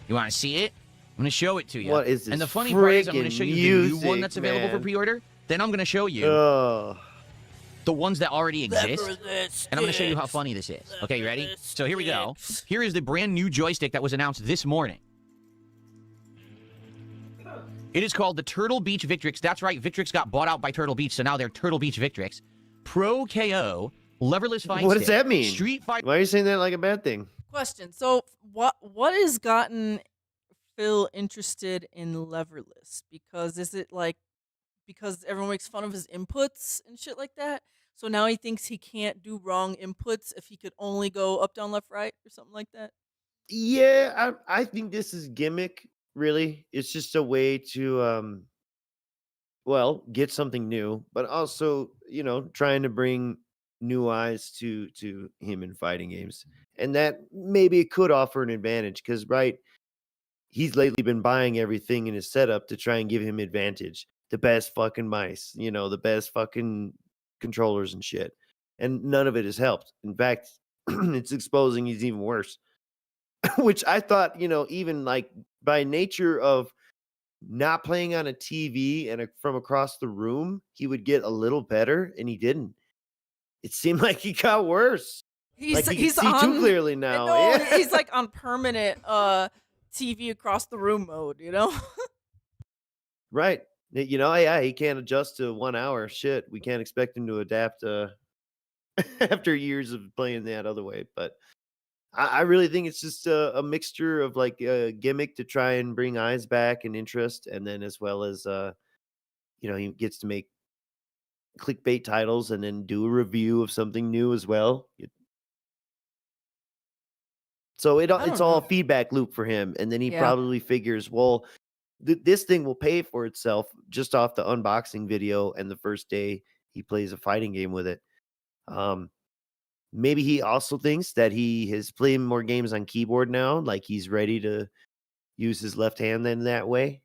You want to see it? I'm going to show it to you. What is this? And the funny part is I'm going to show you the new one that's available for man. pre-order. Then I'm going to show you the ones that already exist. And I'm going to show you how funny this is. Okay, you ready? So here we go. Here is the brand new joystick that was announced this morning. It is called the Turtle Beach Victrix. That's right, Victrix got bought out by Turtle Beach, so now they're Turtle Beach Victrix. Pro KO, leverless fight What stick, does that mean? Street Fighter. Why are you saying that like a bad thing? Question. So what has gotten Phil interested in leverless? Because is it like because everyone makes fun of his inputs and shit like that? So now he thinks he can't do wrong inputs if he could only go up, down, left, right, or something like that? Yeah, I think this is gimmick, really. It's just a way to well, get something new, but also, trying to bring new eyes to him in fighting games. And that maybe it could offer an advantage because, right, he's lately been buying everything in his setup to try and give him advantage. The best fucking mice, the best fucking controllers and shit. And none of it has helped. In fact, it's exposing he's even worse. Which I thought, even like by nature of not playing on a TV and from across the room, he would get a little better, and he didn't. It seemed like he got worse. He's can see too clearly now. No, he's like on permanent TV across the room mode, Right. Yeah, he can't adjust to 1 hour. Shit, we can't expect him to adapt after years of playing that other way. But I really think it's just a mixture of like a gimmick to try and bring eyes back and interest, and then as well as he gets to make clickbait titles and then do a review of something new as well. So it's all a feedback loop for him, and then he probably figures, well, this thing will pay for itself just off the unboxing video and the first day he plays a fighting game with it. Maybe he also thinks that he is playing more games on keyboard now, like he's ready to use his left hand in that way.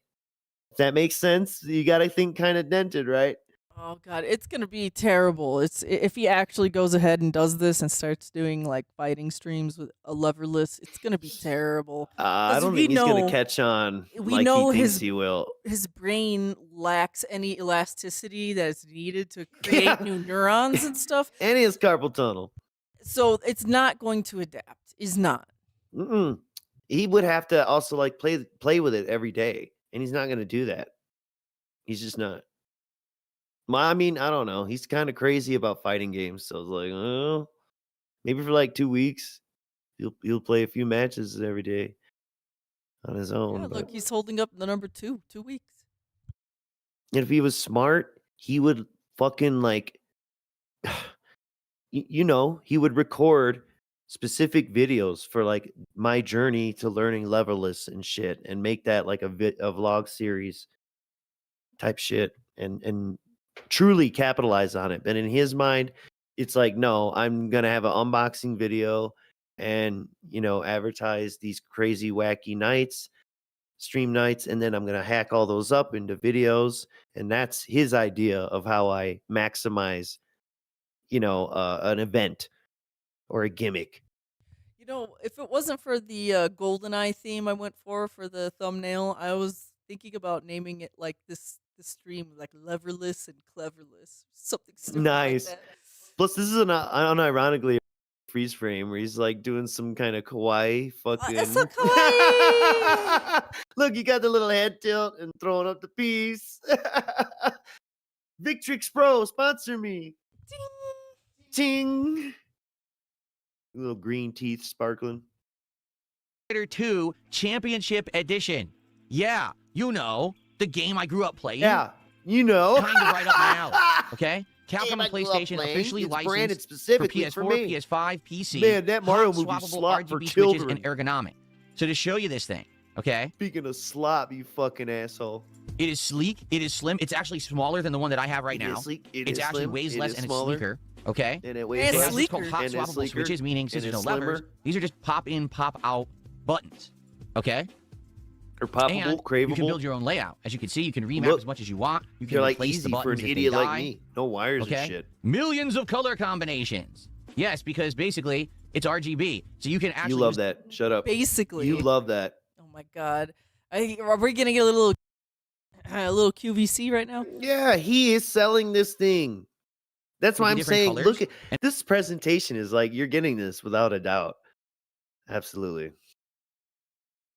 If that makes sense, you got to think kind of dented, right? Oh god, it's gonna be terrible. It's if he actually goes ahead and does this and starts doing like fighting streams with a leverless, it's gonna be terrible. I don't think he's gonna catch on. We know he thinks he will. His brain lacks any elasticity that is needed to create new neurons and stuff. And he has carpal tunnel. So it's not going to adapt. Is not. He would have to also like play with it every day, and he's not going to do that. He's just not. I mean, I don't know. He's kind of crazy about fighting games, so it's like, oh, maybe for like 2 weeks, he'll play a few matches every day on his own. Yeah, look, he's holding up the number 2 weeks. And if he was smart, he would fucking like. He would record specific videos for like my journey to learning leverless and shit, and make that like a vlog series type shit, and truly capitalize on it. But in his mind, it's like, no, I'm gonna have an unboxing video and advertise these crazy wacky nights, stream nights, and then I'm gonna hack all those up into videos, and that's his idea of how I maximize an event or a gimmick. If it wasn't for the GoldenEye theme I went for the thumbnail, I was thinking about naming it like the stream, like leverless and cleverless, something stupid Nice. like that. Plus, this is unironically a freeze frame where he's like doing some kind of kawaii fucking. That's so kawaii. Look, you got the little head tilt and throwing up the piece. Victrix Pro, sponsor me. Ting. Little green teeth sparkling. Fighter 2 Championship Edition. Yeah, the game I grew up playing. Yeah, Kind of right up my alley. Okay? Capcom and PlayStation officially licensed specifically for PS4, PS5, PC. Man, that Mario movie swappable slot for RGB switches children. and ergonomic. So to show you this thing, okay? Speaking of slop, you fucking asshole. It is sleek. It is slim. It's actually smaller than the one that I have right now. It actually slim, weighs it less is and smaller, it's sleeker. Okay? And it And weighs it's less. It's sleeker. called hot And it's swappable sleeker, switches, meaning since and there's no it's levers, slimmer. these are just pop in, pop out buttons. Okay? Or poppable, And craveable. you can build your own layout. As you can see, you can remap Look, as much as you want. You can They're like replace easy the for buttons an if idiot they like die. me. No wires Okay? and shit. Millions of color combinations. Yes, because basically, It's RGB, so you can actually. You love that. Shut up. Basically. You love that. Oh my god. Are we gonna get a little QVC right now? Yeah, he is selling this thing. That's why I'm saying, colors. look at this presentation is like, you're getting this without a doubt. Absolutely.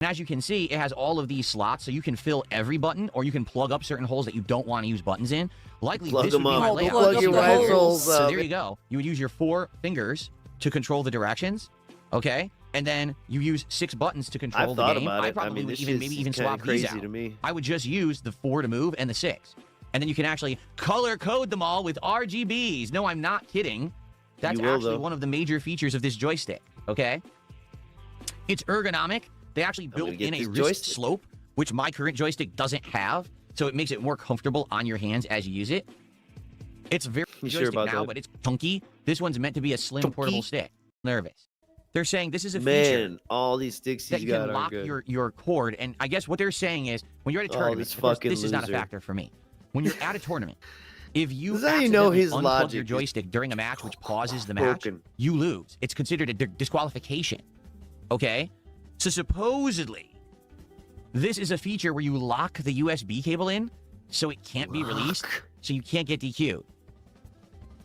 And as you can see, it has all of these slots, so you can fill every button, or you can plug up certain holes that you don't want to use buttons in. Likely, Plug this would them be up. my layout. Plug your rifles So up. there you go. You would use your 4 fingers to control the directions, okay? And then you use 6 buttons to control I've the thought game. about I it. probably would even maybe even swap crazy these out. to me. I would just use the 4 to move and the 6. And then you can actually color code them all with RGBs. No, I'm not kidding. That's You will, actually though. one of the major features of this joystick, okay? It's ergonomic. They actually built gonna get in a this wrist joystick. slope, which my current joystick doesn't have, so it makes it more comfortable on your hands as you use it. It's very You sure joystick about now, that? but it's chunky. This one's meant to be a slim Chunky? portable stick. Nervous. They're saying this is a feature Man, all these sticks that he's you got can are lock good. your cord, and I guess what they're saying is when you're at a Oh, tournament, this of course, fucking this is not a loser. factor for me. When you're at a tournament, if you This is how you know accidentally his unplug logic your is joystick during a match, which pauses the match, broken. you lose. It's considered a disqualification. Okay, so supposedly this is a feature where you lock the USB cable in, so it can't be released, so you can't get DQ'd.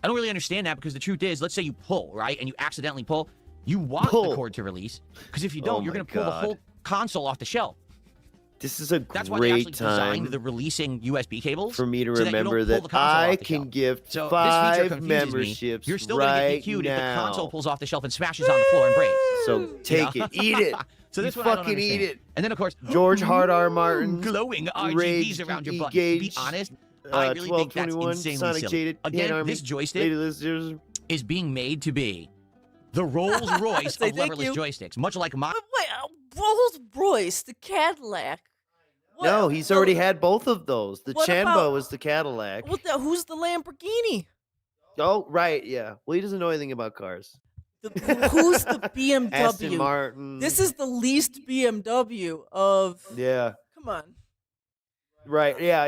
I don't really understand that because the truth is, let's say you pull, right, and you accidentally pull, you want Pull. the cord to release, because if you don't, Oh you're my going to pull the God. whole console off the shelf. This is a That's why they actually great designed time the releasing USB cables for me to so that you don't remember pull that, the console I off the can shelf. gift So this feature 5 confuses me. memberships You're still going to right get DQ'd if the now. console pulls off the shelf and smashes on the floor and breaks. So take it, eat it. So this You one I don't fucking eat understand. it. And then of course, George Hard R. Martin, glowing Rage RGBs around your E buttons. To be Gauge, honest, I really think that's 1221, insanely Sonic silly. Jaded, Again, Army, this joystick Lady Listeners. is being made to be the Rolls Royce Say of thank leverless you. joysticks, much like my. Wait, Rolls Royce, the Cadillac. What- No, he's already had both of those. The What Chanbo about- is the Cadillac. Who's the Lamborghini? Oh, right, yeah. Well, he doesn't know anything about cars. Who's the Aston BMW? Martin. This is the least BMW of. Yeah, Come on. right, yeah.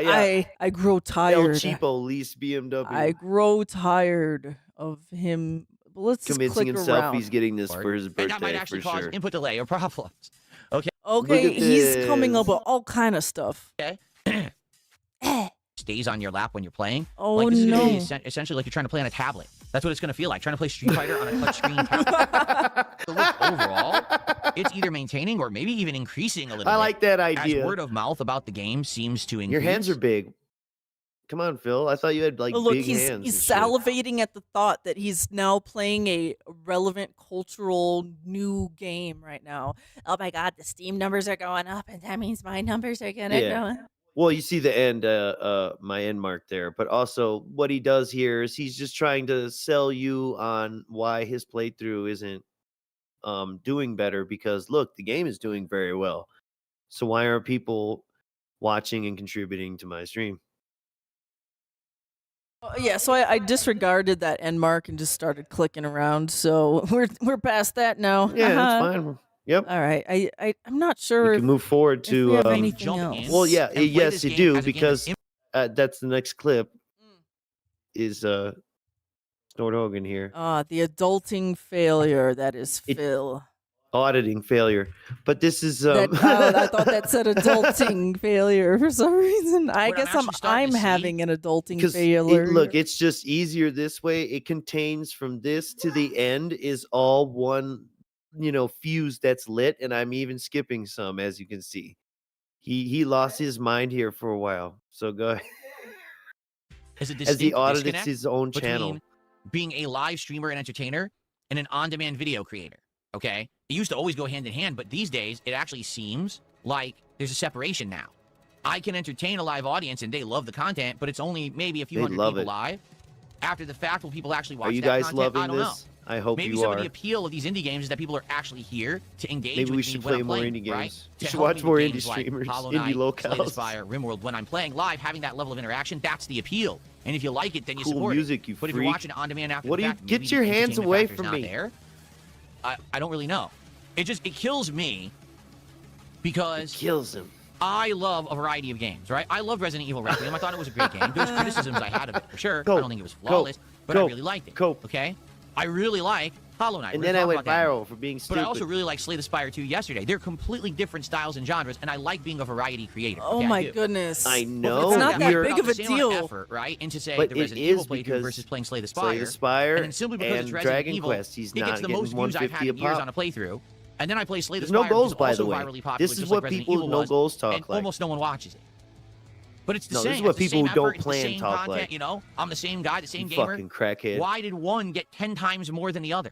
I grow El tired. Cheapo leased BMW. I grow tired of him. Let's just Convincing click himself around. he's getting this for his And that might birthday, actually for cause sure. input delay or problems. Okay, Look at he's coming up this. with all kind of stuff. Stays on your lap when you're playing. Oh Like this is gonna be no. essentially like you're trying to play on a tablet. That's what it's going to feel like. Trying to play Street Fighter on a touchscreen tablet. So look, overall, it's either maintaining or maybe even increasing a little I bit. like that As idea. word of mouth about the game seems to increase. Your hands are big. Come on, Phil. I thought you had like Oh, look, big he's hands. he's and shit. salivating at the thought that he's now playing a relevant cultural new game right now. Oh my god, the Steam numbers are going up, and that means my numbers are gonna Yeah. go. Well, you see the end, my end mark there. But also, what he does here is he's just trying to sell you on why his playthrough isn't doing better. Because look, the game is doing very well. So why aren't people watching and contributing to my stream? Yeah, so I disregarded that end mark and just started clicking around. So we're past that now. Yeah, Uh-huh. that's fine. Yep. All right, I'm not We sure can move forward if we to. have Um, anything jump else. in. well, yeah, and play yes, this you game do as a game of because that's the next clip. Is Snort Hogan here The adulting failure that is It- Phil. auditing failure? But this is I thought that said adulting failure for some reason. I What I'm guess actually starting I'm to see- having an adulting because failure. look, it's just easier this way. It contains from this to the end is all one, fuse that's lit, and I'm even skipping some, as you can see. He lost his mind here for a while. So go ahead. Is a As he distinct audits disconnect his own between channel. being a live streamer and entertainer and an on-demand video creator. Okay, it used to always go hand in hand, but these days it actually seems like there's a separation now. I can entertain a live audience and they love the content, but it's only maybe a few They hundred love people it. live. After the fact, will people actually watch Are you that guys content? loving I don't know. this? I hope Maybe you some are. of the appeal of these indie games is that people are actually here to engage Maybe with we me should when play I'm more playing, indie right? games. To You should help watch me more with indie games like streamers, Hollow indie Knight, Slay the locales. Spire, RimWorld. When I'm playing live, having that level of interaction, that's the appeal. And if you like it, then you Cool support music, it. you But if you're freak. watching it on demand after What the do you- fact, get maybe your the hands entertainment away factor's from not me. There. I don't really know. It kills me because Kills him. I love a variety of games, right? I love Resident Evil Requiem. I thought it was a great game. There's criticisms I had of it, for sure. Go. I don't think it was Go. flawless, but Go. I really liked it. Go. Okay? I really like Hollow Knight. And We're then gonna I talk went about that in a viral moment. for being But stupid. I also really like Slay the Spire 2 yesterday. They're completely different styles and genres, and I like being a variety creator. Oh Okay, I my do. goodness. I But know. It's not that you're- big of a the same amount deal. effort, right? Into say But the it Resident Evil is playthrough because versus playing Slay the Spire. Slay the Spire And then simply because it's and Resident Dragon Evil, Quest, he's it not gets the most getting views I've had 150 in years a on a playthrough. And then I play Slay the There's no Spire, goals, which is by the also way. virally popular, This is just what like Resident people Evil with no was, goals talk and like. almost no one watches it. But it's the No, same. this is what it's the people same who don't effort, it's the plan same talk content, like. you know? I'm the same guy, the same You gamer. fucking crackhead. Why did one get 10 times more than the other?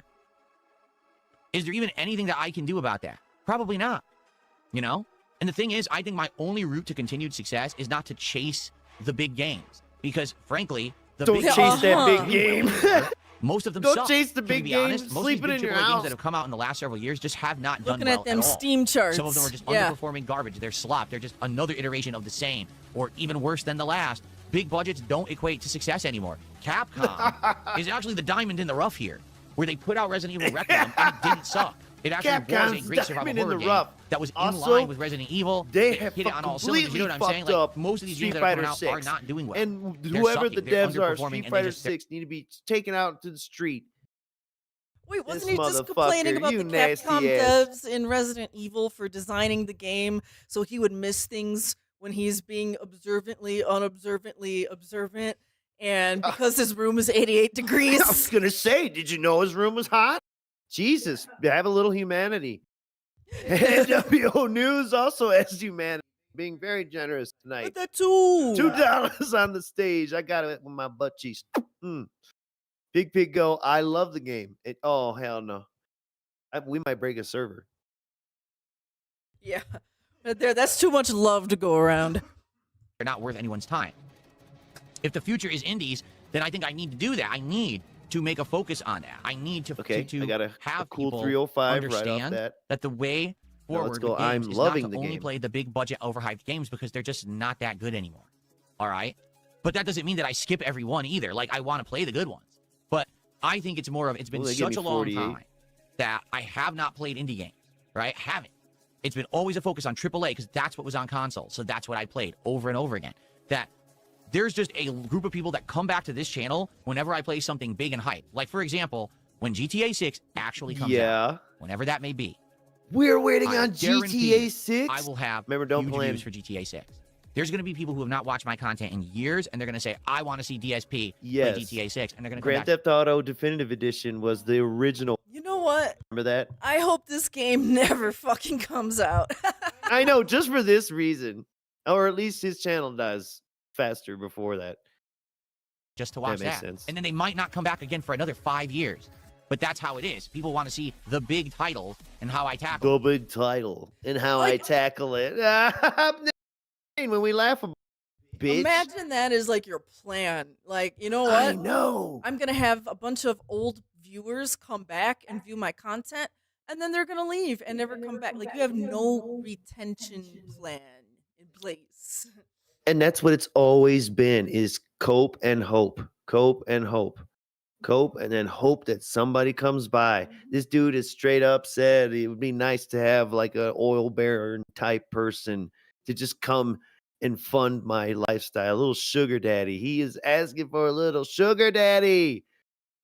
Is there even anything that I can do about that? Probably not. You know? And the thing is, I think my only route to continued success is not to chase the big games. Because, frankly, the Don't big chase that big games, game. most of them Don't suck. chase the To big be games. honest, most of Sleep these it big in your AAA games house. that have come out in the last several years just have not done Looking well at them all. Steam charts. Some of them are just yeah. underperforming garbage. They're slop. They're just another iteration of the same, or even worse than the last. Big budgets don't equate to success anymore. Capcom is actually the diamond in the rough here, where they put out Resident Evil Requiem and it didn't suck. It actually was a Capcom's great survival diamond in horror the game rough. that was in Also, line with Resident Evil. They It have hit it on all cylinders. You know what I'm saying? fucked up Like, most of these Street games that are Fighter coming out 6. are not doing well. And They're whoever the sucking. They're devs are, underperforming, Street and Fighter they're- 6 need to be taken out to the street. Wait, wasn't This he just motherfucker, complaining about you the nasty Capcom ass. devs in Resident Evil for designing the game so he would miss things when he's being unobservantly observant, and because his room is 88 I was degrees? gonna say, did you know his room was hot? Jesus, have a little humanity. NWO News also has humanity, being very generous tonight. But that too. $2 on the stage. I got it with my butt cheeks. Big Pig Go. I love the game. Oh hell no. We might break a server. Yeah, but that's too much love to go around. They're not worth anyone's time. If the future is indies, then I think I need to do that. I need to make a focus on that. I need to, Okay, to I got a have cool people 305 right off understand that. the way Now let's forward go. with I'm games is loving not to the only game. play the big budget overhyped games because they're just not that good anymore. All right? But that doesn't mean that I skip every one either. Like, I want to play the good ones. But I think it's more of, it's been Well, they give such a me long 48. time that I have not played indie games, right? Haven't. It's been always a focus on AAA because that's what was on console. So that's what I played over and over again. That there's just a group of people that come back to this channel whenever I play something big and hype. Like, for example, when GTA 6 actually comes out, whenever that may be. We're waiting I on guarantee GTA 6. I will have Remember, don't huge plan. views for GTA 6. There's going to be people who have not watched my content in years, and they're going to say, I want to see DSP Yes. play GTA 6, and they're going to come Grand back. Theft Auto Definitive Edition was the original. You know what? Remember that? I hope this game never fucking comes out. I know, just for this reason. Or at least his channel does faster before that. Just to watch makes that. sense. And then they might not come back again for another 5 years. But that's how it is. People want to see the big titles and how I tackle The big title and how I Like- tackle it. When we laugh about it, bitch. Imagine that is like your plan. Like, you know I what? know. I'm gonna have a bunch of old viewers come back and view my content, and then they're gonna leave and never come back. Like, you have no retention plan in place. And that's what it's always been is cope and hope. Cope and hope. Cope and then hope that somebody comes by. This dude is straight up said it would be nice to have like an oil baron type person to just come and fund my lifestyle. A little sugar daddy. He is asking for a little sugar daddy,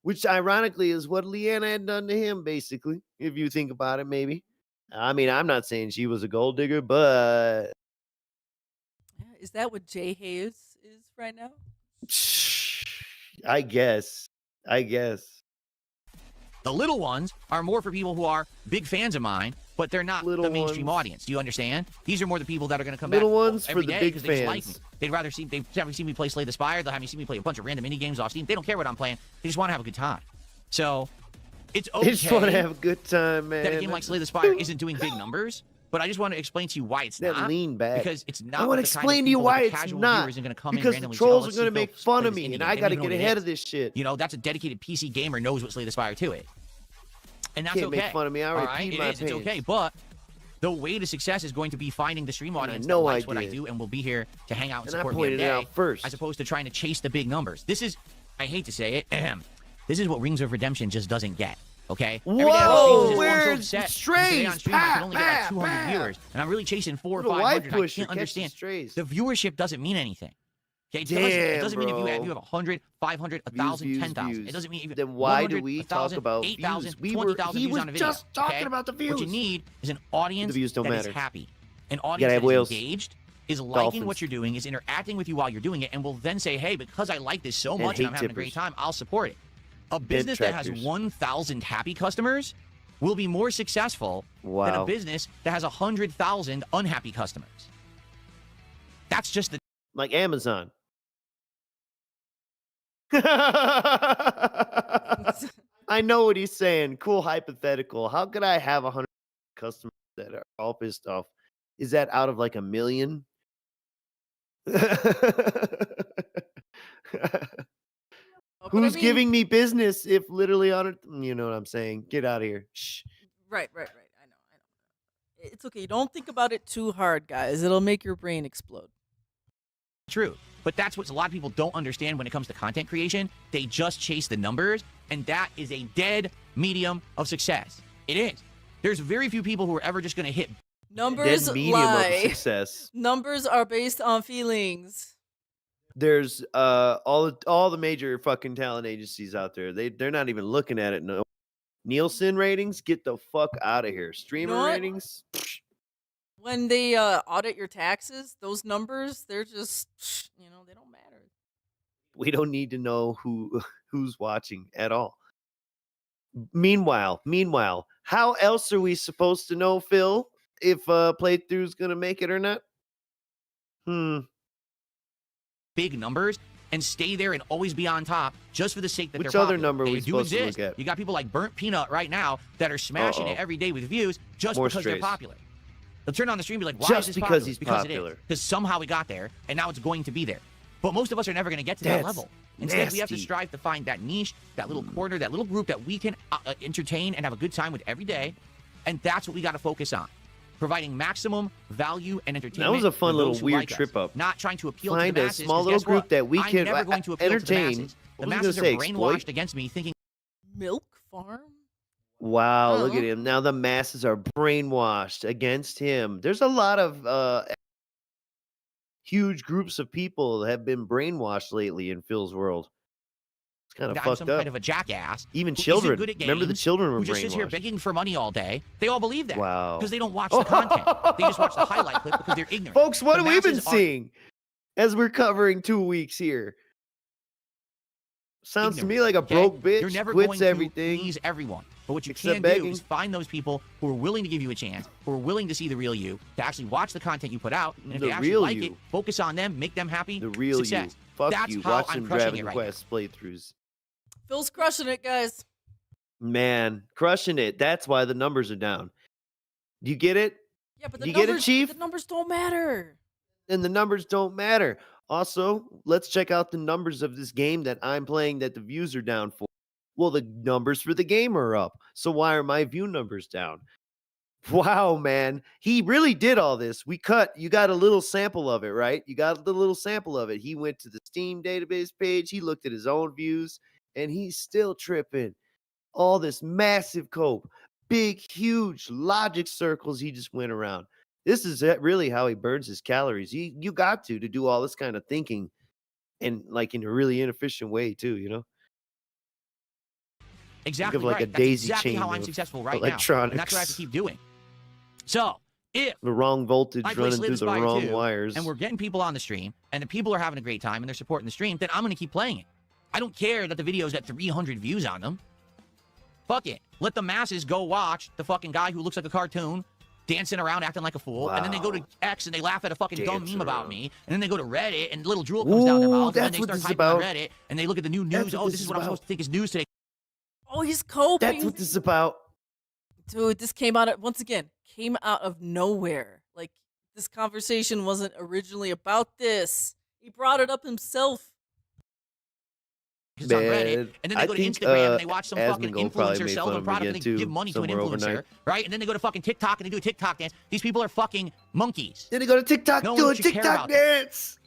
which ironically is what Leanna had done to him, basically, if you think about it, maybe. I mean, I'm not saying she was a gold digger, but Yeah, is that what Jay Haze is right now? I guess. The little ones are more for people who are big fans of mine, but they're not Little the mainstream ones. audience. Do you understand? These are more the people that are going to come Little back ones every for the day big 'cause they just like fans. me. They've never seen me play Slay the Spire. They'll have me see me play a bunch of random indie games off Steam. They don't care what I'm playing. They just want to have a good time. So it's okay. They just want to have a good time, man. that a game like Slay the Spire isn't doing big numbers, but I just want to explain to you why it's That not. lean back. Because it's not. I want to the kind of explain to you people why that the it's casual not. viewer isn't going to come in Because the randomly and say, "Oh, trolls are let's going to see Phil make fun play of this me, indie and game." I They got to know get what it ahead is. of this shit. You know, that's a dedicated PC gamer knows what Slay the Spire 2 is. And that's Can't okay. make fun of me. I already all right? peed It my is. It's pants. okay. But the way to success is going to be finding the stream I audience know that I likes what I did. do and will be here to hang out and And I support me pointed it every out day, first. as opposed to trying to chase the big numbers. This is, I hate to say it, this is what Rings of Redemption just doesn't get. Okay? Every day on Whoa, stream, where's I'm so upset because today on strays? stream I Pa, can only get like pa, 200 pa. viewers, and I'm really chasing 400 or Little white 500. I pusher, can't catch the understand. strays. The viewership doesn't mean anything. Okay, Damn, it doesn't mean if you bro. have 100, 500, 1,000, Views, 10,000. views. It doesn't mean if you Then why do 100, we 1,000, talk about 8,000, views? 20,000 He views was on a video. just talking okay? about the What you views. need is an audience views don't that is matter. happy, an gotta audience have that is whales. engaged, is liking Dolphins. what you're doing, is interacting with you while you're doing it, and will then say, hey, because I like this so much and I'm hate having a great tippers. time, I'll support it. A business that has tractors. 1,000 happy customers will be more successful than a Wow. business that has 100,000 unhappy customers. That's just the Like Amazon. I know what he's saying. Cool hypothetical. How could I have 100 customers that are all pissed off? Is that out of like 1 million? Oh, but Who's I mean, giving me business if literally on it? You know what I'm saying? Get out of here. Shh. Right. I know. It's okay. Don't think about it too hard, guys. It'll make your brain explode. true. But that's what a lot of people don't understand when it comes to content creation. They just chase the numbers, and that is a dead medium of success. It is. There's very few people who are ever just going to hit. Numbers Dead medium lie. of success. Numbers are based on feelings. There's all the major fucking talent agencies out there. They're not even looking at it. No. Nielsen ratings, get the fuck out of here. Streamer what? ratings, psh, When they audit your taxes, those numbers, they're just, they don't matter. we don't need to know who's watching at all. Meanwhile, how else are we supposed to know, Phil, if playthrough's gonna make it or not? Big numbers and stay there and always be on top just for the sake that Which they're other popular. number are They we do supposed to exist. look at? You got people like Burnt Peanut right now that are smashing it every day with views just More because they're strays. popular. They'll turn on the stream and be like, why Just is this because popular? he's because popular. it is. Because somehow we got there and now it's going to be there. But most of us are never going to get to that That's level. Instead, we have to nasty. strive to find that niche, that little corner, that little group that we can entertain and have a good time with every day. And that's what we got to focus on. Providing maximum value and entertainment. was a fun for little those who weird like us. trip up. Not trying to appeal Find to the a masses. small 'cause little guess group what? that we I'm can never going to appeal to the entertain. masses. The What was I masses are gonna say, brainwashed exploit? against me, thinking Milk farm? Wow, look at Uh-uh. him. Now the masses are brainwashed against him. There's a lot of huge groups of people that have been brainwashed lately in Phil's world. It's kind of I'm fucked some up. kind of a jackass. Even who isn't children. good at Remember the games, children were who just sits here brainwashed. begging for money all day. They all believe that. Wow. Because they don't watch the content. They just watch the highlight clip because they're ignorant. Folks, what The have we been masses are- seeing as we're covering 2 weeks here? Sounds to me like a okay? broke bitch You're never quits going to everything. please everyone. But what you except can begging. do is find those people who are willing to give you a chance, who are willing to see the real you, to actually watch the content you put out, and if The they actually real like you. it, focus on them, make them happy. The real success. you. Fuck That's you. how Watch I'm some crushing Dragon it right Quest playthroughs. Phil's crushing it, guys. Man, crushing it. That's why the numbers are down. Do you get it? Yeah, but the You get it, numbers, Chief? the numbers don't matter. And the numbers don't matter. Also, let's check out the numbers of this game that I'm playing that the views are down for. Well, the numbers for the game are up. So why are my view numbers down? Wow, man. He really did all this. You got a little sample of it, right? You got the little sample of it. He went to the Steam database page. He looked at his own views, and he's still tripping. All this massive cope, big, huge logic circles he just went around. This is really how he burns his calories. You got to do all this kind of thinking, and like in a really inefficient way too, you know? Exactly like right. a daisy That's exactly chain how I'm of successful right now. And that's what I have to electronics. keep doing. So, if The wrong voltage I play running Slay through the the Spire wrong 2, wires. and we're getting people on the stream, and the people are having a great time, and they're supporting the stream, then I'm going to keep playing it. I don't care that the video's got 300 views on them. Fuck it. Let the masses go watch the fucking guy who looks like a cartoon dancing around acting like a fool, and then they go to Wow. X and they laugh at a fucking dumb Dancing meme about around. me, and then they go to Reddit and little drool comes down their Ooh, mouth, and then that's they what start this is typing on about. Reddit, and they look at the new That's news. what Oh, this this is is what I'm about. supposed to think is news today. Oh, he's coping. That's what this is about. Dude, this came out came out of nowhere. Like, this conversation wasn't originally about this. He brought it up himself. It's on Reddit, Man, and then they I go to think, Instagram and they watch some fucking Asmongold probably influencer made sell fun them a of him product again, and they too, give money to an somewhere influencer, overnight. right? And then they go to fucking TikTok and they do a TikTok dance. These people are fucking monkeys. Then they go to TikTok, No do one a should care TikTok about that. dance.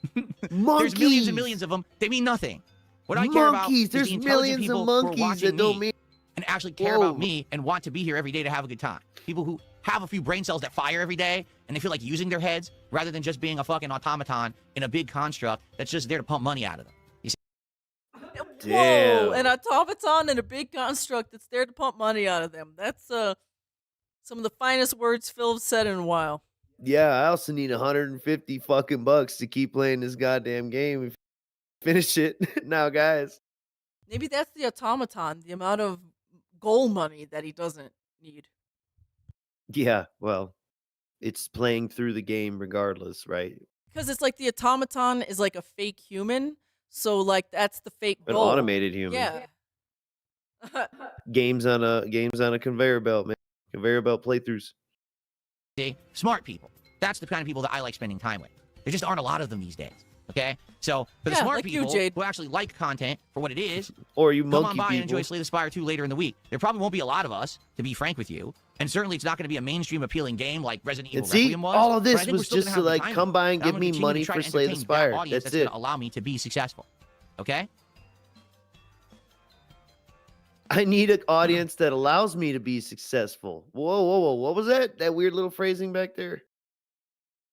Monkeys. There's millions and millions of them. They mean nothing. What I care about Monkeys. is There's the intelligent millions people of who are monkeys watching that don't me mean. and actually care Whoa. about me and want to be here every day to have a good time. People who have a few brain cells that fire every day and they feel like using their heads rather than just being a fucking automaton in a big construct that's just there to pump money out of them. You see? Whoa, Damn. an automaton and a big construct that's there to pump money out of them. That's some of the finest words Phil's said in a while. Yeah, I also need 150 fucking bucks to keep playing this goddamn game and finish it now, guys. Maybe that's the automaton, the amount of goal money that he doesn't need. Yeah, well, it's playing through the game regardless, right? Because it's like the automaton is like a fake human, so like that's the fake An goal. automated human. Yeah. Games on a conveyor belt, man. Conveyor belt playthroughs. See? Smart people. That's the kind of people that I like spending time with. There just aren't a lot of them these days. Okay? So, for the Yeah, smart like you, people Jayde. who actually like content for what it is, Or you come monkey on by and enjoy people. Slay the Spire 2 later in the week. There probably won't be a lot of us, to be frank with you. And certainly it's not going to be a mainstream appealing game like Resident And Evil see, Requiem was. all of but I this think we're was still just gonna to have the like time come by and I'm give gonna me continue to money try for to Slay the entertain that Spire. audience That's going it. to allow me to be successful. Okay? I need an audience that allows me to be successful. Whoa, whoa, whoa. What was that? That weird little phrasing back there?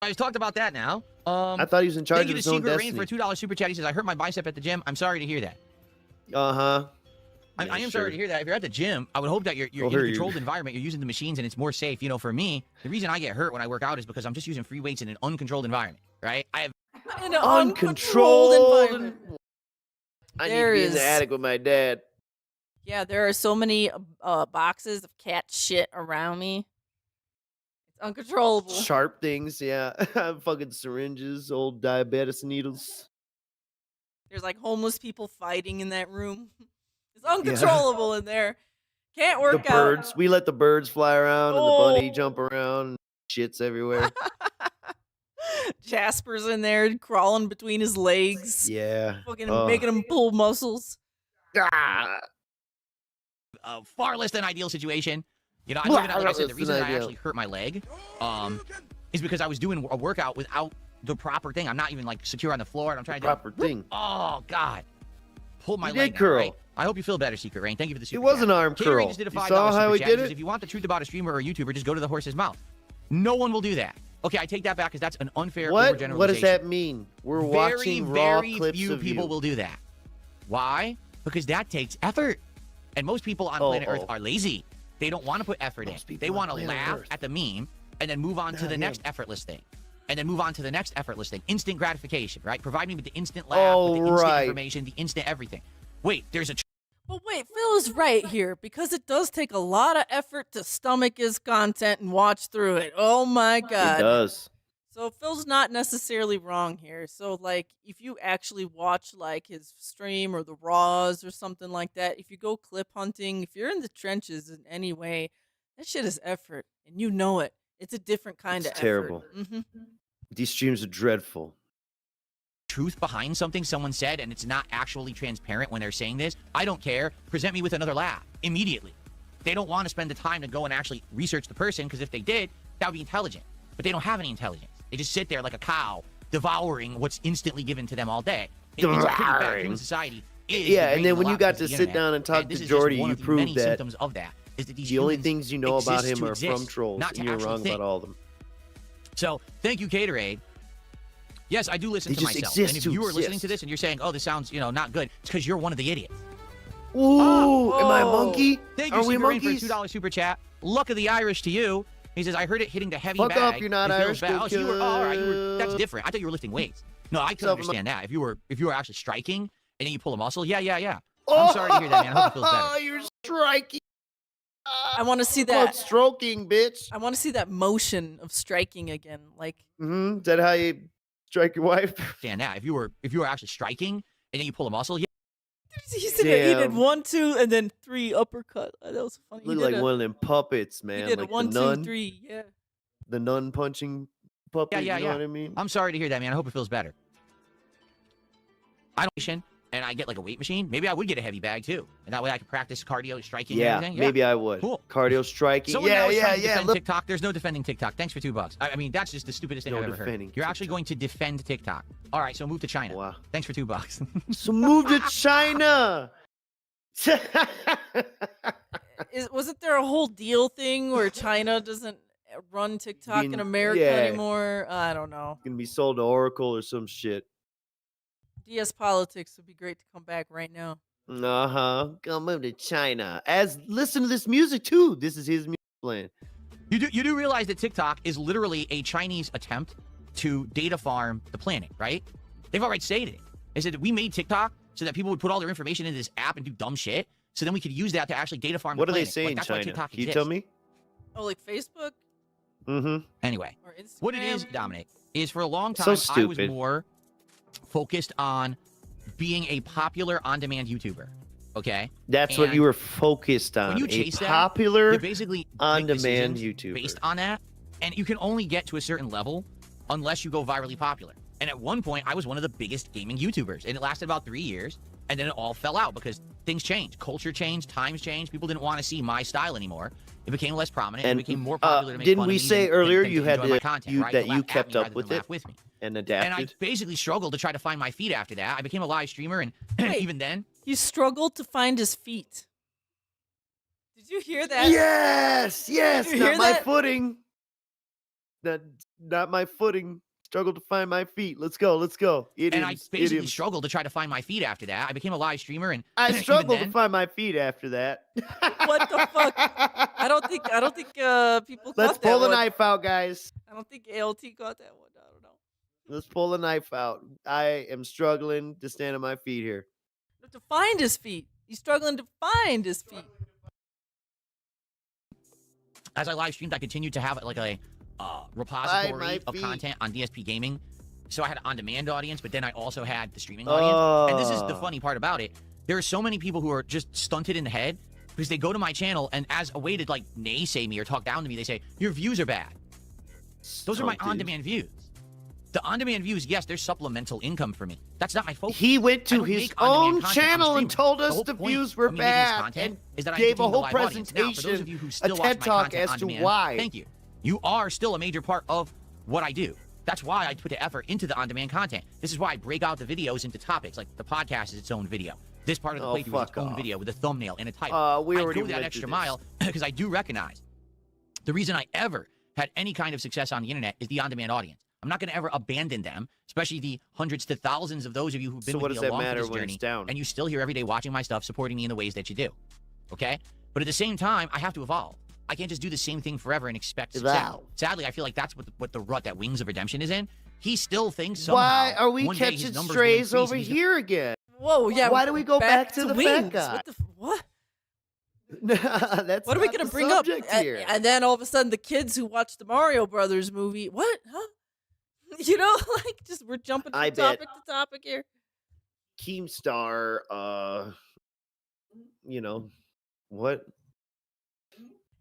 I just talked about that now. I thought he was in charge Thank you of to his own Secret Rain destiny. for a $2 super chat. He says, I hurt my bicep at the gym. I'm sorry to hear that. Uh-huh. I am sorry to hear that. If you're at the gym, I would hope that you're in a controlled environment. You're using the machines and it's more safe. You know, for me, the reason I get hurt when I work out is because I'm just using free weights in an uncontrolled environment, right? I have In an Uncontrolled. environment. I need There to be in is- the attic with my dad. Yeah, there are so many boxes of cat shit around me. It's uncontrollable. Sharp things, yeah. Fucking syringes, old diabetes needles. There's like homeless people fighting in that room. It's uncontrollable in there. Can't The work birds. We let the birds fly around and the bunny Oh. jump around. Shit's everywhere. out. Jasper's in there crawling between his legs. Yeah. Fucking Oh. making him pull muscles. Ah. a far less than ideal situation. You know, I live in, like I said, the Less reason than that I ideal. actually hurt my leg is because I was doing a workout without the proper thing. I'm not even like secure on the floor, and I'm trying to Proper thing. Oh God, pulled my You leg did down, curl. right? I hope you feel better, Secret Rain. Thank you for the super It was chat. an arm Katie Rain curl. just did a You $5 saw how super he chat. did Says, it? if you want the truth about a streamer or a YouTuber, just go to the horse's mouth. No one will do that. Okay, I take that back because that's an unfair What? overgeneralization. What does that mean? We're watching raw very clips few of people you. will do that. Why? Because that takes effort. And most people on planet Earth are lazy. They don't want to put effort Most in. people They on want to planet laugh Earth. at the meme and then move on to the next effortless thing. And then move on to the next effortless thing. Instant gratification, right? Provide me with the instant laugh, with the instant information, the instant everything. Wait, there's a But wait, Phil is right here because it does take a lot of effort to stomach his content and watch through it. Oh my god. It does. So Phil's not necessarily wrong here. So like if you actually watch like his stream or the raws or something like that, if you go clip hunting, if you're in the trenches in any way, that shit is effort and you know it. It's a different kind It's of terrible. effort. Mhm. These streams are dreadful. truth behind something someone said and it's not actually transparent when they're saying this, I don't care. Present me with another laugh immediately. They don't want to spend the time to go and actually research the person because if they did, that would be intelligent. But they don't have any intelligence. They just sit there like a cow, devouring what's instantly given to them all day. It's a pretty bad Devouring. human society. Is Yeah, and degrading then a when you lot got because to of the sit down and talk this to is just Jordy, one you of the proved many that symptoms of that is that these the only humans things you know about exist him to are from exist, trolls, not to and you're actually wrong think. about all of them. So, thank you, Gatorade. Yes, I do listen They to just myself. exist And if to you are listening to exist. this and you're saying, "Oh, this sounds, not good," it's because you're one of the idiots. Ooh, am I a Oh. monkey? Thank Are you, we Super Rain, for a monkeys? $2 super chat. Luck of the Irish to you. He says, I heard it hitting the heavy Fuck bag. off, you're not It feels Irish, bad. go Oh, so you were, all right, that's kill. different. I thought you were lifting weights. No, I can Self- understand that. If you were actually striking and then you pull a muscle, yeah. I'm sorry to hear that, man. I hope it feels better. Oh, you're striking. I want to see Well, that. stroking, bitch. I want to see that motion of striking again. Like Mm-hmm. Is that how you strike your wife? Understand that. If you were actually striking and then you pull a muscle, yeah. he said he did Damn. 1, 2, and then 3 uppercut. That was funny. Look like one of them puppets, man. He did like a 1, the 2, nun, 3. Yeah. the nun punching puppet. Yeah. You know what I mean? I'm sorry to hear that, man. I hope it feels better. I don't and I get like a weight machine. Maybe I would get a heavy bag too, and that way I could practice cardio, striking, Yeah, and everything. maybe I would. Cool. Cardio striking. Someone now is trying to yeah. defend Look, TikTok. There's no defending TikTok. Thanks for $2. I mean, that's just the stupidest thing No I've ever heard. defending You're actually going to defend TikTok. All right, so move to China. wow. Thanks for $2. So move to China. Wasn't there a whole deal thing where China doesn't run TikTok in Being- America yeah. anymore. I don't know. Gonna be sold to Oracle or some shit. DS Politics would be great to come back right now. Go move to China. Listen to this music too. This is his music playing. You do realize that TikTok is literally a Chinese attempt to data farm the planet, right? They've already stated it. They said that we made TikTok so that people would put all their information into this app and do dumb shit, so then we could use that to actually data farm What the do they planet. say in That's why China? TikTok Can you exists. tell me? Oh, like Facebook Mm-hmm. Anyway, or Instagram? what it is, Dominic, is for a long So time I was stupid. more focused on being a popular on-demand YouTuber. Okay, That's what And you were focused on. when you A chase that, popular you basically make on-demand decisions YouTuber. based on that, and you can only get to a certain level unless you go virally popular. And at one point, I was one of the biggest gaming YouTubers, and it lasted about 3 years, and then it all fell out because things changed, culture changed, times changed. People didn't want to see my style anymore. It became less prominent. And, it became more popular to make didn't fun we of me say than earlier to you had enjoy to- my content, you- right? that To you laugh at kept me up rather with than it? laugh with me. And And I adapted. basically struggled to try to find my feet after that. I became a live streamer, and Wait. even then, He struggled to find his feet. Did you hear that? Yes, yes. Did you Not hear my that? footing. Not my footing. Struggled to find my feet. Let's go. Let's go. and I Idioms. basically idioms. struggled to try to find my feet after that. I became a live streamer, and I even struggled to then- find my feet after that. What the fuck? I don't think people Let's caught that pull the one. knife out, guys. I don't think ALT caught that one. I don't know. Let's pull the knife out. I am struggling to stand on my feet here. To find his feet. He's struggling to find his feet. as I live streamed, I continued to have like a repository my of feet. content on DSP Gaming. So I had an on-demand audience, but then I also had the streaming audience. And this is the Oh. funny part about it. There are so many people who are just stunted in the head because they go to my channel and as a way to like naysay me or talk down to me, they say, your views are bad. Those are my Stunted. on-demand views. The on-demand views, yes, there's supplemental income for me. That's not my focus. He went I to don't his make on-demand own content. I'm a channel and streamer. told The us whole the point views were of me making this bad content and is that I gave a entertain the whole live audience. Now, for those of presentation, you who a still watch TED my talk content as on to demand, why. thank you. You are still a major part of what I do. That's why I put the effort into the on-demand content. This is why I break out the videos into topics. Like the podcast is its own video. This part of the Oh, playthrough is its fuck own off. video with a thumbnail and a title. We I already go that went extra through mile because I do recognize the reason I ever had any kind of success on the internet is the on-demand audience. I'm not going to ever abandon them, especially the hundreds to thousands of those of you who've been So what with does me that along for matter this when journey, it's down? and you still here every day watching my stuff, supporting me in the ways that you do. Okay? But at the same time, I have to evolve. I can't just do the same thing forever and expect success. Evolve. Sadly, I feel like that's what the rut that Wings of Redemption is in. He still thinks somehow Why are we one day his catching numbers will strays increase over and he's here again? Whoa, yeah. Why do we go back to the fat wings? guy? What the what? That's What are we not gonna the bring up? subject And, here. and then all of a sudden, the kids who watched the Mario Brothers movie, what? Huh? You know, like just we're jumping I from bet. topic to topic here. Keemstar, what?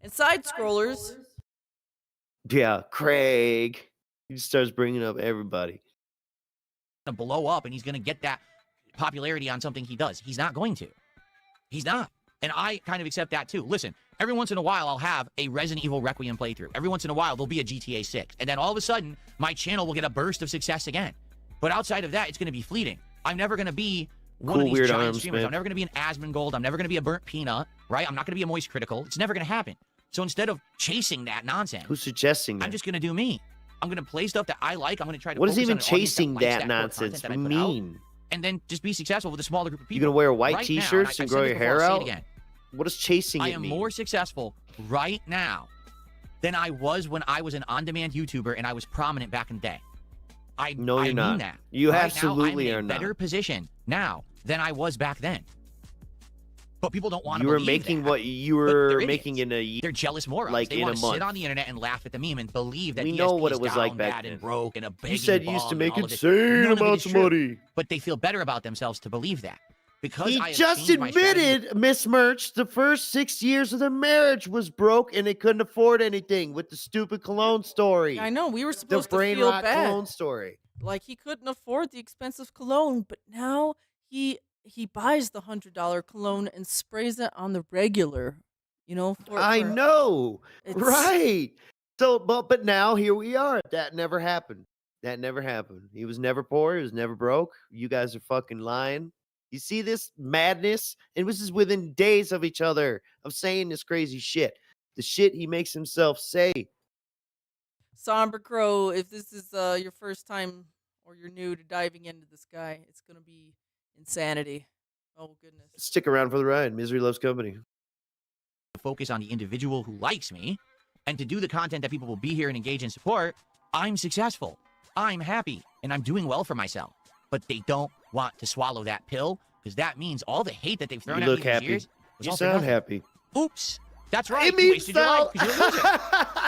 And side scrollers. Yeah, Craig. He just starts bringing up everybody. going to blow up and he's going to get that popularity on something he does. He's not going to. He's not. And I kind of accept that too. Listen, every once in a while, I'll have a Resident Evil Requiem playthrough. Every once in a while, there'll be a GTA 6. And then all of a sudden, my channel will get a burst of success again. But outside of that, it's going to be fleeting. I'm never going to be one Cool of these weird giant arms, streamers. man. I'm never going to be an Asmongold. I'm never going to be a Burnt Peanut, right? I'm not going to be a Moist Critical. It's never going to happen. So instead of chasing that nonsense, Who's suggesting that? I'm just going to do me. I'm going to play stuff that I like. I'm going to try to What does focus even on an audience chasing likes that core nonsense content that I put out, mean? and then just be successful with a smaller group of people. You gonna wear white Right now, t-shirts I and said grow this your before, hair I'll say it out? again. What does chasing I it am mean? more successful right now than I was when I was an on-demand YouTuber and I was prominent back in the day. No, I you're mean not. that. You Right absolutely now, are I'm in a not. better position now than I was back then. But people don't want to You were believe making that. what you But they're were making idiots. in a They're jealous morons. like they in want a to sit month. on the internet and laugh at the meme and believe that We DSP know what is it was down like back bad then. and broke and a You begging said you bum used to and make all of this. insane None of it amounts is of true. money. But they feel better about themselves to believe that. Because He I have just changed my strategy admitted, Miss Merch, the first 6 years of their marriage was broke and they couldn't afford anything with the stupid Cologne story. I know we were The supposed to feel BrainRot bad, Cologne story. like he couldn't afford the expensive cologne, but now he buys the $100 cologne and sprays it on the regular. You know, I know, it's- right? So, but now here we are. That never happened. That never happened. He was never poor. He was never broke. You guys are fucking lying. You see this madness? And this is within days of each other of saying this crazy shit. The shit he makes himself say. Somber Crow, if this is your first time or you're new to diving into this guy, it's gonna be insanity. Oh goodness. Stick around for the ride. Misery loves company. Focus on the individual who likes me, and to do the content that people will be here and engage and support, I'm successful. I'm happy, and I'm doing well for myself. But they don't want to swallow that pill, because that means all the hate that they've thrown You at me look these happy. years was You all for sound nothing. happy. Oops. That's right. It You means wasted your life because you're a loser.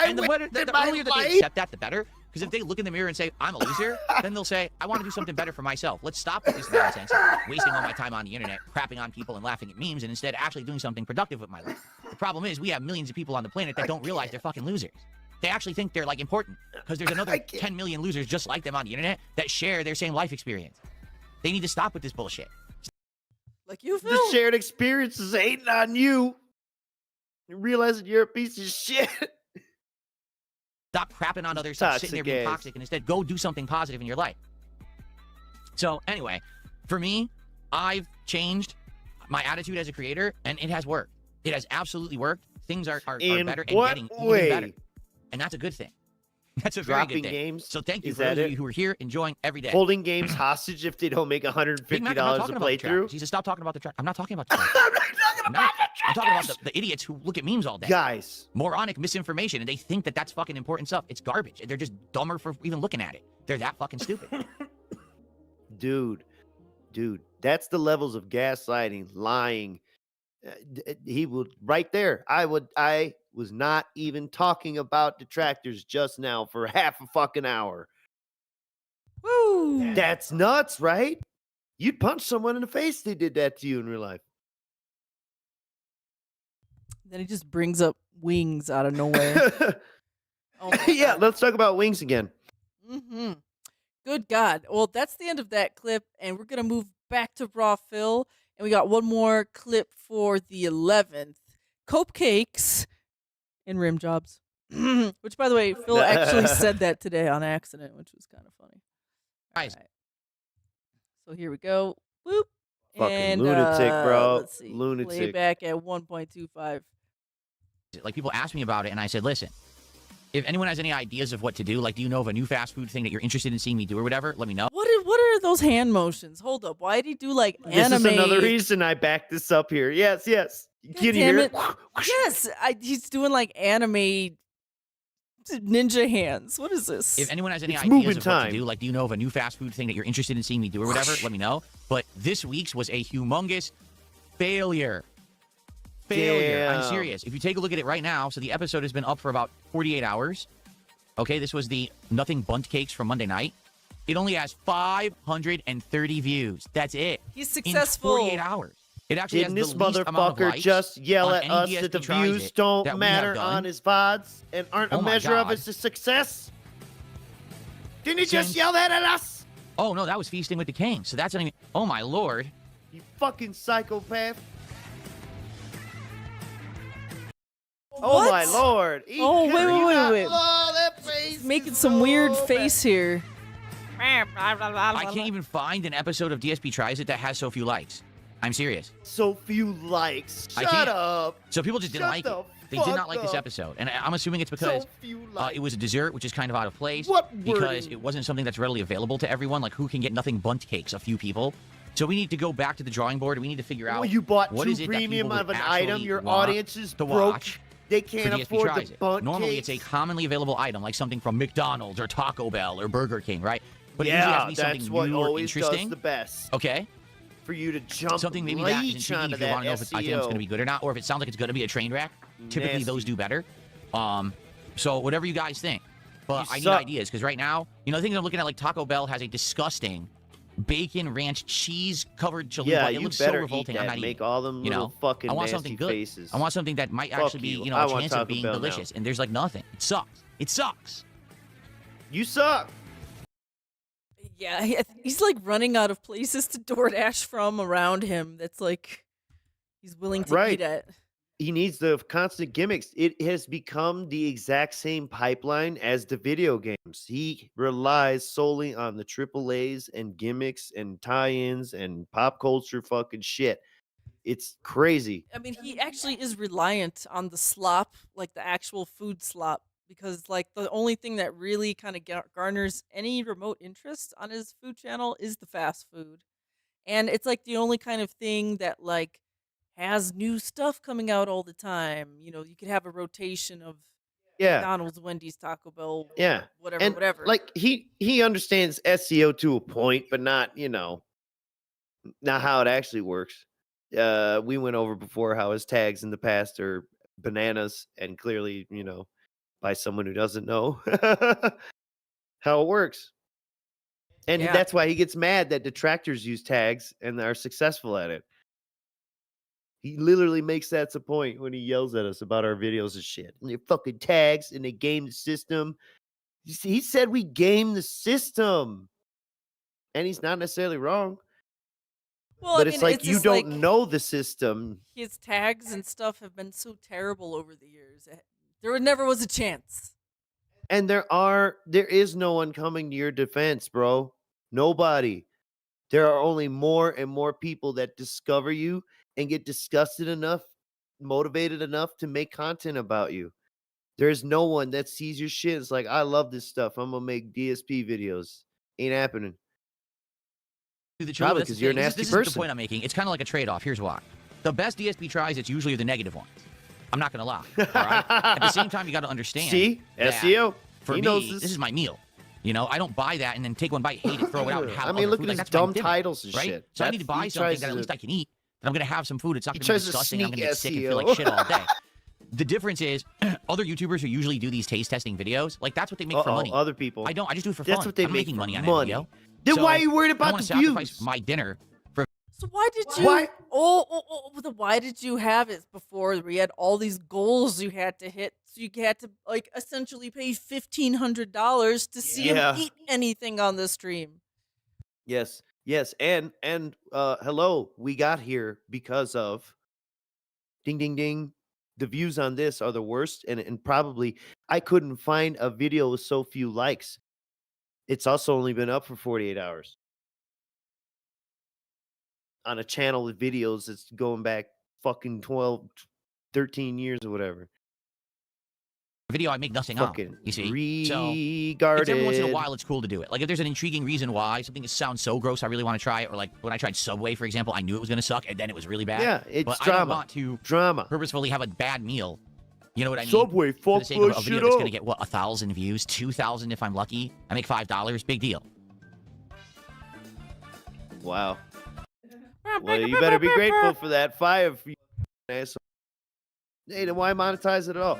And the wasted my earlier that they life. accept that, the better. Because if they look in the mirror and say, I'm a loser, then they'll say, I want to do something better for myself. Let's stop with this nonsense, wasting all my time on the internet, crapping on people and laughing at memes, and instead actually doing something productive with my life. The problem is we have millions of people on the planet that don't realize they're fucking losers. They actually think they're, like, important. Because there's another 10 million losers just like them on the internet that share their same life experience. They need to stop with this bullshit. Like you, Phil. The shared experiences hating on you. You realizing you're a piece of shit. Stop crapping on others, stop sitting there being Toxic ass. toxic, and instead go do something positive in your life. So anyway, for me, I've changed my attitude as a creator, and it has worked. It has absolutely worked. Things are In better and what getting way? even better. And that's a good thing. That's a very Dropping good thing. games? So thank you Is for those that of it? you who are here enjoying every day. Holding games hostage if they don't make Big Mac, I'm not $150 talking a about the playthrough. trackers. He said, stop talking about the track. I'm not talking about the track. I'm not talking I'm about not. the I'm talking about trackers. the idiots who look at memes all day. Guys, Moronic misinformation, and they think that that's fucking important stuff. It's garbage. They're just dumber for even looking at it. They're that fucking stupid. dude, that's the levels of gaslighting, lying. He would right there. I was not even talking about detractors just now for half a fucking hour. Woo! That's nuts, right? You'd punch someone in the face if they did that to you in real life. Then he just brings up wings out of nowhere. Oh my Yeah, God. let's talk about wings again. Mm-hmm. Good God. Well, that's the end of that clip, and we're going to move back to Raw Phil, and we got one more clip for the 11th. Cope cakes and rim jobs. Which, by the way, Phil actually said that today on accident, which was kind of funny. Guys. All right. So here we go. Boop. Fucking And, lunatic, bro. Let's see. Lunatic. Playback at 1.25. Like, people asked me about it, and I said, listen, if anyone has any ideas of what to do, like, do you know of a new fast food thing that you're interested in seeing me do or whatever, let me know. What are those hand motions? Hold up. Why did he do like anime? This is another reason I backed this up here. Yes. Can you damn hear it. Yes, he's doing like anime ninja hands. What is this? If anyone has any It's ideas moving of what time. to do, like, do you know of a new fast food thing that you're interested in seeing me do or whatever, let me know. But this week's was a humongous failure. I'm Damn. serious. If you take a look at it right now, so the episode has been up for about 48 hours. Okay, this was the Nothing Bunt Cakes from Monday night. It only has 530 views. That's it. He's successful. In 48 hours. It actually Didn't has this the least amount of motherfucker likes just yell on at any us DSP that the tries views it don't that we have matter done? on his VODs and aren't Oh a my measure of God. his success? Didn't he just Since- yell that at us? Oh, no, that was Feasting with the King. So that's not even... Oh, my lord. You fucking psychopath. Oh my What? lord. Oh, wait, wait. Oh, that face. He's making is some weird so face here. I can't even find an episode of DSP Tries It that has so few likes. I'm serious. So few likes. I Shut can't. up. So people just didn't Shut like the it. They did not fuck like this up. episode. And I'm assuming it's because So few likes. it was a dessert, which is kind of out of place. What Because wording? it wasn't something that's readily available to everyone. Like, who can get Nothing Bunt Cakes? A few people. So we need to go back to the drawing board. We need to figure out Well, you bought what two is it that premium people of would an item. actually Your want audience is to broke. watch They for can't DSP afford Tries the It. bunt Normally, cakes. it's a commonly available item, like something from McDonald's or Taco Bell or Burger King, right? But it usually has yeah, to be that's something what new or always interesting. does the best. Okay? For you to jump Something maybe that is right intriguing onto if you that want to know if I think it's going to be SEO. good or not, or if it sounds like it's going to be a train wreck. Typically, those Nasty. do better. So whatever you guys think. But You I need suck. ideas, because right now, you know, the things I'm looking at, like Taco Bell has a disgusting bacon ranch cheese covered chalupa. Yeah, It you looks so better eat revolting. I'm that. not Make eating. all them You little know, fucking I want nasty something good. faces. I want something that might Fuck actually be, you. you know, I a want chance Taco of being Bell now. delicious. And there's like nothing. It sucks. It sucks. You suck. Yeah, he's like running out of places to DoorDash from around him. That's like he's willing to Right. eat at. He needs the constant gimmicks. It has become the exact same pipeline as the video games. He relies solely on the AAAs and gimmicks and tie-ins and pop culture fucking shit. It's crazy. I mean, he actually is reliant on the slop, like the actual food slop because like the only thing that really kind of garners any remote interest on his food channel is the fast food. And it's like the only kind of thing that like has new stuff coming out all the time. You know, you could have a rotation of Yeah. McDonald's, Wendy's, Taco Bell, Yeah. whatever, And whatever. like he understands SEO to a point, but not, not how it actually works. We went over before how his tags in the past are bananas, and clearly, by someone who doesn't know how it works. And Yeah. that's why he gets mad that detractors use tags and are successful at it. He literally makes that a point when he yells at us about our videos and shit. And they're fucking tags and they game the system. He said we game the system. And he's not necessarily wrong. Well, But I it's mean, like you just don't like know the system. his tags and stuff have been so terrible over the years. There never was a chance. And there is no one coming to your defense, bro. Nobody. There are only more and more people that discover you and get disgusted enough, motivated enough to make content about you. There's no one that sees your shit. It's like, I love this stuff. I'm gonna make DSP videos. Ain't happening. Probably because you're a nasty this person. Is the point I'm making. It's kind of like a trade-off. Here's why. The best DSP tries, it's usually the negative ones. I'm not going to lie. All right? At the same time, you got to understand. See? that SEO. For He me, knows this. this is my meal. You know, I don't buy that and then take one bite, hate it, throw it out, and have I mean, other look food. at Like, his that's my dumb dinner, titles and right? shit. So I need to buy he something tries that at to- least I can eat. That I'm going to have some food. It's not He going to be tries to disgusting. I'm going to get sneak sick and feel like SEO. shit all day. The difference is, other YouTubers who usually do these taste testing videos, like that's what they make for money. Other people. I don't. I just do it for That's fun. what they I'm make making for money on money. that video. Then So why are you worried I about wanna the sacrifice views? my dinner for So why did you? Why? Why did you have it before? We had all these goals you had to hit, so you had to like essentially pay $1,500 to see him Yeah. eat anything on the stream. Yes. And hello, we got here because of ding ding ding. The views on this are the worst, and probably I couldn't find a video with so few likes. It's also only been up for 48 hours. On a channel with videos that's going back fucking 12, 13 years or whatever. video I make nothing on. Fucking You see? regarded. It's every once in a while it's cool to do it. Like if there's an intriguing reason why something sounds so gross I really want to try it, or like when I tried Subway, for example, I knew it was going to suck and then it was really bad. Yeah, it's but drama. I don't want to Drama. purposefully have a bad meal. You know what I mean? Subway, For fuck the sake of that a video shit that's up. going to get, what, 1,000 views? 2,000 if I'm lucky? I make $5. Big deal. Wow. Well, you better be grateful for that 5. You asshole. Hey, then why monetize it at all?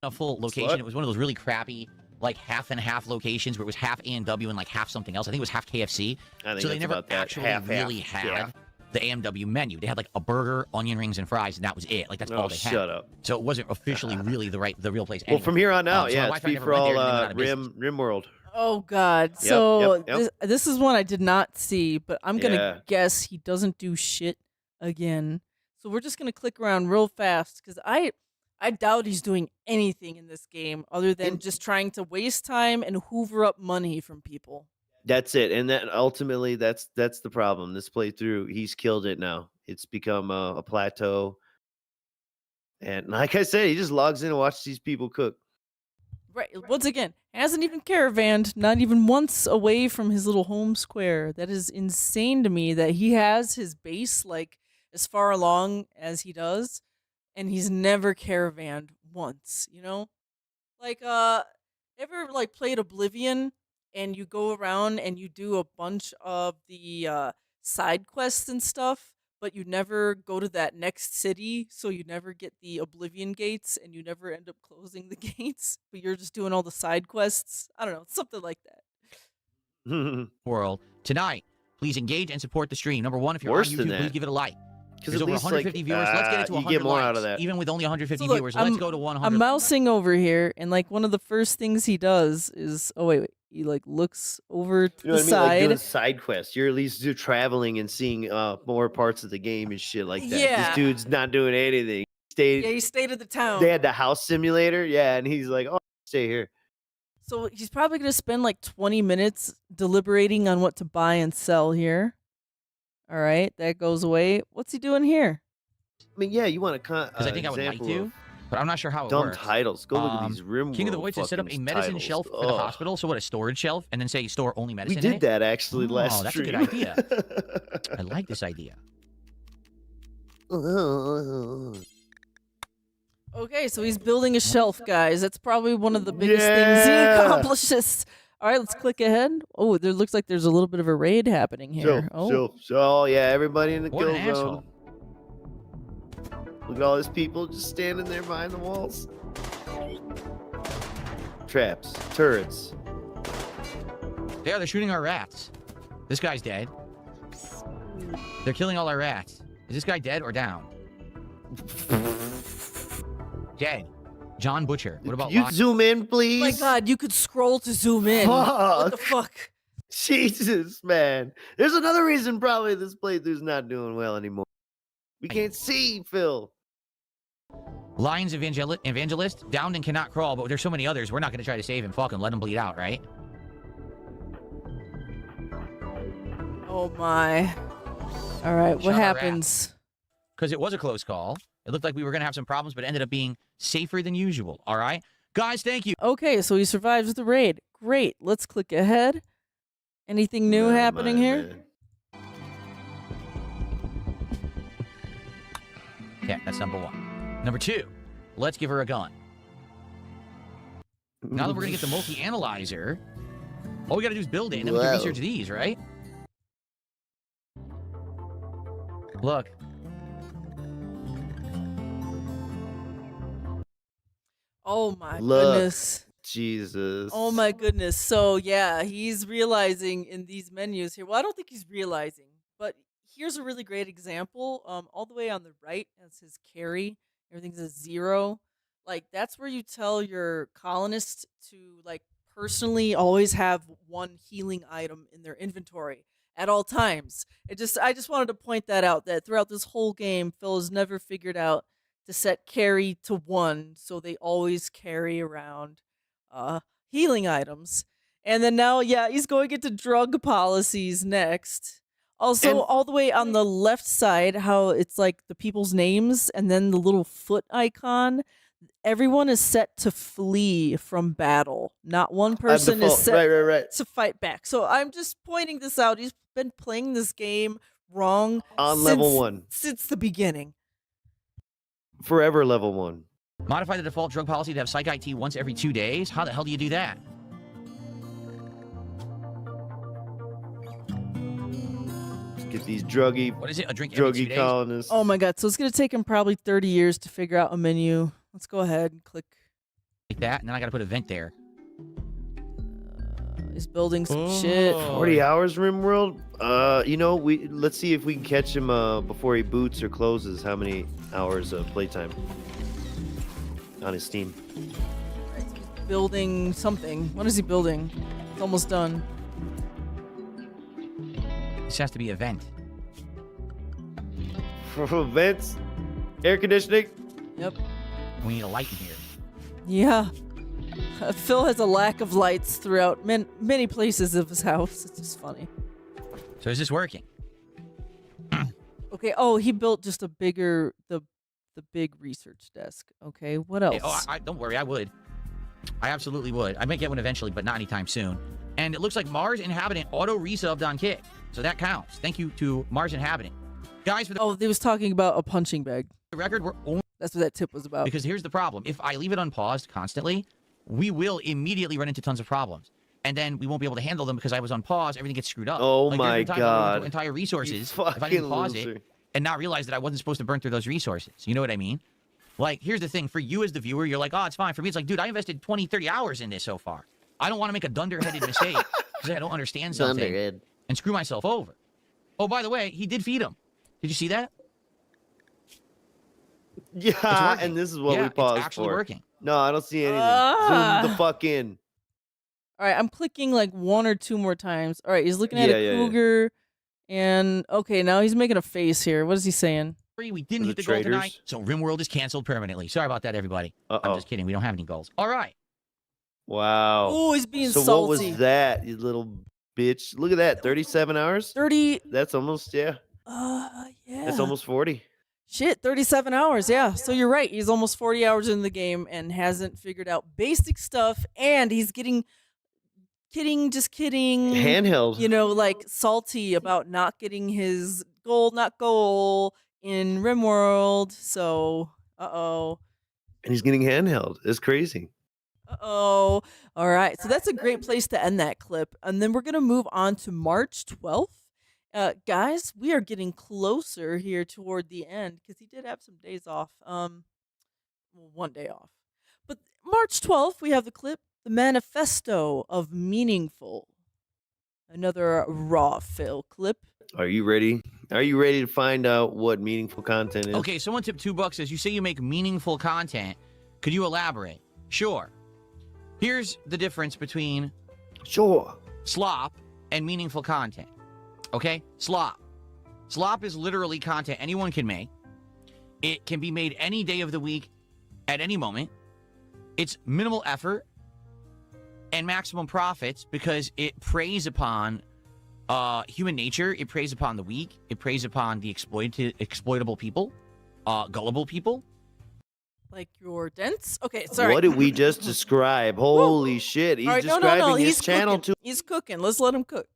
A full location. Slut. It was one of those really crappy, like half and half locations where it was half A&W and like half something else. I think it was half KFC. I think So they that's never about that. actually Half, really half. had Yeah. the A&W menu. They had like a burger, onion rings, and fries, and that was it. Like that's all Oh, they had. shut up. So it wasn't officially really the real place. Well, Anyway. from here on out, So my yeah, wife it's and I free never for went all there, and then we went out of business. Rim World. Oh God! So yep. This is one I did not see, but I'm gonna Yeah. guess he doesn't do shit again. So we're just gonna click around real fast because I doubt he's doing anything in this game other than just trying to waste time and hoover up money from people. That's it, and that ultimately that's the problem. This playthrough, he's killed it now. It's become a plateau, and like I said, he just logs in and watches these people cook. Right. Once again, hasn't even caravanned, not even once away from his little home square. That is insane to me that he has his base like as far along as he does, and he's never caravanned once, you know? Like, ever like played Oblivion and you go around and you do a bunch of the side quests and stuff, but you never go to that next city, so you never get the Oblivion gates, and you never end up closing the gates, but you're just doing all the side quests. I don't know, something like that. World tonight. Please engage and support the stream. Number one, if you're Worse on than YouTube, that. please give it a like. Because There's at over least 150 viewers. Let's get it to 100 you get more likes. out of that. Even with only 150 So look, viewers, let's go to 100. I'm mousing over here, and like one of the first things he does is, oh wait, he like looks over to You know the what I mean? Like side. doing side quests. You're at least traveling and seeing more parts of the game and shit like that. Yeah. This dude's not doing anything. Yeah, he stayed at the town. They had the house simulator, yeah, and he's like, "Oh, stay here." So he's probably going to spend like 20 minutes deliberating on what to buy and sell here. All right, that goes away. What's he doing here? I mean, yeah, you want to Because I think I would like to. but I'm not sure how it Dumb works. titles. Go look at these Rim King of the World Woods has set up a fucking medicine titles. shelf for the hospital. So what, a storage shelf, and then say store only We medicine in did it? that actually last that's stream. a good idea. I like this idea. Okay, so he's building a shelf, guys. That's probably one of the biggest things he accomplishes. All right, let's click ahead. Oh, there looks like there's a little bit of a raid happening here. Oh yeah, everybody in the What kill an zone. asshole. Look at all these people just standing there behind the walls. Traps, turrets. Yeah, they're shooting our rats. This guy's dead. They're killing all our rats. Is this guy dead or down? Dead. John Butcher. What about you Lon- zoom in, Oh please? my God, you could scroll to zoom in. What the fuck? Jesus, man. There's another reason probably this playthrough's not doing well anymore. We can't see, Phil. Lions Evangelist, downed and cannot crawl, but there's so many others. We're not going to try to save him. Fuck him. Let him bleed out, right? Oh my. All right, Shot what our happens? Because it was a close call. It looked like we were going to have some problems, but it ended up being safer than usual. All right? Guys, thank you. Okay, so he survives the raid. Great. Let's click ahead. Anything new happening here? Yeah, that's number one. Number two, let's give her a gun. Now that we're going to get the multi-analyzer, all we got to do is build it, and then we can research these, right? Look. Oh my goodness. Jesus. Oh my goodness. So yeah, he's realizing in these menus here. Well, I don't think he's realizing, but here's a really great example. All the way on the right, it says carry. Everything's a 0. Like that's where you tell your colonists to like personally always have one healing item in their inventory at all times. I just wanted to point that out, that throughout this whole game, Phil has never figured out to set carry to 1, so they always carry around healing items. And then now, yeah, he's going into drug policies next. Also, And- all the way on the left side, how it's like the people's names and then the little foot icon. Everyone is set to flee from battle. Not one person is set right. to fight back. So I'm just pointing this out. He's been playing this game wrong On level 1. since the beginning. Forever level 1. Modify the default drug policy to have Psych IT once every 2 days. How the hell do you do that? Let's get these druggy What is it? A drink every 2 days? colonists. Oh my god, so it's going to take him probably 30 years to figure out a menu. Let's go ahead and click. Like that, and then I got to put a vent there. He's building some shit. 40 hours RimWorld? Let's see if we can catch him before he boots or closes. How many hours of playtime on his Steam? He's building something. What is he building? It's almost done. This has to be a vent. Vents, air conditioning. Yep. We need a light in here. Yeah. Phil has a lack of lights throughout many places of his house. It's just funny. So is this working? Okay. Oh, he built just a bigger the big research desk. Okay. What else? Hey, don't worry, I would. I absolutely would. I might get one eventually, but not anytime soon. And it looks like Mars Inhabitant auto resubbed on Kick, so that counts. Thank you to Mars Inhabitant, guys. For the They was talking about a punching bag. record, we're only That's what that tip was about. because here's the problem: if I leave it unpaused constantly, we will immediately run into tons of problems, and then we won't be able to handle them because I was on pause. Everything gets screwed up. Oh Like, my there's been times where I went God. through entire resources You if I didn't fucking pause loser. it and not realize that I wasn't supposed to burn through those resources. You know what I mean? Like, here's the thing. For you as the viewer, you're like, oh, it's fine. For me, it's like, dude, I invested 20, 30 hours in this so far. I don't want to make a dunderheaded mistake because I don't understand something Thunderhead. and screw myself over. Oh, by the way, he did feed him. Did you see that? Yeah, working. and this is what Yeah, we paused it's actually for. working. No, I don't see anything. Ah. Zoom the fuck in. All right, I'm clicking like 1 or 2 more times. All right, he's looking at Yeah, a yeah, yeah. cougar, and okay, now he's making a face here. What is he saying? We didn't The hit the goal tonight, traders. so RimWorld is canceled permanently. Sorry about that, everybody. I'm Uh-oh. just kidding. We don't have any goals. All right. Wow. Oh, he's being So salty. what was that, you little bitch? Look at that, 37 hours? 30. That's almost, yeah. Yeah. That's almost 40. Shit, 37 hours. Yeah. So you're right. He's almost 40 hours in the game and hasn't figured out basic stuff. And he's just kidding. Handheld. You know, like salty about not getting his not goal in RimWorld. So, uh-oh. And he's getting handheld. It's crazy. Uh-oh. All right. So that's a great place to end that clip. And then we're going to move on to March 12th. Guys, we are getting closer here toward the end because he did have some days off. Well, one day off. But March 12th, we have the clip, The Manifesto of Meaningful. Another raw Phil clip. Are you ready? Are you ready to find out what meaningful content is? Okay, someone tipped $2 says, you say you make meaningful content. Could you elaborate? Sure. Here's the difference between slop and meaningful content. Okay? Slop. Slop is literally content anyone can make. It can be made any day of the week at any moment. It's minimal effort and maximum profits because it preys upon human nature. It preys upon the weak. It preys upon the exploitable people, gullible people. Like your dents? Okay, sorry. What did we just describe? Holy shit. He's describing his channel too. He's cooking. Let's let him cook.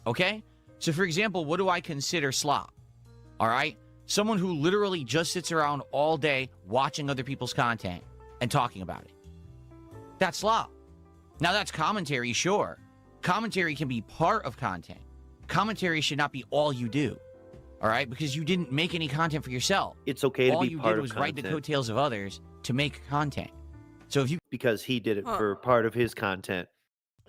Okay? So, for example, what do I consider slop? All right? Someone who literally just sits around all day watching other people's content and talking about it. That's slop. Now, that's commentary, sure. Commentary can be part of content. Commentary should not be all you do. All right? Because you didn't make any content for yourself. It's okay to all be you part did of was content. ride the coattails of others to make content. So if you... Because he did it for part of his content.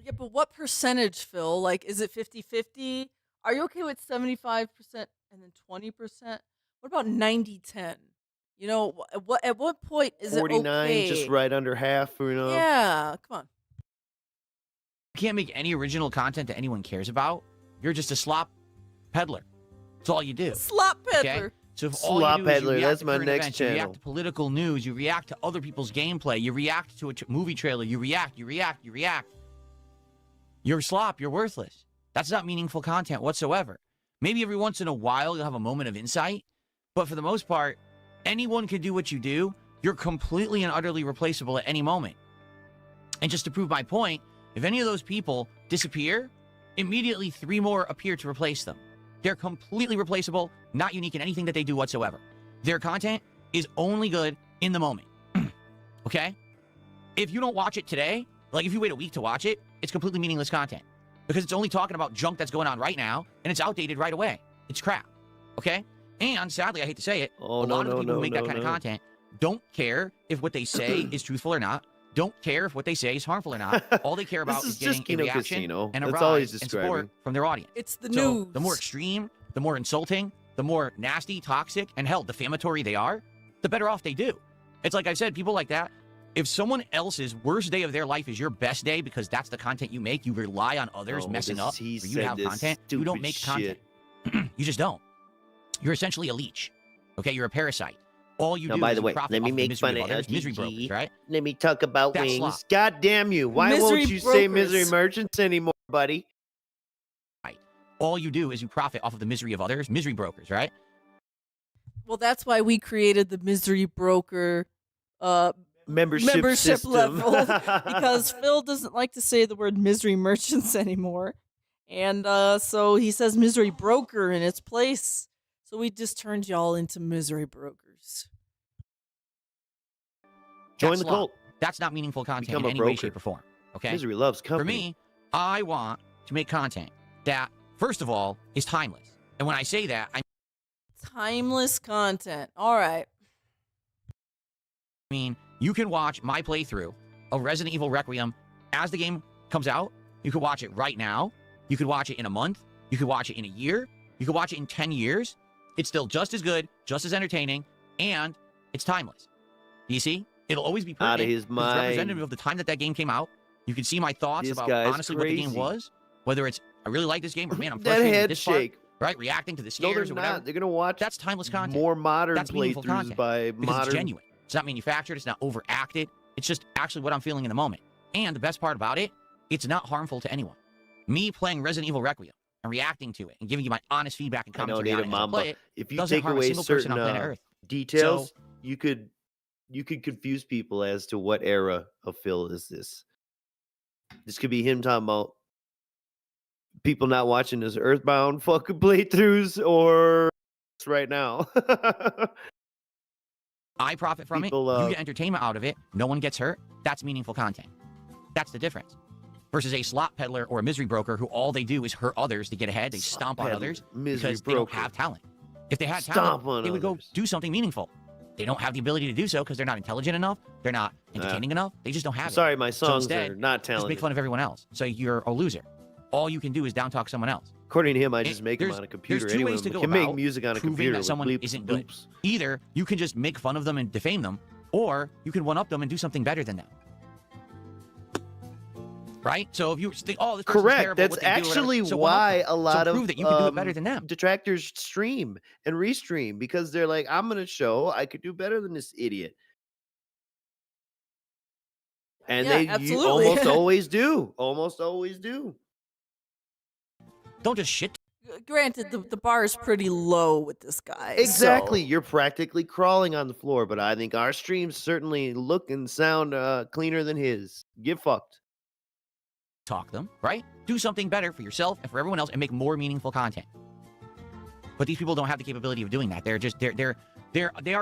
Yeah, but what percentage, Phil? Like, is it 50-50? Are you okay with 75% and then 20%? What about 90-10? You know, at what point is 49, it okay? just right under half, you know? Yeah, come on. You can't make any original content that anyone cares about. You're just a slop peddler. That's all you do. Slop peddler. Okay? So if all Slop you do is you peddler, react that's to my current next events, you channel. react to political news, you react to other people's gameplay, you react to a movie trailer, you react. You're slop. You're worthless. That's not meaningful content whatsoever. Maybe every once in a while you'll have a moment of insight, but for the most part, anyone can do what you do. You're completely and utterly replaceable at any moment. And just to prove my point, if any of those people disappear, immediately 3 more appear to replace them. They're completely replaceable, not unique in anything that they do whatsoever. Their content is only good in the moment. Okay? If you don't watch it today, like if you wait a week to watch it, it's completely meaningless content. Because it's only talking about junk that's going on right now, and it's outdated right away. It's crap. Okay? And sadly, I hate to say it, a lot of the people who make that kind of content don't care if what they say is truthful or not, don't care if what they say is harmful or not. All they care about is getting a reaction and a rise and support from their audience. It's the So news. the more extreme, the more insulting, the more nasty, toxic, and hell, defamatory they are, the better off they do. It's like I said, people like that, if someone else's worst day of their life is your best day because that's the content you make, you rely on others messing up for you to have content, you don't make content. You just don't. You're essentially a leech. Okay? You're a parasite. All you do by is the way, profit let me off the make fun of others, misery LTG. brokers, right? Let me talk about That's wings. slop. God damn you. Why Misery won't you say brokers. misery merchants anymore, buddy? Right. All you do is you profit off of the misery of others, misery brokers, right? Well, that's why we created the Misery Broker Membership system. level because Phil doesn't like to say the word misery merchants anymore. And so he says misery broker in its place. So we just turned y'all into misery brokers. Join That's the slop. cult. That's not meaningful content Become in a any way, broker. shape, or form. Okay? Misery loves company. For me, I want to make content that, first of all, is timeless. And when I say that, I Timeless content. All right. mean you can watch my playthrough of Resident Evil Requiem as the game comes out. You could watch it right now. You could watch it in a month. You could watch it in a year. You could watch it in 10 years. It's still just as good, just as entertaining, and it's timeless. Do you see? It'll always be Out of pertinent. his 'cause It's mind. representative of the time that game came out. You can see my thoughts This about guy's honestly what the game crazy. was. Whether it's, I really like this game, or man, I'm That frustrated with head this part, shake. right? Reacting to the No, scares they're or whatever. not. They're going to watch That's timeless content. more modern That's meaningful playthroughs content by because modern. it's genuine. It's not manufactured. It's not overacted. It's just actually what I'm feeling in the moment. And the best part about it, it's not harmful to anyone. Me playing Resident Evil Requiem, and reacting to it and giving you my honest feedback and I know, commentary on it Native as I play Mamba. it, If you doesn't take harm a away single person certain on planet Earth. details, So- you could confuse people as to what era of Phil is this. This could be him talking about people not watching his Earthbound fucking playthroughs, or right now. I profit from People, it. You get entertainment out of it. No one gets hurt. That's meaningful content. That's the difference. Versus a slot peddler or a misery broker who all they do is hurt others to get ahead. They Slot stomp on peddler, others misery because they don't broker. have talent. If they had Stomp on talent, they would go others. do something meaningful. They don't have the ability to do so because they're not intelligent enough. They're not entertaining enough. They just don't have it. Sorry, my So songs instead, are not just talented. make fun of everyone else. So you're a loser. All you can do is down talk someone else. According to him, I It- just make them there's- on a computer. There's two Anyone ways to go can make about music on a proving computer that with someone bleeps isn't and good. bloops. Either you can just make fun of them and defame them, or you can one up them and do something better than them. Right? So if you think, oh, this person's Correct. terrible at That's what they do, whatever, actually so one up why them. a lot so of prove that you can do it better than them. detractors stream and restream, because they're like, I'm gonna show I could do better than this idiot. And Yeah, you absolutely. almost always do. Almost always do. Don't just shit. Granted, the bar is pretty low with this guy. Exactly. so- You're practically crawling on the floor, but I think our streams certainly look and sound cleaner than his. Get fucked. Talk them, right? Do something better for yourself and for everyone else and make more meaningful content. But these people don't have the capability of doing that. They are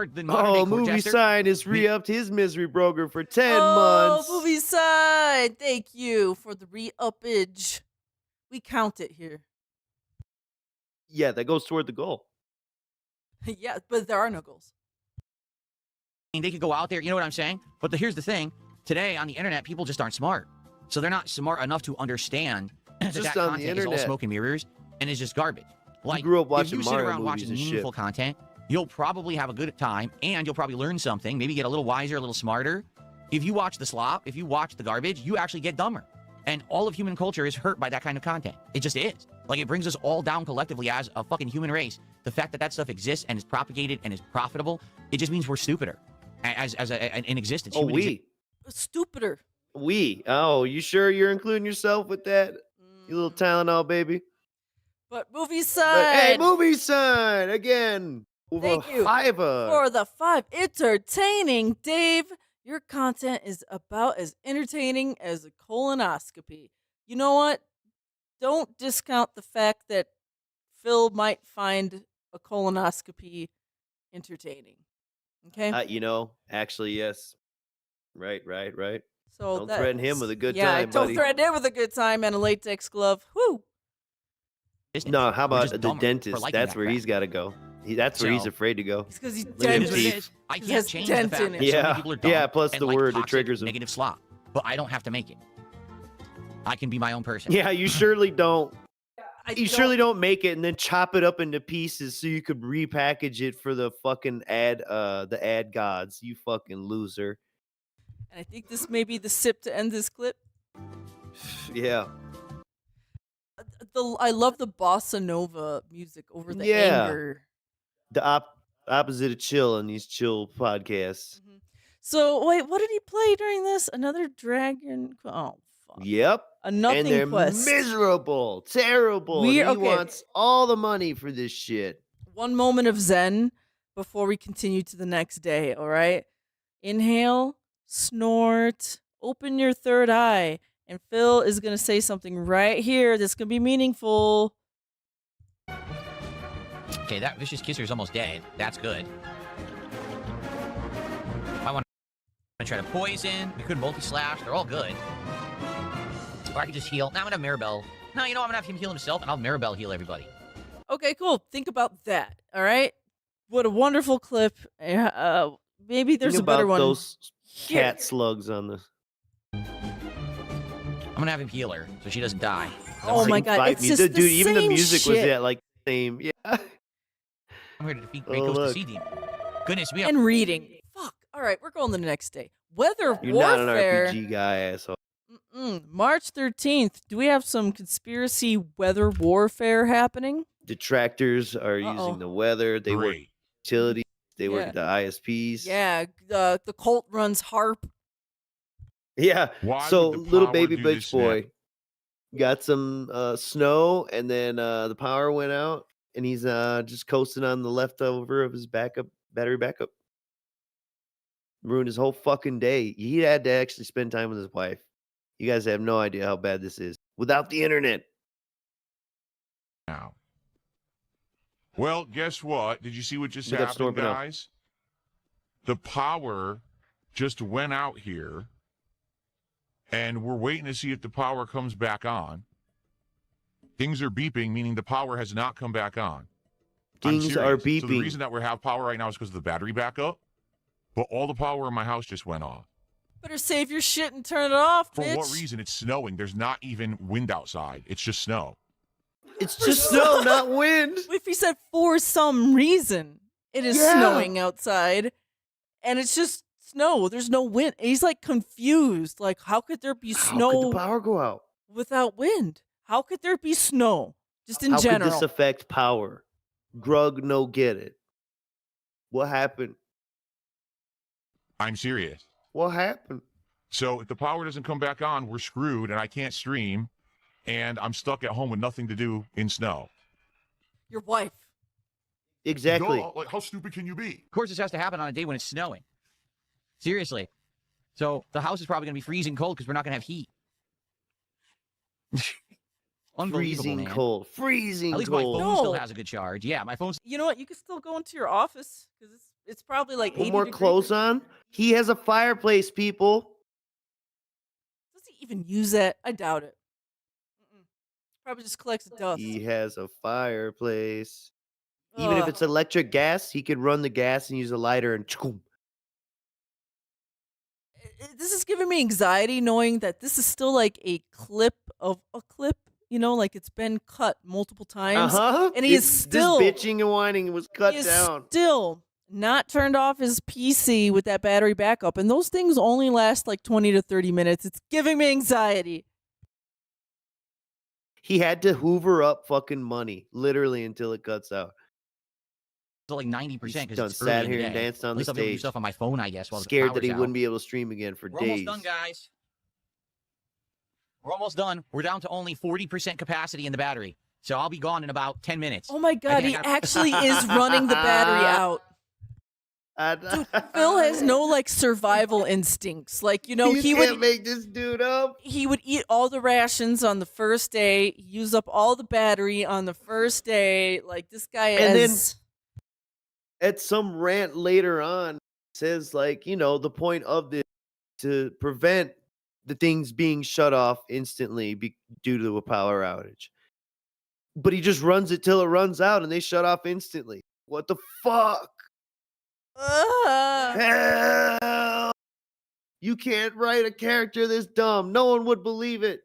the modern Oh, day movie jester. sign has re-upped his misery broker for 10 oh, months. movie side. Thank you for the re-uppage. We count it here. Yeah, that goes toward the goal. Yeah, but there are no goals. They could go out there, you know what I'm saying? But here's the thing. Today on the internet, people just aren't smart. So they're not smart enough to understand that Just that on the content is all internet. smoke and mirrors and is just garbage. Like, grew up if watching you sit Mario around movies watching and shit. meaningful content, you'll probably have a good time and you'll probably learn something, maybe get a little wiser, a little smarter. If you watch the slop, if you watch the garbage, you actually get dumber. And all of human culture is hurt by that kind of content. It just is. Like, it brings us all down collectively as a fucking human race. The fact that that stuff exists and is propagated and is profitable, it just means we're stupider in existence. Oh, Human Stupider. we. Oh, you sure you're including yourself with that? You little Tylenol baby. But movie But, side. hey, movie sign again. Thank you Fiver. for the 5 entertaining. Dave, your content is about as entertaining as a colonoscopy. You know what? Don't discount the fact that Phil might find a colonoscopy entertaining. Okay? You know, actually, yes. Right. So Don't threaten him with a good yeah, time, don't buddy. threaten him with a good time and a latex glove. Whoo! existence. No, how We're about just the dumber for dentist? liking That's that where crap. he's got to go. That's where he's So- afraid to go. It's because he's Look at him It is what dented. it teeth. is. I He can't has change the dent fact in that it. so Yeah. many people are dumb Yeah, plus and the like word that toxic, triggers 'em. negative slop. But I don't have to make it. I can be my own person. Yeah, you surely don't. You surely don't make it and then chop it up into pieces so you could repackage it for the fucking the ad gods. You fucking loser. And I think this may be the sip to end this clip. Yeah. I love the bossa nova music over the Yeah. anger. The opposite of chill on these chill podcasts. So wait, what did he play during this? Another dragon? Oh fuck! Yep. A And nothing they're quest. miserable, terrible. We- and he okay. wants all the money for this shit. One moment of zen before we continue to the next day. All right. Inhale, snort, open your third eye, and Phil is gonna say something right here that's gonna be meaningful. Okay, that vicious kisser is almost dead. That's good. I want to try to poison. We could multi-slash. They're all good. Or I could just heal. Now I'm going to have Maribel. No, you know, I'm going to have him heal himself, and I'll have Maribel heal everybody. Okay, cool. Think about that. All right. What a wonderful clip. Maybe there's Think a better about one. those here. cat slugs on the. I'm going to have him heal her so she doesn't die. Oh my god, Fight it's me. just Dude, the even the same music was shit. like the same. Yeah. I'm here to defeat Oh, Great Ghost look. Cicadian. Goodness, we have... And reading. Fuck. All right, we're going to the next day. Weather You're not an warfare. RPG guy, asshole. March 13th. Do we have some conspiracy weather warfare happening? Detractors are using the weather. They work Great. utilities. They work Yeah. at the ISPs. Yeah, the cult runs HARP. Yeah. Why So would the little power baby do bitch this boy. got some snow, and then the power went out, and he's just coasting on the leftover of his battery backup. Ruined his whole fucking day. He had to actually spend time with his wife. You guys have no idea how bad this is without the internet. Now. Well, guess what? Did you see what just Look up happened, Storm Pinot. guys? The power just went out here, and we're waiting to see if the power comes back on. Things are beeping, meaning the power has not come back on. Things are So the beeping. reason that we have power right now is because of the battery backup, but all the power in my house just went off. Better save your shit and turn it off, For bitch. what reason? It's snowing. There's not even wind outside. It's just snow. It's just snow, not wind. If he said for some reason it is Yeah. snowing outside, and it's just snow. There's no wind. He's like confused. Like, how could there be How snow could the power go out? without wind? How could there be snow? Just in How general. could this affect power? Grug, no get it. What happened? I'm serious. What happened? So if the power doesn't come back on, we're screwed, and I can't stream, and I'm stuck at home with nothing to do in snow. Your wife. Exactly. Duh, like, how stupid can you be? Of course, this has to happen on a day when it's snowing. Seriously. So the house is probably going to be freezing cold because we're not going to have heat. Unbelievable, Freezing man. cold. Freezing At least my cold. phone still No. has a good charge. Yeah, my phone's You know what? You can still go into your office because it's probably like 80 Put more degrees. clothes on. He has a fireplace, people. Does he even use that? I doubt it. Mm-mm. Probably just collects dust. He has a fireplace. Even if Ugh. it's electric gas, he could run the gas and use a lighter and choom. This is giving me anxiety knowing that this is still like a clip of a clip, you know, like it's been cut multiple times. And he is still this bitching and whining was cut he is down. still not turned off his PC with that battery backup. And those things only last like 20 to 30 minutes. It's giving me anxiety. He had to hoover up fucking money, literally, until it cuts out. like 90% He's because done it's sat early in the here and day. danced on At the least I'll be able to do stage. stuff on my phone, I guess, while the Scared that power's he out. wouldn't be able to stream again for We're days. almost done, guys. We're almost done. We're down to only 40% capacity in the battery. So I'll be gone in about 10 minutes. Oh my God, think I he got- actually is running the battery out. Dude, Phil has no like survival instincts. Like, you know, You he can't would make this dude up. he would eat all the rations on the first day, use up all the battery on the first day. Like this guy And then- is At some rant later on, says like, you know, the point of this to prevent the things being shut off instantly due to a power outage. But he just runs it till it runs out and they shut off instantly. What the fuck? Hell! You can't write a character this dumb. No one would believe it.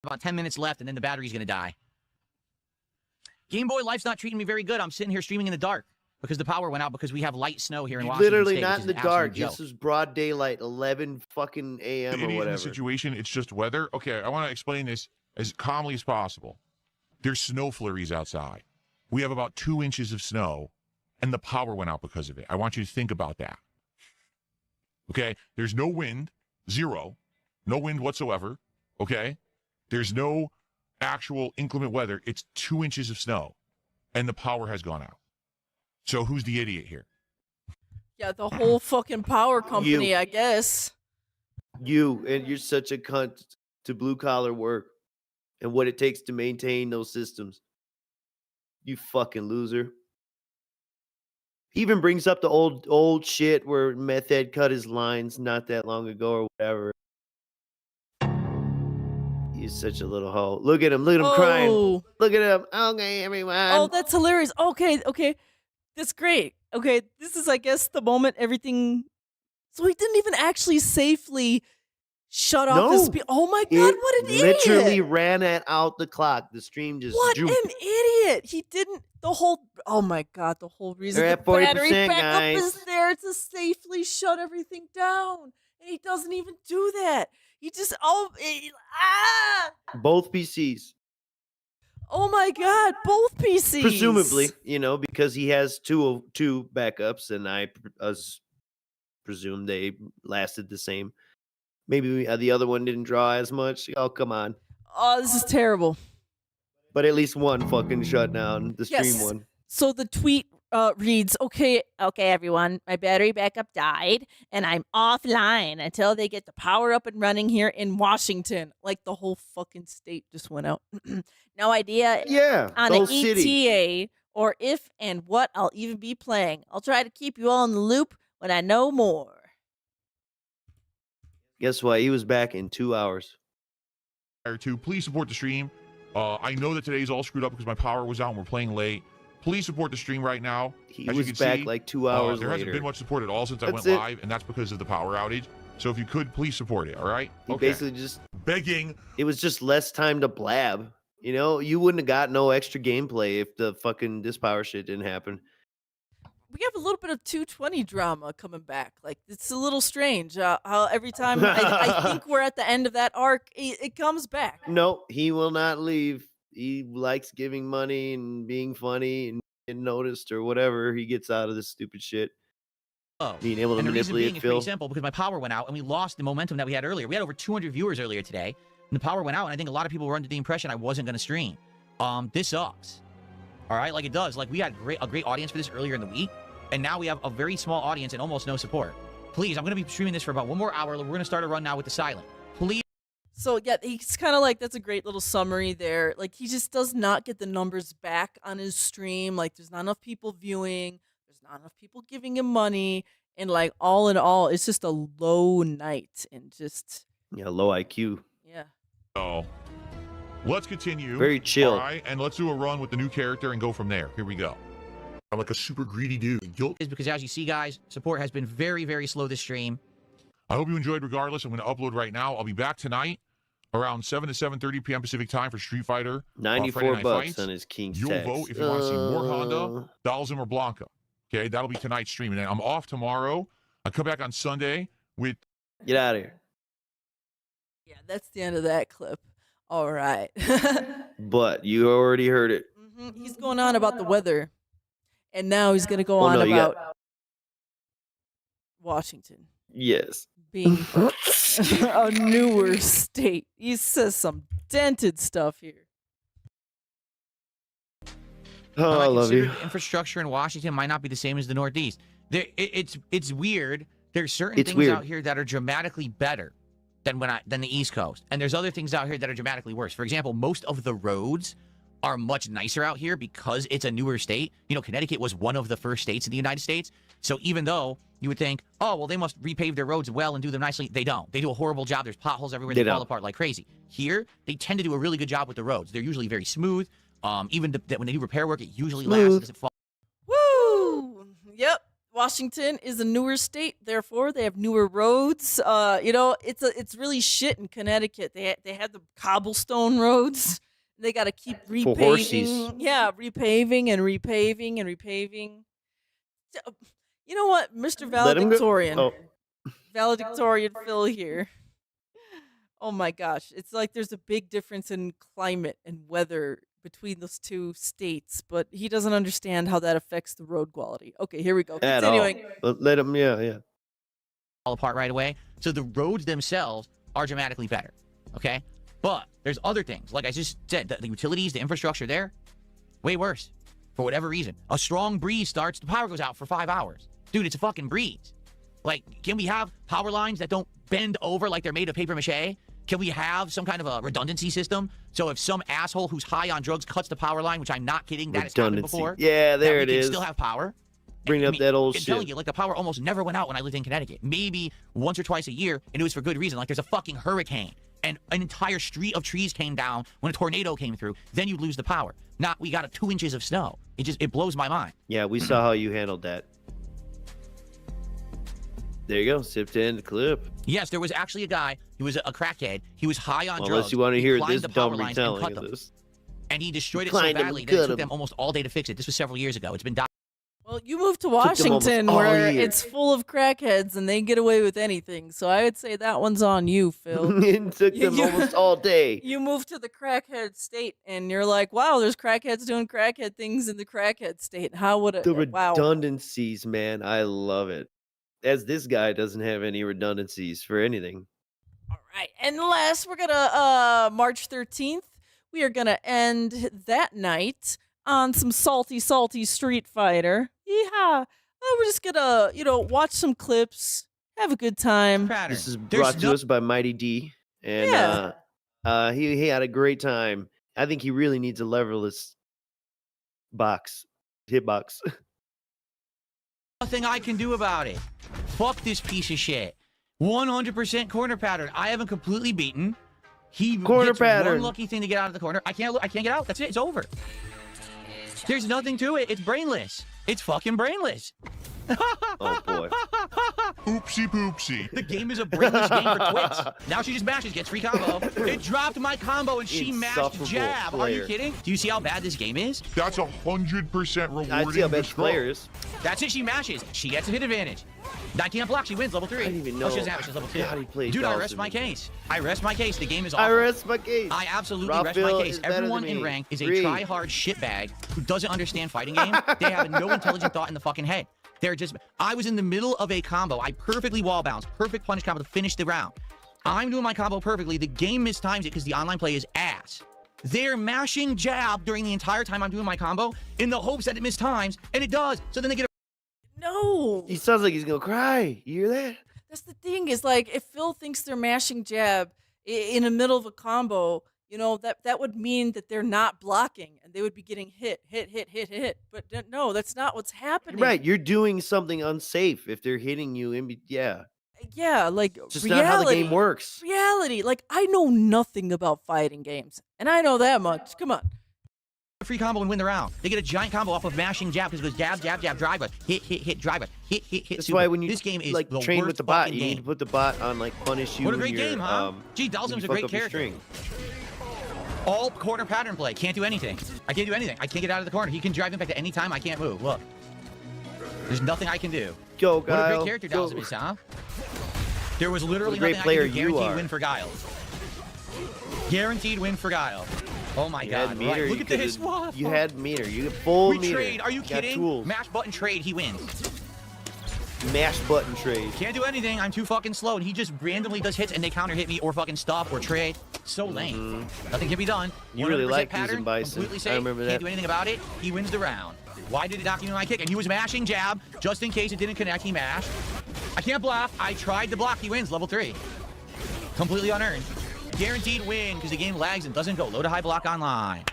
About 10 minutes left, and then the battery's going to die. Game Boy Life's not treating me very good. I'm sitting here streaming in the dark because the power went out because we have light snow here in Washington Literally State, not which in is the an absolute dark. joke. This is broad daylight, 11 fucking The a.m. or idiot in whatever. the situation, it's just weather. Okay, I want to explain this as calmly as possible. There's snow flurries outside. We have about 2 inches of snow, and the power went out because of it. I want you to think about that. Okay? There's no wind, zero. No wind whatsoever. Okay? There's no actual inclement weather. It's 2 inches of snow, and the power has gone out. So who's the idiot here? yeah, the whole fucking power company, You. I guess. You, and you're such a cunt to blue collar work and what it takes to maintain those systems. You fucking loser. He even brings up the old shit where Meth Head cut his lines not that long ago or whatever. He's such a little hoe. Look at him crying. Oh, Look at him. Okay, everyone. oh, that's hilarious. Okay, that's great. Okay, this is, I guess, the moment everything. So he didn't even actually safely shut off his No. speed. Oh my God, what an literally idiot! ran it out the clock. The stream just What jumped. an idiot! He didn't. The whole. Oh my God, the whole reason They're the at 40%, battery backup guys. is there to safely shut everything down, and he doesn't even do that. He just Both PCs. Oh my God, both PCs. Presumably, because he has two backups, and I presume they lasted the same. Maybe the other one didn't draw as much. Oh, come on. Oh, this is terrible. But at least one fucking shut down. The stream Yes. one. So the tweet reads, okay, everyone, my battery backup died, and I'm offline until they get the power up and running here in Washington. Like the whole fucking state just went out. No idea Yeah, on the an whole city. ETA or if and what I'll even be playing. I'll try to keep you all in the loop when I know more. Guess what? He was back in 2 hours. To please support the stream. I know that today's all screwed up because my power was out and we're playing late. Please support the stream right now. He As you was can back see, like 2 hours there hasn't later. been much support at all since I That's went it. live, and that's because of the power outage. So if you could, please support it, all right? He Okay. basically just, Begging. it was just less time to blab. You know, you wouldn't have got no extra gameplay if the fucking dispower shit didn't happen. we have a little bit of 220 drama coming back. Like, it's a little strange how every time I think we're at the end of that arc, it comes back. No, he will not leave. He likes giving money and being funny and getting noticed or whatever he gets out of this stupid shit. Oh. Being able to And the reason being manipulate is Phil. pretty simple because my power went out and we lost the momentum that we had earlier. We had over 200 viewers earlier today, and the power went out, and I think a lot of people were under the impression I wasn't going to stream. This sucks. All right, like it does. Like we had a great audience for this earlier in the week, and now we have a very small audience and almost no support. Please, I'm going to be streaming this for about 1 more hour. We're going to start a run now with the Silent. Please. So, yeah, he's kind of like, that's a great little summary there. Like, he just does not get the numbers back on his stream. Like, there's not enough people viewing. There's not enough people giving him money. And, like, all in all, it's just a low night. And just, Yeah, low IQ. yeah. So let's continue. Very chill. All right, and let's do a run with the new character and go from there. Here we go. I'm like a super greedy dude. Guilt. Is because as you see, guys, support has been very, very slow this stream. I hope you enjoyed regardless. I'm going to upload right now. I'll be back tonight around 7 to 7:30 p.m. Pacific time for Street Fighter. Friday 94 Night bucks Fights. on his King's You'll tax. vote if you want to see more Honda, Dalzim, or Blanca. Okay, that'll be tonight's stream. And then I'm off tomorrow. I come back on Sunday with Get out of here. Yeah, that's the end of that clip. All right. But you already heard it. He's going on about the weather. And now he's going to go Oh, on no, you got- about Washington Yes. being a newer state. He says some dented stuff here. Oh, I love you. Considered Infrastructure in Washington might not be the same as the Northeast. It's weird. There's certain It's things weird. out here that are dramatically better than than the East Coast, and there's other things out here that are dramatically worse. For example, most of the roads are much nicer out here because it's a newer state. You know, Connecticut was one of the first states in the United States. So even though you would think, oh, well, they must repave their roads well and do them nicely, they don't. They do a horrible job. There's potholes everywhere. They They fall don't. apart like crazy. Here, they tend to do a really good job with the roads. They're usually very smooth. Even when they do repair work, it usually lasts. Smooth. It doesn't fall. Woo! Yep. Washington is a newer state, therefore they have newer roads. You know, it's really shit in Connecticut. They had the cobblestone roads. They got to keep For horses. repaving. Yeah, repaving and repaving and repaving. You know what, Mr. Let him go. Valedictorian, Oh, Valedictorian Phil here. Oh my gosh, it's like there's a big difference in climate and weather between those two states, but he doesn't understand how that affects the road quality. Okay, here we go. at all. Continuing. Let him, yeah. Fall apart right away. So the roads themselves are dramatically better. Okay? But there's other things. Like I just said, the utilities, the infrastructure there, way worse. For whatever reason. A strong breeze starts, the power goes out for 5 hours. Dude, it's a fucking breeze. Like, can we have power lines that don't bend over like they're made of paper mache? Can we have some kind of a redundancy system? So if some asshole who's high on drugs cuts the power line, which I'm not kidding, that has happened Redundancy. before. Yeah, there that it we is. can still have power. Bring I up mean, that old I'm telling shit. you, like the power almost never went out when I lived in Connecticut. Maybe once or twice a year, and it was for good reason. Like there's a fucking hurricane, and an entire street of trees came down when a tornado came through. Then you lose the power. Not we got 2 inches of snow. It blows my mind. Yeah, we saw how you handled that. There you go. Sipped in the clip. Yes, there was actually a guy. He was a crackhead. He was high on drugs. Unless you want to He hear climbed this the power dumb lines and retelling cut of them. this. And he destroyed it so Climbed 'em, badly that it cut took 'em. them almost all day to fix it. This was several years ago. It's been Well, you moved to them almost Washington all where year. it's full of crackheads and they get away with anything. So I would say that one's on you, Phil. It took You- them you- almost all day. You moved to the crackhead state and you're like, wow, there's crackheads doing crackhead things in the crackhead state. How would it? The Wow. redundancies, man. I love it. As this guy doesn't have any redundancies for anything. All right. And last, we're going to, March 13th, we are going to end that night on some salty Street Fighter. Yeehaw. We're just going to, watch some clips, have a good time. Pattern. This is brought to us by Mighty D. And Yeah. he had a great time. I think he really needs a leverless hitbox. Nothing I can do about it. Fuck this piece of shit. 100% corner pattern. I haven't completely beaten. He Corner gets pattern. one lucky thing to get out of the corner. I can't get out. That's it. It's over. There's nothing to it. It's brainless. It's fucking brainless. Oh boy. Oopsie poopsie. The game is a brainless game for twits. Now she just mashes, gets free combo. It dropped my combo and she mashed Insufferable jab. Are player. you kidding? Do you see how bad this game is? That's 100% rewarding. I see how bad to players. That's it. She mashes. She gets a hit advantage. I can't block. She wins level 3. I didn't even Oh, know she doesn't have it. She's level 2. how he played Dude, I Dawson. rest my case. I rest my case. The game is awful. I rest my case. I absolutely rest Rockville my case. is better Everyone than in me. rank is a Agree. try-hard shitbag who doesn't understand fighting game. They have no intelligent thought in the fucking head. They're just... I was in the middle of a combo. I perfectly wall bounce. Perfect punish combo to finish the round. I'm doing my combo perfectly. The game mistimes it because the online play is ass. They're mashing jab during the entire time I'm doing my combo in the hopes that it mistimes, and it does. So then they get a... No. He sounds like he's gonna cry. You hear that? That's the thing is, like, if Phil thinks they're mashing jab in the middle of a combo, that would mean that they're not blocking and they would be getting hit. But no, that's not what's happening. Right, you're doing something unsafe if they're hitting you. Yeah, Yeah, like it's just reality. not how the game works. Reality. Like, I know nothing about fighting games, and I know that much. Come on. free combo and win the round. They get a giant combo off of mashing jab because it goes jab, jab, jab, driver, hit, driver, hit, That's super. why when you this game is like the train worst with the bot, fucking you need game. to put the bot on like punish you. What a when great you're, game, huh? Gee, when Dalsum's you a fuck great up your character. string. All corner pattern play. Can't do anything. I can't do anything. I can't get out of the corner. He can drive impact at any time. I can't move. Look. There's nothing I can do. Go, What a Guile. great character Go. Dalsum is, huh? There was literally What a great nothing player I can do. you Guaranteed are. win for Guile. Guaranteed win for Guile. Oh my You god. had meter. Right. Look you at this. could've- You had meter. You had full We meter. trade. Are you Got kidding? Tools. Mash button trade. He wins. Mash button trade. Can't do anything. I'm too fucking slow. And he just randomly does hits and they counter hit me or fucking stop or trade. So lame. Nothing can be done. You really 100% like pattern, using Bison. Completely I safe. remember Can't that. do anything about it. He wins the round. Why did he not give me my kick? And he was mashing jab just in case it didn't connect. He mashed. I can't block. I tried to block. He wins level 3. Completely unearned. Guaranteed win because the game lags and doesn't go low to high block online.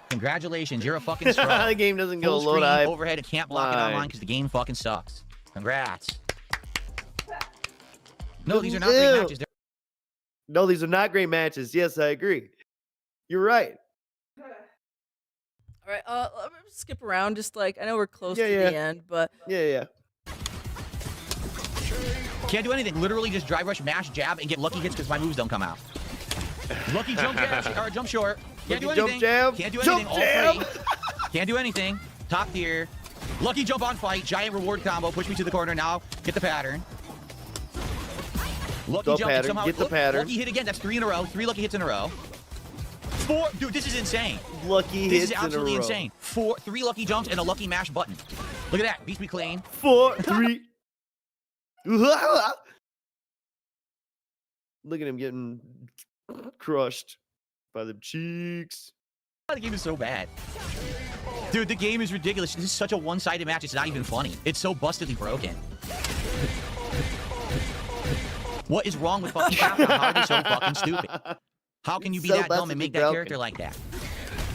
Congratulations. You're a fucking scrub. The game doesn't go Full low to screen, high. overhead and can't block it line. online because the game fucking sucks. Congrats. No, these are not Ew. great matches. No, these are not great matches. Yes, I agree. You're right. All right, let me skip around. Just like I know we're close Yeah, to yeah. the end, but Yeah. Can't do anything. Literally just drive rush, mash, jab, and get lucky hits because my moves don't come out. Lucky jump jab, or jump short. Can't do Lucky anything. jump jab. Can't do Jump anything. All jab. free. Can't do anything. Top tier. Lucky jump on fight. Giant reward combo. Push me to the corner now. Get the pattern. Lucky Go jump. pattern, And somehow, get the look, pattern. Lucky hit again. That's 3 in a row. 3 lucky hits in a row. 4. Dude, this is insane. Lucky This hits is absolutely in a row. insane. 3 lucky jumps and a lucky mash button. Look at that. Beats me clean. 4, 3. Look at him getting crushed by the cheeks. The game is so bad. Dude, the game is ridiculous. This is such a one-sided match. It's not even funny. It's so bustedly broken. What is wrong with fucking Capcom? How are they so fucking stupid? How can you be So that dumb and make that bustedly character broken. like that?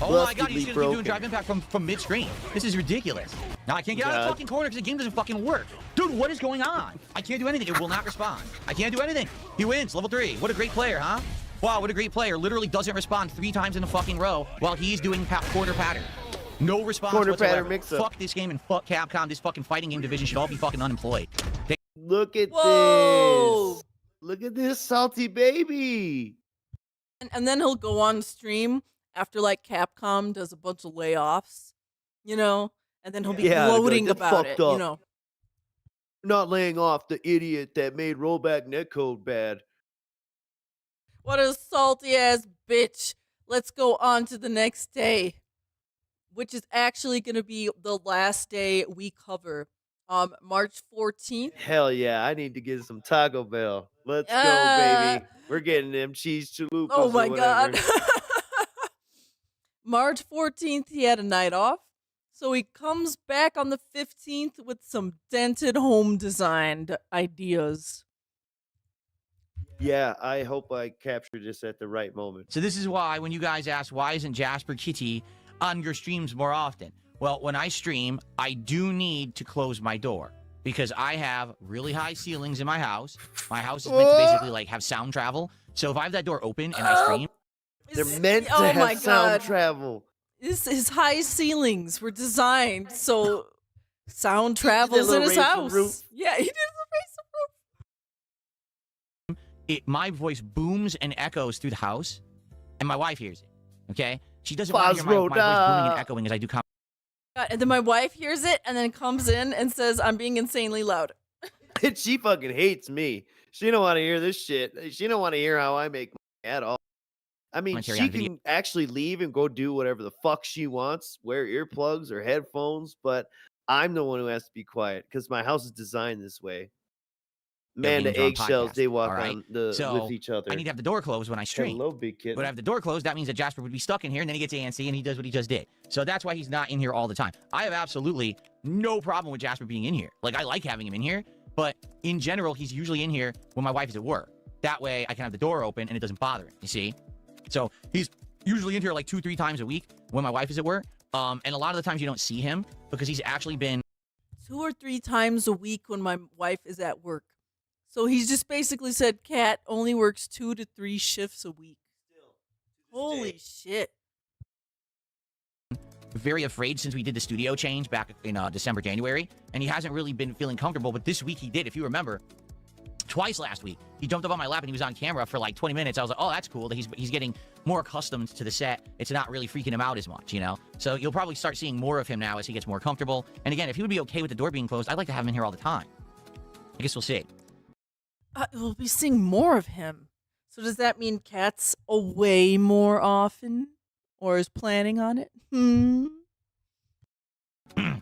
Oh my god, Bustedly he's gonna keep broken. doing drive impact from mid-screen. This is ridiculous. Now I can't get out of the God. fucking corner because the game doesn't fucking work. Dude, what is going on? I can't do anything. It will not respond. I can't do anything. He wins, level 3. What a great player, huh? Wow, what a great player. Literally doesn't respond 3 times in a fucking row while he's doing corner pattern. No response Corner whatsoever. pattern mix-up. Fuck this game and fuck Capcom. This fucking fighting game division should all be fucking unemployed. Look at Whoa. this. Look at this salty baby. and then he'll go on stream after like Capcom does a bunch of layoffs, and then he'll be Yeah, go, gloating "Get about fucked it, up." Not laying off the idiot that made rollback netcode bad. What a salty ass bitch. Let's go on to the next day, which is actually going to be the last day we cover. March 14th. Hell yeah, I need to get some Taco Bell. Let's go, Uh, baby. We're getting them cheese chalupas. Oh my or god. whatever. March 14th, he had a night off. So he comes back on the 15th with some dented home designed ideas. Yeah, I hope I captured this at the right moment. So this is why when you guys ask, why isn't Jasper Kitty on your streams more often? Well, when I stream, I do need to close my door because I have really high ceilings in my house. My house is meant to basically like have sound travel. So if I have that door open and I stream, They're meant to have sound travel. His high ceilings were designed so sound travels in his house. Roof. Yeah, he did the my voice booms and echoes through the house, and my wife hears it. Okay, she doesn't want to hear my voice booming and echoing as I do comedy. and then my wife hears it and then comes in and says, "I'm being insanely loud." She fucking hates me. She don't want to hear this shit. She don't want to hear how I make money at all. I mean, Commentary she on video. can actually leave and go do whatever the fuck she wants, wear earplugs or headphones, but I'm the one who has to be quiet because my house is designed this way. Man, games the are on eggshells podcast, they walk all right? on with So, each other. I need to have the door closed when I stream. Hello, big kid. But I have the door closed, that means that Jasper would be stuck in here, and then he gets antsy, and he does what he just did. So that's why he's not in here all the time. I have absolutely no problem with Jasper being in here. Like, I like having him in here, but in general, he's usually in here when my wife is at work. That way, I can have the door open, and it doesn't bother him, you see? So he's usually in here like 2-3 times a week when my wife is at work. And a lot of the times you don't see him because he's actually been 2 or 3 times a week when my wife is at work. So he's just basically said Cat only works 2 to 3 shifts a week. Holy shit. very afraid since we did the studio change back in December, January, and he hasn't really been feeling comfortable, but this week he did. If you remember, twice last week, he jumped up on my lap and he was on camera for like 20 minutes. I was like, oh, that's cool that he's getting more accustomed to the set. It's not really freaking him out as much, you know? So you'll probably start seeing more of him now as he gets more comfortable. And again, if he would be okay with the door being closed, I'd like to have him in here all the time. I guess we'll see. We'll be seeing more of him. So does that mean Cat's away more often? Or is planning on it? It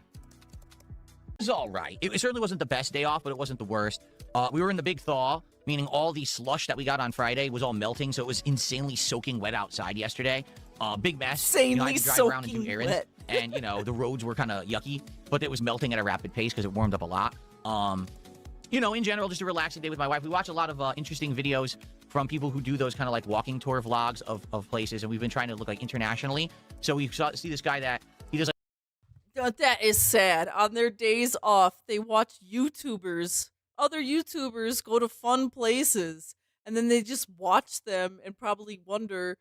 was all right. It certainly wasn't the best day off, but it wasn't the worst. We were in the big thaw, meaning all the slush that we got on Friday was all melting, so it was insanely soaking wet outside yesterday. Big mess. I Insanely had to drive around and do soaking errands, wet. and, the roads were kind of yucky, but it was melting at a rapid pace because it warmed up a lot. In general, just a relaxing day with my wife. We watch a lot of interesting videos from people who do those kind of like walking tour vlogs of places, and we've been trying to look like internationally. So we see this guy that he does That is sad. On their days off, they watch other YouTubers go to fun places, and then they just watch them and probably wonder,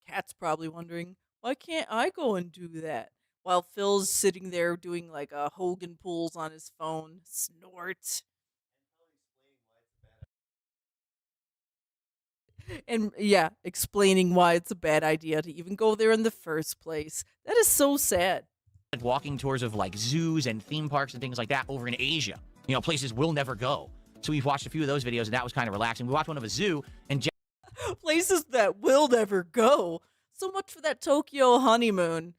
Cat's probably wondering, why can't I go and do that? While Phil's sitting there doing like a Hogan pulls on his phone. Snort. And yeah, explaining why it's a bad idea to even go there in the first place. That is so sad. like walking tours of like zoos and theme parks and things like that over in Asia. Places we'll never go. So we've watched a few of those videos, and that was kind of relaxing. We watched one of a zoo, and Places that will never go. So much for that Tokyo honeymoon.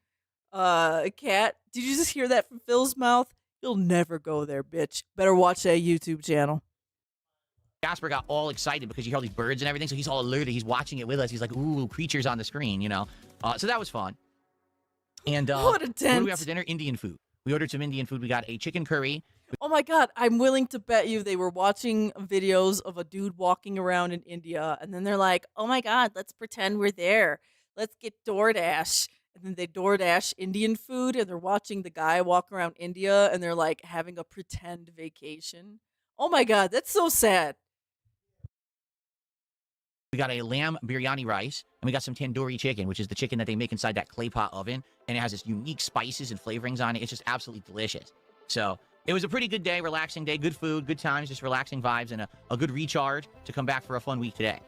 Cat, did you just hear that from Phil's mouth? You'll never go there, bitch. Better watch that YouTube channel. Jasper got all excited because you hear all these birds and everything, so he's all alerted. He's watching it with us. He's like, ooh, creatures on the screen, So that was fun. And What a what dent. do we have for dinner? Indian food. We ordered some Indian food. We got a chicken curry. Oh my god, I'm willing to bet you they were watching videos of a dude walking around in India, and then they're like, oh my god, let's pretend we're there. Let's get DoorDash. And then they DoorDash Indian food, and they're watching the guy walk around India, and they're like having a pretend vacation. Oh my god, that's so sad. We got a lamb biryani rice, and we got some tandoori chicken, which is the chicken that they make inside that clay pot oven, and it has this unique spices and flavorings on it. It's just absolutely delicious. So it was a pretty good day, relaxing day, good food, good times, just relaxing vibes, and a good recharge to come back for a fun week today.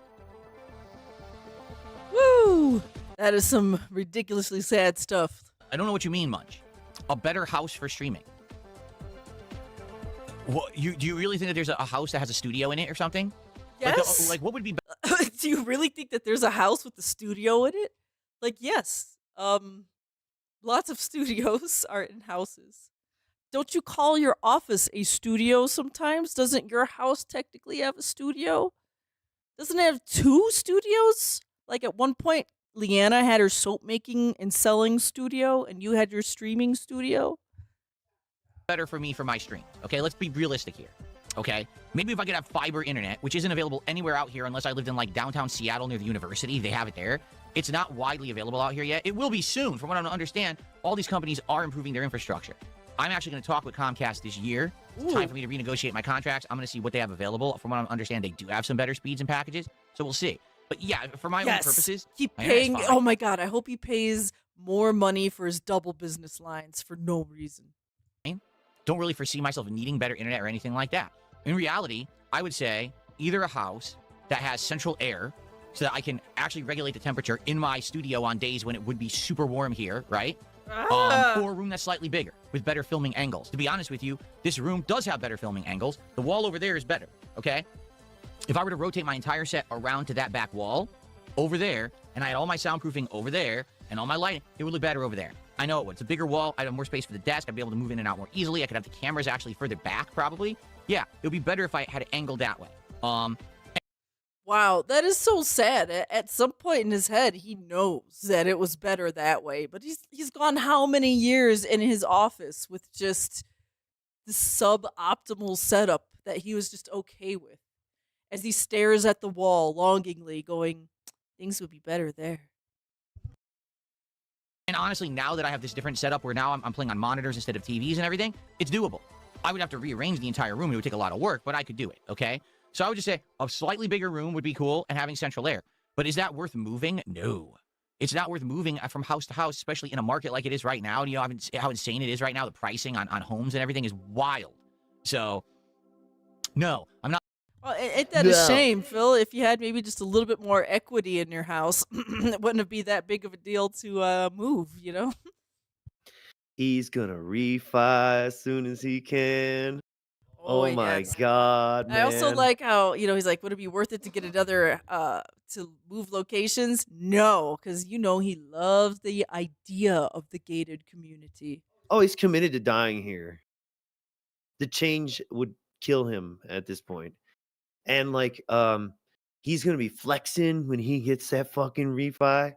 Woo! That is some ridiculously sad stuff. I don't know what you mean, Munch. A better house for streaming. What, do you really think that there's a house that has a studio in it or something? Yes. Like what would be Do you really think that there's a house with a studio in it? Like, yes. Lots of studios are in houses. Don't you call your office a studio sometimes? Doesn't your house technically have a studio? doesn't it have 2 studios? Like at one point, Leanna had her soap making and selling studio, and you had your streaming studio. Better for me for my stream. Okay, let's be realistic here. Okay, maybe if I could have fiber internet, which isn't available anywhere out here unless I lived in like downtown Seattle near the university, they have it there. It's not widely available out here yet. It will be soon. From what I understand, all these companies are improving their infrastructure. I'm actually going to talk with Comcast this year. It's time for me to renegotiate my contracts. I'm going to see what they have available. From what I understand, they do have some better speeds and packages. So we'll see. But yeah, for my own purposes, keep my internet's paying. fine. Oh my god, I hope he pays more money for his double business lines for no reason. Don't really foresee myself needing better internet or anything like that. In reality, I would say either a house that has central air so that I can actually regulate the temperature in my studio on days when it would be super warm here, right? Or a room that's slightly bigger with better filming angles. To be honest with you, this room does have better filming angles. The wall over there is better, okay? If I were to rotate my entire set around to that back wall over there, and I had all my soundproofing over there and all my lighting, it would look better over there. I know it would. It's a bigger wall. I'd have more space for the desk. I'd be able to move in and out more easily. I could have the cameras actually further back, probably. Yeah, it would be better if I had it angled that way. Wow, that is so sad. At some point in his head, he knows that it was better that way, but he's gone how many years in his office with just the suboptimal setup that he was just okay with, as he stares at the wall longingly, going, "Things would be better there." And honestly, now that I have this different setup where now I'm playing on monitors instead of TVs and everything, it's doable. I would have to rearrange the entire room. It would take a lot of work, but I could do it, okay? So I would just say a slightly bigger room would be cool and having central air. But is that worth moving? No. It's not worth moving from house to house, especially in a market like it is right now. You know how insane it is right now. The pricing on homes and everything is wild. So, no, I'm not. Well, ain't that a shame, Phil? If you had maybe just a little bit more equity in your house, it wouldn't be that big of a deal to move, you know? He's gonna refi as soon as he can. Oh my yes. god, man. I also like how, he's like, would it be worth it to get another, to move locations? No, because, he loves the idea of the gated community. Oh, he's committed to dying here. The change would kill him at this point. And like, he's gonna be flexing when he gets that fucking refi,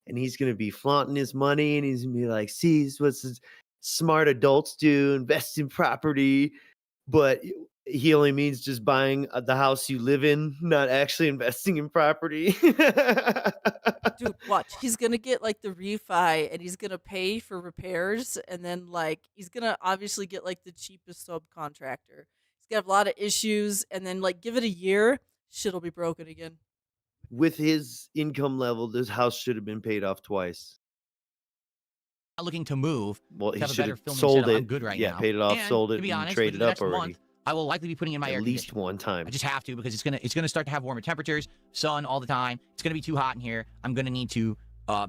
and he's gonna be flaunting his money, and he's gonna be like, "See, this is what smart adults do: invest in property." But he only means just buying the house you live in, not actually investing in property. Dude, watch. He's going to get like the refi, and he's going to pay for repairs. And then like, he's going to obviously get like the cheapest subcontractor. He's going to have a lot of issues. And then like, give it a year, shit'll be broken again. With his income level, this house should have been paid off twice. Not looking to move. Well, to he have a should better have filming sold setup. it. I'm good right Yeah, now. paid it off, And sold it, to be and honest, traded within the up next already. month, I will likely be putting in my air At least conditioner. one time. I just have to, because it's gonna start to have warmer temperatures, sun all the time. It's gonna be too hot in here. I'm gonna need to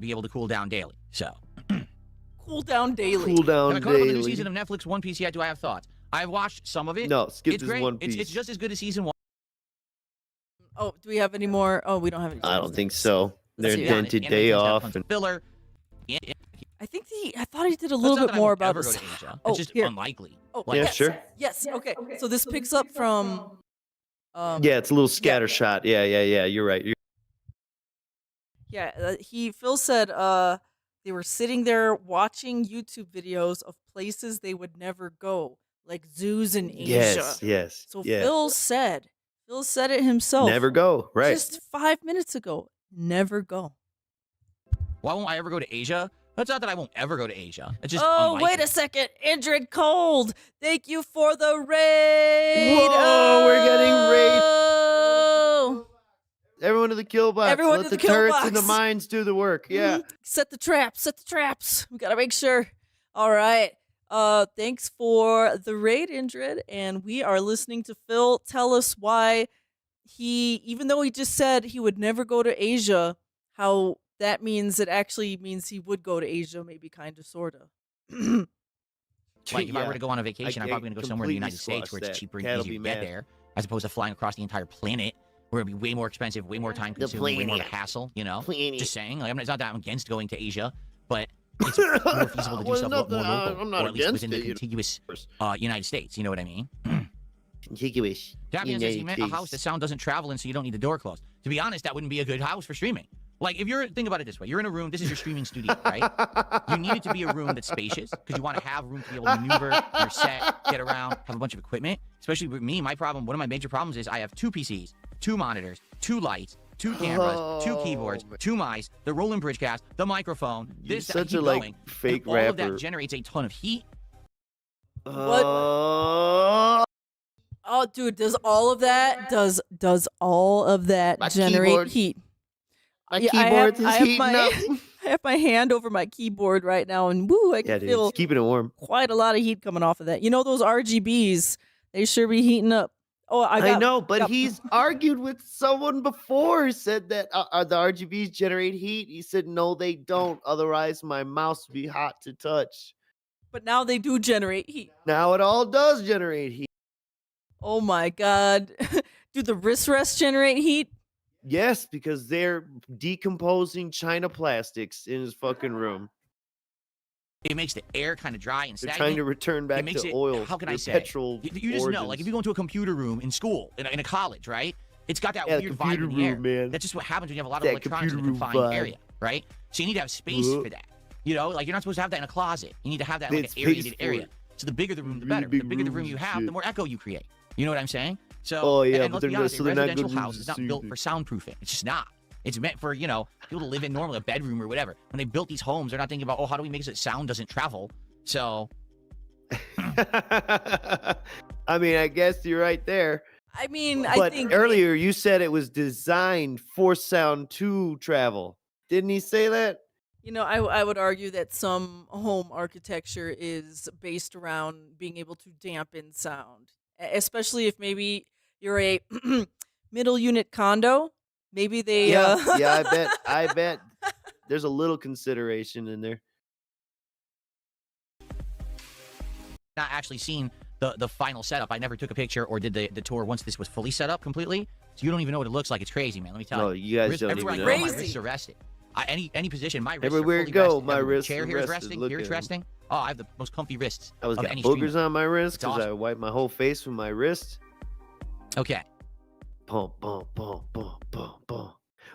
be able to cool down daily. So Cool down daily. Cool down have I caught up on the new daily. season of Netflix One Piece yet? Do I have thoughts? I've watched some of it. No, skip It's this great. One Piece. It's just as good as season 1. Oh, do we have any more? Oh, we don't have any. I don't think so. They're Let's be honest, dented animation's day got off. tons And of filler. I thought he did a little bit more about ever his. go to Asia. Oh, It's just here. unlikely. Oh, Like, Yeah, yes, sure. Yes. Okay. So this picks up from. Yeah, it's a little scatter shot. Yeah. You're right. Phil said they were sitting there watching YouTube videos of places they would never go, like zoos in Asia. Yes. So yeah. Phil said it himself. Never go. Right. Just 5 minutes ago. Never go. Why won't I ever go to Asia? It's not that I won't ever go to Asia. It's just Oh, unlikely. wait a second. Indrid Cold. Thank you for the raid. Whoa, we're getting raid. Oh. Everyone to the kill box. Everyone Let to the the kill turrets box. and the mines do the work. Yeah. Mhm. Set the traps. We gotta make sure. All right. Thanks for the raid, Indrid. And we are listening to Phil tell us why even though he just said he would never go to Asia, how that means it actually means he would go to Asia, maybe kind of, sort of. Like, if I were to go on a vacation, I'm I probably going to go somewhere in the completely United States squash where it's that. cheaper and Cat'll easier to be get mad. there, as opposed to flying across the entire planet, where it'd be way more expensive, way more time consuming, way more of a planet. hassle, you know? Planet. Just saying. Like, it's not that I'm against going to Asia, but it's more feasible to do Well, stuff not more that local, I'm not or at least against within the it, you know. contiguous United States. You know what I mean? Contiguous. That means he United meant a house States. that sound doesn't travel in, so you don't need the door closed. To be honest, that wouldn't be a good house for streaming. Like, if you're, think about it this way. You're in a room, this is your streaming studio, right? You need it to be a room that's spacious, because you want to have room to be able to maneuver your set, get around, have a bunch of equipment. Especially with me, my problem, one of my major problems is I have 2 PCs, 2 monitors, 2 lights, 2 cameras, 2 keyboards, 2 mice, the rolling bridge cast, the microphone, You're this, such keep a, like, going. fake And all of rapper. that generates a ton of heat. Oh, dude, does all of that all of that My generate keyboard. heat? My Yeah, keyboard is heating my, up. I have my hand over my keyboard right now, and woo, I Yeah, can dude, feel it's keeping it warm. quite a lot of heat coming off of that. You know those RGBs? They sure be heating up. Oh, I know, but he's argued with someone before who said that the RGBs generate heat. He said, no, they don't. Otherwise, my mouse would be hot to touch. But now they do generate heat. Now it all does generate heat. Oh my god. Do the wrist rests generate heat? Yes, because they're decomposing China plastics in his fucking room. It makes the air kind of dry and They're stagnant. trying to return back makes to it- oil. how can I or say? petrol You just know, like if you go into a computer room in school, in a college, right? It's got that weird vibe computer in the air. room, man. That's just what happens when you have a lot of That electronics in a computer room confined vibe. area, right? So you need to have space Uh-huh. for that. You know, like you're not supposed to have that in a closet. You need to have that in like Need an aerated space for area. it. So the bigger the room, the Really better. big The bigger the room rooms you and have, shit. the more echo you create. You know what I'm saying? So, Oh, yeah, and but let's be honest, a they're not residential good rooms house to is not see built either. for soundproofing. It's just not. It's meant for, you know, people to live in normally, a bedroom or whatever. When they built these homes, they're not thinking about, oh, how do we make it so that sound doesn't travel? So I mean, I guess you're right there. I mean, But I think earlier you said it was designed for sound to travel. Didn't he say that? you know, I would argue that some home architecture is based around being able to dampen sound, especially if maybe you're a middle unit condo. Maybe they Yeah, I bet there's a little consideration in there. not actually seen the final setup. I never took a picture or did the tour once this was fully set up completely. So you don't even know what it looks like. It's crazy, man. Let me tell No, you. you guys Wrist- don't everywhere even I know. go, my Crazy. wrists are rested. Any position, my wrists Everywhere are you fully go, rested. my Every wrists chair are here is rested. resting. Look Here at it's 'em. resting. Oh, I have the most comfy wrists I was of got any boogers streamer. on my wrist It's because I awesome. wipe my whole face with my wrist. Okay. Pum, pum, pum, pum, pum, pum.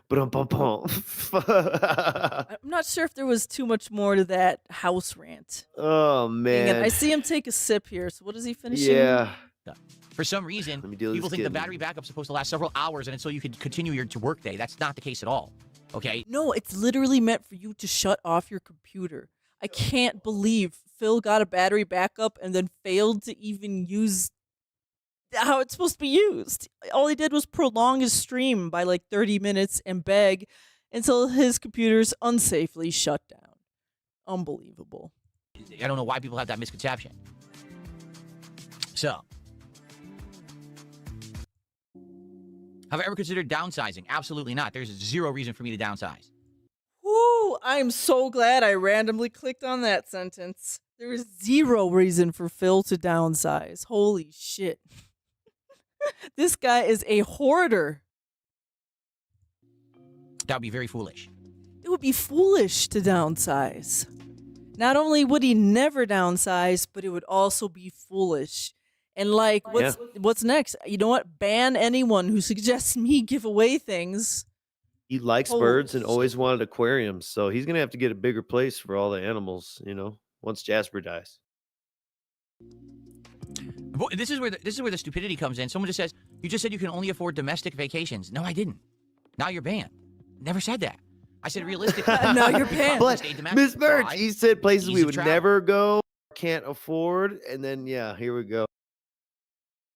Bum, bum, bum. I'm not sure if there was too much more to that house rant. Oh Dang it, man. I see him take a sip here. So what is he finishing? Yeah. For some reason, Let me deal with people this think the kid. battery backup's supposed to last several hours and until you could continue your work day. That's not the case at all. Okay. No, it's literally meant for you to shut off your computer. I can't believe Phil got a battery backup and then failed to even use how it's supposed to be used. All he did was prolong his stream by like 30 minutes and beg until his computer's unsafely shut down. Unbelievable. I don't know why people have that misconception. So, have I ever considered downsizing? Absolutely not. There's zero reason for me to downsize. Woo! I'm so glad I randomly clicked on that sentence. There is zero reason for Phil to downsize. Holy shit. This guy is a hoarder. That would be very foolish. It would be foolish to downsize. Not only would he never downsize, but it would also be foolish. And like, what's next? You know what? Ban anyone who suggests me give away things. He likes Holy birds and shit. always wanted aquariums, so he's gonna have to get a bigger place for all the animals, you know, once Jasper dies. Boy, this is where the stupidity comes in. Someone just says, "You just said you can only afford domestic vacations." No, I didn't. Now you're banned. Never said that. I said realistically. Now you're banned. But Stay domestic. Miss Birch, Why? he said places Ease we of would travel. never go, can't afford, and then yeah, here we go.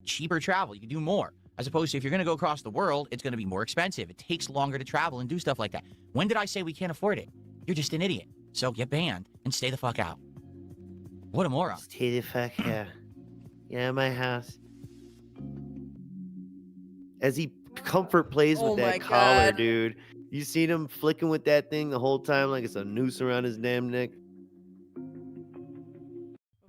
Cheaper travel. You can do more. As opposed to if you're going to go across the world, it's going to be more expensive. It takes longer to travel and do stuff like that. When did I say we can't afford it? You're just an idiot. So get banned and stay the fuck out. What a moron. Stay the fuck out. Yeah, my house. As he comfort plays Oh with my that collar, God. dude. You seen him flicking with that thing the whole time like it's a noose around his damn neck?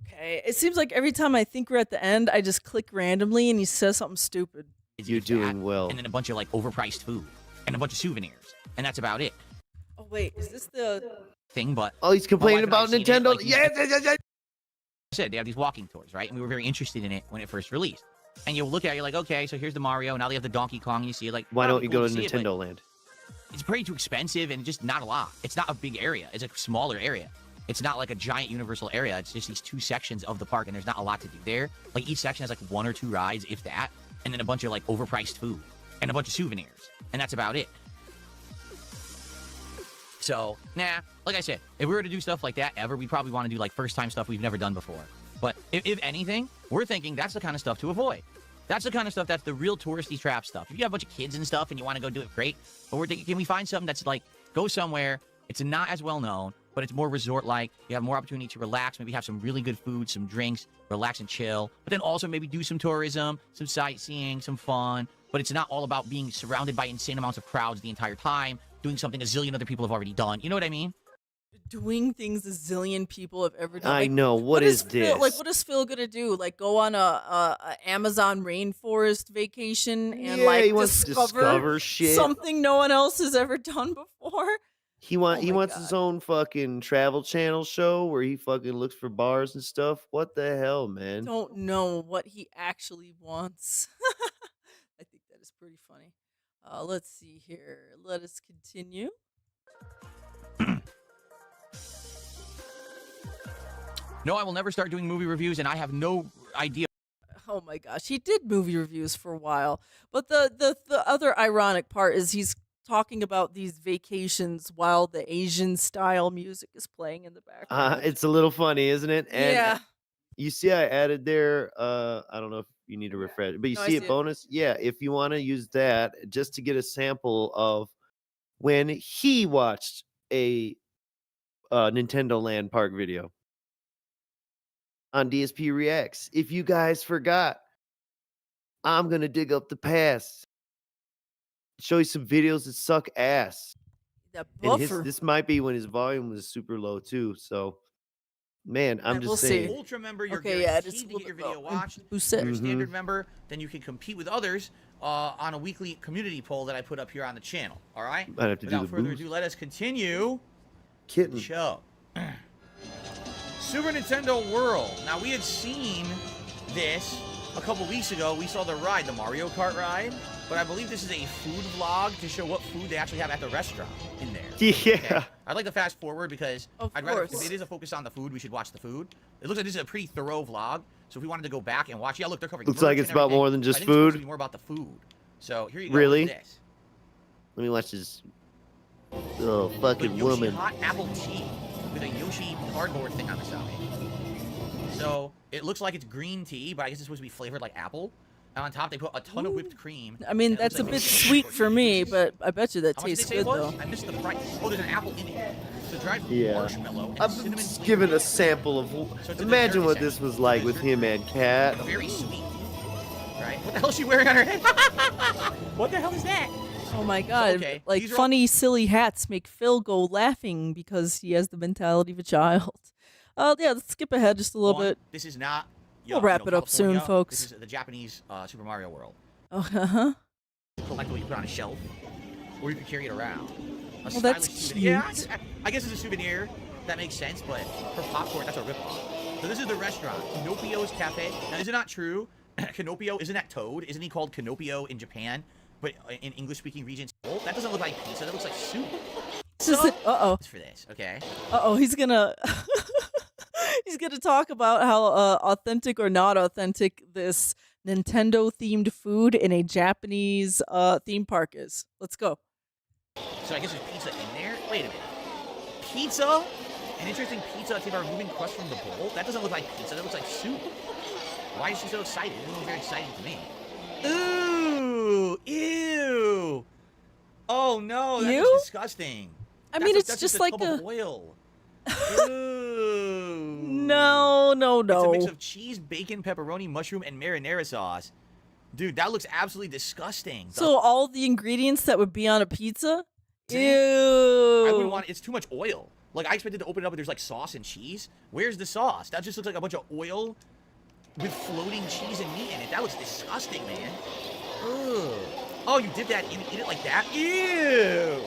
Okay. It seems like every time I think we're at the end, I just click randomly and he says something stupid. You're If that, doing well. And then a bunch of like overpriced food and a bunch of souvenirs. And that's about it. Oh, wait. Is this the. Thing, but Oh, he's complaining wife and I about seen it, Nintendo. like, Yes, yes, yes, yes. I said they have these walking tours, right? And we were very interested in it when it first released. and you look at it, you're like, okay, so here's the Mario. Now they have the Donkey Kong. And you see it like, Why wow, don't you cool go to see it, but Nintendo Land? It's pretty too expensive and just not a lot. It's not a big area. It's a smaller area. It's not like a giant universal area. It's just these 2 sections of the park, and there's not a lot to do there. Like, each section has like 1 or 2 rides, if that, and then a bunch of like overpriced food and a bunch of souvenirs, and that's about it. So, nah, like I said, if we were to do stuff like that ever, we'd probably want to do like first-time stuff we've never done before. But if anything, we're thinking that's the kind of stuff to avoid. That's the kind of stuff that's the real touristy trap stuff. If you have a bunch of kids and stuff and you want to go do it, great. But we're thinking, can we find something that's like, go somewhere, it's not as well known, but it's more resort-like. You have more opportunity to relax, maybe have some really good food, some drinks, relax and chill. But then also maybe do some tourism, some sightseeing, some fun. But it's not all about being surrounded by insane amounts of crowds the entire time, doing something a zillion other people have already done. You know what I mean? Doing things a zillion people have ever done. I Like, know. What is this? Phil, like, what is Phil gonna do? Like, go on a Amazon rainforest vacation and Yeah, like he wants to discover shit. something no one else has ever done before? He my wants his God. own fucking Travel Channel show where he fucking looks for bars and stuff. What the hell, man? Don't know what he actually wants. I think that is pretty funny. Let's see here. Let us continue. No, I will never start doing movie reviews, and I have no idea. Oh my gosh, he did movie reviews for a while. But the other ironic part is he's talking about these vacations while the Asian style music is playing in the background. It's a little funny, isn't it? And Yeah. you see I added there, I don't know if you need to refresh, but you No, I see see it it. bonus? Yeah, if you want to use that just to get a sample of when he watched a Nintendo Land Park video on DSP Reacts. If you guys forgot, I'm going to dig up the past, show you some videos that suck ass. That And buffer. this might be when his volume was super low too. So, man, I'm Yeah, just we'll see. saying. Ultra member, you're Okay, yeah, it guaranteed is a to little get your bit video low. watched. Who If said? you're a Mm-hmm. standard member, then you can compete with others on a weekly community poll that I put up here on the channel. All right? Might have to do Without the further boost. ado, let us continue the Kitten. show. Super Nintendo World. Now, we had seen this a couple weeks ago. We saw the ride, the Mario Kart ride. But I believe this is a food vlog to show what food they actually have at the restaurant in there. Yeah. Okay? I'd like to fast forward because Of I'd rather, course. if it is a focus on the food, we should watch the food. It looks like this is a pretty thorough vlog. So if we wanted to go back and watch, yeah, look, they're covering. Looks like merch it's and about everything. more than just I think it's supposed to food. be more about the food. So here you go. Really? Look at this. Let me watch this. Oh, The fucking Yoshi woman. hot apple tea with a Yoshi cardboard thing on the side. So it looks like it's green tea, but I guess it's supposed to be flavored like apple. And on top they put a ton of whipped cream. I mean, and it looks that's a like bit it's sweet for me, but I bet you that How much did tastes they say good it was? though. I missed the price. Oh, there's an apple in it. So dried Yeah. marshmallow and I'm cinnamon just flavored giving a dairy. sample of. So it's a Imagine dessert what this was like with him and Kat. Very sweet. Right? What the hell is she wearing on her head? What the hell is that? Oh my god! okay, Like these are all- funny, silly hats make Phil go laughing because he has the mentality of a child. Yeah, let's skip ahead just a little One, bit. This is not. We'll wrap it up soon, California. folks. This is the Japanese Super Mario World. Oh, uh-huh. Collectible you put on a shelf, or you can carry it around. A Well, that's stylish souvenir. Yeah, cute. I guess it's a souvenir. That makes sense, but for popcorn, that's a ripoff. So this is the restaurant, Canopio's Cafe. Now, is it not true? Canopio, isn't that Toad? Isn't he called Canopio in Japan? But in English-speaking regions, that doesn't look like pizza. That looks like soup. This is it. Uh-oh. For this, okay? Uh-oh, he's gonna he's gonna talk about how authentic or not authentic this Nintendo-themed food in a Japanese theme park is. Let's go. So I guess there's pizza in there. Wait a minute. Pizza? An interesting pizza tape are removing crust from the bowl? That doesn't look like pizza. That looks like soup. Why is she so excited? It doesn't look very exciting to me. Ooh! Ew! Oh no, that Ew? looks disgusting. I mean, it's that's just a like tub a of oil. Ooh. no. It's a mix of cheese, bacon, pepperoni, mushroom, and marinara sauce. Dude, that looks absolutely disgusting. So all the ingredients that would be on a pizza? I Ew. wouldn't want it's too much oil. Like I expected to open it up and there's like sauce and cheese. Where's the sauce? That just looks like a bunch of oil with floating cheese and meat in it. That looks disgusting, man. Ugh. Oh, you did that? You eat it like that? Ew.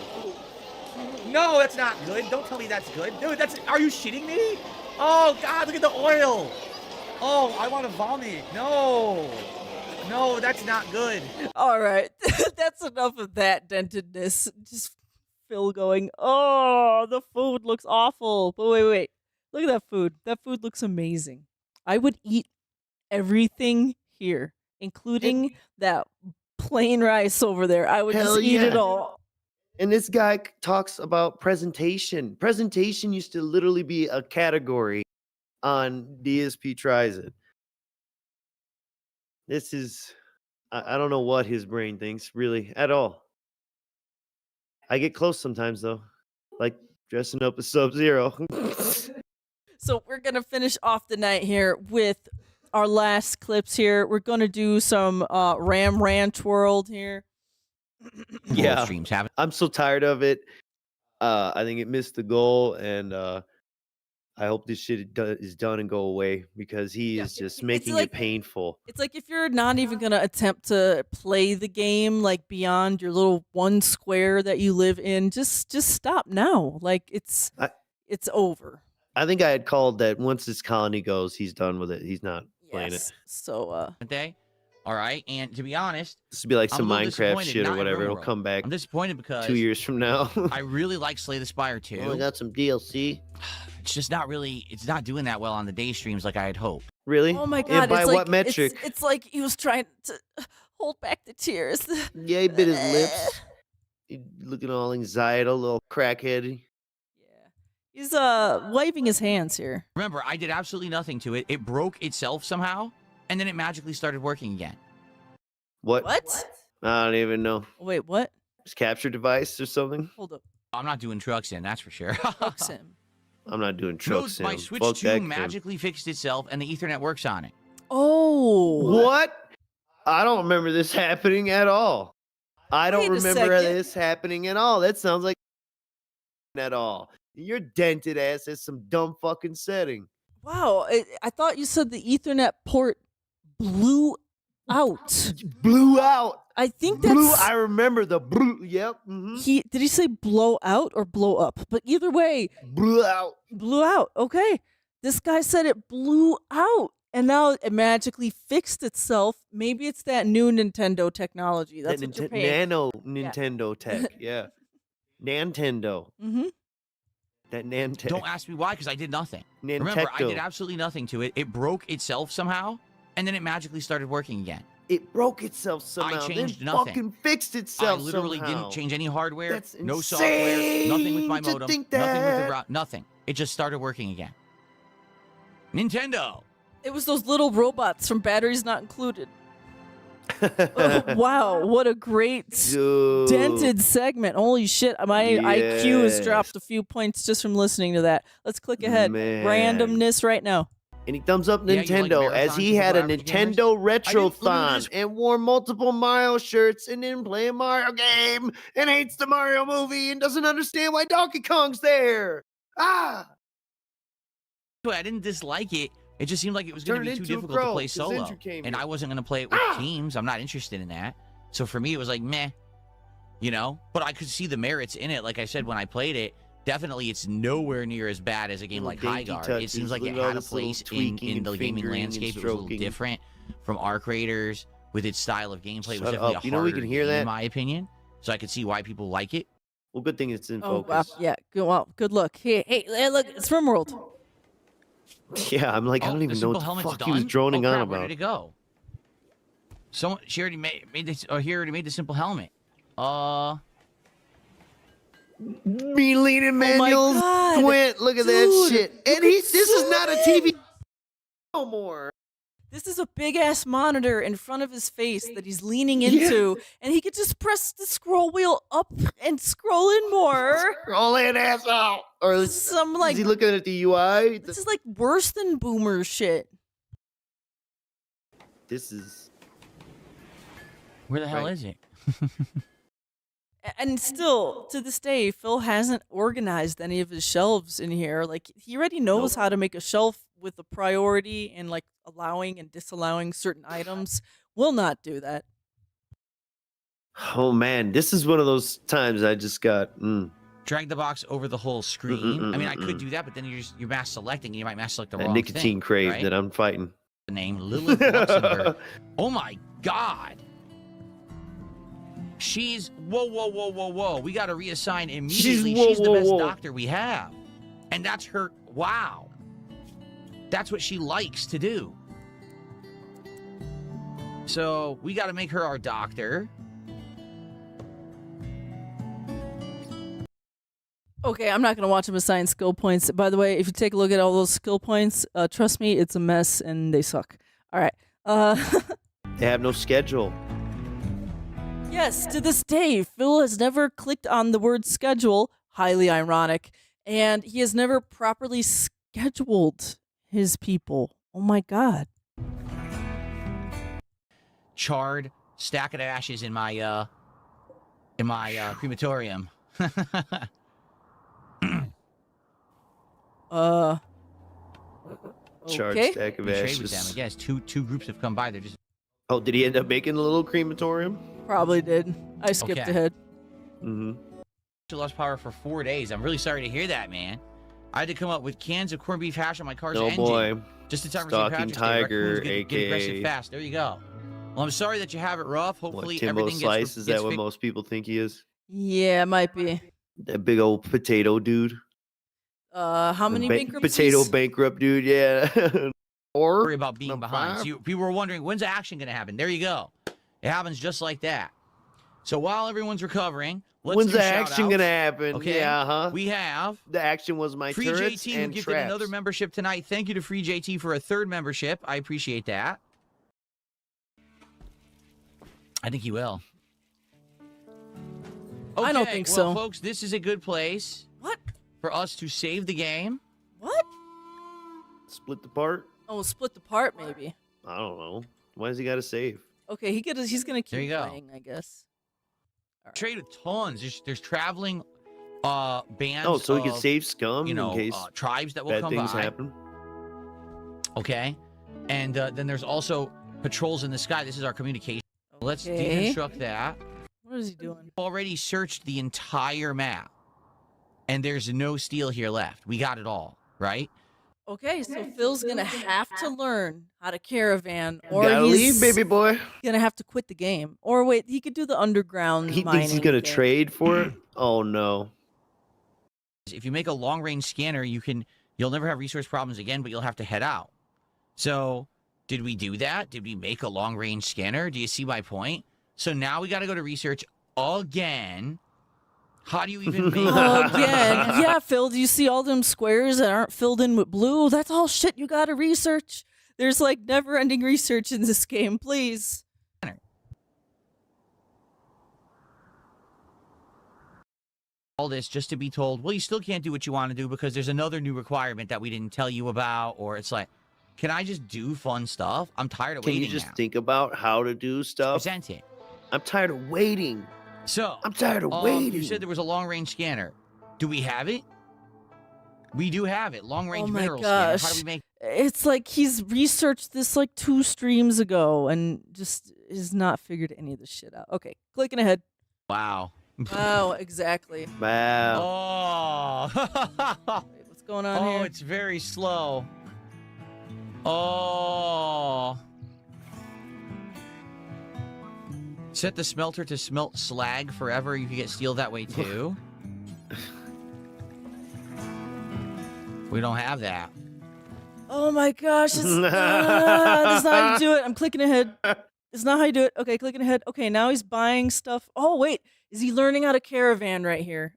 No, that's not good. Don't tell me that's good. Dude, are you shitting me? Oh God, look at the oil. Oh, I want to vomit. No. No, that's not good. All right, that's enough of that dentedness. Just Phil going, oh, the food looks awful. But wait. Look at that food. That food looks amazing. I would eat everything here, including that plain rice over there. I would Hell just eat it yeah. all. And this guy talks about presentation. Presentation used to literally be a category on DSP Tries It. This is, I don't know what his brain thinks, really, at all. I get close sometimes, though, like dressing up as Sub-Zero. So we're going to finish off the night here with our last clips here. We're going to do some Ram Ranch World here. Yeah. Streams have it. I'm so tired of it. I think it missed the goal, and I hope this shit is done and go away because he is just making like- it painful. It's like if you're not even going to attempt to play the game like beyond your little one square that you live in, just stop now. Like it's over. I think I had called that once this colony goes, he's done with it. He's not playing it. So Day. All right, and to be honest, This would be like I'm some a little Minecraft disappointed shit not or in whatever. It'll RimWorld. come back I'm disappointed because 2 years from now. I really like Slay the Spire 2. Oh, I got some DLC. It's just not really, it's not doing that well on the day streams like I had hoped. Really? oh my Yeah, god, by it's what like, metric? It's like he was trying to hold back the tears. Yeah, he bit his lips. He looking all anxiety, a little crackhead. He's waving his hands here. Remember, I did absolutely nothing to it. It broke itself somehow, and then it magically started working again. What? What? I don't even know. Wait, what? His capture device or something? Hold up. I'm not doing trucks in, that's for sure. Hooks him. I'm not doing No, trucks. my Sam. Switch Fuck 2 that kid. magically fixed itself, and the Ethernet works on it. Oh. What? I don't remember this happening at all. I don't Wait a remember second. this happening at all. That sounds like at all. Your dented ass has some dumb fucking setting. Wow, I thought you said the Ethernet port blew out. Blew out. I think Blew. that's I remember the blew. Yep. did he say blow out or blow up? But either way, Blew out. blew out. Okay. This guy said it blew out. And now it magically fixed itself. Maybe it's that new Nintendo technology. That's That what you're paying. Nano Nintendo tech. Yeah. Nintendo. Mm-hmm. That Nantech. Don't ask me why, because I did nothing. Remember, I Nintendo. did absolutely nothing to it. It broke itself somehow, and then it magically started working again. It broke itself somehow. changed then nothing. Fucking fixed itself. I literally somehow. didn't change any hardware, That's no software, nothing with my insane to modem, think nothing with the that. nothing. It just started working again. Nintendo. It was those little robots from Batteries Not Included. Oh, wow, what a great Dude. dented segment. Holy shit, my IQ has Yes. dropped a few points just from listening to that. Let's click ahead. Man. Randomness right now. And he thumbs up Yeah, you like Nintendo as he marathons had a for average Nintendo literally Retrothon just- and wore multiple Mario shirts and didn't play a Mario game and hates the Mario movie and doesn't understand why Donkey Kong's there. Ah! I didn't dislike it. It just seemed like it was going Turned to be too into a difficult to crow, play 'cause solo. Andrew came And in. I wasn't going to play it with Ah! teams. I'm not interested in that. So for me, it was like, meh. You know? But I could see the merits in it. Like I said, when I played it, definitely it's nowhere near as bad as a game Little like dainty Highguard. It touches, seems like look it at all had a this little place tweaking in and the gaming fingering and landscape. It was a little stroking. different from Arc Raiders with its style of gameplay. It was Shut definitely up. a You know we harder can hear game, that? in my opinion. So I could see why people like it. Well, good thing it's in Oh, wow. focus. Yeah, good luck. Hey, look, it's RimWorld. Yeah, I'm like, I Oh, don't the even know simple what the helmet's fuck he was done? droning Oh, on crap, Where about. did it go? Someone, she already made this, or he already made the simple helmet. Me leaning my manuals God. went. Look at Dude, that shit. And look this at is not a TV no more. This is a big ass monitor in front of his face that he's leaning into, and he could just press the scroll wheel up and scroll in more. Roll in, asshole. Or is Some like he looking at the UI? this is like worse than boomer shit. This is Where the hell Right. is it? And still, to this day, Phil hasn't organized any of his shelves in here. Like, he already knows how to make a shelf with a priority and, like, allowing and disallowing certain items. Will not do that. Oh man, this is one of those times I just got. Drag the box over the whole screen. I mean, I could do that, but then you're mass selecting, and you might mass select the That wrong nicotine thing, crave right? that I'm fighting. The name Lilith Luxembourg. Oh my God. She's whoa. We got to reassign immediately. She's the best doctor we have. And that's her. Wow. That's what she likes to do. So we got to make her our doctor. Okay, I'm not going to watch him assign skill points. By the way, if you take a look at all those skill points, trust me, it's a mess and they suck. All right. They have no schedule. Yes, to this day, Phil has never clicked on the word schedule, highly ironic, and he has never properly scheduled his people. Oh my God. Charred stack of ashes in my crematorium. Charged Okay. stack of We trade with them. ashes. I guess two groups have come by. They're just Oh, did he end up making a little crematorium? Probably did. I skipped Okay. ahead. Mm-hmm. lost power for 4 days. I'm really sorry to hear that, man. I had to come up with cans of corned beef hash on my car's Oh engine. boy. Just in time for St. Stalking Patrick's Day. Tiger, Raccoons get aggressive aka fast. There you go. Well, I'm sorry that you have it rough. What, Hopefully Timbo everything Slice? Is that what fixed. most people think he is? Yeah, it might be. That big old potato dude. How many bankruptcies? Potato bankrupt dude, yeah. Or Worry about being number behind. 5. So people were wondering, when's the action going to happen? There you go. It happens just like that. So while everyone's recovering, let's When's do the action shout-outs. gonna happen? Okay. Yeah, huh? We have The action was my Free turrets JT, who and gifted traps. another membership tonight. Thank you to Free JT for a 3rd membership. I appreciate that. I think he will. I don't Okay, think well, so. folks, this is a good place What? for us to save the game. What? Split the part? Oh, split the part, maybe. I don't know. Why does he got to save? Okay, he's going to There keep you go. playing, I guess. Trade with tons. There's traveling bands. Oh, so he can of, save scum you know, in case tribes that will bad come things by. happen. Okay, and then there's also patrols in the sky. This is our communication. Let's Okay. deconstruct that. What is he doing? Already searched the entire map, and there's no steel here left. We got it all, right? Okay, so Phil's going to have to learn how to caravan, or Gotta he's leave, baby boy. going to have to quit the game. Or wait, he could do the underground He mining thinks he's gonna game. trade for it. Oh no. If you make a long range scanner, you'll never have resource problems again, but you'll have to head out. So, did we do that? Did we make a long range scanner? Do you see my point? So now we got to go to research again. How do you even make Again, yeah, Phil, do you see all them squares that aren't filled in with blue? That's all shit you gotta research. There's like never-ending research in this game, please. all this just to be told, well, you still can't do what you want to do because there's another new requirement that we didn't tell you about, or it's like, can I just do fun stuff? I'm tired of Can waiting you just now. think about how to do stuff? Present it. I'm tired of waiting. So, I'm tired of waiting. you said there was a long-range scanner. Do we have it? We do have it. Long-range Oh my mineral scanner. How gosh. do we make It's like he's researched this like 2 streams ago and just has not figured any of this shit out. Okay, clicking ahead. Wow. Oh, exactly. Wow. Oh. Wait, what's going on Oh, here? it's very slow. Oh. Set the smelter to smelt slag forever. You can get steel that way too. We don't have that. Oh my gosh, that's not how you do it. I'm clicking ahead. It's not how you do it. Okay, clicking ahead. Okay, now he's buying stuff. Oh, wait. Is he learning how to caravan right here?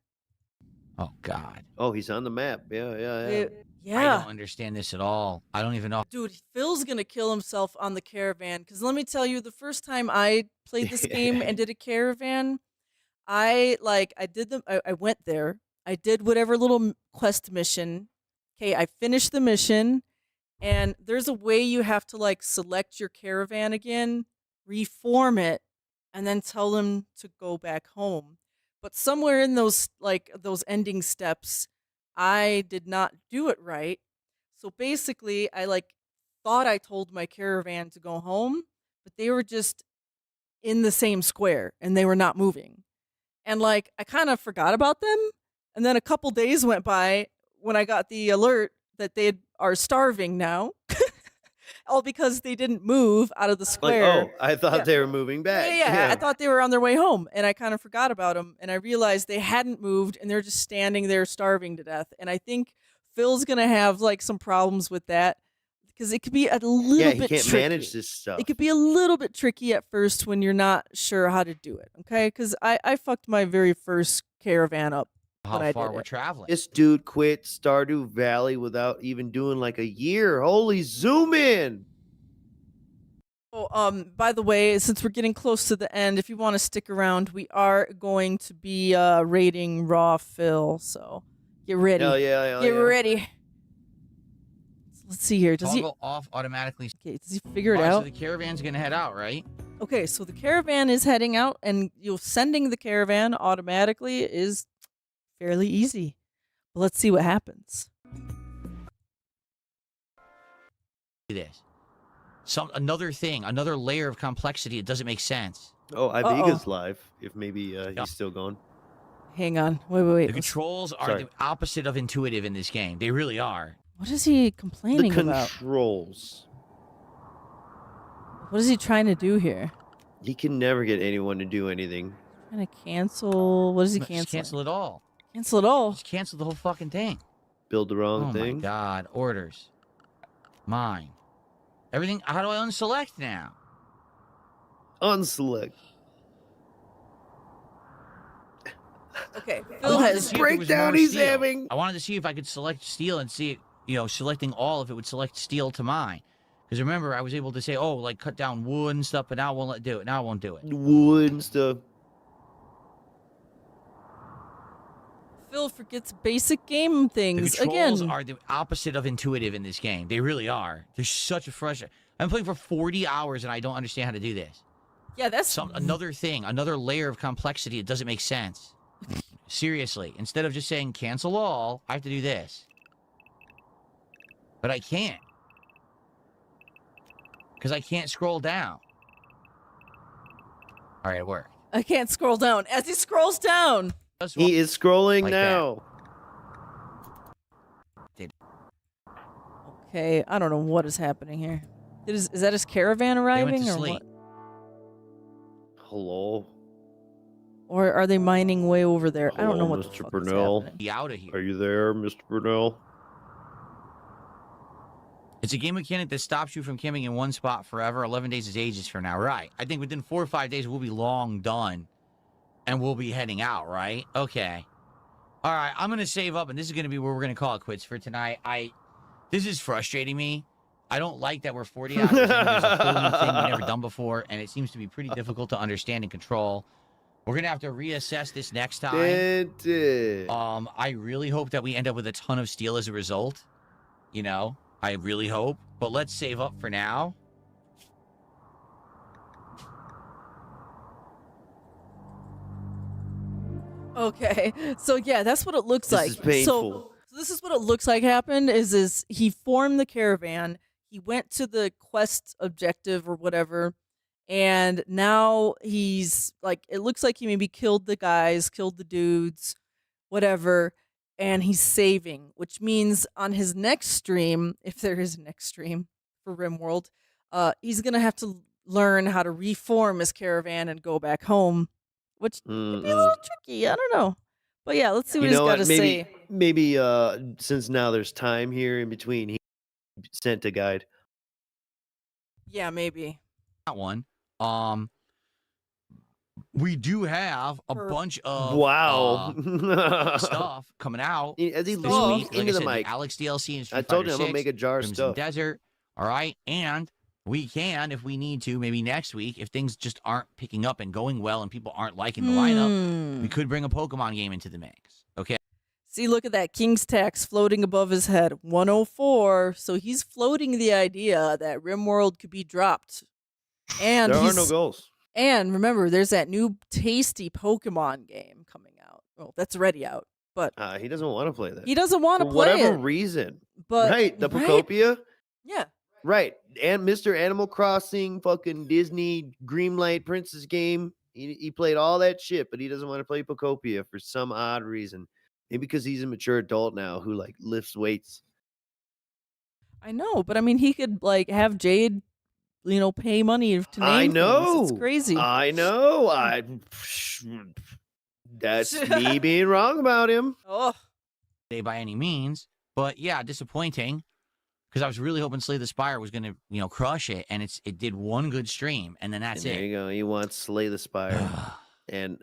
Oh, God. Oh, he's on the map. Yeah. I I don't understand this at all. I don't even know. Dude, Phil's gonna kill himself on the caravan. Because let me tell you, the first time I played this game and did a caravan, I went there. I did whatever little quest mission. Okay, I finished the mission, and there's a way you have to like select your caravan again, reform it, and then tell them to go back home. But somewhere in those ending steps, I did not do it right. So basically, I thought I told my caravan to go home, but they were just in the same square and they were not moving. And I kind of forgot about them. And then a couple days went by when I got the alert that they are starving now. all because they didn't move out of the Like, square. oh, I thought Yeah. they were moving back. Yeah. I thought they were on their way home, and I kind of forgot about them, and I realized they hadn't moved, and they're just standing there starving to death. And I think Phil's gonna have like some problems with that because it could be a little Yeah, bit he can't tricky. manage this stuff. It could be a little bit tricky at first when you're not sure how to do it. Okay, because I fucked my very first caravan up when How I far did we're it. traveling. This dude quit Stardew Valley without even doing like a year. Holy zoom in. Oh, by the way, since we're getting close to the end, if you want to stick around, we are going to be rating Raw Phil. So get ready. Hell yeah, hell Get yeah. ready. Let's see here. Does he? Toggle off automatically. Okay, does he figure it All right, out? So the caravan's gonna head out, right? Okay, so the caravan is heading out, and sending the caravan automatically is fairly easy. But let's see what happens. This. Another thing, another layer of complexity. It doesn't make sense. Oh, Ibega's live. If maybe he's still going. Hang on. Wait. The controls are Sorry. the opposite of intuitive in this game. They really are. What is he The complaining about? controls. What is he trying to do here? He can never get anyone to do anything. Trying to cancel. What is he Just canceling? cancel it all. Cancel it all. Just cancel the whole fucking thing. Build the wrong Oh thing. my god. Orders. Mine. Everything. How do I unselect now? Unselect. Okay. I Phil wanted to has see if there was breakdown more he's steel. having. I wanted to see if I could select steel and see, selecting all, if it would select steel to mine. Because remember, I was able to say, oh, like cut down wood and stuff, but now it won't let do it. Now it won't do it. Wood and stuff. Phil forgets basic game The things controls again. are the opposite of intuitive in this game. They really are. They're such a frustration. I'm playing for 40 hours and I don't understand how to do this. Yeah, that's Another thing, another layer of complexity. It doesn't make sense. Seriously, instead of just saying cancel all, I have to do this. But I can't. Because I can't scroll down. All right, it worked. I can't scroll down. As he scrolls down. He is scrolling Like that. now. Okay, I don't know what is happening here. Is that his caravan arriving to or sleep. what? Hello. Or are they mining way over there? I don't know Hello, what the Mr. fuck Burnell. is happening. Be out of here. Are you there, Mr. Burnell? It's a game mechanic that stops you from camping in one spot forever. 11 days is ages from now. Right. I think within 4 or 5 days, we'll be long done. And we'll be heading out, right? Okay. All right. I'm going to save up, and this is going to be where we're going to call it quits for tonight. This is frustrating me. I don't like that we're 40 hours in. There's a whole new thing we've never done before, and it seems to be pretty difficult to understand and control. We're going to have to reassess this next time. I really hope that we end up with a ton of steel as a result. I really hope. But let's save up for now. Okay, so yeah, that's what it looks This like. is painful. So this is what it looks like happened is he formed the caravan, he went to the quest objective or whatever, and now he's like, it looks like he maybe killed the guys, killed the dudes, whatever, and he's saving, which means on his next stream, if there is a next stream for RimWorld, he's gonna have to learn how to reform his caravan and go back home, which could be a little tricky. I don't know. But yeah, let's see what he's got to say. Maybe since now there's time here in between, he sent a guide. Yeah, maybe. That one. We do have a bunch of stuff coming out As he this leans week. Like into I the said, mic. Alex DLC and Street I told Fighter him I'm gonna 6, make a jar of Crimson stuff. Desert. All right, and we can, if we need to, maybe next week, if things just aren't picking up and going well and people aren't liking the lineup, we could bring a Pokemon game into the mix. Okay. See, look at that King's Tax floating above his head. 104. So he's floating the idea that RimWorld could be dropped. And There are no goals. And remember, there's that new tasty Pokemon game coming out. Well, that's already out, but He doesn't want to play that. he doesn't want to For play whatever it. reason. But Right, the right? Pokopia. Yeah. Right, and Mr. Animal Crossing, fucking Disney Greenlight Princess game. He played all that shit, but he doesn't want to play Pokopia for some odd reason. Maybe because he's a mature adult now who like lifts weights. I know, but I mean, he could like have Jayde, pay money to name I things. know. It's crazy. I know. That's me being wrong about him. Oh, by any means, but yeah, disappointing because I was really hoping Slay the Spire was going to, crush it, and it did one good stream, and then that's And there it. you go. You want Slay the Spire and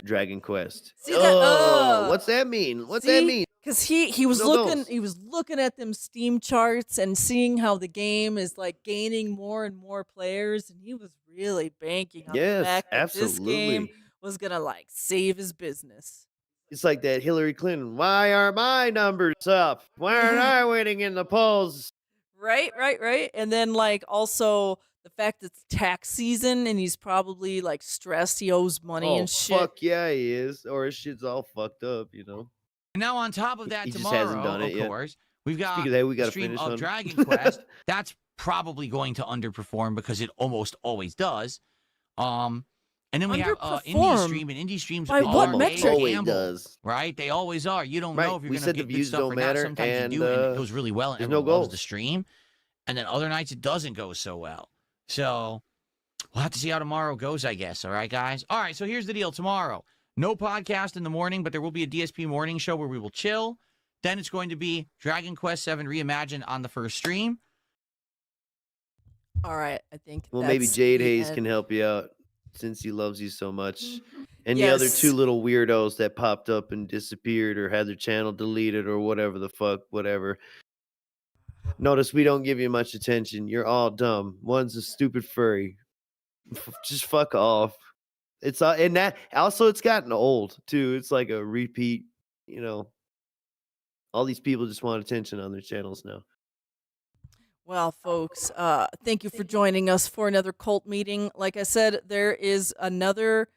Dragon Quest. See that? What's that mean? What's that mean? Because he was No looking goals. he was looking at them Steam charts and seeing how the game is like gaining more and more players, and he was really banking on the Yes, fact that this game absolutely. was gonna like save his business. It's like that Hillary Clinton. Why are my numbers up? Why aren't I winning in the polls? Right. And then like also the fact it's tax season and he's probably like stressed he owes money and shit. Fuck yeah, he is. Or his shit's all fucked up, Now on top of that, He just tomorrow, hasn't done it of yet. course, we've got Speaking of that, we the gotta stream finish of on Dragon Quest. That's probably going to underperform because it almost always does. And then we have indie Underperform? stream, and indie streams By are what a metric? Always gamble, does. right? They always are. You don't Right. know if you're We going to said the get good views stuff don't or matter, not. Sometimes and, you do, and it goes really well, and there's no everyone loves the goals. stream. And then other nights it doesn't go so well. So we'll have to see how tomorrow goes, I guess. All right, guys? All right, so here's the deal. Tomorrow, no podcast in the morning, but there will be a DSP morning show where we will chill. Then it's going to be Dragon Quest VII Reimagined on the first stream. All right, I think. Well, maybe that's Jayde the Haze end. can help you out since he loves you so much. And the other Yes. two little weirdos that popped up and disappeared or had their channel deleted or whatever the fuck, whatever. Notice we don't give you much attention. You're all dumb. One's a stupid furry. Just fuck off. It's and that also it's gotten old too. It's like a repeat, all these people just want attention on their channels now. Well, folks, thank you for joining us for another cult meeting. Like I said, there is another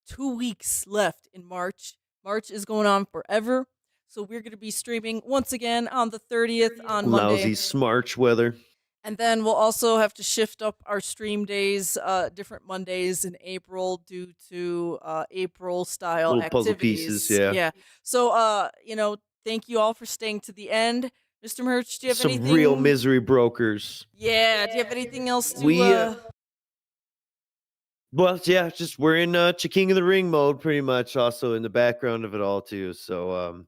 2 weeks left in March. March is going on forever. So we're going to be streaming once again on the 30th on Monday. Lousy smarch weather. And then we'll also have to shift up our stream days, different Mondays in April due to April style Little puzzle activities. pieces, yeah. So, thank you all for staying to the end. Mr. Merch, do you have Some anything? real misery brokers. Yeah, do you have anything else to Well, yeah, just we're in King of the Ring mode pretty much also in the background of it all too. So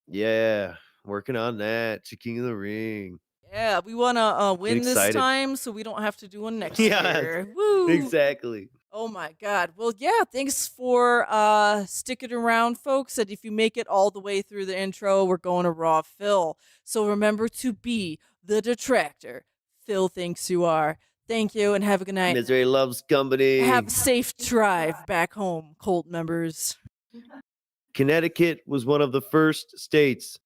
yeah, working on that. King of the Ring. Yeah, we want to win this excited. time so we don't have to do one next Yeah, year. Woo! exactly. Oh my God. Well, yeah, thanks for sticking around, folks. And if you make it all the way through the intro, we're going to Raw Phil. So remember to be the detractor Phil thinks you are. Thank you and have a good night. Misery loves company. Have a safe drive back home, Colt members. Connecticut was one of the first states